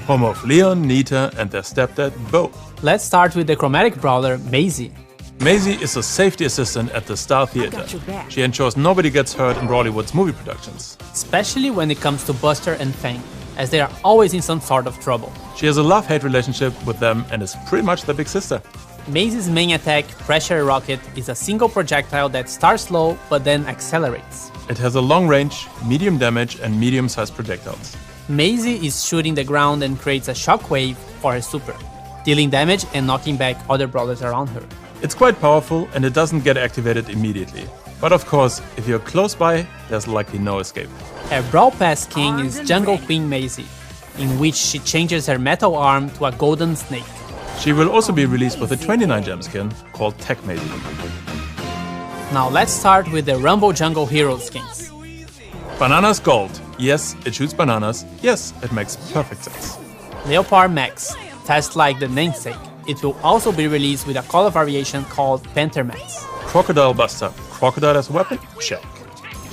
Home of Leon, Nita, and their stepdad, Bo. Let's start with the chromatic brawler, MAISIE. MAISIE is a safety assistant at the Starr Theater. She ensures nobody gets hurt in Brawlywood's movie productions. Especially when it comes to Buster and FANG, as they are always in some sort of trouble. She has a love-hate relationship with them and is pretty much their big sister. MAISIE's main attack, Pressure Rocket, is a single projectile that starts slow but then accelerates. It has a long range, medium damage, and medium-sized projectiles. MAISIE is shooting the ground and creates a shockwave for her super, dealing damage and knocking back other brawlers around her. It's quite powerful and it doesn't get activated immediately. But of course, if you're close by, there's likely no escape. Her Brawl Pass king is Jungle Queen MAISIE, in which she changes her metal arm to a golden snake. She will also be released with a 29 gem skin called Tech MAISIE. Now let's start with the Rumble Jungle Hero skins. Banana's gold. Yes, it shoots bananas. Yes, it makes perfect sense. Leopard Max. Fast like the namesake. It will also be released with a color variation called Panther Max. Crocodile Buster. Crocodile as a weapon? Check.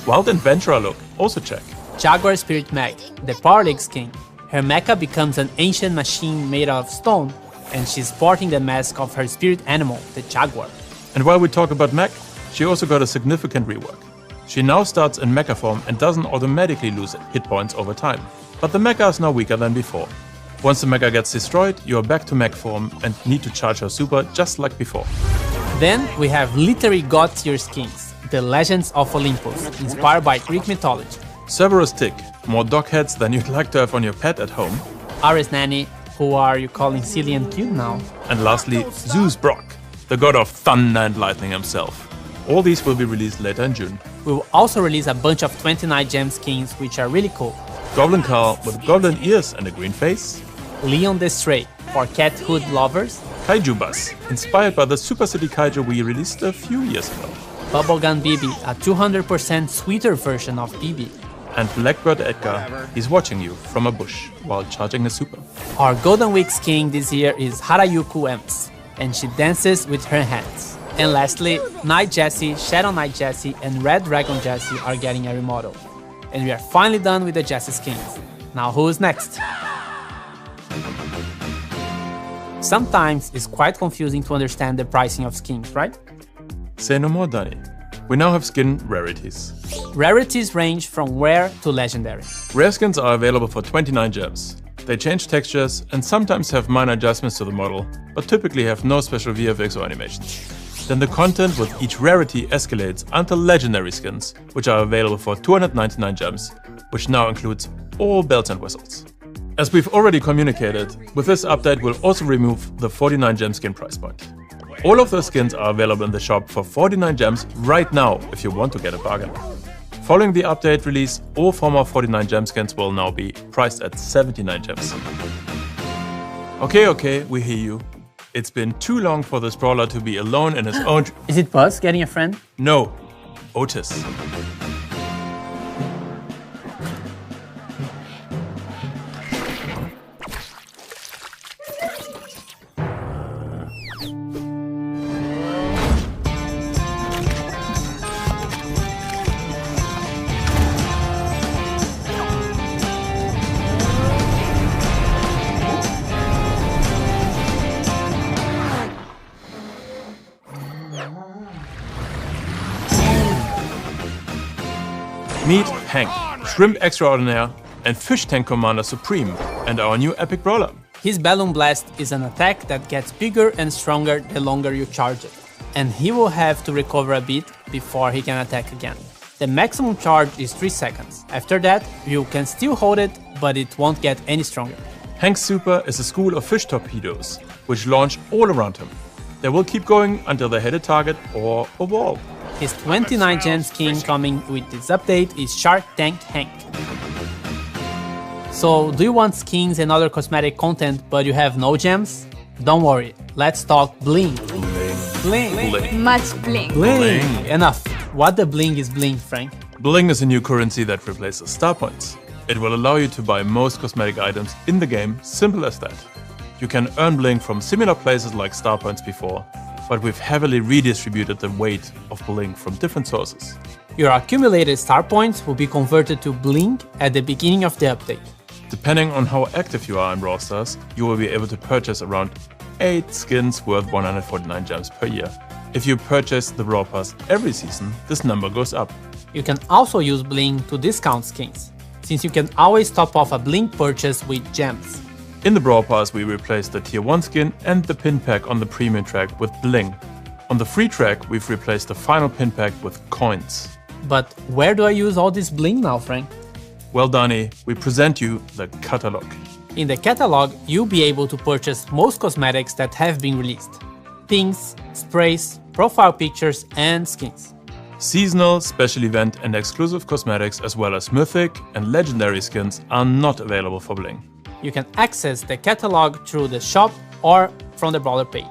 Wild Adventurer look? Also check. Jaguar Spirit Mag. The Power League skin. Her mecha becomes an ancient machine made of stone, and she's sporting the mask of her spirit animal, the Jaguar. And while we talk about mech, she also got a significant rework. She now starts in mecha form and doesn't automatically lose hit points over time. But the mecha is now weaker than before. Once the mecha gets destroyed, you are back to mech form and need to charge her super just like before. Then we have literary god tier skins, the Legends of Olympus, inspired by Greek mythology. Cerberus Tick, more dog heads than you'd like to have on your pet at home. Ares Nanny, who are you calling silly and cute now? And lastly, Zeus Brock, the god of thunder and lightning himself. All these will be released later in June. We will also release a bunch of 29 gem skins, which are really cool. Goblin Carl with golden ears and a green face. Leon the Stray, for cat hood lovers. Kaiju Bus, inspired by the Super City Kaiju we released a few years ago. Bubblegum Bibi, a 200% sweeter version of Bibi. And Blackbird Edgar, he's watching you from a bush while charging a super. Our Golden Week skin this year is Harayuku Ems, and she dances with her hands. And lastly, Night Jessie, Shadow Knight Jessie, and Red Dragon Jessie are getting a remodel. And we are finally done with the Jessie skins. Now who's next? Sometimes it's quite confusing to understand the pricing of skins, right? Say no more, Danny. We now have skin rarities. Rarities range from rare to legendary. Rare skins are available for 29 gems. They change textures and sometimes have minor adjustments to the model, but typically have no special VFX or animations. Then the content with each rarity escalates until legendary skins, which are available for 299 gems, which now includes all bells and whistles. As we've already communicated, with this update we'll also remove the 49 gem skin price point. All of those skins are available in the shop for 49 gems right now if you want to get a bargain. Following the update release, all former 49 gem skins will now be priced at 79 gems. Okay, we hear you. It's been too long for this brawler to be alone in his own... Is it Buzz getting a friend? No, OTIS. Meet Hank, Shrimp Extraordinaire, and Fish Tank Commander Supreme, and our new epic brawler. His Balloon Blast is an attack that gets bigger and stronger the longer you charge it, and he will have to recover a bit before he can attack again. The maximum charge is 3 seconds. After that, you can still hold it, but it won't get any stronger. Hank's super is a school of fish torpedoes, which launch all around him. They will keep going until they hit a target or a wall. His 29 gem skin coming with this update is Shark Tank Hank. So, do you want skins and other cosmetic content but you have no gems? Don't worry, let's talk bling. Bling. Much bling. Bling. Enough. What the bling is bling, Frank? Bling is a new currency that replaces star points. It will allow you to buy most cosmetic items in the game, simple as that. You can earn bling from similar places like star points before, but we've heavily redistributed the weight of bling from different sources. Your accumulated star points will be converted to bling at the beginning of the update. Depending on how active you are in Brawl Stars, you will be able to purchase around 8 skins worth 149 gems per year. If you purchase the Brawl Pass every season, this number goes up. You can also use bling to discount skins, since you can always top off a bling purchase with gems. In the Brawl Pass, we replaced the Tier 1 skin and the pin pack on the premium track with bling. On the free track, we've replaced the final pin pack with coins. But where do I use all this bling now, Frank? Well, Donnie, we present you the catalog. In the catalog, you'll be able to purchase most cosmetics that have been released. Pins, sprays, profile pictures, and skins. Seasonal, special event, and exclusive cosmetics, as well as mythic and legendary skins, are not available for bling. You can access the catalog through the shop or from the Brawler page.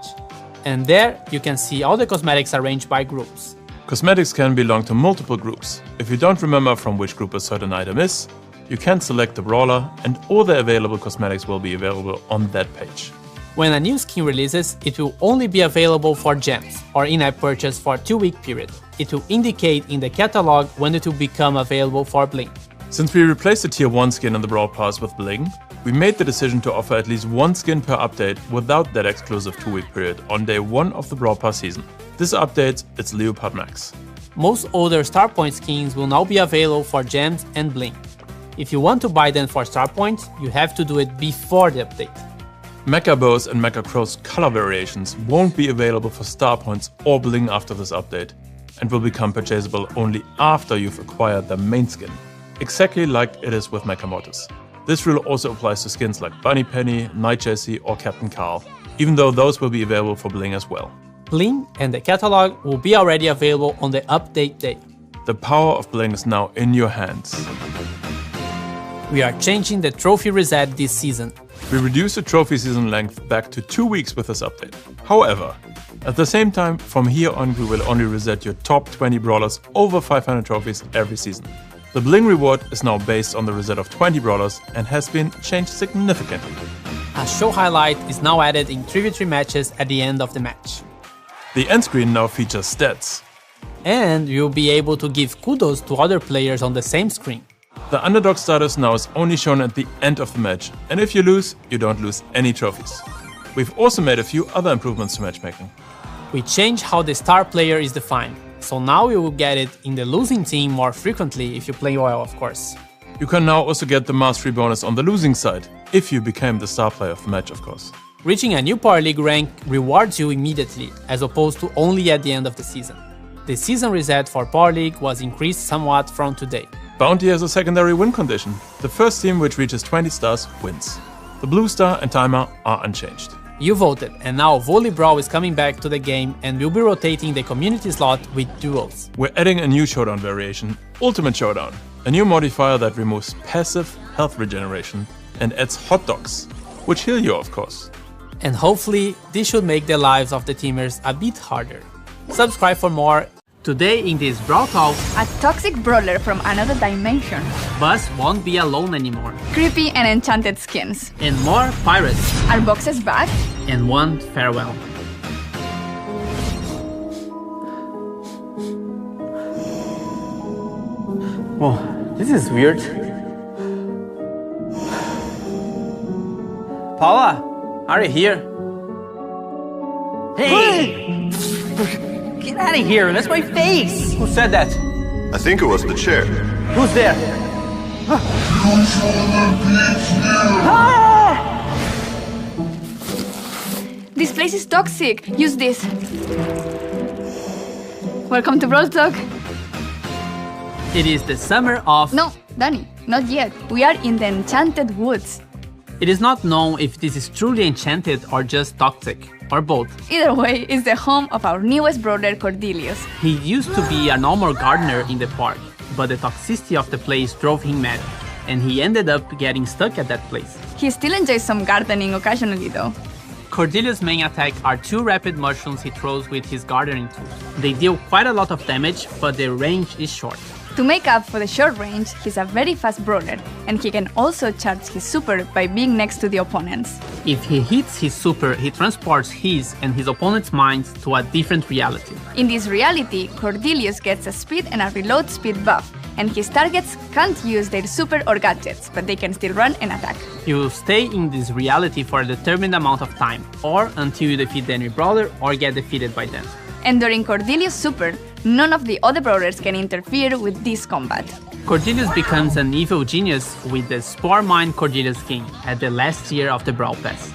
And there, you can see all the cosmetics arranged by groups. Cosmetics can belong to multiple groups. If you don't remember from which group a certain item is, you can select the brawler and all the available cosmetics will be available on that page. When a new skin releases, it will only be available for gems or in-app purchase for a 2-week period. It will indicate in the catalog when it will become available for bling. Since we replaced the Tier 1 skin in the Brawl Pass with bling, we made the decision to offer at least 1 skin per update without that exclusive 2-week period on day 1 of the Brawl Pass season. This update, it's Leopard Max. Most older Star Point skins will now be available for gems and bling. If you want to buy them for Star Points, you have to do it before the update. Mecha Bows and Mecha Crow's color variations won't be available for Star Points or bling after this update, and will become purchasable only after you've acquired the main skin, exactly like it is with Mecha Mortis. This rule also applies to skins like Bunny Penny, Night Jessie or Captain Carl, even though those will be available for bling as well. Bling and the catalog will be already available on the update day. The power of bling is now in your hands. We are changing the trophy reset this season. We reduced the trophy season length back to 2 weeks with this update. However, at the same time, from here on we will only reset your top 20 brawlers over 500 trophies every season. The bling reward is now based on the reset of 20 brawlers and has been changed significantly. A show highlight is now added in 3v3 matches at the end of the match. The end screen now features stats. And you'll be able to give kudos to other players on the same screen. The underdog status now is only shown at the end of the match, and if you lose, you don't lose any trophies. We've also made a few other improvements to matchmaking. We changed how the star player is defined, so now you will get it in the losing team more frequently if you play well, of course. You can now also get the mastery bonus on the losing side, if you became the star player of the match, of course. Reaching a new Power League rank rewards you immediately, as opposed to only at the end of the season. The season reset for Power League was increased somewhat from today. Bounty has a secondary win condition. The first team which reaches 20 stars wins. The blue star and timer are unchanged. You voted, and now Volley Brawl is coming back to the game and we'll be rotating the community slot with duels. We're adding a new showdown variation, Ultimate Showdown, a new modifier that removes passive health regeneration and adds hot dogs, which heal you of course. And hopefully this should make the lives of the teamers a bit harder. Subscribe for more. Today in this Brawl Talk, a toxic brawler from another dimension. Buzz won't be alone anymore. Creepy and enchanted skins. And more pirates. Are boxes back? And one farewell. Oh, this is weird. Paula, are you here? Hey! Get out of here, that's my face! Who said that? I think it was the chair. Who's there? This place is toxic. Use this. Welcome to Brawl Talk. It is the summer of... No, Danny, not yet. We are in the Enchanted Woods. It is not known if this is truly enchanted or just toxic, or both. Either way, it's the home of our newest brawler, Cordelius. He used to be a normal gardener in the park, but the toxicity of the place drove him mad, and he ended up getting stuck at that place. He still enjoys some gardening occasionally though. Cordelius' main attack are 2 rapid mushrooms he throws with his gardening tools. They deal quite a lot of damage, but their range is short. To make up for the short range, he's a very fast brawler, and he can also charge his super by being next to the opponents. If he hits his super, he transports his and his opponent's minds to a different reality. In this reality, Cordelius gets a speed and a reload speed buff, and his targets can't use their super or gadgets, but they can still run and attack. You stay in this reality for a determined amount of time, or until you defeat the enemy brawler or get defeated by them. And during Cordelius' super, none of the other brawlers can interfere with this combat. Cordelius becomes an evil genius with the Spore Mind Cordelius skin at the last year of the Brawl Pass.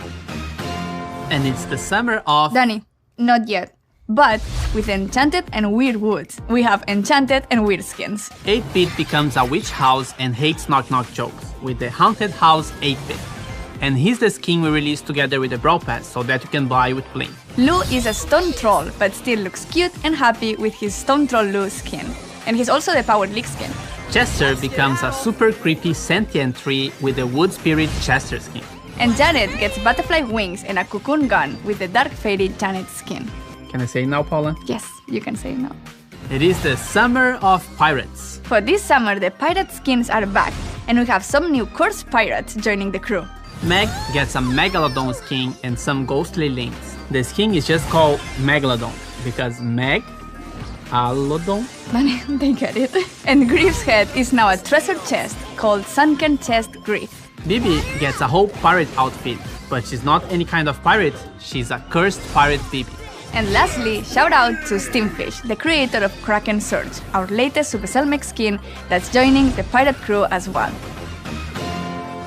And it's the summer of... Danny, not yet. But with Enchanted and Weird Woods, we have Enchanted and Weird skins. 8-Bit becomes a witch house and hates knock-knock jokes with the Haunted House 8-Bit. And he's the skin we released together with the Brawl Pass so that you can buy with Bling. Lou is a Stone Troll, but still looks cute and happy with his Stone Troll Lou skin. And he's also the Powered League skin. Chester becomes a super creepy sentient tree with the Wood Spirit Chester skin. And Janet gets butterfly wings and a cocoon gun with the Dark Fairy Janet skin. Can I say it now, Paula? Yes, you can say it now. It is the summer of pirates. For this summer, the pirate skins are back, and we have some new Curse pirates joining the crew. Meg gets a Megalodon skin and some ghostly links. The skin is just called Megalodon because Meg, Alodon. They get it. And Grief's head is now a treasure chest called Sunken Chest Grief. Bibi gets a whole pirate outfit, but she's not any kind of pirate, she's a cursed pirate Bibi. And lastly, shout out to Steamfish, the creator of Kraken Surge, our latest Supercell Mech skin that's joining the pirate crew as well.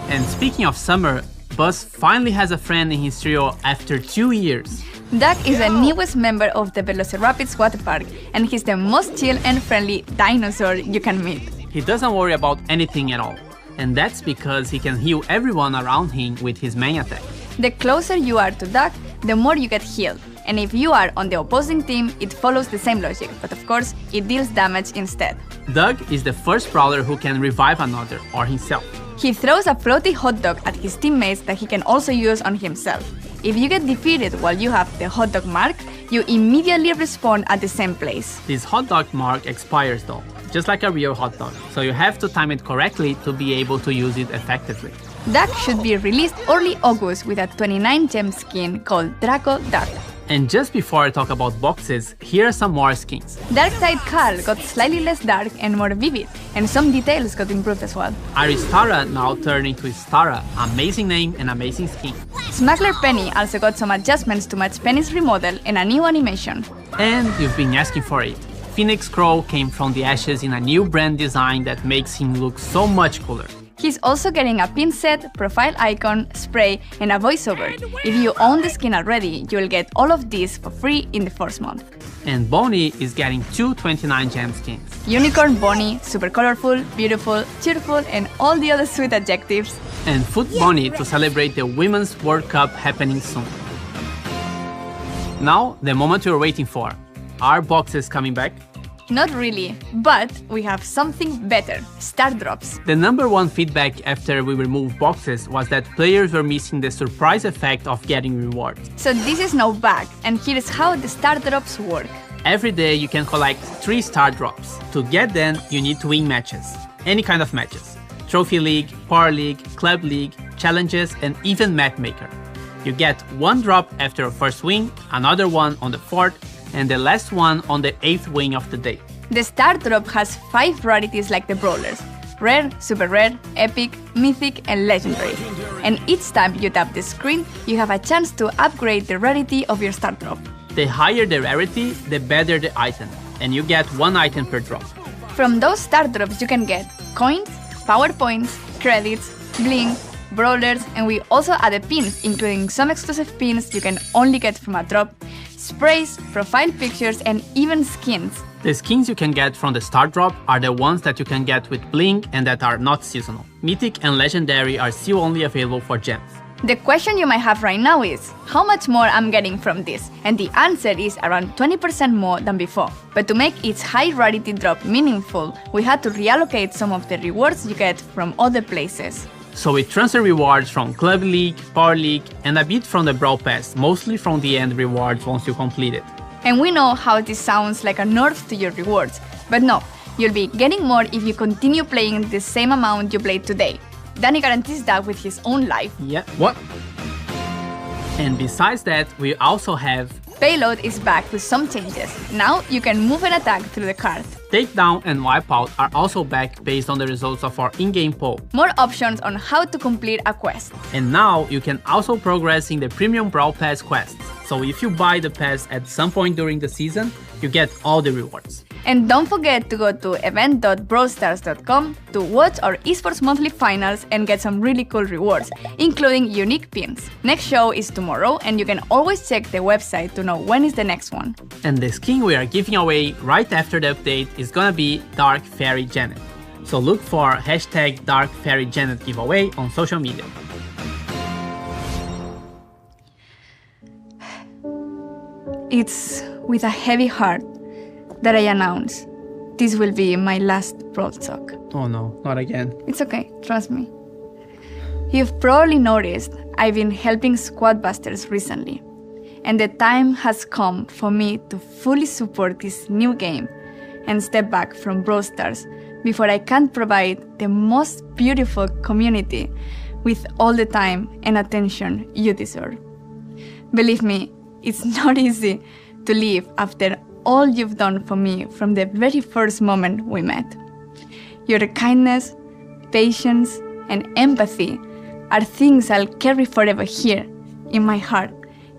And speaking of summer, Buzz finally has a friend in his trio after 2 years. Duck is the newest member of the Velociraptors water park, and he's the most chill and friendly dinosaur you can meet. He doesn't worry about anything at all, and that's because he can heal everyone around him with his main attack. The closer you are to Duck, the more you get healed, and if you are on the opposing team, it follows the same logic, but of course, it deals damage instead. Doug is the first brawler who can revive another, or himself. He throws a floaty hot dog at his teammates that he can also use on himself. If you get defeated while you have the hot dog mark, you immediately respawn at the same place. This hot dog mark expires though, just like a real hot dog, so you have to time it correctly to be able to use it effectively. Duck should be released early August with a 29 gem skin called Draco Duck. And just before I talk about boxes, here are some more skins. Darkside Carl got slightly less dark and more vivid, and some details got improved as well. Aristara now turned into Starr, amazing name and amazing skin. Smuggler Penny also got some adjustments to match Penny's remodel and a new animation. And you've been asking for it. Phoenix Crow came from the ashes in a new brand design that makes him look so much cooler. He's also getting a pin set, profile icon, spray, and a voiceover. If you own the skin already, you'll get all of these for free in the first month. And Bonnie is getting 2 29 gem skins. Unicorn Bonnie, super colorful, beautiful, cheerful, and all the other sweet adjectives. And Foot Bonnie to celebrate the Women's World Cup happening soon. Now, the moment you're waiting for. Are boxes coming back? Not really, but we have something better, star drops. The number one feedback after we removed boxes was that players were missing the surprise effect of getting rewards. So this is now back, and here's how the star drops work. Every day you can collect 3 star drops. To get them, you need to win matches. Any kind of matches. Trophy League, Power League, Club League, Challenges, and even Mapmaker. You get 1 drop after your first win, another one on the 4th, and the last one on the 8th win of the day. The star drop has 5 rarities like the brawlers: rare, super rare, epic, mythic, and legendary. And each time you tap the screen, you have a chance to upgrade the rarity of your star drop. The higher the rarity, the better the item, and you get 1 item per drop. From those star drops you can get coins, power points, credits, bling, brawlers, and we also added pins, including some exclusive pins you can only get from a drop, sprays, profile pictures, and even skins. The skins you can get from the star drop are the ones that you can get with bling and that are not seasonal. Mythic and legendary are still only available for gems. The question you might have right now is, how much more I'm getting from this? And the answer is around 20% more than before. But to make each high rarity drop meaningful, we had to reallocate some of the rewards you get from other places. So we transfer rewards from Club League, Power League, and a bit from the Brawl Pass, mostly from the end rewards once you complete it. And we know how this sounds like a nerf to your rewards, but no, you'll be getting more if you continue playing the same amount you played today. Danny guarantees that with his own life. Yeah, what? And besides that, we also have... Payload is back with some changes. Now you can move and attack through the card. Takedown and Wipeout are also back based on the results of our in-game poll. More options on how to complete a quest. And now you can also progress in the Premium Brawl Pass quests. So if you buy the pass at some point during the season, you get all the rewards. And don't forget to go to event.brawlstars.com to watch our esports monthly finals and get some really cool rewards, including unique pins. Next show is tomorrow, and you can always check the website to know when is the next one. And the skin we are giving away right after the update is gonna be Dark Fairy Janet. So look for hashtag Dark Fairy Janet giveaway on social media. It's with a heavy heart that I announce this will be my last Brawl Talk. Oh no, not again. It's okay, trust me. You've probably noticed I've been helping Squad Busters recently, and the time has come for me to fully support this new game and step back from Brawl Stars before I can provide the most beautiful community with all the time and attention you deserve. Believe me, it's not easy to leave after all you've done for me from the very first moment we met. Your kindness, patience, and empathy are things I'll carry forever here in my heart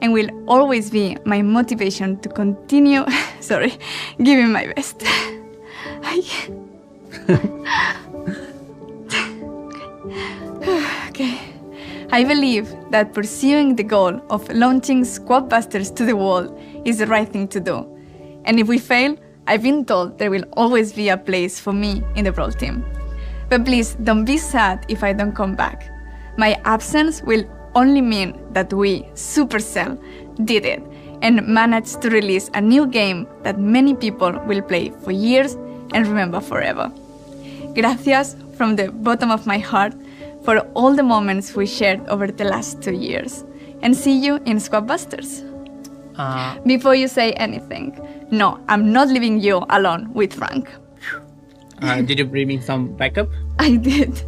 and will always be my motivation to continue, giving my best. Okay. I believe that pursuing the goal of launching Squad Busters to the world is the right thing to do. And if we fail, I've been told there will always be a place for me in the Brawl team. But please don't be sad if I don't come back. My absence will only mean that we, Supercell, did it and managed to release a new game that many people will play for years and remember forever. Gracias from the bottom of my heart for all the moments we shared over the last 2 years. And see you in Squad Busters. Before you say anything, no, I'm not leaving you alone with Frank. Did you bring me some backup? I did.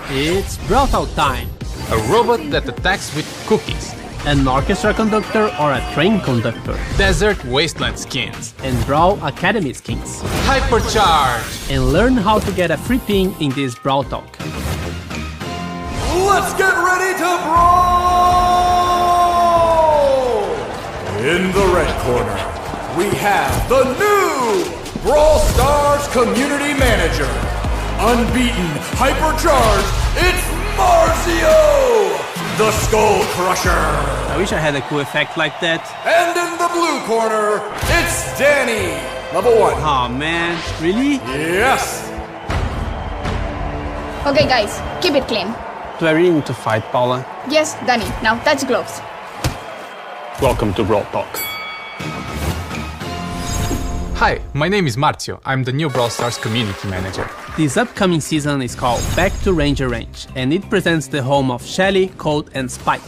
It's Brawl Talk time. A robot that attacks with cookies. An orchestra conductor or a train conductor. Desert Wasteland skins. And Brawl Academy skins. Hypercharge! And learn how to get a free pin in this Brawl Talk. Let's get ready to brawl! In the red corner, we have the new Brawl Stars Community Manager. Unbeaten, hypercharged, it's Marzio! The Skull Crusher! I wish I had a cool effect like that. And in the blue corner, it's Danny, level 1. Aw man, really? Yes! Okay guys, keep it clean. Do I really need to fight, Paula? Yes, Danny, now touch gloves. Welcome to Brawl Talk. Hi, my name is Marcio. I'm the new Brawl Stars community manager. This upcoming season is called Back to Ranger Range, and it presents the home of Shelly, Colt, and Spike.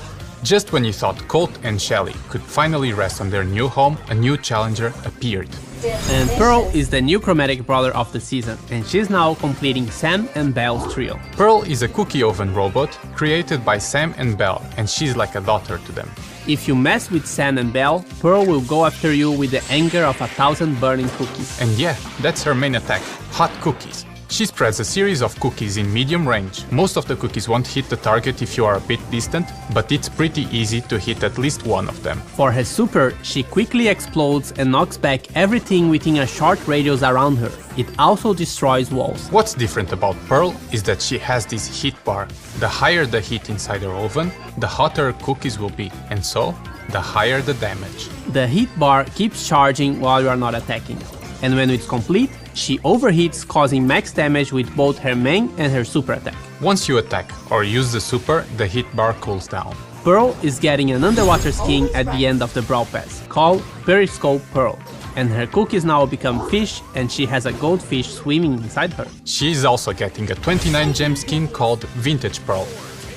Just when you thought Colt and Shelly could finally rest on their new home, a new challenger appeared. And Pearl is the new chromatic brawler of the season, and she's now completing Sam and Belle's trio. Pearl is a cookie oven robot created by Sam and Belle, and she's like a daughter to them. If you mess with Sam and Belle, Pearl will go after you with the anger of 1,000 burning cookies. And yeah, that's her main attack, hot cookies. She spreads a series of cookies in medium range. Most of the cookies won't hit the target if you are a bit distant, but it's pretty easy to hit at least one of them. For her super, she quickly explodes and knocks back everything within a short radius around her. It also destroys walls. What's different about Pearl is that she has this heat bar. The higher the heat inside her oven, the hotter her cookies will be, and so, the higher the damage. The heat bar keeps charging while you are not attacking. And when it's complete, she overheats, causing max damage with both her main and her super attack. Once you attack or use the super, the hit bar cools down. Pearl is getting an underwater skin at the end of the Brawl Pass, called Periscope Pearl. And her cookies now become fish, and she has a goldfish swimming inside her. She is also getting a 29 gem skin called Vintage Pearl,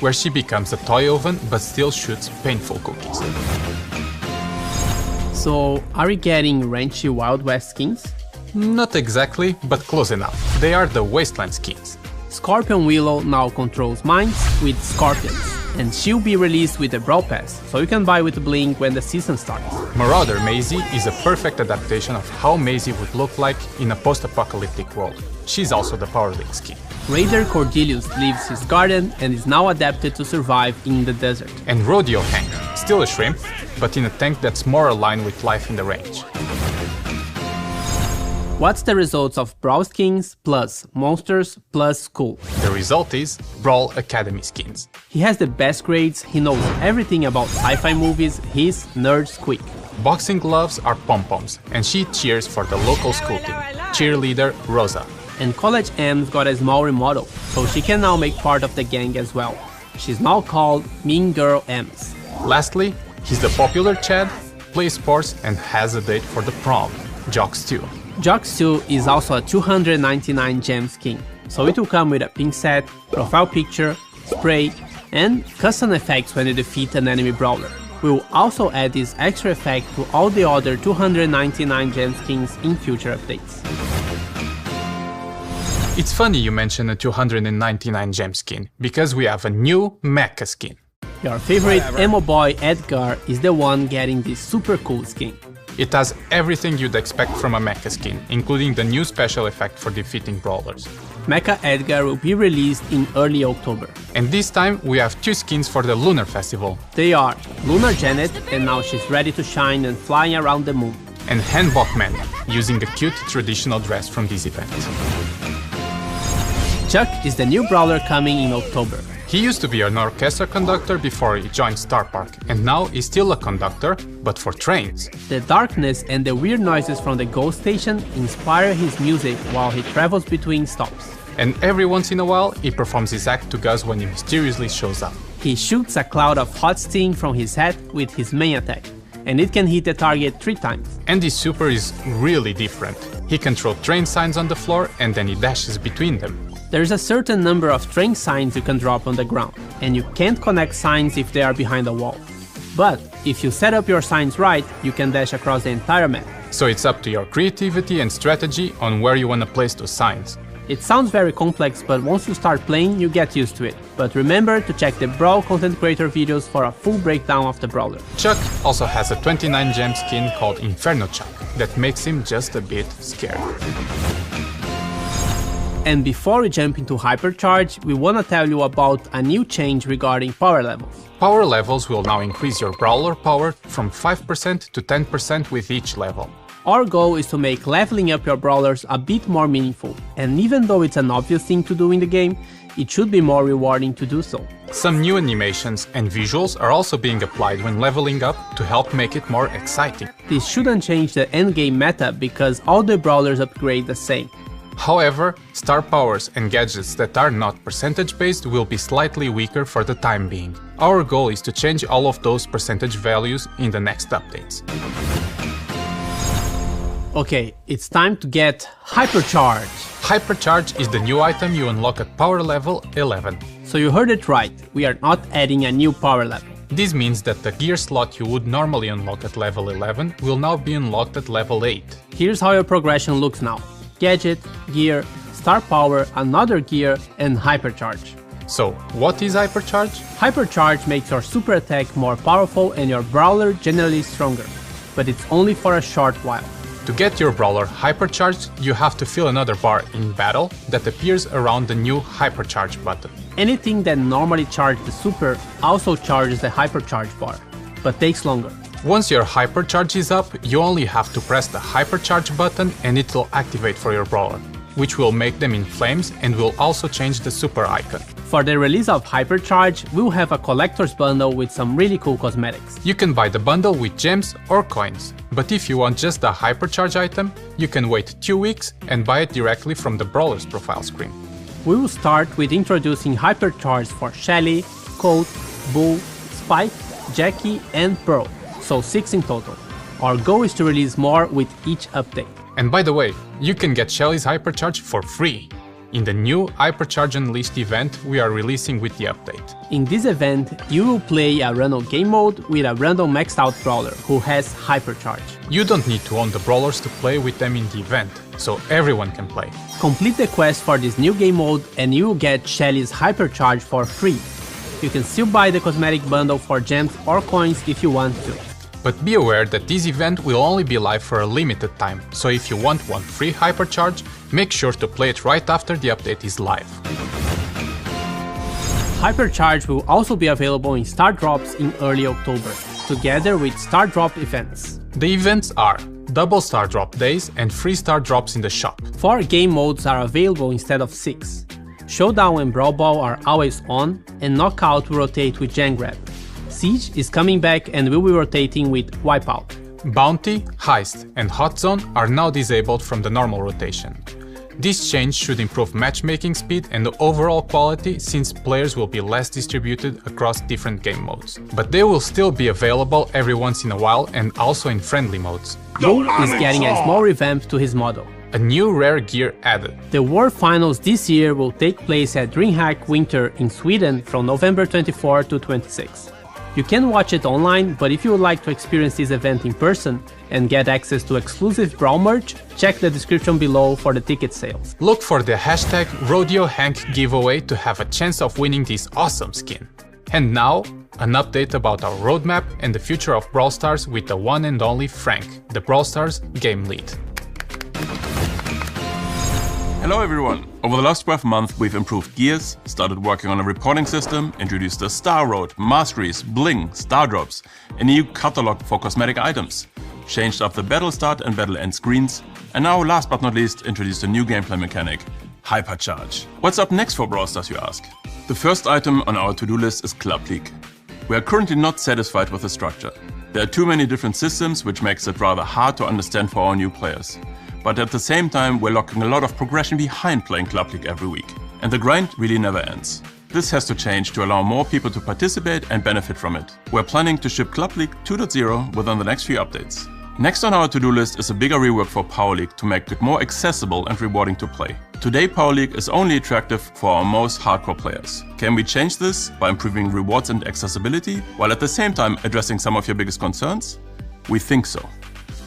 where she becomes a toy oven but still shoots painful cookies. So, are we getting ranchy Wild West skins? Not exactly, but close enough. They are the Wasteland skins. Scorpion Willow now controls mines with scorpions, and she'll be released with the Brawl Pass, so you can buy with Blink when the season starts. Marauder MAISIE is a perfect adaptation of how MAISIE would look like in a post-apocalyptic world. She's also the Power League skin. Raider Cordelius leaves his garden and is now adapted to survive in the desert. And Rodeo Hank, still a shrimp, but in a tank that's more aligned with life in the range. What's the results of Brawl skins plus monsters plus school? The result is Brawl Academy skins. He has the best grades, he knows everything about sci-fi movies, he's nerd squeak. Boxing gloves are pom-poms, and she cheers for the local school team, cheerleader Rosa. And College M's got a small remodel, so she can now make part of the gang as well. She's now called Mean Girl M's. Lastly, he's the popular Chad, plays sports and has a date for the prom, Jocks 2. Jocks 2 is also a 299 gem skin, so it will come with a pink set, profile picture, spray, and custom effects when you defeat an enemy brawler. We will also add this extra effect to all the other 299 gem skins in future updates. It's funny you mention a 299 gem skin, because we have a new mecha skin. Your favorite emo boy Edgar is the one getting this super cool skin. It has everything you'd expect from a mecha skin, including the new special effect for defeating brawlers. Mecha Edgar will be released in early October. And this time we have two skins for the Lunar Festival. They are Lunar Janet, and now she's ready to shine and flying around the moon. And Hanbok Man, using a cute traditional dress from this event. Chuck is the new brawler coming in October. He used to be an orchestra conductor before he joined Starr Park, and now he's still a conductor, but for trains. The darkness and the weird noises from the ghost station inspire his music while he travels between stops. And every once in a while, he performs his act to Gus when he mysteriously shows up. He shoots a cloud of hot steam from his head with his main attack, and it can hit the target 3 times. And his super is really different. He can throw train signs on the floor and then he dashes between them. There's a certain number of train signs you can drop on the ground, and you can't connect signs if they are behind a wall. But if you set up your signs right, you can dash across the entire map. So it's up to your creativity and strategy on where you want to place those signs. It sounds very complex, but once you start playing, you get used to it. But remember to check the Brawl content creator videos for a full breakdown of the brawler. Chuck also has a 29 gem skin called Inferno Chuck that makes him just a bit scary. And before we jump into Hypercharge, we wanna tell you about a new change regarding power levels. Power levels will now increase your brawler power from 5% to 10% with each level. Our goal is to make leveling up your brawlers a bit more meaningful, and even though it's an obvious thing to do in the game, it should be more rewarding to do so. Some new animations and visuals are also being applied when leveling up to help make it more exciting. This shouldn't change the endgame meta because all the brawlers upgrade the same. However, star powers and gadgets that are not percentage based will be slightly weaker for the time being. Our goal is to change all of those percentage values in the next updates. Okay, it's time to get Hypercharge. Hypercharge is the new item you unlock at power level 11. So you heard it right, we are not adding a new power level. This means that the gear slot you would normally unlock at level 11 will now be unlocked at level 8. Here's how your progression looks now. Gadget, gear, star power, another gear, and Hypercharge. So, what is Hypercharge? Hypercharge makes your super attack more powerful and your brawler generally stronger, but it's only for a short while. To get your brawler hypercharged, you have to fill another bar in battle that appears around the new Hypercharge button. Anything that normally charges the super also charges the Hypercharge bar, but takes longer. Once your Hypercharge is up, you only have to press the Hypercharge button and it will activate for your brawler, which will make them in flames and will also change the super icon. For the release of Hypercharge, we'll have a collector's bundle with some really cool cosmetics. You can buy the bundle with gems or coins, but if you want just the Hypercharge item, you can wait 2 weeks and buy it directly from the brawler's profile screen. We will start with introducing Hypercharge for Shelly, Colt, Bull, Spike, Jacky and Pearl, so 6 in total. Our goal is to release more with each update. And by the way, you can get Shelly's Hypercharge for free in the new Hypercharge Unleashed event we are releasing with the update. In this event, you will play a random game mode with a random maxed out brawler who has Hypercharge. You don't need to own the brawlers to play with them in the event, so everyone can play. Complete the quest for this new game mode and you will get Shelly's Hypercharge for free. You can still buy the cosmetic bundle for gems or coins if you want to. But be aware that this event will only be live for a limited time, so if you want one free Hypercharge, make sure to play it right after the update is live. Hypercharge will also be available in Star Drops in early October, together with Star Drop events. The events are double Star Drop days and free Star Drops in the shop. 4 game modes are available instead of 6. Showdown and Brawl Ball are always on, and Knockout will rotate with Gen Grab. Siege is coming back and will be rotating with Wipeout. Bounty, Heist and Hot Zone are now disabled from the normal rotation. This change should improve matchmaking speed and the overall quality since players will be less distributed across different game modes. But they will still be available every once in a while and also in friendly modes. Bull is getting a small revamp to his model. A new rare gear added. The World Finals this year will take place at DreamHack Winter in Sweden from November 24 to 26. You can watch it online, but if you would like to experience this event in person and get access to exclusive Brawl merch, check the description below for the ticket sales. Look for the hashtag RodeoHank giveaway to have a chance of winning this awesome skin. And now, an update about our roadmap and the future of Brawl Stars with the one and only Frank, the Brawl Stars game lead. Hello everyone! Over the last 12 months we've improved gears, started working on a reporting system, introduced the Star Road, Masteries, Bling, Star Drops, a new catalog for cosmetic items, changed up the battle start and battle end screens, and now last but not least introduced a new gameplay mechanic, Hypercharge. What's up next for Brawl Stars, you ask? The first item on our to-do list is Club League. We are currently not satisfied with the structure. There are too many different systems which makes it rather hard to understand for our new players. But at the same time, we're locking a lot of progression behind playing Club League every week. And the grind really never ends. This has to change to allow more people to participate and benefit from it. We're planning to ship Club League 2.0 within the next few updates. Next on our to-do list is a bigger rework for Power League to make it more accessible and rewarding to play. Today Power League is only attractive for our most hardcore players. Can we change this by improving rewards and accessibility, while at the same time addressing some of your biggest concerns? We think so.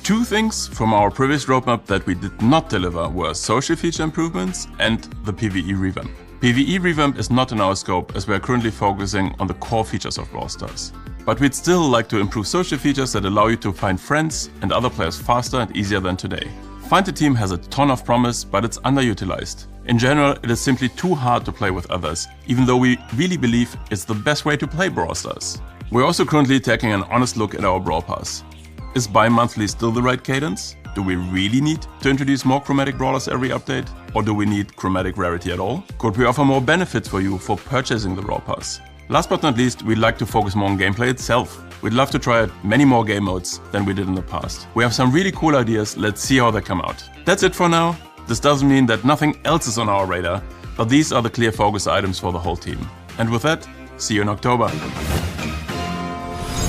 2 things from our previous roadmap that we did not deliver were social feature improvements and the PvE revamp. PvE revamp is not in our scope as we are currently focusing on the core features of Brawl Stars. But we'd still like to improve social features that allow you to find friends and other players faster and easier than today. Find a Team has a ton of promise, but it's underutilized. In general, it is simply too hard to play with others, even though we really believe it's the best way to play Brawl Stars. We're also currently taking an honest look at our Brawl Pass. Is bi-monthly still the right cadence? Do we really need to introduce more chromatic brawlers every update? Or do we need chromatic rarity at all? Could we offer more benefits for you for purchasing the Brawl Pass? Last but not least, we'd like to focus more on gameplay itself. We'd love to try out many more game modes than we did in the past. We have some really cool ideas, let's see how they come out. That's it for now. This doesn't mean that nothing else is on our radar, but these are the clear focus items for the whole team. And with that, see you in October.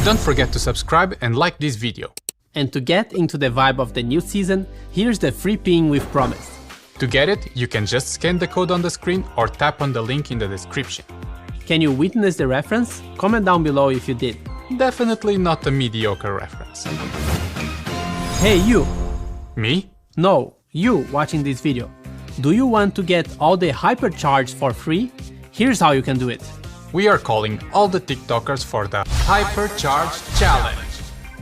Don't forget to subscribe and like this video. And to get into the vibe of the new season, here's the free pin we've promised. To get it, you can just scan the code on the screen or tap on the link in the description. Can you witness the reference? Comment down below if you did. Definitely not a mediocre reference. Hey you! Me? No, you watching this video. Do you want to get all the hypercharge for free? Here's how you can do it. We are calling all the TikTokers for the Hypercharge Challenge.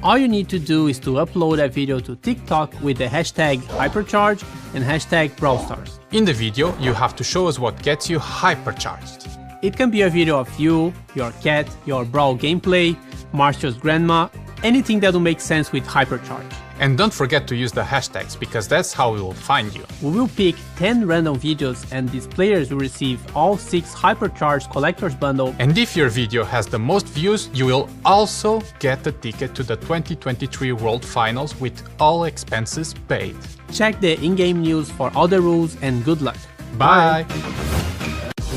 All you need to do is to upload a video to TikTok with the hashtag Hypercharge and hashtag BrawlStars. In the video, you have to show us what gets you hypercharged. It can be a video of you, your cat, your Brawl gameplay, Marcia's grandma, anything that will make sense with hypercharge. And don't forget to use the hashtags, because that's how we will find you. We will pick 10 random videos and these players will receive all 6 hypercharged collector's bundle. And if your video has the most views, you will also get a ticket to the 2023 World Finals with all expenses paid. Check the in-game news for all the rules and good luck. Bye!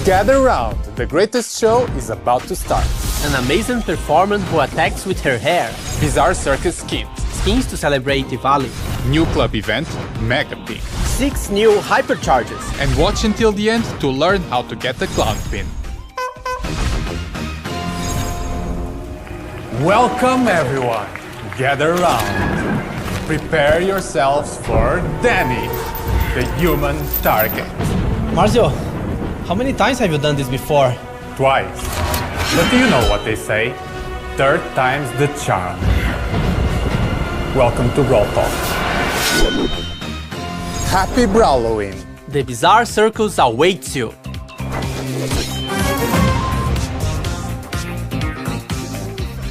Gather round, the greatest show is about to start. An amazing performer who attacks with her hair. Bizarre Circus skins. Skins to celebrate Diwali. New club event, MAGA-P. 6 new hypercharges. And watch until the end to learn how to get the clown pin. Welcome everyone. Gather round. Prepare yourselves for Danny, the human target. Marcio, how many times have you done this before? Twice. But do you know what they say? 3rd time's the charm. Welcome to Brawl Talk. Happy Brawloween! The bizarre circus awaits you.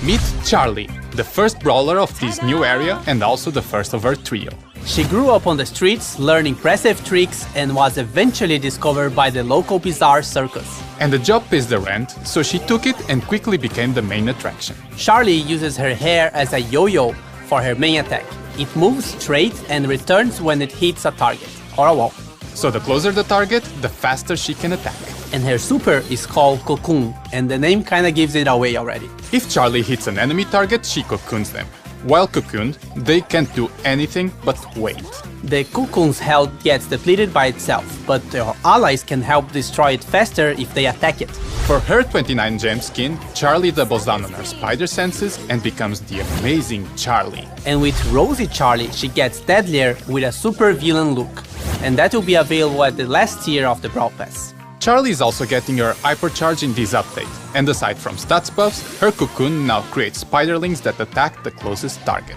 Meet Charlie, the first brawler of this new area and also the first of her trio. She grew up on the streets, learned impressive tricks, and was eventually discovered by the local Bizarre Circus. And the job pays the rent, so she took it and quickly became the main attraction. Charlie uses her hair as a yo-yo for her main attack. It moves straight and returns when it hits a target or a wall. So the closer the target, the faster she can attack. And her super is called Cocoon, and the name kinda gives it away already. If Charlie hits an enemy target, she cocoons them. While cocooned, they can't do anything but wait. The cocoon's health gets depleted by itself, but your allies can help destroy it faster if they attack it. For her 29 gem skin, Charlie doubles down on her spider senses and becomes the amazing Charlie. And with Rosie Charlie, she gets deadlier with a super villain look. And that will be available at the last tier of the Brawl Pass. Charlie is also getting her hypercharge in this update, and aside from stats buffs, her cocoon now creates spiderlings that attack the closest target.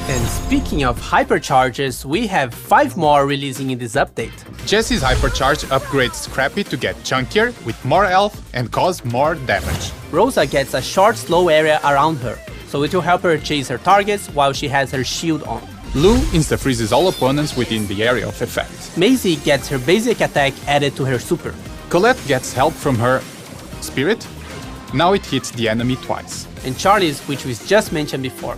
And speaking of hypercharges, we have 5 more releasing in this update. Jessie's hypercharge upgrades Scrappy to get chunkier with more health and cause more damage. Rosa gets a short, slow area around her, so it will help her chase her targets while she has her shield on. Lou insta-freezes all opponents within the area of effect. MAISIE gets her basic attack added to her super. Colette gets help from her Spirit. Now it hits the enemy twice. And Charlie's, which we just mentioned before.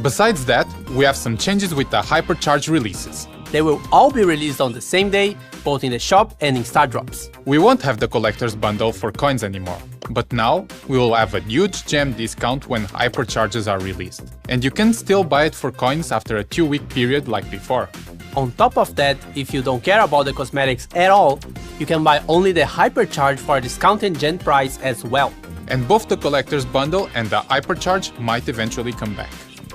Besides that, we have some changes with the hypercharge releases. They will all be released on the same day, both in the shop and in Star Drops. We won't have the collector's bundle for coins anymore, but now we will have a huge gem discount when hypercharges are released. And you can still buy it for coins after a 2-week period like before. On top of that, if you don't care about the cosmetics at all, you can buy only the hypercharge for a discounted gen price as well. And both the collector's bundle and the hypercharge might eventually come back.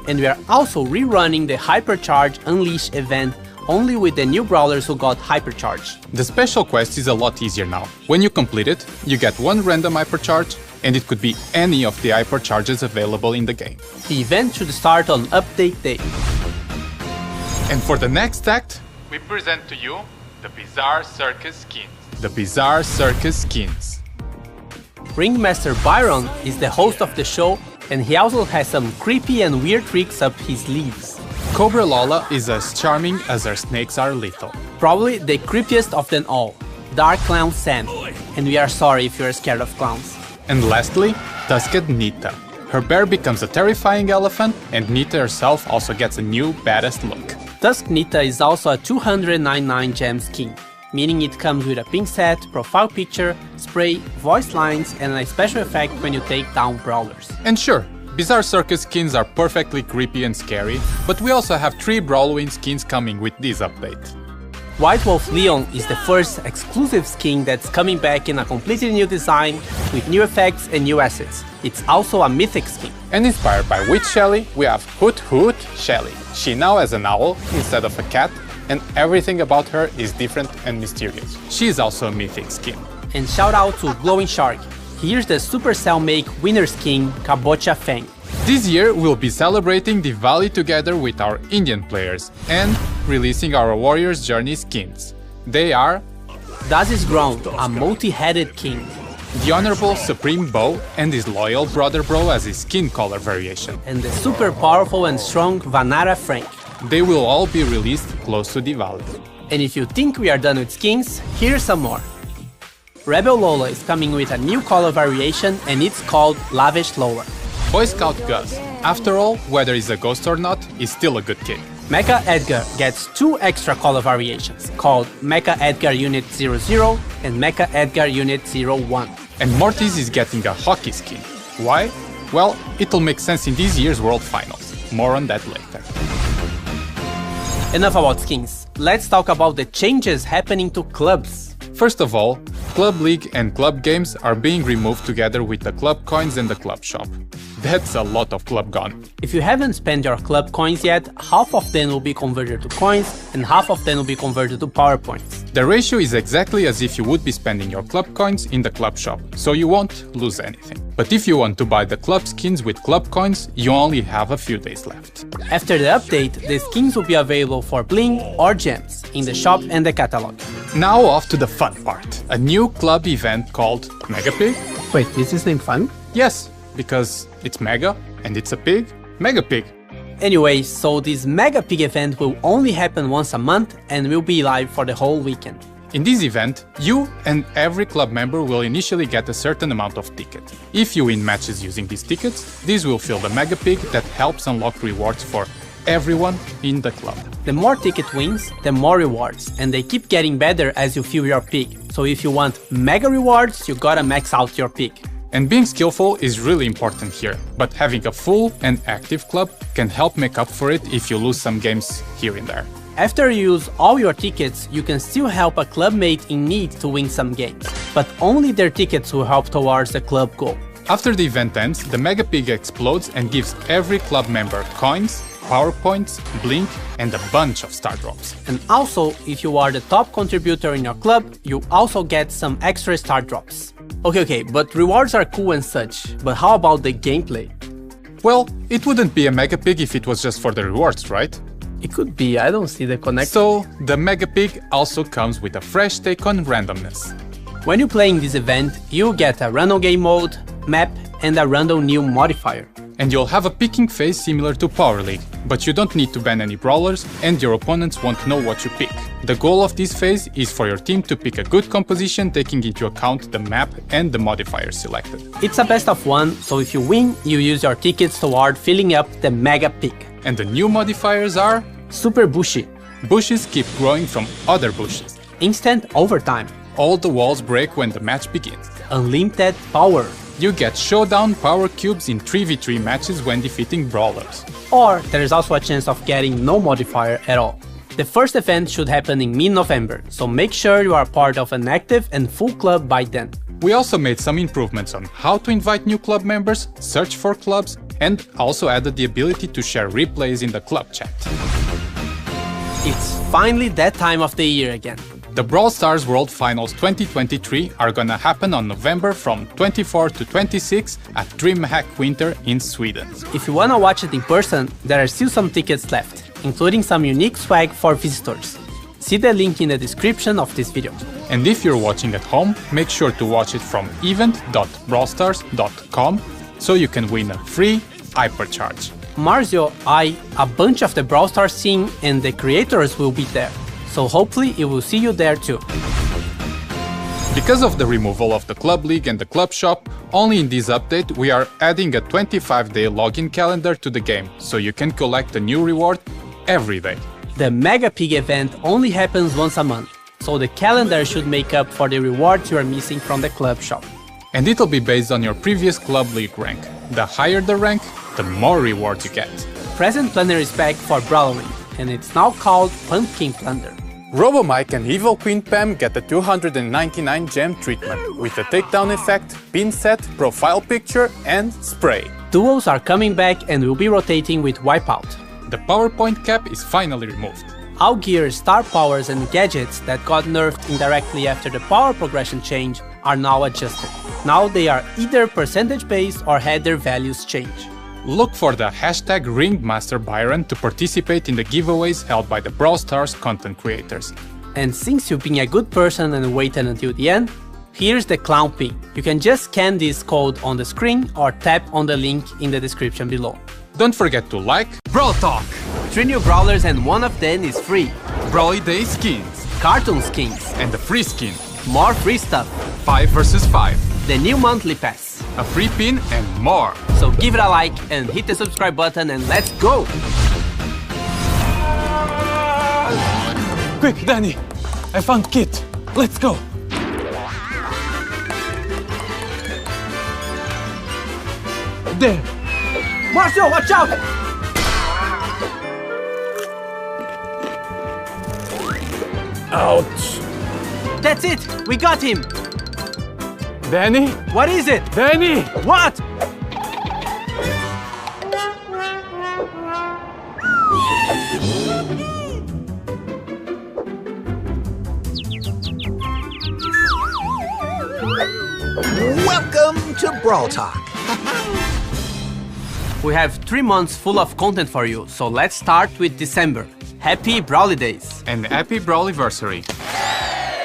And we are also rerunning the Hypercharge Unleash event only with the new brawlers who got hypercharge. The special quest is a lot easier now. When you complete it, you get one random hypercharge, and it could be any of the hypercharges available in the game. The event should start on update day. And for the next act, we present to you the Bizarre Circus skins. The Bizarre Circus skins. Ringmaster Byron is the host of the show, and he also has some creepy and weird tricks up his sleeves. Cobra Lola is as charming as her snakes are lethal. Probably the creepiest of them all, Dark Clown Sam. And we are sorry if you're scared of clowns. And lastly, Tusked Nita. Her bear becomes a terrifying elephant, and Nita herself also gets a new badass look. Tusked Nita is also a 299 gem skin, meaning it comes with a pink set, profile picture, spray, voice lines, and a special effect when you take down brawlers. And sure, Bizarre Circus skins are perfectly creepy and scary, but we also have 3 Brawlwood skins coming with this update. White Wolf Leon is the first exclusive skin that's coming back in a completely new design, with new effects and new assets. It's also a mythic skin. And inspired by Witch Shelly, we have Hoot Hoot Shelly. She now has an owl instead of a cat, and everything about her is different and mysterious. She is also a mythic skin. And shout out to Glowing Shark. Here's the Supercell Make winner skin, Kabocha FANG. This year we'll be celebrating Diwali together with our Indian players and releasing our Warrior's Journey skins. They are Daz's Ground, a multi-headed king. The Honorable Supreme Bow and his loyal brother Bro as his skin color variation. And the super powerful and strong Vanara Frank. They will all be released close to Diwali. And if you think we are done with skins, here's some more. Rebel Lola is coming with a new color variation and it's called Lavish Lola. Boy Scout Gus. After all, whether he's a ghost or not, he's still a good kid. Mecha Edgar gets 2 extra color variations, called Mecha Edgar Unit 00 and Mecha Edgar Unit 01. And Mortis is getting a hockey skin. Why? Well, it'll make sense in this year's World Finals. More on that later. Enough about skins. Let's talk about the changes happening to clubs. First of all, Club League and Club Games are being removed together with the Club Coins and the Club Shop. That's a lot of club gone. If you haven't spent your club coins yet, half of them will be converted to coins and half of them will be converted to power points. The ratio is exactly as if you would be spending your club coins in the club shop, so you won't lose anything. But if you want to buy the club skins with club coins, you only have a few days left. After the update, the skins will be available for bling or gems in the shop and the catalog. Now off to the fun part. A new club event called Mega Pig. Wait, is this name fun? Yes, because it's Mega and it's a pig. Mega Pig. Anyway, so this Mega Pig event will only happen once a month and will be live for the whole weekend. In this event, you and every club member will initially get a certain amount of tickets. If you win matches using these tickets, this will fill the Mega Pig that helps unlock rewards for everyone in the club. The more ticket wins, the more rewards, and they keep getting better as you fill your pig. So if you want mega rewards, you gotta max out your pig. And being skillful is really important here, but having a full and active club can help make up for it if you lose some games here and there. After you use all your tickets, you can still help a club mate in need to win some games, but only their tickets will help towards the club goal. After the event ends, the Mega Pig explodes and gives every club member coins, power points, blink, and a bunch of star drops. And also, if you are the top contributor in your club, you also get some extra star drops. Okay, but rewards are cool and such, but how about the gameplay? Well, it wouldn't be a Mega Pig if it was just for the rewards, right? It could be, I don't see the connection. So, the Mega Pig also comes with a fresh take on randomness. When you play in this event, you get a random game mode, map, and a random new modifier. And you'll have a picking phase similar to Power League, but you don't need to ban any brawlers and your opponents won't know what you pick. The goal of this phase is for your team to pick a good composition taking into account the map and the modifiers selected. It's a best of one, so if you win, you use your tickets toward filling up the Mega Pig. And the new modifiers are Super Bushy. Bushes keep growing from other bushes. Instant Overtime. All the walls break when the match begins. Unlimited Power. You get showdown power cubes in 3v3 matches when defeating brawlers. Or there is also a chance of getting no modifier at all. The first event should happen in mid-November, so make sure you are part of an active and full club by then. We also made some improvements on how to invite new club members, search for clubs, and also added the ability to share replays in the club chat. It's finally that time of the year again. The Brawl Stars World Finals 2023 are gonna happen on November from 24 to 26 at DreamHack Winter in Sweden. If you wanna watch it in person, there are still some tickets left, including some unique swag for visitors. See the link in the description of this video. And if you're watching at home, make sure to watch it from event.brawlstars.com so you can win a free Hypercharge. Marzio, a bunch of the Brawl Stars team and the creators will be there. So hopefully it will see you there too. Because of the removal of the Club League and the Club Shop, only in this update we are adding a 25-day login calendar to the game, so you can collect a new reward every day. The Mega Pig event only happens once a month, so the calendar should make up for the rewards you are missing from the Club Shop. And it'll be based on your previous Club League rank. The higher the rank, the more rewards you get. Present Planner is back for Brawlywood, and it's now called Pumpkin Plunder. RoboMike and Evil Queen Pam get the 299 gem treatment with a takedown effect, pin set, profile picture, and spray. Duos are coming back and will be rotating with Wipeout. The PowerPoint cap is finally removed. All gear, star powers, and gadgets that got nerfed indirectly after the power progression change are now adjusted. Now they are either percentage based or had their values change. Look for the hashtag Ringmaster Byron to participate in the giveaways held by the Brawl Stars content creators. And since you've been a good person and waited until the end, here's the clown pin. You can just scan this code on the screen or tap on the link in the description below. Don't forget to like Brawl Talk! 3 new brawlers and one of them is free. Brawly Day skins, Cartoon skins, and the free skin. More free stuff. 5 vs 5. The new monthly pass. A free pin and more. So give it a like and hit the subscribe button and let's go! Quick, Danny! I found Kit. Let's go! There! Marcio, watch out! Ouch! That's it! We got him! Danny? What is it? Danny! What? Welcome to Brawl Talk. We have 3 months full of content for you, so let's start with December. Happy Brawly Days! And happy Brawliversary!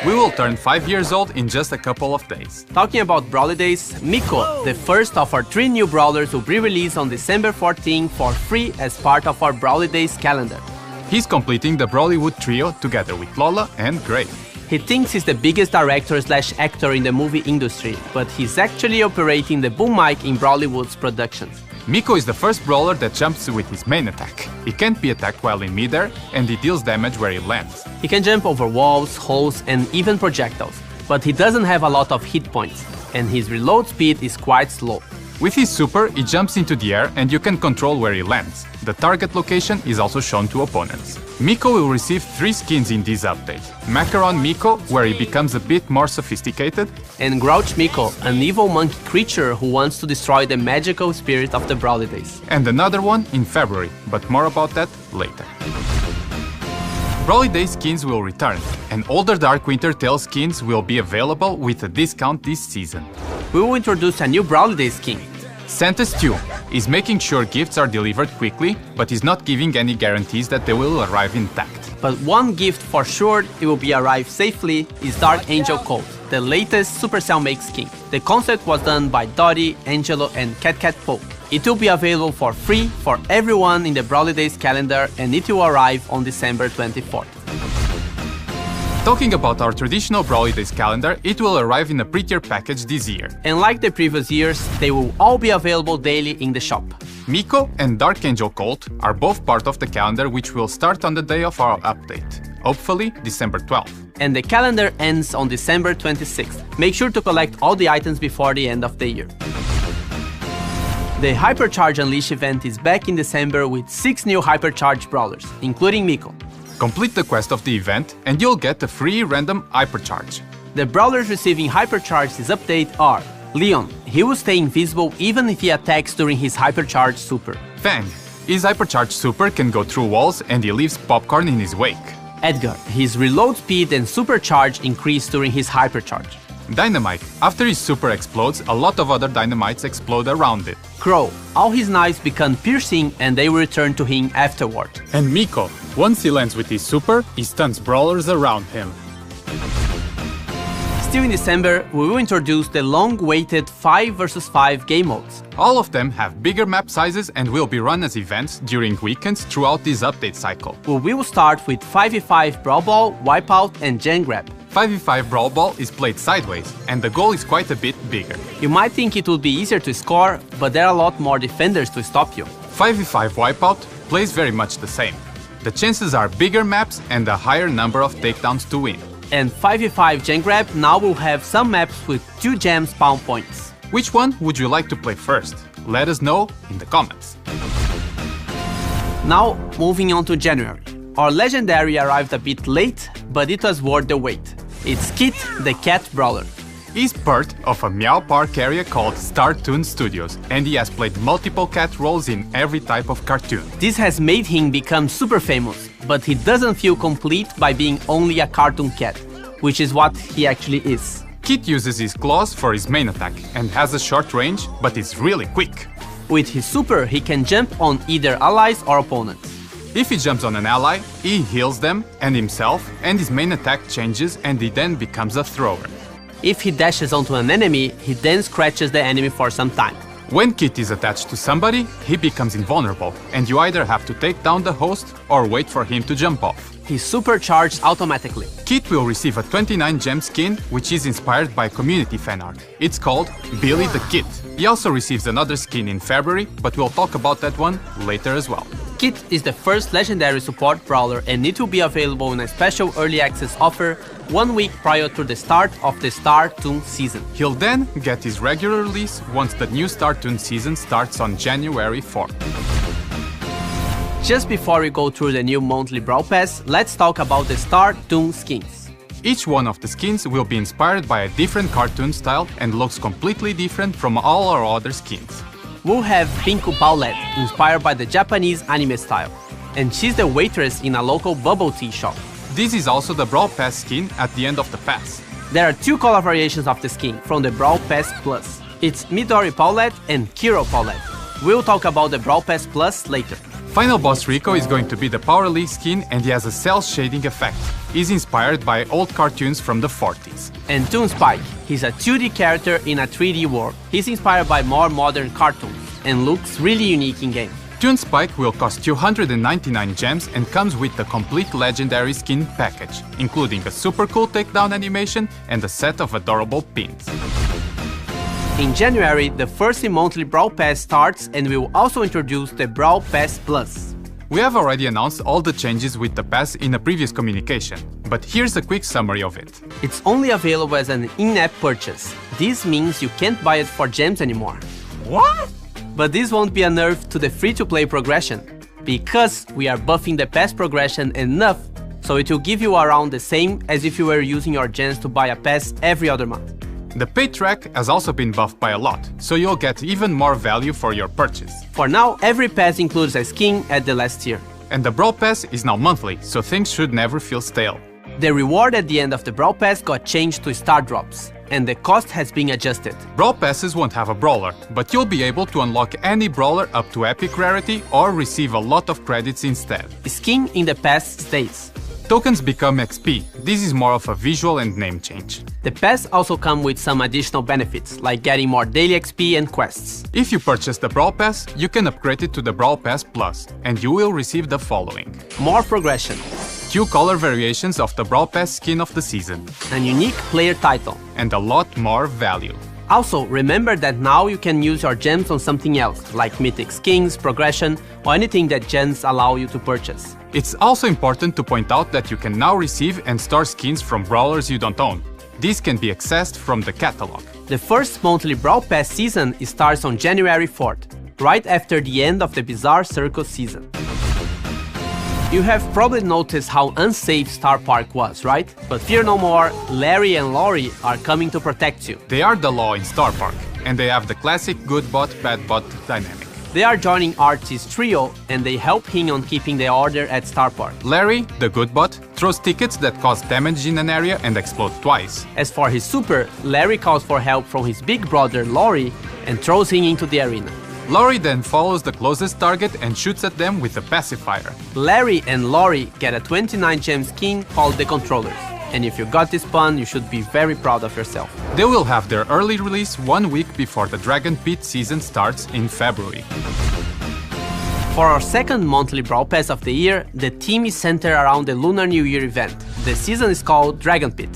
We will turn 5 years old in just a couple of days. Talking about Brawly Days, MICO, the first of our 3 new brawlers, will be released on December 14 for free as part of our Brawly Days calendar. He's completing the Brawlywood trio together with Lola and Gray. He thinks he's the biggest director/actor in the movie industry, but he's actually operating the boom mic in Brawlywood's productions. MICO is the first brawler that jumps with his main attack. He can't be attacked while in midair, and he deals damage where he lands. He can jump over walls, holes, and even projectiles, but he doesn't have a lot of hit points, and his reload speed is quite slow. With his super, he jumps into the air and you can control where he lands. The target location is also shown to opponents. MICO will receive 3 skins in this update. Macaron MICO, where he becomes a bit more sophisticated, and Grouch MICO, an evil monkey creature who wants to destroy the magical spirit of the Brawly Days. And another one in February, but more about that later. Brawly Day skins will return, and older Dark Winter Tale skins will be available with a discount this season. We will introduce a new Brawly Day skin. Santa Stew is making sure gifts are delivered quickly, but is not giving any guarantees that they will arrive intact. But one gift for sure it will be arrive safely is Dark Angel Code, the latest Supercell make skin. The concept was done by Dottie, Angelo, and Cat Poke. It will be available for free for everyone in the Brawly Days calendar, and it will arrive on December 24th. Talking about our traditional Brawly Days calendar, it will arrive in a prettier package this year. And like the previous years, they will all be available daily in the shop. MICO and Dark Angel Colt are both part of the calendar, which will start on the day of our update, hopefully December 12th. And the calendar ends on December 26th. Make sure to collect all the items before the end of the year. The Hypercharge Unleash event is back in December with 6 new Hypercharge brawlers, including MICO. Complete the quest of the event and you'll get a free random Hypercharge. The brawlers receiving Hypercharge this update are Leon. He will stay invisible even if he attacks during his Hypercharge super. FANG. His Hypercharge super can go through walls and he leaves popcorn in his wake. Edgar. His reload speed and supercharge increase during his Hypercharge. Dynamite. After his super explodes, a lot of other dynamites explode around it. Crow. All his knives become piercing and they will return to him afterward. And MICO. Once he lands with his super, he stuns brawlers around him. Still in December, we will introduce the long-awaited 5 vs 5 game modes. All of them have bigger map sizes and will be run as events during weekends throughout this update cycle. We will start with 5v5 Brawl Ball, Wipeout and Gen Grab. 5v5 Brawl Ball is played sideways, and the goal is quite a bit bigger. You might think it would be easier to score, but there are a lot more defenders to stop you. 5v5 Wipeout plays very much the same. The chances are bigger maps and a higher number of takedowns to win. And 5v5 Gen Grab now will have some maps with 2 gem spawn points. Which one would you like to play first? Let us know in the comments. Now, moving on to January. Our legendary arrived a bit late, but it was worth the wait. It's Kit, the cat brawler. He's part of a MR.P area called Starr Studios, and he has played multiple cat roles in every type of cartoon. This has made him become super famous, but he doesn't feel complete by being only a cartoon cat, which is what he actually is. Kit uses his claws for his main attack and has a short range, but is really quick. With his super, he can jump on either allies or opponents. If he jumps on an ally, he heals them and himself, and his main attack changes and he then becomes a thrower. If he dashes onto an enemy, he then scratches the enemy for some time. When Kit is attached to somebody, he becomes invulnerable, and you either have to take down the host or wait for him to jump off. He's supercharged automatically. Kit will receive a 29 gem skin, which is inspired by community fan art. It's called Billy the Kit. He also receives another skin in February, but we'll talk about that one later as well. Kit is the first legendary support brawler and it will be available in a special early access offer 1 week prior to the start of the Starr Toon season. He'll then get his regular release once the new Starr Toon season starts on January 4th. Just before we go through the new monthly Brawl Pass, let's talk about the Starr Toon skins. Each one of the skins will be inspired by a different cartoon style and looks completely different from all our other skins. We'll have Pinku Paulette, inspired by the Japanese anime style, and she's the waitress in a local bubble tea shop. This is also the Brawl Pass skin at the end of the pass. There are 2 color variations of the skin from the Brawl Pass Plus. It's Midori Paulette and Kiro Paulette. We'll talk about the Brawl Pass Plus later. Final boss Rico is going to be the Power League skin and he has a cell shading effect. He's inspired by old cartoons from the 40s. And Toon Spike, he's a 2D character in a 3D world. He's inspired by more modern cartoons and looks really unique in game. Toon Spike will cost 299 gems and comes with the complete legendary skin package, including a super cool takedown animation and a set of adorable pins. In January, the first monthly Brawl Pass starts and we will also introduce the Brawl Pass Plus. We have already announced all the changes with the pass in a previous communication, but here's a quick summary of it. It's only available as an in-app purchase. This means you can't buy it for gems anymore. What? But this won't be a nerf to the free-to-play progression, because we are buffing the pass progression enough so it will give you around the same as if you were using your gems to buy a pass every other month. The paid track has also been buffed by a lot, so you'll get even more value for your purchase. For now, every pass includes a skin at the last tier. And the Brawl Pass is now monthly, so things should never feel stale. The reward at the end of the Brawl Pass got changed to Star Drops, and the cost has been adjusted. Brawl Passes won't have a brawler, but you'll be able to unlock any brawler up to epic rarity or receive a lot of credits instead. The skin in the pass stays. Tokens become XP. This is more of a visual and name change. The pass also come with some additional benefits, like getting more daily XP and quests. If you purchase the Brawl Pass, you can upgrade it to the Brawl Pass Plus, and you will receive the following. More progression. 2 color variations of the Brawl Pass skin of the season. A unique player title. And a lot more value. Also, remember that now you can use your gems on something else, like mythic skins, progression, or anything that gems allow you to purchase. It's also important to point out that you can now receive and store skins from brawlers you don't own. These can be accessed from the catalog. The first monthly Brawl Pass season starts on January 4th, right after the end of the Bazaar Circus season. You have probably noticed how unsafe Starr Park was, right? But fear no more, Larry and LAWRIE are coming to protect you. They are the law in Starr Park, and they have the classic good bot, bad bot dynamic. They are joining RT's trio, and they help him on keeping the order at Starr Park. Larry, the good bot, throws tickets that cause damage in an area and explode twice. As for his super, Larry calls for help from his big brother LAWRIE and throws him into the arena. LAWRIE then follows the closest target and shoots at them with a pacifier. Larry and LAWRIE get a 29 gem skin called the Controllers. and if you got this pun, you should be very proud of yourself. They will have their early release 1 week before the Dragon Pit season starts in February. For our second monthly Brawl Pass of the year, the theme is centered around the Lunar New Year event. The season is called Dragon Pit.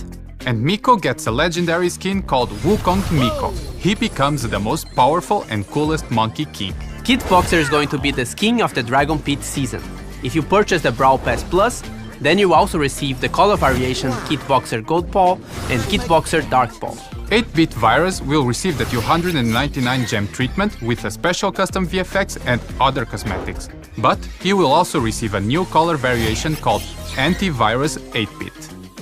And MICO gets a legendary skin called Wukong MICO. He becomes the most powerful and coolest monkey king. Kitboxer is going to be the skin of the Dragon Pit season. If you purchase the Brawl Pass Plus, then you also receive the color variation Kitboxer Gold Paw and Kitboxer Dark Paw. 8-bit Virus will receive the 299 gem treatment with a special custom VFX and other cosmetics. But he will also receive a new color variation called Anti-Virus 8-bit.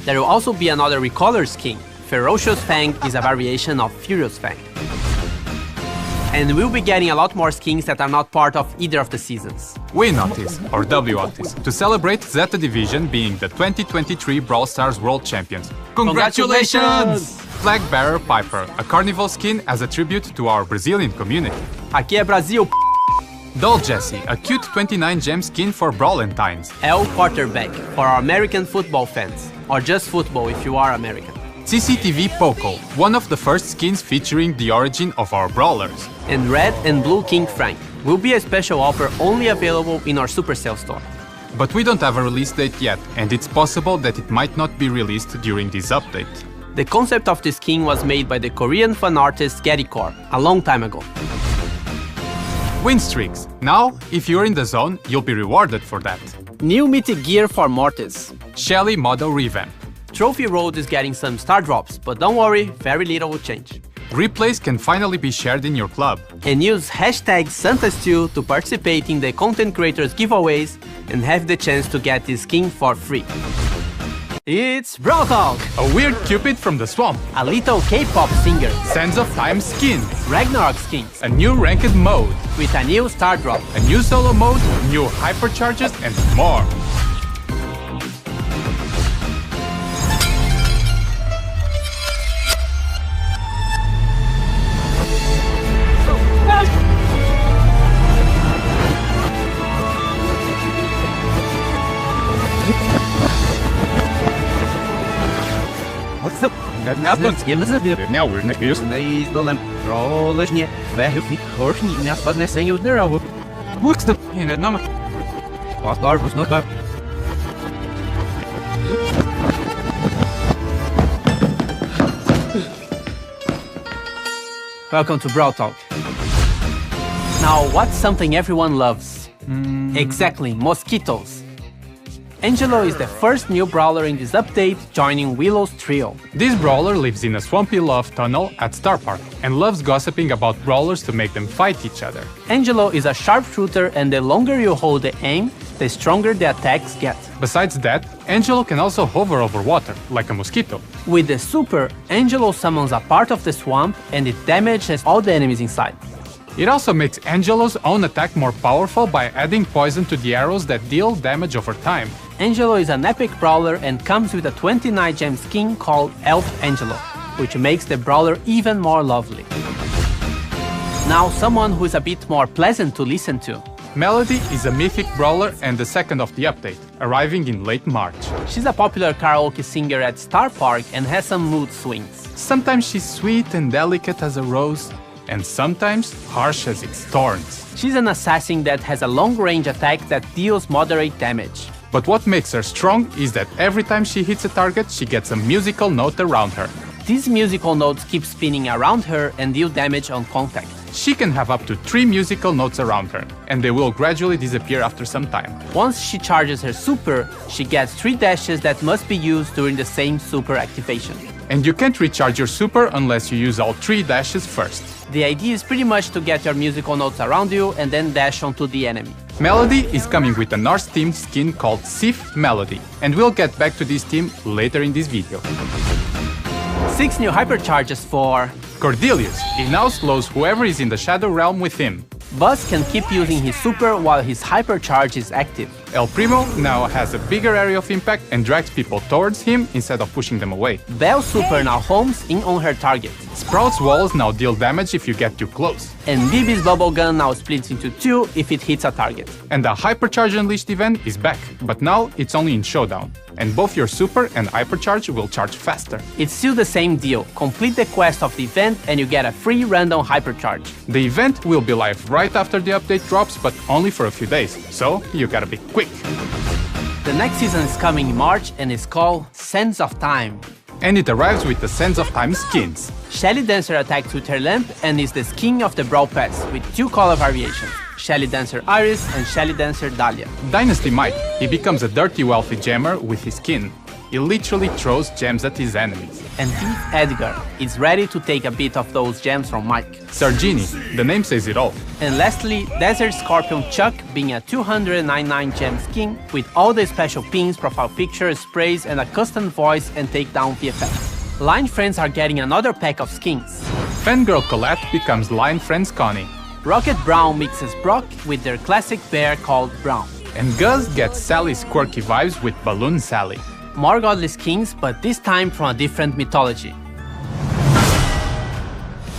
There will also be another recolor skin. Ferocious Fang is a variation of Furious Fang. And we'll be getting a lot more skins that are not part of either of the seasons. Win OTIS, or WOTIS, to celebrate Zeta Division being the 2023 Brawl Stars World Champions. Congratulations! Flag Bearer Piper, a carnival skin as a tribute to our Brazilian community. Aqui é Brasil. Doll Jessie, a cute 29 gem skin for Brawlentines. L Quarterback, for our American football fans, or just football if you are American. CCTV Poco, one of the first skins featuring the origin of our brawlers. And Red and Blue King Frank will be a special offer only available in our Supercell store. But we don't have a release date yet, and it's possible that it might not be released during this update. The concept of this skin was made by the Korean fan artist Getaway a long time ago. Win streaks. Now, if you're in the zone, you'll be rewarded for that. New mythic gear for Mortis. Shelly model revamp. Trophy Road is getting some star drops, but don't worry, very little will change. Replays can finally be shared in your club. And use hashtag Stuntshow to participate in the content creators giveaways and have the chance to get this skin for free. It's Brawl Talk! A weird Cupid from the swamp. A little K-pop singer. Sands of Time skins. Ragnarok skins. A new ranked mode. With a new star drop. A new solo mode, new hypercharges, and more. Now we're next year. What's the number? Was not up. Welcome to Brawl Talk. Now, what's something everyone loves? Exactly, mosquitoes. ANGELO is the first new brawler in this update, joining Willow's trio. This brawler lives in a swampy love tunnel at Starr Park and loves gossiping about brawlers to make them fight each other. ANGELO is a sharpshooter, and the longer you hold the aim, the stronger the attacks get. Besides that, ANGELO can also hover over water, like a mosquito. With the super, ANGELO summons a part of the swamp and it damages all the enemies inside. It also makes ANGELO's own attack more powerful by adding poison to the arrows that deal damage over time. ANGELO is an epic brawler and comes with a 29 gem skin called Elf ANGELO, which makes the brawler even more lovely. Now someone who is a bit more pleasant to listen to. MELODIE is a mythic brawler and the second of the update, arriving in late March. She's a popular karaoke singer at Starr Park and has some mood swings. Sometimes she's sweet and delicate as a rose, and sometimes harsh as its thorns. She's an assassin that has a long-range attack that deals moderate damage. But what makes her strong is that every time she hits a target, she gets a musical note around her. These musical notes keep spinning around her and deal damage on contact. She can have up to 3 musical notes around her, and they will gradually disappear after some time. Once she charges her super, she gets 3 dashes that must be used during the same super activation. And you can't recharge your super unless you use all 3 dashes first. The idea is pretty much to get your musical notes around you and then dash onto the enemy. MELODIE is coming with a Norse-themed skin called Sif MELODIE, and we'll get back to this theme later in this video. 6 new hypercharges for CORDELIUS. He now slows whoever is in the Shadow Realm with him. Buzz can keep using his super while his hypercharge is active. El Primo now has a bigger area of impact and drags people towards him instead of pushing them away. Belle's super now homes in on her target. Sprout's walls now deal damage if you get too close. And Bibi's bubble gun now splits into two if it hits a target. And the Hypercharge Unleashed event is back, but now it's only in Showdown. And both your super and Hypercharge will charge faster. It's still the same deal. Complete the quest of the event and you get a free random Hypercharge. The event will be live right after the update drops, but only for a few days, so you gotta be quick. The next season is coming in March and is called Sands of Time. And it arrives with the Sands of Time skins. Shelly Dancer attacks with her lamp and is the skin of the Brawl Pass with 2 color variations. Shelly Dancer Iris and Shelly Dancer Dahlia. Dynasty Mike, he becomes a dirty wealthy gemmer with his skin. He literally throws gems at his enemies. And Thief Edgar is ready to take a bit of those gems from Mike. Sargini, the name says it all. And lastly, Desert Scorpion Chuck being a 299 gem skin with all the special pins, profile pictures, sprays and a custom voice and takedown VFX. Line Friends are getting another pack of skins. Fangirl Colette becomes Line Friends Connie. Rocket Brown mixes Brock with their classic pair called Brown. And Gus gets Sally's quirky vibes with Balloon Sally. More godly skins, but this time from a different mythology.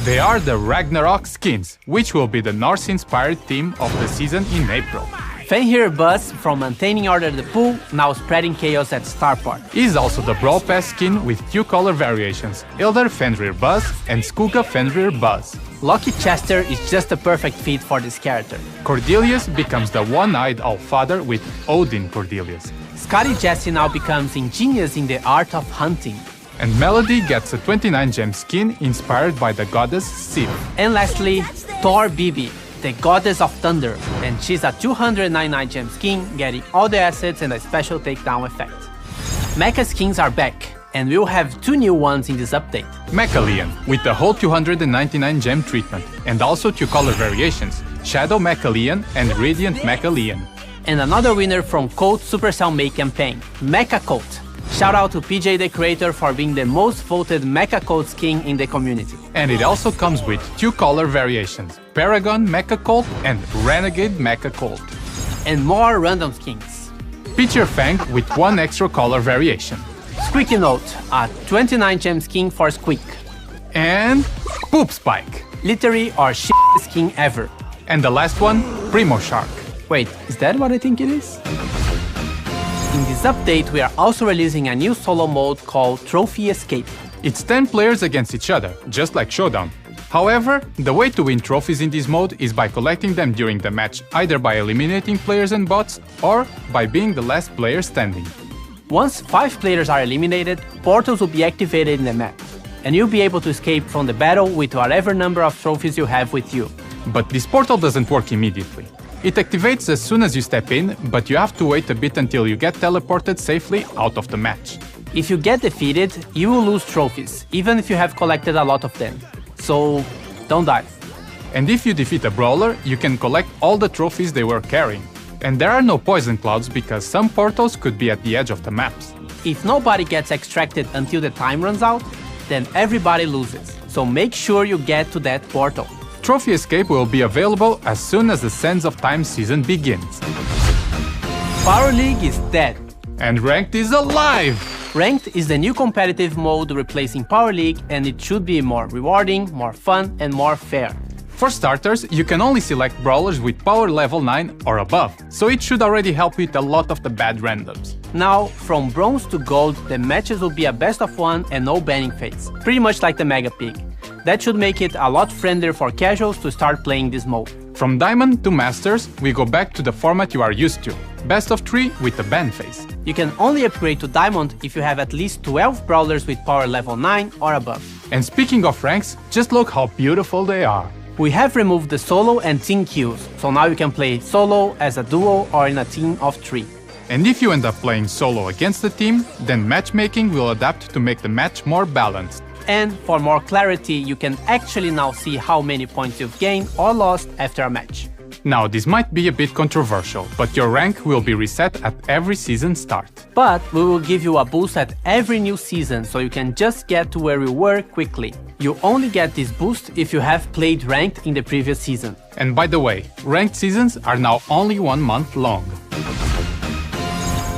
They are the Ragnarok skins, which will be the Norse-inspired theme of the season in April. Fenrir Buzz from Maintaining Order the Pool, now spreading chaos at Starr Park. Is also the Brawl Pass skin with 2 color variations, Elder Fenrir Buzz and Skugga Fenrir Buzz. Lucky Chester is just a perfect fit for this character. Cordelius becomes the one-eyed All-Father with Odin Cordelius. Scotty Jesse now becomes ingenious in the art of hunting. And Melody gets a 29 gem skin inspired by the goddess Sif. And lastly, Thor Bibi, the goddess of thunder, and she's a 299 gem skin, getting all the assets and a special takedown effect. Mecha skins are back, and we'll have 2 new ones in this update. Mechaleon, with the whole 299 gem treatment, and also 2 color variations, Shadow Mechaleon and Radiant Mechaleon. And another winner from Colt Supercell Make campaign, Mecha Colt. Shout out to PJ the creator for being the most voted Mecha Colt skin in the community. And it also comes with 2 color variations, Paragon Mecha Colt and Renegade Mecha Colt. And more random skins. Feature Fang with 1 extra color variation. Squeaky Note, a 29 gem skin for Squeak. And Poop Spike. Literally our shit skin ever. And the last one, Primo Shark. Wait, is that what I think it is? In this update, we are also releasing a new solo mode called Trophy Escape. It's 10 players against each other, just like Showdown. However, the way to win trophies in this mode is by collecting them during the match, either by eliminating players and bots, or by being the last player standing. Once 5 players are eliminated, portals will be activated in the map, and you'll be able to escape from the battle with whatever number of trophies you have with you. But this portal doesn't work immediately. It activates as soon as you step in, but you have to wait a bit until you get teleported safely out of the match. If you get defeated, you will lose trophies, even if you have collected a lot of them. So, don't die. And if you defeat a brawler, you can collect all the trophies they were carrying. And there are no poison clouds because some portals could be at the edge of the maps. If nobody gets extracted until the time runs out, then everybody loses. So make sure you get to that portal. Trophy Escape will be available as soon as the Sands of Time season begins. Power League is dead. And Ranked is alive! Ranked is the new competitive mode replacing Power League, and it should be more rewarding, more fun, and more fair. For starters, you can only select brawlers with power level 9 or above, so it should already help with a lot of the bad randoms. Now, from bronze to gold, the matches will be a best of 1 and no banning phase, pretty much like the Mega Pig. That should make it a lot friendlier for casuals to start playing this mode. From Diamond to Masters, we go back to the format you are used to, best of 3 with the ban phase. You can only upgrade to Diamond if you have at least 12 brawlers with power level 9 or above. And speaking of ranks, just look how beautiful they are. We have removed the solo and team queues, so now you can play solo, as a duo, or in a team of 3. And if you end up playing solo against the team, then matchmaking will adapt to make the match more balanced. And for more clarity, you can actually now see how many points you've gained or lost after a match. Now, this might be a bit controversial, but your rank will be reset at every season start. But we will give you a boost at every new season, so you can just get to where you were quickly. You only get this boost if you have played ranked in the previous season. And by the way, ranked seasons are now only 1 month long.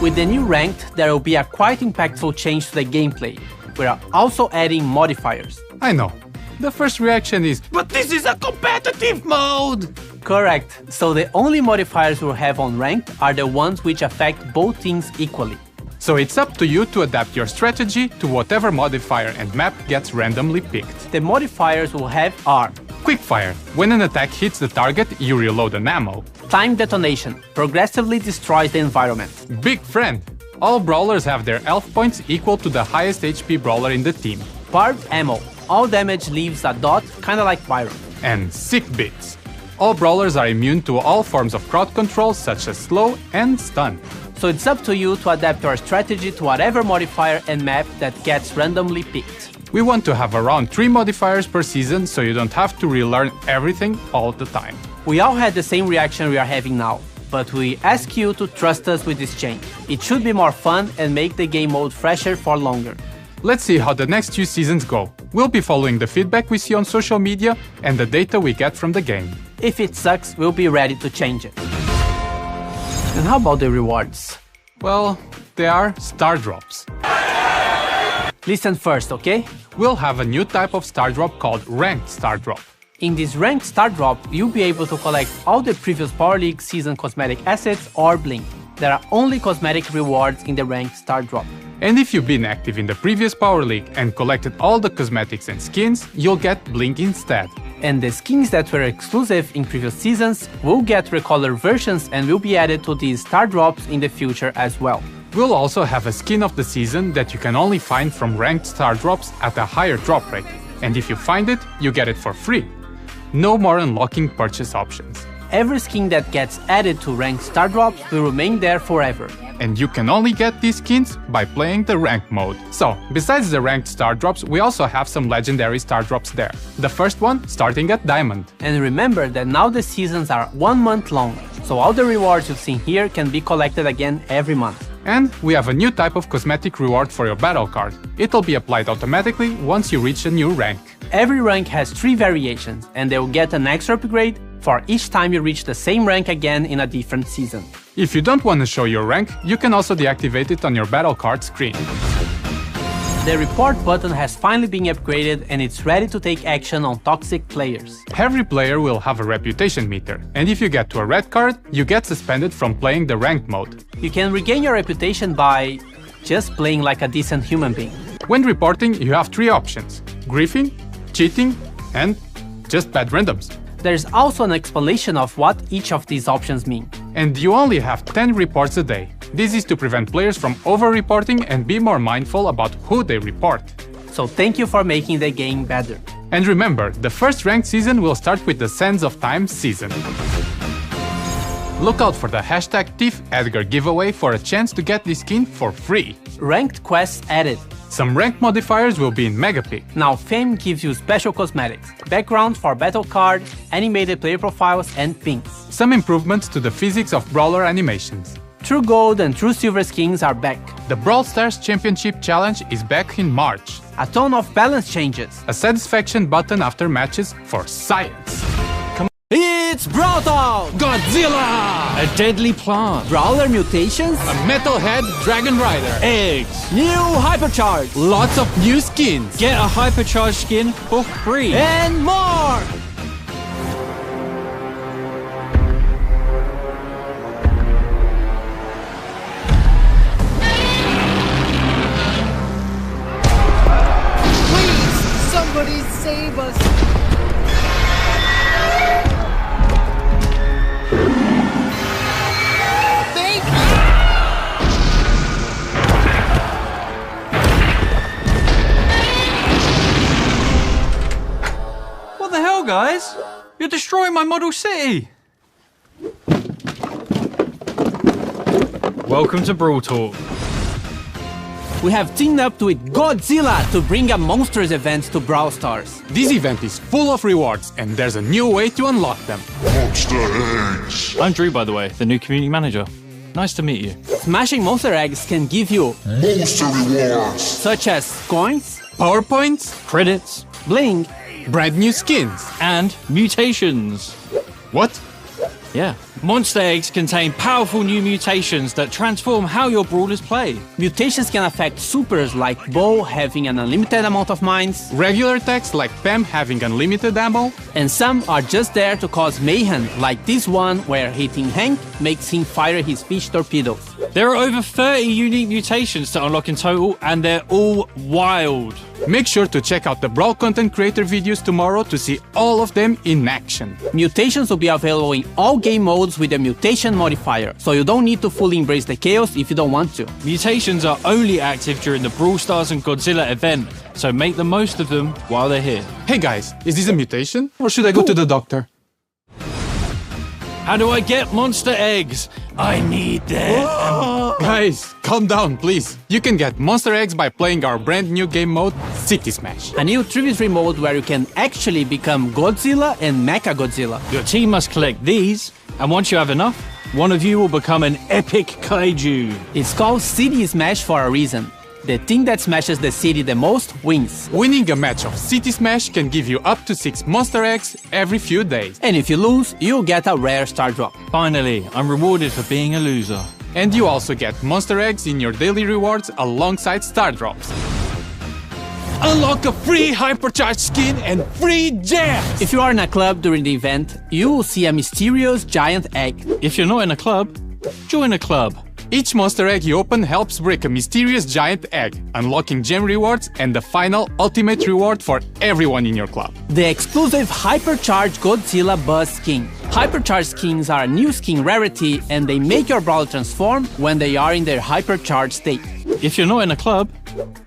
With the new ranked, there will be a quite impactful change to the gameplay. We are also adding modifiers. I know. The first reaction is, but this is a competitive mode! Correct. So the only modifiers we'll have on ranked are the ones which affect both teams equally. So it's up to you to adapt your strategy to whatever modifier and map gets randomly picked. The modifiers we'll have are Quickfire. When an attack hits the target, you reload an ammo. Time Detonation. Progressively destroys the environment. Big Friend. All brawlers have their health points equal to the highest HP brawler in the team. Barbed Ammo. All damage leaves a dot, kinda like Byron. And Sick Bits. All brawlers are immune to all forms of crowd control such as slow and stun. So it's up to you to adapt your strategy to whatever modifier and map that gets randomly picked. We want to have around 3 modifiers per season so you don't have to relearn everything all the time. We all had the same reaction we are having now, but we ask you to trust us with this change. It should be more fun and make the game mode fresher for longer. Let's see how the next 2 seasons go. We'll be following the feedback we see on social media and the data we get from the game. If it sucks, we'll be ready to change it. And how about the rewards? Well, they are star drops. Listen first, okay? We'll have a new type of star drop called Ranked Star Drop. In this Ranked Star Drop, you'll be able to collect all the previous Power League season cosmetic assets or bling. There are only cosmetic rewards in the Ranked Star Drop. And if you've been active in the previous Power League and collected all the cosmetics and skins, you'll get bling instead. And the skins that were exclusive in previous seasons will get recolored versions and will be added to these star drops in the future as well. We'll also have a skin of the season that you can only find from ranked star drops at a higher drop rate. And if you find it, you get it for free. No more unlocking purchase options. Every skin that gets added to ranked star drops will remain there forever. And you can only get these skins by playing the ranked mode. So, besides the ranked star drops, we also have some legendary star drops there. The first one starting at Diamond. And remember that now the seasons are 1 month long, so all the rewards you've seen here can be collected again every month. And we have a new type of cosmetic reward for your battle card. It'll be applied automatically once you reach a new rank. Every rank has 3 variations, and they will get an extra upgrade for each time you reach the same rank again in a different season. If you don't want to show your rank, you can also deactivate it on your battle card screen. The report button has finally been upgraded and it's ready to take action on toxic players. Every player will have a reputation meter, and if you get to a red card, you get suspended from playing the ranked mode. You can regain your reputation by just playing like a decent human being. When reporting, you have 3 options: griefing, cheating, and just bad randoms. There's also an explanation of what each of these options mean. And you only have 10 reports a day. This is to prevent players from over-reporting and be more mindful about who they report. So thank you for making the game better. And remember, the first ranked season will start with the Sands of Time season. Look out for the #ThiefEdgar giveaway for a chance to get this skin for free. Ranked quests added. Some ranked modifiers will be in MAISIE. Now FANG gives you special cosmetics, background for battle card, animated player profiles and pins. Some improvements to the physics of brawler animations. True Gold and True Silver skins are back. The Brawl Stars Championship Challenge is back in March. A ton of balance changes. A satisfaction button after matches for science. It's Brawl Talk! Godzilla! A deadly plant. Brawler mutations? A metalhead dragon rider. Eggs. New hypercharge. Lots of new skins. Get a hypercharged skin for free. And more! Please, somebody save us! What the hell, guys? You're destroying my model city! Welcome to Brawl Talk. We have teamed up with Godzilla to bring a monsters event to Brawl Stars. This event is full of rewards, and there's a new way to unlock them. Monster eggs! I'm Drew, by the way, the new community manager. Nice to meet you. Smashing monster eggs can give you monster rewards, such as coins, PowerPoints, credits, bling, brand new skins, and mutations. What? Yeah. Monster eggs contain powerful new mutations that transform how your brawlers play. Mutations can affect supers like Bo having an unlimited amount of mines, regular attacks like Pam having unlimited ammo, and some are just there to cause mayhem, like this one where hitting Hank makes him fire his fish torpedoes. There are over 30 unique mutations to unlock in total, and they're all wild. Make sure to check out the Brawl content creator videos tomorrow to see all of them in action. Mutations will be available in all game modes with a mutation modifier, so you don't need to fully embrace the chaos if you don't want to. Mutations are only active during the Brawl Stars and Godzilla event, so make the most of them while they're here. Hey guys, is this a mutation? Or should I go to the doctor? How do I get monster eggs? I need them. Guys, calm down, please. You can get monster eggs by playing our brand new game mode, City Smash. A new 3v3 mode where you can actually become Godzilla and Mechagodzilla. Your team must collect these, and once you have enough, one of you will become an epic kaiju. It's called City Smash for a reason. The team that smashes the city the most wins. Winning a match of City Smash can give you up to 6 monster eggs every few days. And if you lose, you'll get a rare star drop. Finally, I'm rewarded for being a loser. And you also get monster eggs in your daily rewards alongside star drops. Unlock a free hypercharged skin and free gems! If you are in a club during the event, you will see a mysterious giant egg. If you're not in a club, join a club. Each monster egg you open helps break a mysterious giant egg, unlocking gem rewards and the final ultimate reward for everyone in your club. The exclusive Hypercharged Godzilla Buzz skin. Hypercharged skins are a new skin rarity and they make your brawler transform when they are in their hypercharged state. If you're not in a club,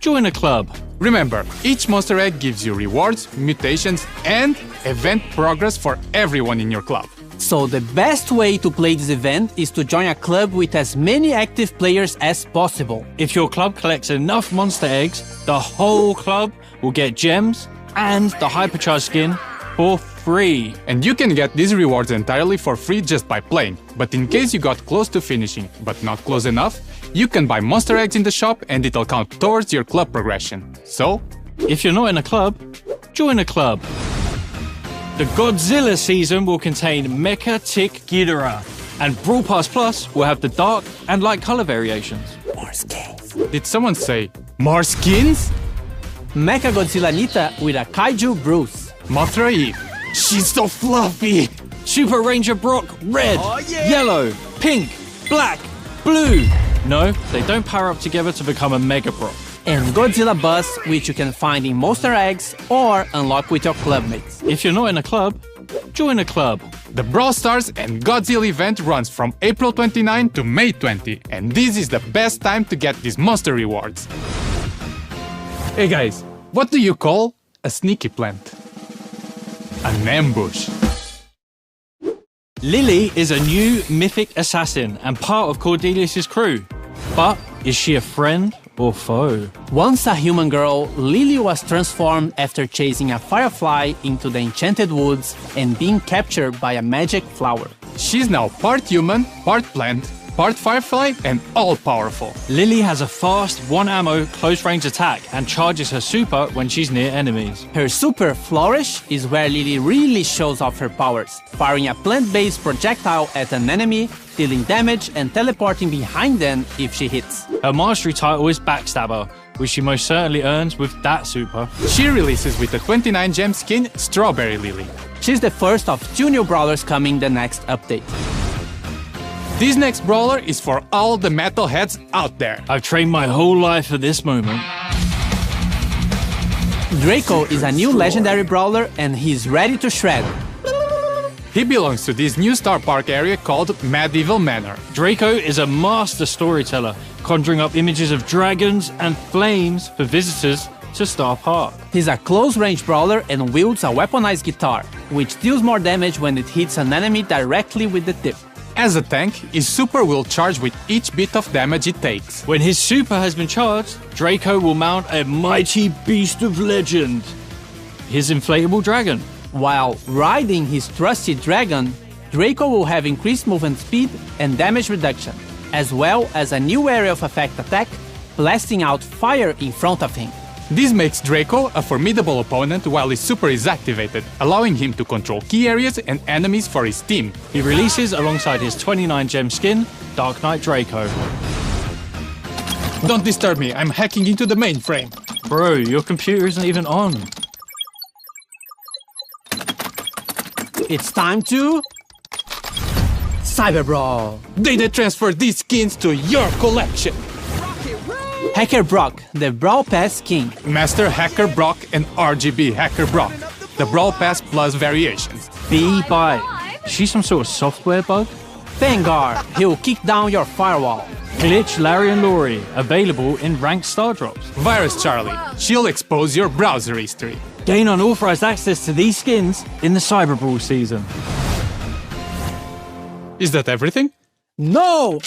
join a club. Remember, each monster egg gives you rewards, mutations, and event progress for everyone in your club. So the best way to play this event is to join a club with as many active players as possible. If your club collects enough monster eggs, the whole club will get gems and the hypercharged skin for free. And you can get these rewards entirely for free just by playing. But in case you got close to finishing, but not close enough, you can buy monster eggs in the shop and it'll count towards your club progression. So, if you're not in a club, join a club. The Godzilla season will contain Mecha Tick Ghidorah, and Brawl Pass Plus will have the dark and light color variations. More skins. Did someone say more skins? Mechagodzilla Nita with a Kaiju Bruce. Mothra Eve. She's so fluffy. Super Ranger Brock red, yellow, pink, black, blue. No, they don't power up together to become a Mega Brock. And Godzilla Buzz, which you can find in monster eggs or unlock with your clubmates. If you're not in a club, join a club. The Brawl Stars and Godzilla event runs from April 29 to May 20, and this is the best time to get these monster rewards. Hey guys, what do you call a sneaky plant? An ambush. Lily is a new mythic assassin and part of Cordelius' crew. But is she a friend or foe? Once a human girl, Lily was transformed after chasing a firefly into the Enchanted Woods and being captured by a magic flower. She's now part human, part plant, part firefly, and all-powerful. Lily has a fast, one-ammo, close-range attack and charges her super when she's near enemies. Her super, Flourish, is where Lily really shows off her powers, firing a plant-based projectile at an enemy, dealing damage and teleporting behind them if she hits. Her mastery title is Backstabber, which she most certainly earns with that super. She releases with the 29 gem skin Strawberry Lily. She's the first of 2 new brawlers coming the next update. This next brawler is for all the metalheads out there. I've trained my whole life for this moment. Draco is a new legendary brawler and he's ready to shred. He belongs to this new Star Park area called Medieval Manor. Draco is a master storyteller, conjuring up images of dragons and flames for visitors to Star Park. He's a close-range brawler and wields a weaponized guitar, which deals more damage when it hits an enemy directly with the tip. As a tank, his super will charge with each bit of damage it takes. When his super has been charged, Draco will mount a mighty beast of legend, his inflatable dragon. While riding his trusty dragon, Draco will have increased movement speed and damage reduction, as well as a new area of effect attack, blasting out fire in front of him. This makes Draco a formidable opponent while his super is activated, allowing him to control key areas and enemies for his team. He releases alongside his 29 gem skin, Dark Knight Draco. Don't disturb me, I'm hacking into the mainframe. Bro, your computer isn't even on. It's time to... Cyber Brawl! Data transfer these skins to your collection! Hacker Brock, the Brawl Pass skin. Master Hacker Brock and RGB Hacker Brock. The Brawl Pass plus variations. B-Bite. She's some sort of software bug? Vanguard, he'll kick down your firewall. Glitch Larry and Lawrie, available in ranked star drops. Virus Charlie, she'll expose your browser history. Gain unauthorized access to these skins in the Cyber Brawl season. Is that everything? No!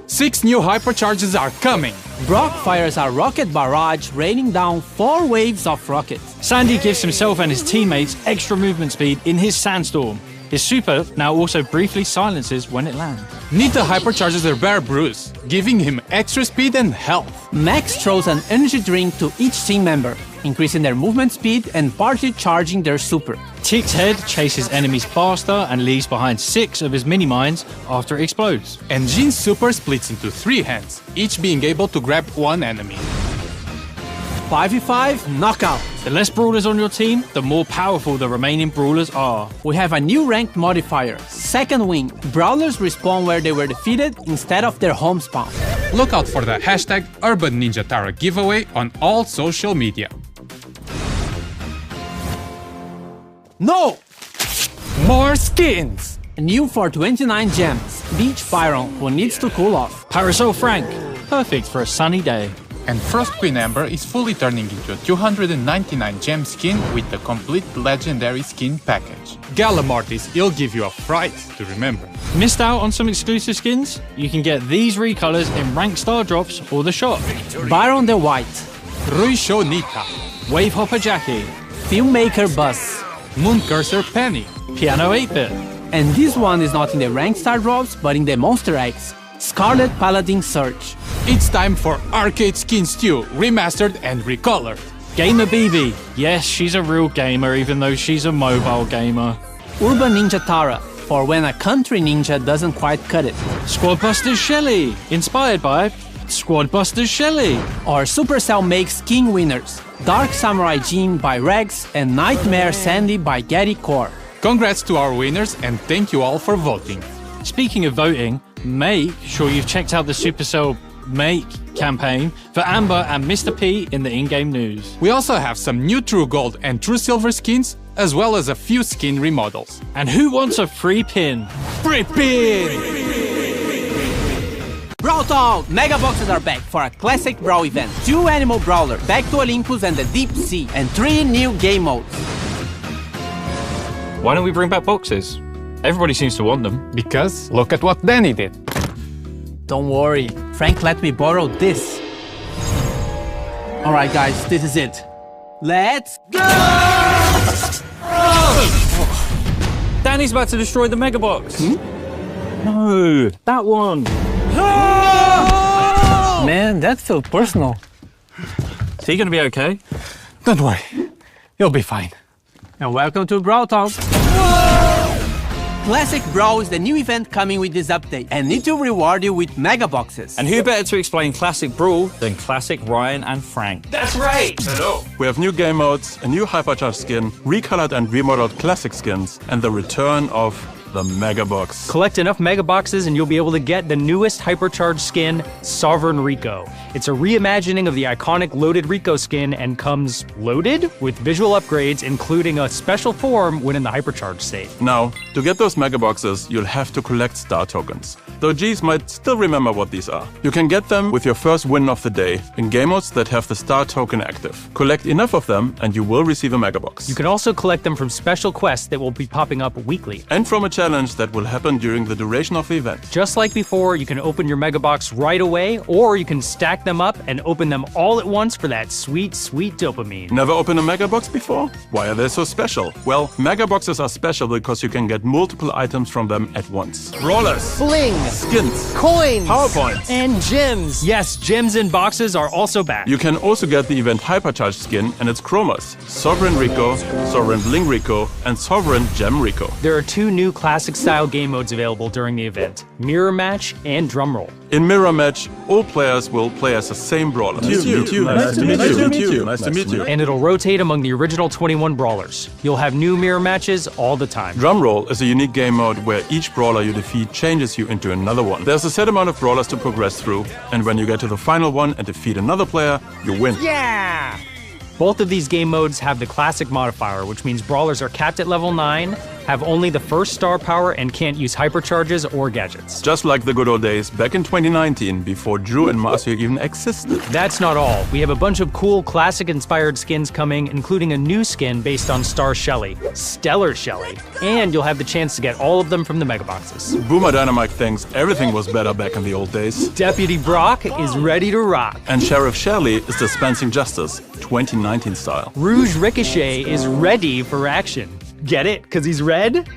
6 new hypercharges are coming. Brock fires a rocket barrage, raining down 4 waves of rockets. Sandy gives himself and his teammates extra movement speed in his Sandstorm. His super now also briefly silences when it lands. Nita hypercharges her Bear Bruce, giving him extra speed and health. Max throws an energy drink to each team member, increasing their movement speed and partly charging their super. Tick's head chases enemies faster and leaves behind 6 of his mini-mines after it explodes. And Jin's super splits into 3 hands, each being able to grab 1 enemy. 5v5 knockout. The less brawlers on your team, the more powerful the remaining brawlers are. We have a new ranked modifier, Second Wing. Brawlers respawn where they were defeated instead of their home spawn. Look out for the hashtag Urban Ninja Tara giveaway on all social media. No! More skins! New for 29 gems, Beach Byron, who needs to cool off. Parasol Frank, perfect for a sunny day. And Frost Queen Amber is fully turning into a 299 gem skin with the complete legendary skin package. GALE Mortis, he'll give you a fright to remember. Missed out on some exclusive skins? You can get these recolors in ranked star drops or the shop. Byron the White, Ruisho Nita, Wave Hopper Jacky, Filmmaker Buzz, Moon Cursor Penny, Piano 8-Bit. And this one is not in the ranked star drops but in the Monster Eggs, Scarlet Paladin Search. It's time for Arcade Skin Stew, remastered and recolored. Gamer Bibi. Yes, she's a real gamer even though she's a mobile gamer. Urban Ninja Tara, for when a country ninja doesn't quite cut it. Squadbusters Shelly, inspired by Squadbusters Shelly. Or Supercell makes skin winners, Dark Samurai Jean by Rex and Nightmare Sandy by Getty Core. Congrats to our winners and thank you all for voting. Speaking of voting, make sure you've checked out the Supercell Make campaign for Amber and Mr. P in the in-game news. We also have some new True Gold and True Silver skins, as well as a few skin remodels. And who wants a free pin? Free pin! Brawl Talk! Mega Boxes are back for a classic Brawl event. 2 Animal Brawler, Back to Olympus and the Deep Sea, and 3 new game modes. Why don't we bring back boxes? Everybody seems to want them. Because look at what Danny did. Don't worry, Frank let me borrow this. Alright guys, this is it. Let's go! Danny's about to destroy the Mega Box. No, that one. Man, that felt personal. Is he gonna be okay? Don't worry, you'll be fine. And welcome to Brawl Talk. Classic Brawl is the new event coming with this update, and it will reward you with Mega Boxes. And who better to explain Classic Brawl than Classic Ryan and Frank? That's right! Hello! We have new game modes, a new hypercharged skin, recolored and remodeled classic skins, and the return of the Mega Box. Collect enough Mega Boxes and you'll be able to get the newest hypercharged skin, Sovereign Rico. It's a reimagining of the iconic loaded Rico skin and comes loaded with visual upgrades, including a special form when in the hypercharged state. Now, to get those Mega Boxes, you'll have to collect star tokens. Though Gs might still remember what these are. You can get them with your first win of the day in game modes that have the star token active. Collect enough of them and you will receive a Mega Box. You can also collect them from special quests that will be popping up weekly. And from a challenge that will happen during the duration of the event. Just like before, you can open your Mega Box right away, or you can stack them up and open them all at once for that sweet, sweet dopamine. Never opened a Mega Box before? Why are they so special? Well, Mega Boxes are special because you can get multiple items from them at once. Brawlers, Bling, skins, coins, PowerPoints, and gems. Yes, gems in boxes are also back. You can also get the event Hypercharged skin and its chromas, Sovereign Rico, Sovereign Bling Rico, and Sovereign Gem Rico. There are 2 new classic-style game modes available during the event, Mirror Match and Drum Roll. In Mirror Match, all players will play as the same brawler. Nice to meet you. And it'll rotate among the original 21 brawlers. You'll have new mirror matches all the time. Drum Roll is a unique game mode where each brawler you defeat changes you into another one. There's a set amount of brawlers to progress through, and when you get to the final one and defeat another player, you win. Yeah! Both of these game modes have the classic modifier, which means brawlers are capped at level 9, have only the first star power, and can't use hypercharges or gadgets. Just like the good old days back in 2019, before Drew and MAISIE even existed. That's not all. We have a bunch of cool classic-inspired skins coming, including a new skin based on Starr Shelly, Stellar Shelly, and you'll have the chance to get all of them from the Mega Boxes. Boomer Dynamite thinks everything was better back in the old days. Deputy Brock is ready to rock. And Sheriff Shirley is dispensing justice, 2019 style. Rouge Ricochet is ready for action. Get it? 'Cause he's red?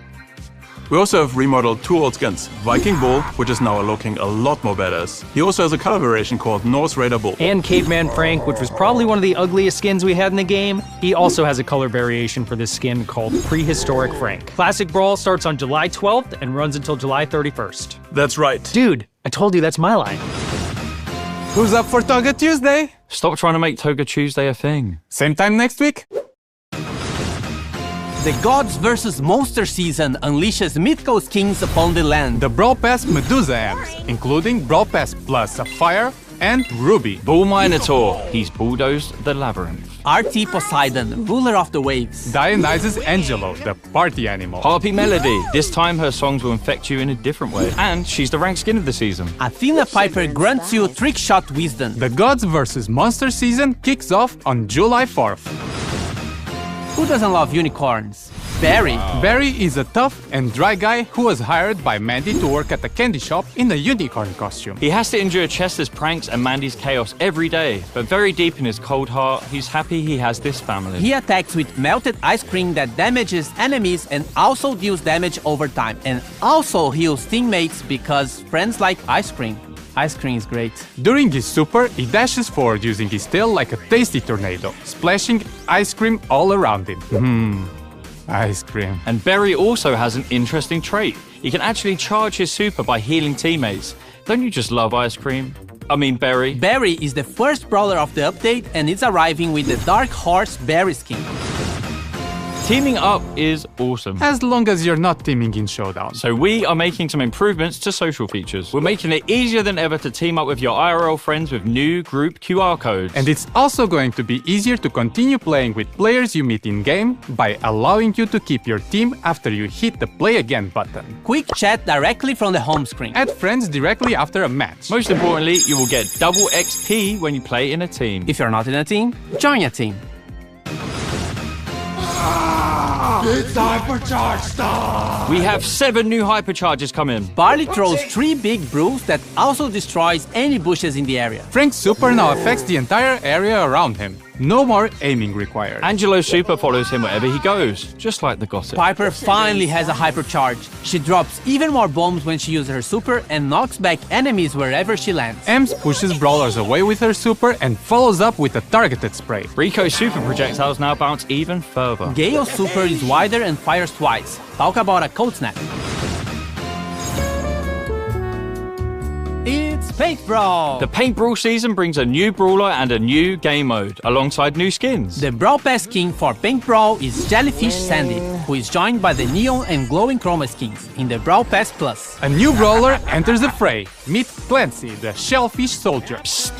We also have remodeled 2 old skins. Viking Bull, which is now looking a lot more badass. He also has a color variation called Norse Raider Bull. And Caveman Frank, which was probably one of the ugliest skins we had in the game. He also has a color variation for this skin called Prehistoric Frank. Classic Brawl starts on July 12th and runs until July 31st. That's right. Dude, I told you that's my line. Who's up for Toga Tuesday? Stop trying to make Toga Tuesday a thing. Same time next week? The Gods vs. Monster season unleashes mythical skins upon the land. The Brawl Pass Medusa Amps, including Brawl Pass Plus Sapphire and Ruby. Bull Minotaur, he's bulldozed the labyrinth. RT Poseidon, ruler of the waves. Dionysus Angelo, the party animal. Harpy Melody, this time her songs will infect you in a different way. And she's the ranked skin of the season. Athena Piper grants you trick-shot wisdom. The Gods vs. Monster season kicks off on July 4th. Who doesn't love unicorns? Barry. Barry is a tough and dry guy who was hired by Mandy to work at the candy shop in a unicorn costume. He has to endure Chester's pranks and Mandy's chaos every day, but very deep in his cold heart, he's happy he has this family. He attacks with melted ice cream that damages enemies and also deals damage over time, and also heals teammates because friends like ice cream. Ice cream is great. During his super, he dashes forward using his tail like a tasty tornado, splashing ice cream all around him. Ice cream. And Barry also has an interesting trait. He can actually charge his super by healing teammates. Don't you just love ice cream? I mean Barry. Barry is the first brawler of the update and is arriving with the Dark Horse Barry skin. Teaming up is awesome. As long as you're not teaming in Showdown. So we are making some improvements to social features. We're making it easier than ever to team up with your IRL friends with new group QR codes. And it's also going to be easier to continue playing with players you meet in-game by allowing you to keep your team after you hit the Play Again button. Quick chat directly from the home screen. Add friends directly after a match. Most importantly, you will get double XP when you play in a team. If you're not in a team, join a team. It's hypercharge time! We have 7 new hypercharges coming. Barley throws 3 big brews that also destroys any bushes in the area. Frank's super now affects the entire area around him. No more aiming required. Angelo's super follows him wherever he goes, just like the gossip. Piper finally has a hypercharge. She drops even more bombs when she uses her super and knocks back enemies wherever she lands. Ems pushes brawlers away with her super and follows up with a targeted spray. Rico's super projectiles now bounce even further. Gale's super is wider and fires twice. Talk about a cold snap. It's Paint Brawl! The Paint Brawl season brings a new brawler and a new game mode, alongside new skins. The Brawl Pass skin for Paint Brawl is Jellyfish Sandy, who is joined by the neon and glowing chroma skins in the Brawl Pass Plus. A new brawler enters the fray. Meet Clancy, the Shellfish Soldier. Psst,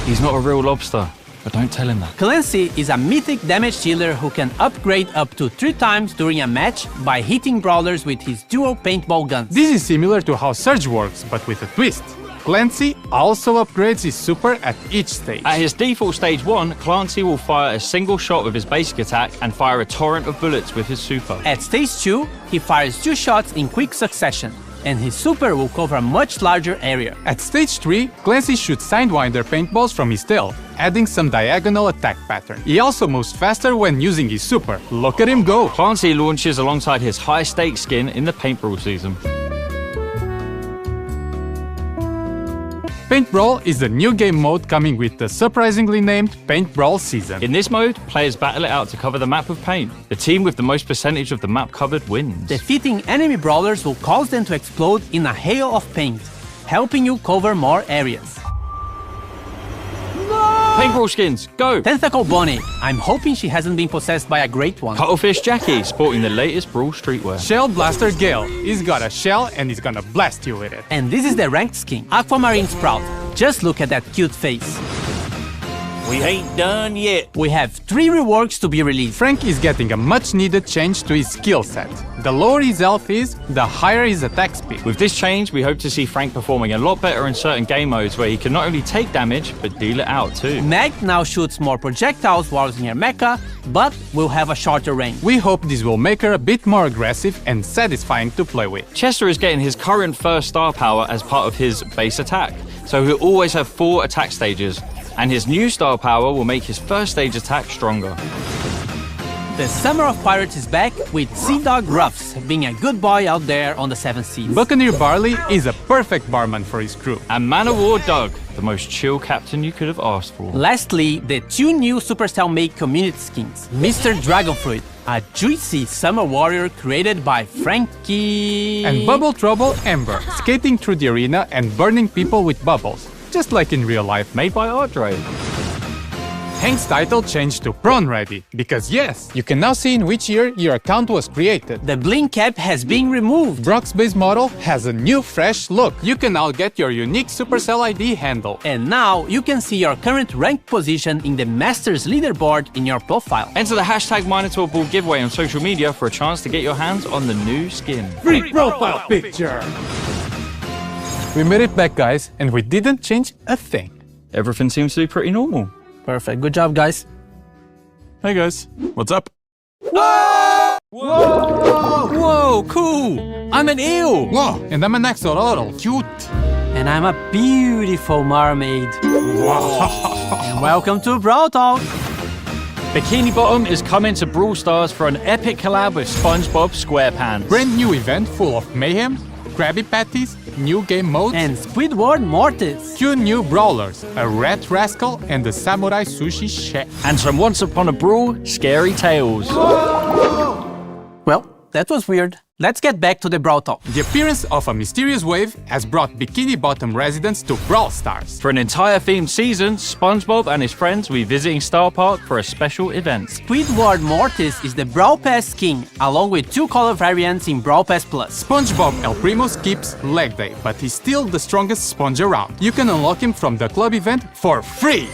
he's not a real lobster. But don't tell him that. Clancy is a mythic damage dealer who can upgrade up to 3 times during a match by hitting brawlers with his dual paintball guns. This is similar to how Surge works, but with a twist. Clancy also upgrades his super at each stage. At his default stage 1, Clancy will fire a single shot with his basic attack and fire a torrent of bullets with his super. At stage 2, he fires 2 shots in quick succession, and his super will cover a much larger area. At stage 3, Clancy shoots Sidewinder paintballs from his tail, adding some diagonal attack pattern. He also moves faster when using his super. Look at him go! Clancy launches alongside his high-stakes skin in the Paint Brawl season. Paint Brawl is a new game mode coming with the surprisingly named Paint Brawl season. In this mode, players battle it out to cover the map of paint. The team with the most percentage of the map covered wins. Defeating enemy brawlers will cause them to explode in a hail of paint, helping you cover more areas. Paint Brawl skins, go! Tentacle Bonnie, I'm hoping she hasn't been possessed by a great one. Cuttlefish Jacky, sporting the latest Brawl streetwear. Shell Blaster Gale, he's got a shell and he's gonna blast you with it. And this is the ranked skin, Aquamarine Sprout. Just look at that cute face. We ain't done yet. We have 3 reworks to be released. Frank is getting a much needed change to his skill set. The lower his health is, the higher his attack speed. With this change, we hope to see Frank performing a lot better in certain game modes where he can not only take damage, but deal it out too. Meg now shoots more projectiles while using her mecha, but will have a shorter range. We hope this will make her a bit more aggressive and satisfying to play with. Chester is getting his current first star power as part of his base attack, so he'll always have 4 attack stages. And his new star power will make his first stage attack stronger. The Summer of Pirates is back with Sea Dog RUFFS being a good boy out there on the 7th seas. Buccaneer Barley is a perfect barman for his crew. And Man of War Doug, the most chill captain you could have asked for. Lastly, the 2 new Supercell made community skins. Mr. Dragonfruit, a juicy summer warrior created by Frankie. And Bubble Trouble Ember, skating through the arena and burning people with bubbles. Just like in real life, made by Ardre. Hank's title changed to Prawn Ready, because yes, you can now see in which year your account was created. The bling cap has been removed. Brock's base model has a new fresh look. You can now get your unique Supercell ID handle. And now you can see your current rank position in the Masters leaderboard in your profile. Enter the hashtag Minotaur Ball giveaway on social media for a chance to get your hands on the new skin. Free profile picture! We made it back, guys, and we didn't change a thing. Everything seems to be pretty normal. Perfect. Good job, guys. Hey, guys. What's up? Whoa! Whoa! Whoa, cool! I'm an eel! Whoa! And I'm an axolotl. Cute! And I'm a beautiful mermaid. Wow! And welcome to Brawl Talk! Bikini Bottom is coming to Brawl Stars for an epic collab with SpongeBob SquarePants. Brand new event full of mayhem, Krabby Patties, new game modes, and Squidward Mortis. 2 new brawlers, a rat rascal and a samurai sushi chef. And some Once Upon a Brawl scary tales. Well, that was weird. Let's get back to the Brawl Talk. The appearance of a mysterious wave has brought Bikini Bottom residents to Brawl Stars. For an entire themed season, SpongeBob and his friends will be visiting Star Park for a special event. Squidward Mortis is the Brawl Pass skin, along with 2 color variants in Brawl Pass Plus. SpongeBob El Primo skips leg day, but he's still the strongest sponge around. You can unlock him from the club event for free!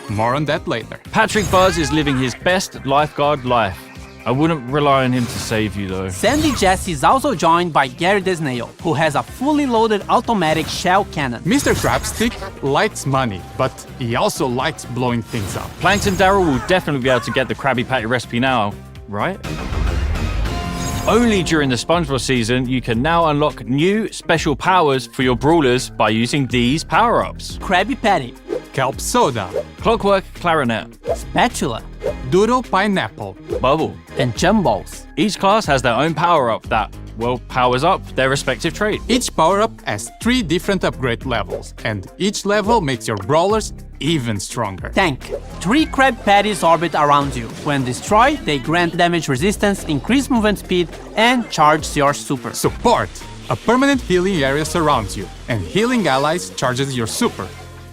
More on that later. Patrick Buzz is living his best lifeguard life. I wouldn't rely on him to save you though. Sandy Jesse is also joined by Gary the Snail, who has a fully loaded automatic shell cannon. Mr. Crabstick likes money, but he also likes blowing things up. Plankton Darryl will definitely be able to get the Krabby Patty recipe now, right? Only during the SpongeBob season, you can now unlock new special powers for your brawlers by using these power-ups. Krabby Patty, Kelp Soda, Clockwork Clarinet, Spatula, Doodle Pineapple, Bubble, and Jumballs. Each class has their own power-up that, well, powers up their respective trait. Each power-up has 3 different upgrade levels, and each level makes your brawlers even stronger. Tank. 3 Krabby Patties orbit around you. When destroyed, they grant damage resistance, increase movement speed, and charge your super. Support. A permanent healing area surrounds you, and healing allies charges your super.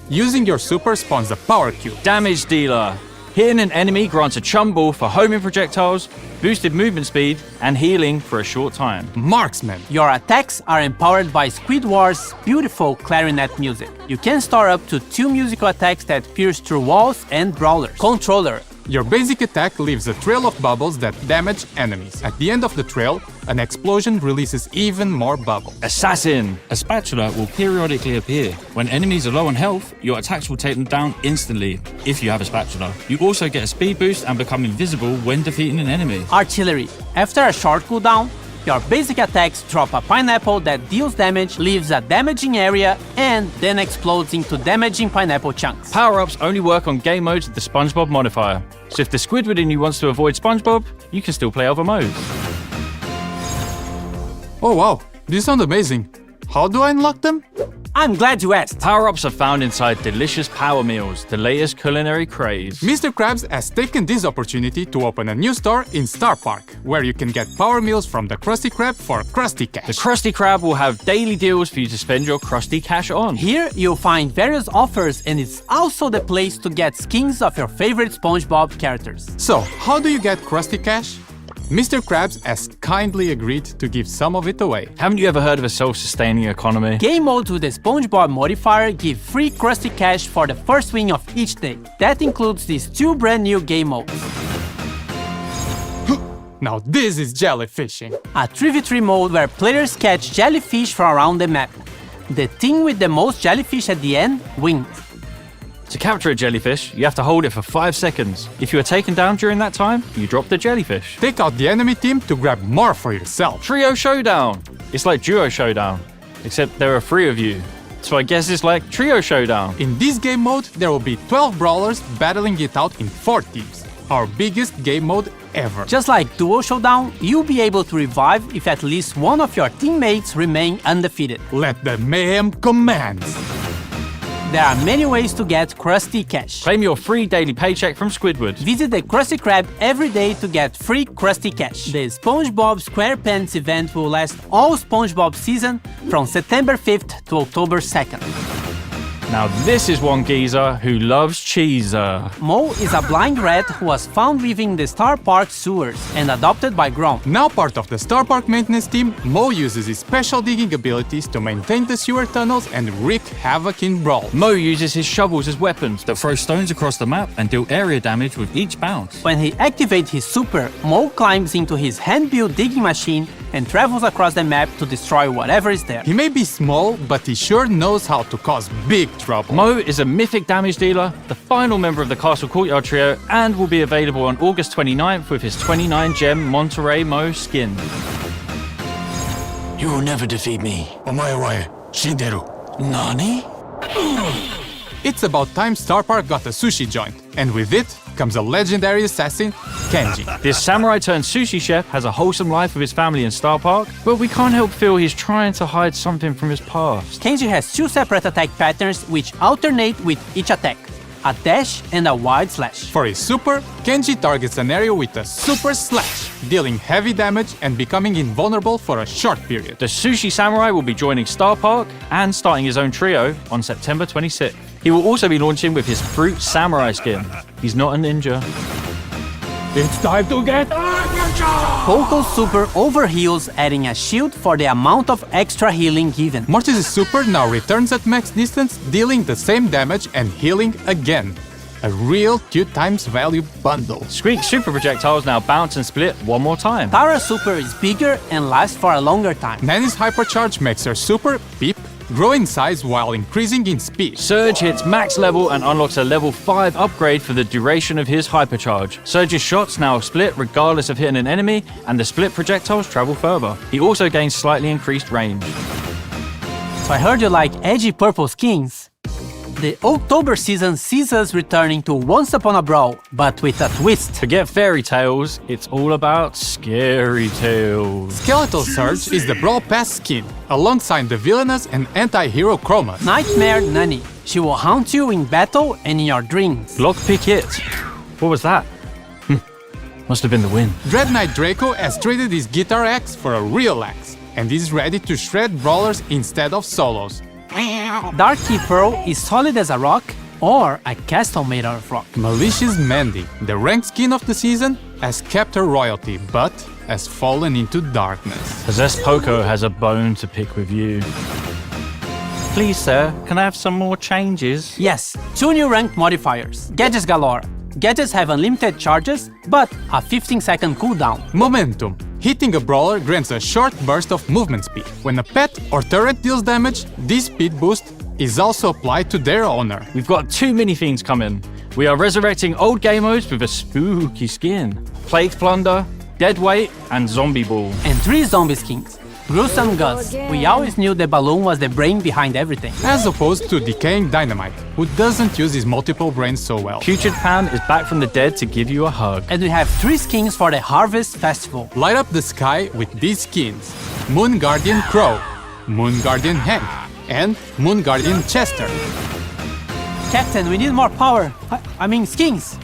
Using your super spawns a power cube. Damage Dealer. Hitting an enemy grants a chum ball for homing projectiles, boosted movement speed, and healing for a short time. Marksman. Your attacks are empowered by Squidward's beautiful clarinet music. You can store up to 2 musical attacks that pierce through walls and brawlers. Controller. Your basic attack leaves a trail of bubbles that damage enemies. At the end of the trail, an explosion releases even more bubbles. Assassin! A spatula will periodically appear. When enemies are low on health, your attacks will take them down instantly, if you have a spatula. You also get a speed boost and become invisible when defeating an enemy. Artillery. After a short cooldown, your basic attacks drop a pineapple that deals damage, leaves a damaging area, and then explodes into damaging pineapple chunks. Power-ups only work on game modes with the SpongeBob modifier. So if the Squidward in you wants to avoid SpongeBob, you can still play other modes. Oh wow, these sound amazing. How do I unlock them? I'm glad you asked. Power-ups are found inside delicious power meals, the latest culinary craze. Mr. Krabs has taken this opportunity to open a new store in Starr Park, where you can get power meals from the Krusty Krab for Krusty Cash. The Krusty Krab will have daily deals for you to spend your Krusty Cash on. Here you'll find various offers, and it's also the place to get skins of your favorite SpongeBob characters. So, how do you get Krusty Cash? Mr. Krabs has kindly agreed to give some of it away. Haven't you ever heard of a self-sustaining economy? Game modes with the SpongeBob modifier give free Krusty Cash for the first win of each day. That includes these 2 brand new game modes. Now this is jellyfishing. A 3v3 mode where players catch jellyfish from around the map. The team with the most jellyfish at the end wins. To capture a jellyfish, you have to hold it for 5 seconds. If you are taken down during that time, you drop the jellyfish. Take out the enemy team to grab more for yourself. Trio Showdown! It's like Duo Showdown, except there are 3 of you. So I guess it's like Trio Showdown. In this game mode, there will be 12 brawlers battling it out in 4 teams. Our biggest game mode ever. Just like Duo Showdown, you'll be able to revive if at least one of your teammates remain undefeated. Let the mayhem commence! There are many ways to get Krusty Cash. Claim your free daily paycheck from Squidward. Visit the Krusty Krab every day to get free Krusty Cash. The SpongeBob SquarePants event will last all SpongeBob season from September 5th to October 2nd. Now this is one geezer who loves cheeser. Mo is a blind rat who was found living in the Starr Park sewers and adopted by Grom. Now part of the Starr Park maintenance team, Mo uses his special digging abilities to maintain the sewer tunnels and wreak havoc in Brawl. Mo uses his shovels as weapons that throw stones across the map and deal area damage with each bounce. When he activates his super, Mo climbs into his hand-built digging machine and travels across the map to destroy whatever is there. He may be small, but he sure knows how to cause big trouble. Mo is a mythic damage dealer, the final member of the Castle Courtyard trio, and will be available on August 29th with his 29-gem Monterey Mo skin. You will never defeat me. Omae wa shinderu. Nani? It's about time Starr Park got a sushi joint, and with it comes a legendary assassin, Kenji. This samurai-turned-sushi chef has a wholesome life with his family in Starr Park, but we can't help feel he's trying to hide something from his past. Kenji has 2 separate attack patterns which alternate with each attack. A dash and a wide slash. For his super, Kenji targets an area with a super slash, dealing heavy damage and becoming invulnerable for a short period. The Sushi Samurai will be joining Starr Park and starting his own trio on September 26th. He will also be launching with his Fruit Samurai skin. He's not a ninja. It's time to get Coco's super overheals, adding a shield for the amount of extra healing given. Mortis' super now returns at max distance, dealing the same damage and healing again. A real 2 times value bundle. Squeak's super projectiles now bounce and split one more time. Tara's super is bigger and lasts for a longer time. Nanny's hypercharge makes her super, Peep, grow in size while increasing in speed. Surge hits max level and unlocks a level 5 upgrade for the duration of his hypercharge. Surge's shots now split regardless of hitting an enemy, and the split projectiles travel further. He also gains slightly increased range. So I heard you like edgy purple skins. The October season sees us returning to Once Upon a Brawl, but with a twist. Forget fairy tales, it's all about scary tales. Skeletal Surge is the Brawl Pass skin, alongside the villainous and anti-hero Chroma. Nightmare Nani. She will haunt you in battle and in your dreams. Lockpick it. What was that? Must have been the wind. Dread Knight Draco has traded his guitar axe for a real axe, and is ready to shred brawlers instead of solos. Dark Key Pearl is solid as a rock or a castle made out of rock. Malicious Mandy, the ranked skin of the season, has kept her royalty, but has fallen into darkness. Possessed Poco has a bone to pick with you. Please, sir, can I have some more changes? Yes, 2 new ranked modifiers. Gadgets galore. Gadgets have unlimited charges, but a 15-second cooldown. Momentum. Hitting a brawler grants a short burst of movement speed. When a pet or turret deals damage, this speed boost is also applied to their owner. We've got 2 mini-themes coming. We are resurrecting old game modes with a spooky skin. Plague Plunder, Deadweight, and Zombie Ball. And 3 zombie skins. Gruesome Guts. We always knew the balloon was the brain behind everything. As opposed to Decaying Dynamite, who doesn't use his multiple brains so well. Putrid Pan is back from the dead to give you a hug. And we have 3 skins for the Harvest Festival. Light up the sky with these skins. Moon Guardian Crow, Moon Guardian Hank, and Moon Guardian Chester. Captain, we need more power. I mean skins.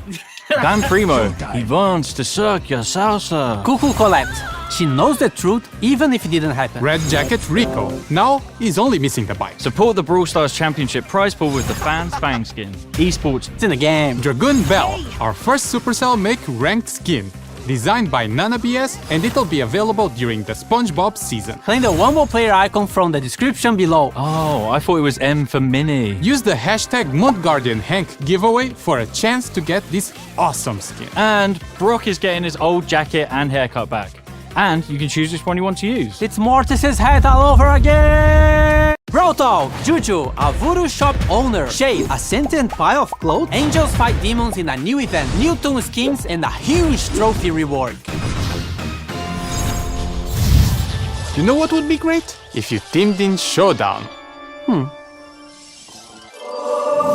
Dan Primo, he wants to suck your salsa. Cuckoo Colette. She knows the truth even if it didn't happen. Red Jacket Rico. Now he's only missing the bike. Support the Brawl Stars Championship prize pool with the fans FANG skin. Esports, it's in the game. Dragoon Belle, our first Supercell make ranked skin. Designed by Nana BS, and it'll be available during the SpongeBob season. Claim the one more player icon from the description below. Oh, I thought it was M for Mini. Use the hashtag Guardian Hank giveaway for a chance to get this awesome skin. And Brock is getting his old jacket and haircut back. And you can choose which one you want to use. It's Mortis's head all over again! Brawl Talk, Juju, a voodoo shop owner, Shade, a sentient pile of clothes, angels fight demons in a new event, new toon skins, and a huge trophy reward. You know what would be great? If you teamed in Showdown.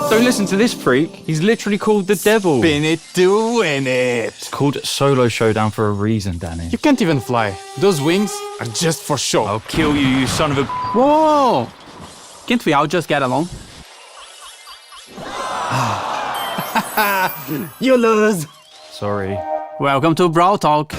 Don't listen to this freak. He's literally called the devil. Spin it to win it. It's called Solo Showdown for a reason, Danny. You can't even fly. Those wings are just for show. I'll kill you, you son of a... Whoa! Can't we all just get along? You lose. Sorry. Welcome to Brawl Talk.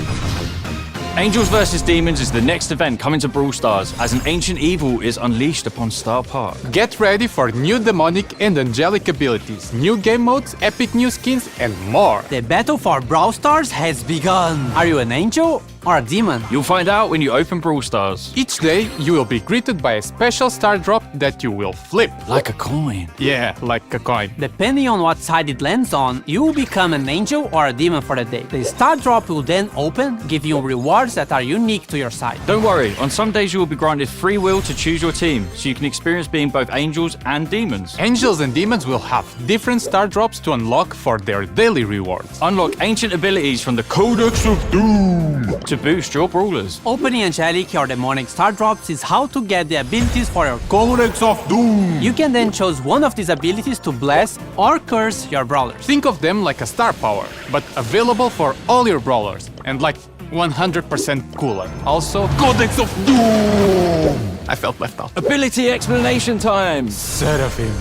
Angels vs Demons is the next event coming to Brawl Stars as an ancient evil is unleashed upon Starr Park. Get ready for new demonic and angelic abilities, new game modes, epic new skins, and more. The battle for Brawl Stars has begun. Are you an angel or a demon? You'll find out when you open Brawl Stars. Each day, you will be greeted by a special star drop that you will flip. Like a coin. Yeah, like a coin. Depending on what side it lands on, you will become an angel or a demon for the day. The star drop will then open, give you rewards that are unique to your side. Don't worry, on some days you will be granted free will to choose your team, so you can experience being both angels and demons. Angels and demons will have different star drops to unlock for their daily rewards. Unlock ancient abilities from the Codex of Doom to boost your brawlers. Opening angelic or demonic star drops is how to get the abilities for your Codex of Doom. You can then choose one of these abilities to bless or curse your brawlers. Think of them like a star power, but available for all your brawlers, and like 100% cooler. Also, Codex of Doom! I felt left out. Ability explanation time! Seraphim.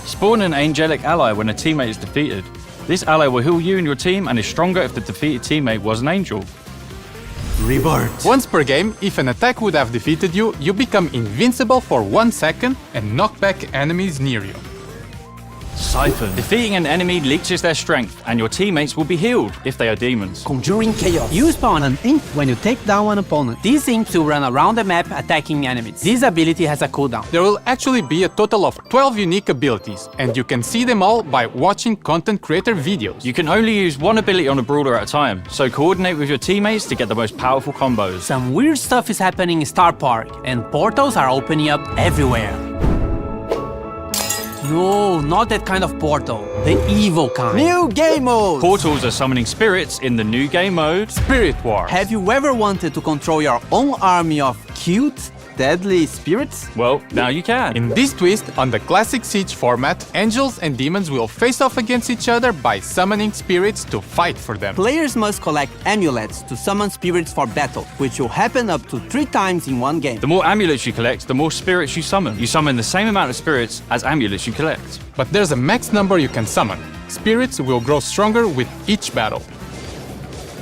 Spawn an angelic ally when a teammate is defeated. This ally will heal you and your team and is stronger if the defeated teammate was an angel. Rebirth. Once per game, if an attack would have defeated you, you become invincible for 1 second and knock back enemies near you. Siphon. Defeating an enemy leeches their strength, and your teammates will be healed if they are demons. Conjuring Chaos. You spawn an imp when you take down an opponent. These imps will run around the map attacking enemies. This ability has a cooldown. There will actually be a total of 12 unique abilities, and you can see them all by watching content creator videos. You can only use one ability on a brawler at a time, so coordinate with your teammates to get the most powerful combos. Some weird stuff is happening in Starr Park, and portals are opening up everywhere. No, not that kind of portal. The evil kind. New game mode! Portals are summoning spirits in the new game mode, Spirit War. Have you ever wanted to control your own army of cute, deadly spirits? Well, now you can. In this twist, on the classic Siege format, angels and demons will face off against each other by summoning spirits to fight for them. Players must collect amulets to summon spirits for battle, which will happen up to 3 times in one game. The more amulets you collect, the more spirits you summon. You summon the same amount of spirits as amulets you collect. But there's a max number you can summon. Spirits will grow stronger with each battle.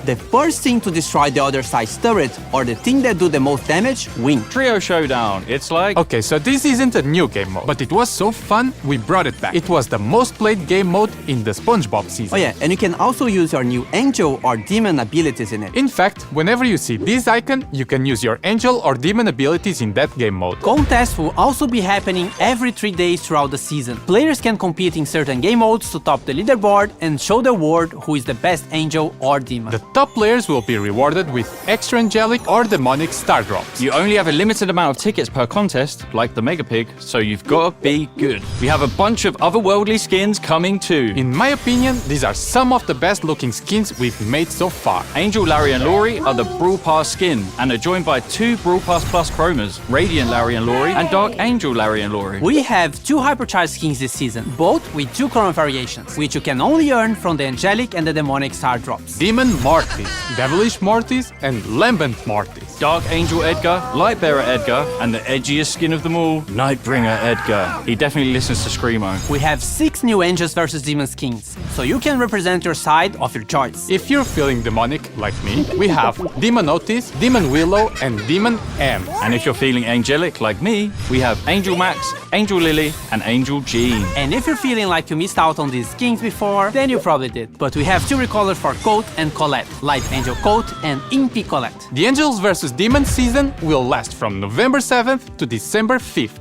The first team to destroy the other side's turret, or the team that do the most damage, win. Trio Showdown, it's like... Okay, so this isn't a new game mode, but it was so fun, we brought it back. It was the most played game mode in the SpongeBob season. Oh yeah, and you can also use your new angel or demon abilities in it. In fact, whenever you see this icon, you can use your angel or demon abilities in that game mode. Contests will also be happening every 3 days throughout the season. Players can compete in certain game modes to top the leaderboard and show the world who is the best angel or demon. The top players will be rewarded with extra angelic or demonic star drops. You only have a limited amount of tickets per contest, like the Mega Pig, so you've got to be good. We have a bunch of otherworldly skins coming too. In my opinion, these are some of the best looking skins we've made so far. Angel, Larry and Lawrie are the Brawl Pass skin, and are joined by 2 Brawl Pass Plus chromas, Radiant Larry and Lawrie, and Dark Angel Larry and Lawrie. We have 2 hypercharged skins this season, both with 2 chroma variations, which you can only earn from the angelic and the demonic star drops. Demon Mortis, Devilish Mortis, and Lambent Mortis. Dark Angel Edgar, Lightbearer Edgar, and the edgiest skin of them all, Nightbringer Edgar. He definitely listens to Screamo. We have 6 new Angels vs Demon skins, so you can represent your side of your choice. If you're feeling demonic, like me, we have Demon Otis, Demon Willow, and Demon M. And if you're feeling angelic, like me, we have Angel Max, Angel Lily, and Angel Jean. And if you're feeling like you missed out on these skins before, then you probably did. But we have 2 recolors for Coat and Colette, Light Angel Coat and Impy Colette. The Angels vs Demons season will last from November 7th to December 5th.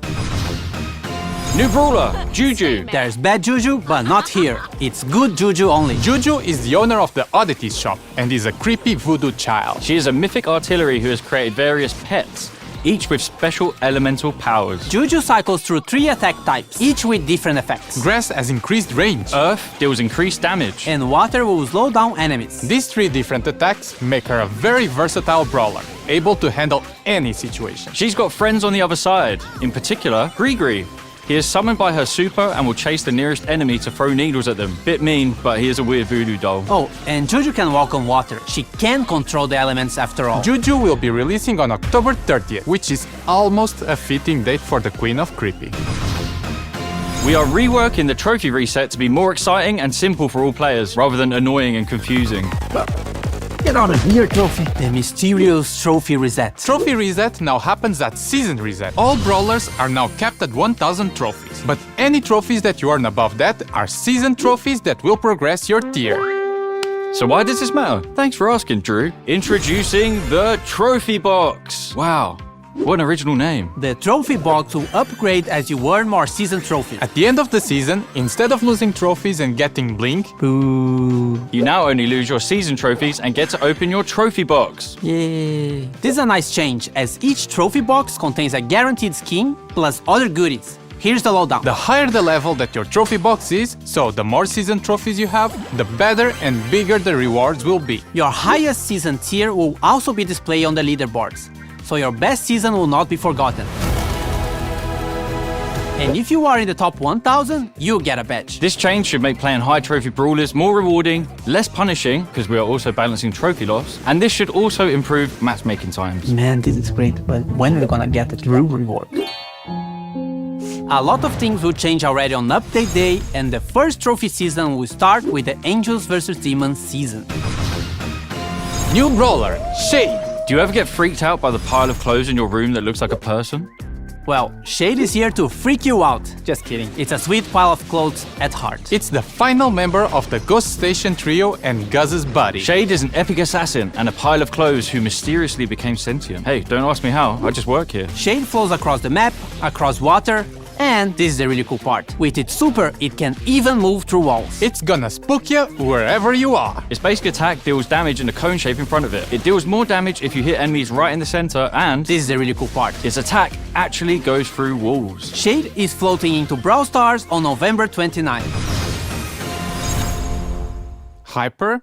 New brawler, Juju. There's bad Juju, but not here. It's good Juju only. Juju is the owner of the OTIS shop and is a creepy voodoo child. She is a mythic artillery who has created various pets, each with special elemental powers. Juju cycles through 3 attack types, each with different effects. Grass has increased range. Earth deals increased damage. And water will slow down enemies. These 3 different attacks make her a very versatile brawler, able to handle any situation. She's got friends on the other side, in particular, Grigri. He is summoned by her super and will chase the nearest enemy to throw needles at them. Bit mean, but he is a weird voodoo doll. Oh, and Juju can walk on water. She can control the elements after all. Juju will be releasing on October 30th, which is almost a fitting date for the Queen of Creepy. We are reworking the trophy reset to be more exciting and simple for all players, rather than annoying and confusing. Get out of here, Trophy. The mysterious Trophy Reset. Trophy Reset now happens at Season Reset. All brawlers are now capped at 1000 trophies. But any trophies that you earn above that are season trophies that will progress your tier. So why does this matter? Thanks for asking, Drew. Introducing the Trophy Box. Wow. What an original name. The Trophy Box will upgrade as you earn more season trophies. At the end of the season, instead of losing trophies and getting blink, boo, you now only lose your season trophies and get to open your Trophy Box. Yay. This is a nice change, as each Trophy Box contains a guaranteed skin plus other goodies. Here's the lowdown. The higher the level that your trophy box is, so the more season trophies you have, the better and bigger the rewards will be. Your highest season tier will also be displayed on the leaderboards, so your best season will not be forgotten. And if you are in the top 1000, you get a badge. This change should make playing high trophy brawlers more rewarding, less punishing, because we are also balancing trophy loss, and this should also improve matchmaking times. Man, this is great, but when are we gonna get the true reward? A lot of things will change already on update day, and the first trophy season will start with the Angels vs Demons season. New brawler, Shade. Do you ever get freaked out by the pile of clothes in your room that looks like a person? Well, Shade is here to freak you out. Just kidding. It's a sweet pile of clothes at heart. It's the final member of the Ghost Station trio and Guz's buddy. Shade is an epic assassin and a pile of clothes who mysteriously became sentient. Hey, don't ask me how, I just work here. Shade flows across the map, across water, and this is the really cool part. With its super, it can even move through walls. It's gonna spook you wherever you are. Its basic attack deals damage in a cone shape in front of it. It deals more damage if you hit enemies right in the center, and this is the really cool part. Its attack actually goes through walls. Shade is floating into Brawl Stars on November 29th. Hyper.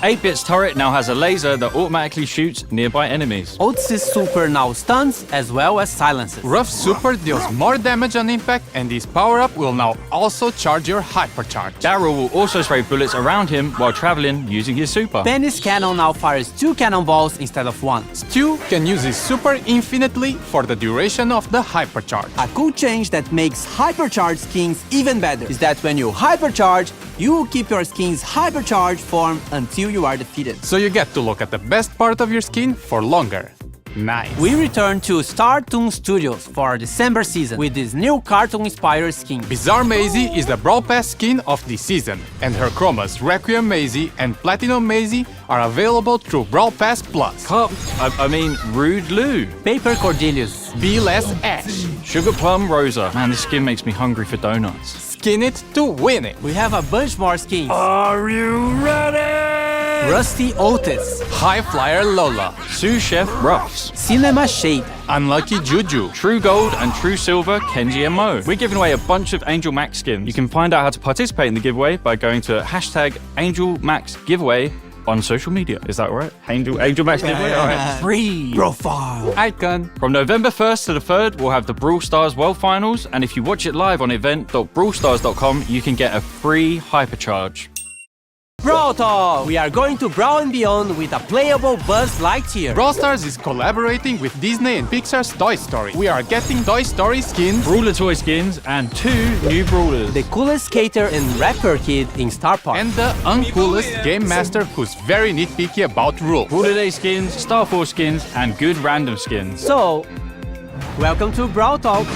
8-Bit's turret now has a laser that automatically shoots nearby enemies. OTIS super now stuns as well as silences. RUFFS super deals more damage on impact, and this power-up will now also charge your hypercharge. Daryl will also spray bullets around him while traveling using his super. Penny's cannon now fires 2 cannonballs instead of 1. Stu can use his super infinitely for the duration of the hypercharge. A cool change that makes hypercharged skins even better is that when you hypercharge, you will keep your skin's hypercharged form until you are defeated. So you get to look at the best part of your skin for longer. Nice. We return to Startoon Studios for our December season with this new cartoon-inspired skin. Bizarre Maisie is the Brawl Pass skin of this season, and her chromas Requiem Maisie and Platinum Maisie are available through Brawl Pass Plus. Rude Lou. Paper Cordelius. Be Less Ash. Sugar Plum Rosa. Man, this skin makes me hungry for donuts. skin it to win it. We have a bunch more skins. Are you ready? Rusty OTIS, High Flyer Lola, Sous Chef RUFFS, Cinema Shade, Unlucky Juju, True Gold and True Silver Kenji and Mo. We're giving away a bunch of Angel Max skins. You can find out how to participate in the giveaway by going to hashtag Angel Max Giveaway on social media. Is that right? Angel Max Giveaway? All right. Free Profile Icon. From November 1st to the 3rd, we'll have the Brawl Stars World Finals, and if you watch it live on event.brawlstars.com, you can get a free hypercharge. Brawl Talk! We are going to Brawl and Beyond with a playable Buzz Lightyear. Brawl Stars is collaborating with Disney and Pixar's Toy Story. We are getting Toy Story skins, Brawler toy skins, and 2 new Brawlers. The coolest skater and rapper kid in Starr Park. And the uncoolest game master who's very nitpicky about rules. Brawler Day skins, Star Force skins, and good random skins. So, welcome to Brawl Talk.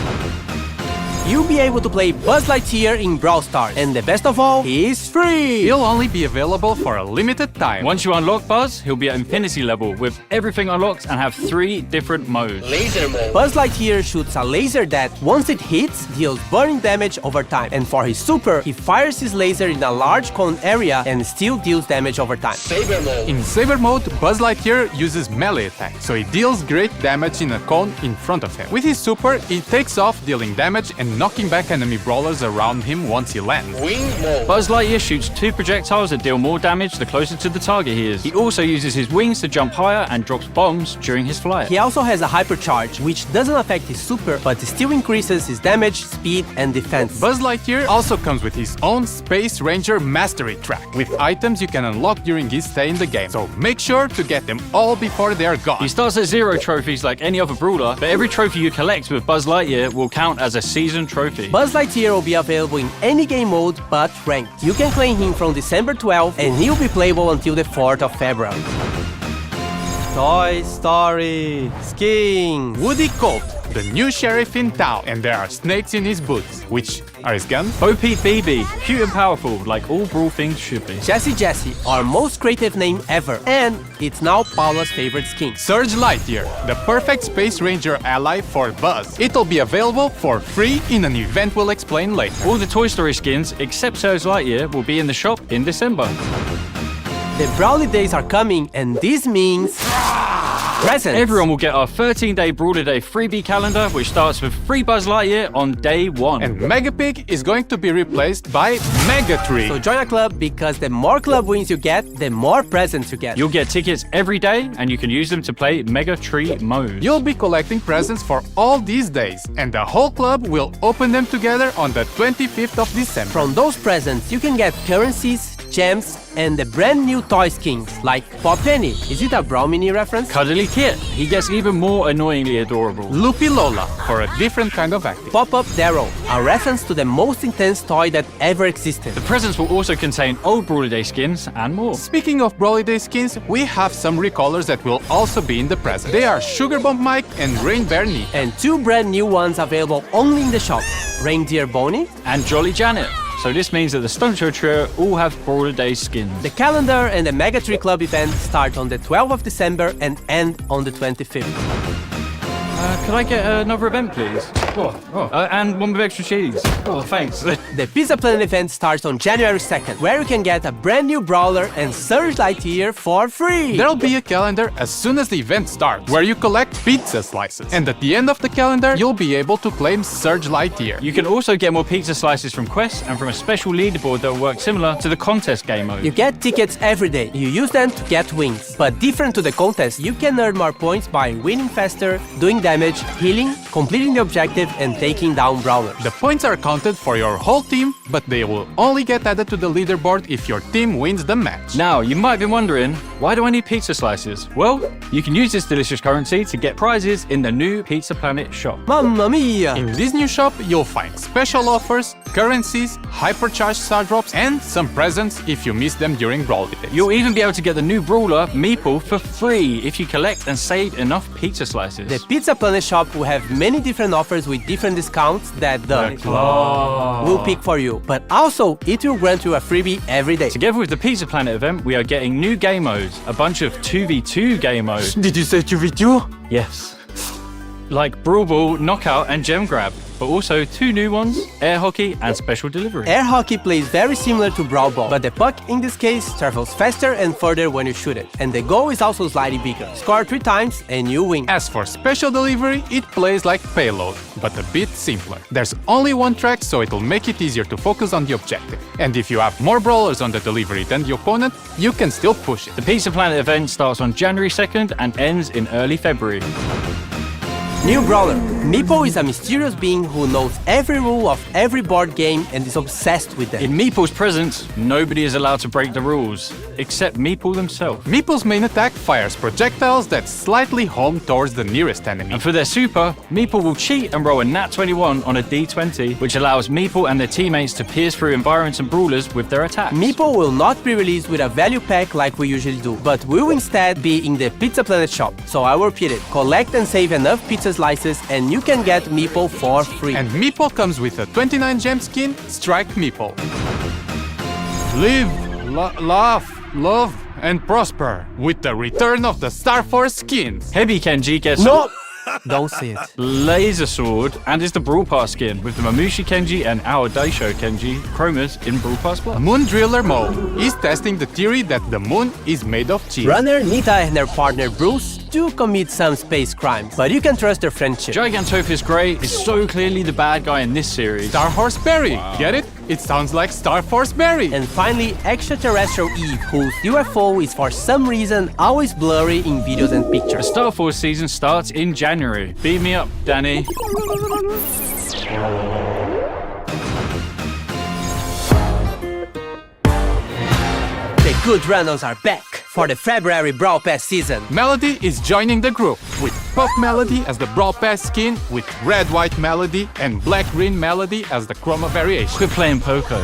You'll be able to play Buzz Lightyear in Brawl Stars, and the best of all, he's free! He'll only be available for a limited time. Once you unlock Buzz, he'll be at Infinity level with everything unlocked and have 3 different modes. Laser mode. Buzz Lightyear shoots a laser that, once it hits, deals burning damage over time. And for his super, he fires his laser in a large cone area and still deals damage over time. Saber mode. In Saber mode, Buzz Lightyear uses melee attack, so he deals great damage in a cone in front of him. With his super, he takes off dealing damage and knocking back enemy brawlers around him once he lands. Wing mode. Buzz Lightyear shoots 2 projectiles that deal more damage the closer to the target he is. He also uses his wings to jump higher and drops bombs during his flight. He also has a hypercharge, which doesn't affect his super, but still increases his damage, speed, and defense. Buzz Lightyear also comes with his own Space Ranger Mastery track, with items you can unlock during his stay in the game, so make sure to get them all before they're gone. He starts at 0 trophies like any other brawler, but every trophy you collect with Buzz Lightyear will count as a season trophy. Buzz Lightyear will be available in any game mode but ranked. You can claim him from December 12th, and he'll be playable until the 4th of February. Toy Story Skin Woody Colt, the new sheriff in town, and there are snakes in his boots, which are his guns. OP Bibi, cute and powerful, like all Brawl things should be. Jessie, our most creative name ever, and it's now Paula's favorite skin. Surge Lightyear, the perfect Space Ranger ally for Buzz. It'll be available for free in an event we'll explain later. All the Toy Story skins, except Surge Lightyear, will be in the shop in December. The Brawly days are coming, and this means presents. Everyone will get our 13-day Brawler Day freebie calendar, which starts with free Buzz Lightyear on day 1. And Mega Pig is going to be replaced by Mega Tree. So join a club, because the more club wins you get, the more presents you get. You'll get tickets every day, and you can use them to play Mega Tree mode. You'll be collecting presents for all these days, and the whole club will open them together on the 25th of December. From those presents, you can get currencies, gems, and the brand new toy skins, like Pop Penny. Is it a Brawl Mini reference? Cuddly Kit. He gets even more annoyingly adorable. Loopy Lola, for a different kind of acting. Pop-Up Darrow, a reference to the most intense toy that ever existed. The presents will also contain old Brawly Day skins and more. Speaking of Brawly Day skins, we have some recolors that will also be in the present. They are Sugar Bomb Mike and Rain Bear Nick. And 2 brand new ones available only in the shop. Reindeer Bonnie and Jolly Janet. So this means that the Stuntshow trio all have Brawler Day skins. The calendar and the Mega Tree Club event start on the 12th of December and end on the 25th. Could I get another event, please? And one with extra cheese. Oh, thanks. The Pizza Planet event starts on January 2nd, where you can get a brand new Brawler and Surge Lightyear for free. There'll be a calendar as soon as the event starts, where you collect pizza slices. And at the end of the calendar, you'll be able to claim Surge Lightyear. You can also get more pizza slices from quests and from a special leaderboard that will work similar to the contest game mode. You get tickets every day. You use them to get wins. But different to the contest, you can earn more points by winning faster, doing damage, healing, completing the objective, and taking down brawlers. The points are counted for your whole team, but they will only get added to the leaderboard if your team wins the match. Now, you might be wondering, why do I need pizza slices? Well, you can use this delicious currency to get prizes in the new Pizza Planet shop. Mamma mia! In this new shop, you'll find special offers, currencies, hypercharged star drops, and some presents if you miss them during Brawl Day. You'll even be able to get the new Brawler, Meeple, for free if you collect and save enough pizza slices. The Pizza Planet shop will have many different offers with different discounts that the club will pick for you. But also, it will grant you a freebie every day. Together with the Pizza Planet event, we are getting new game modes, a bunch of 2v2 game modes. Did you say 2v2? Yes. Like Brawl Ball, Knockout, and Gem Grab. but also 2 new ones, air hockey and special delivery. Air hockey plays very similar to Brawl Ball, but the puck in this case travels faster and further when you shoot it, and the goal is also slightly bigger. Score 3 times and you win. As for special delivery, it plays like Payload, but a bit simpler. There's only one track, so it'll make it easier to focus on the objective. And if you have more brawlers on the delivery than the opponent, you can still push it. The Pizza Planet event starts on January 2nd and ends in early February. New brawler. Meepo is a mysterious being who knows every rule of every board game and is obsessed with them. In Meeple's presence, nobody is allowed to break the rules, except Meeple themselves. Meeple's main attack fires projectiles that slightly home towards the nearest enemy. And for their super, Meeple will cheat and roll a nat 21 on a d20, which allows Meeple and their teammates to pierce through environments and brawlers with their attacks. Meepo will not be released with a value pack like we usually do, but will instead be in the Pizza Planet shop. So I will repeat it. Collect and save enough pizza slices and you can get Meepo for free. And Meepo comes with a 29 gem skin, Strike Meeple. Live, laugh, love, and prosper with the return of the Star Force skins. Heavy Kenji gets... No! Don't say it. Laser Sword, and is the Brawl Pass skin with the Mamushi Kenji and our Daisho Kenji chromas in Brawl Pass Plus. Moon Driller Mo is testing the theory that the moon is made of cheese. Runner, Nita, and their partner Bruce do commit some space crimes, but you can trust their friendship. Gigantophis Grey is so clearly the bad guy in this series. Star Horse Berry, get it? It sounds like Star Force Berry. And finally, Extraterrestrial Eve, whose UFO is for some reason always blurry in videos and pictures. The Star Force season starts in January. Beat me up, Danny. The good randoms are back for the February Brawl Pass season. Melody is joining the group, with Pop Melody as the Brawl Pass skin, with Red-White Melody and Black-Green Melody as the chroma variation. Quit playing Poco.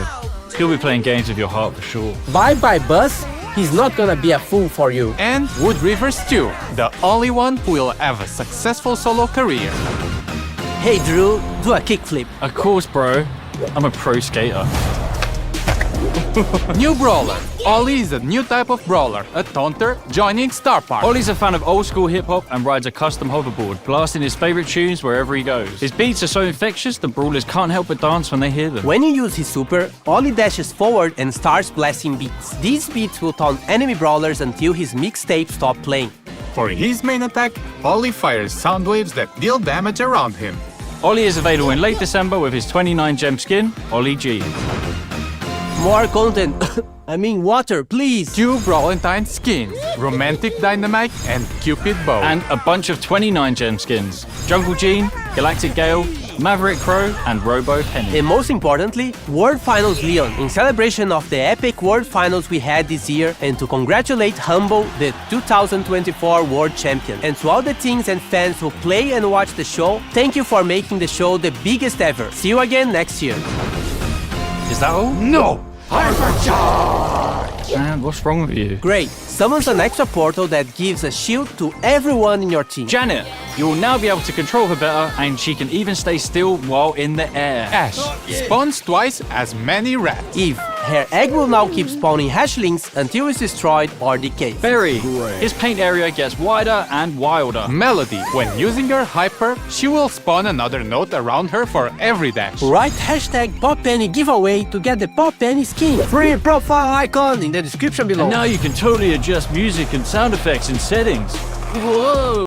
He'll be playing games of your heart for sure. Bye-bye, Buzz. He's not gonna be a fool for you. And Wood River Stew, the only one who will have a successful solo career. Hey Drew, do a kickflip. Of course, bro. I'm a pro skater. New brawler. Ollie is a new type of brawler, a taunter, joining Star Park. Ollie's a fan of old school hip-hop and rides a custom hoverboard, blasting his favorite tunes wherever he goes. His beats are so infectious, the brawlers can't help but dance when they hear them. When you use his super, Ollie dashes forward and starts blasting beats. These beats will taunt enemy brawlers until his mixtape stops playing. For his main attack, Ollie fires sound waves that deal damage around him. Ollie is available in late December with his 29 gem skin, Ollie G. More content. I mean water, please. 2 Brawlentine skins, Romantic Dynamite and Cupid Bow. And a bunch of 29 gem skins, Jungle Gene, Galactic Gale, Maverick Crow, and Robo Penny. And most importantly, World Finals Leon, in celebration of the epic World Finals we had this year, and to congratulate Humble, the 2024 World Champion. And to all the teams and fans who play and watch the show, thank you for making the show the biggest ever. See you again next year. Is that all? No! Hypercharge! Man, what's wrong with you? Great. Summons an extra portal that gives a shield to everyone in your team. Janet, you will now be able to control her better, and she can even stay still while in the air. Ash spawns twice as many rats. Eve, her egg will now keep spawning hatchlings until it's destroyed or decayed. Barry, his paint area gets wider and wilder. Melody, when using her hyper, she will spawn another node around her for every dash. Write hashtag PopPenny giveaway to get the PopPenny skin. Free profile icon in the description below. And now you can totally adjust music and sound effects in settings. Whoa!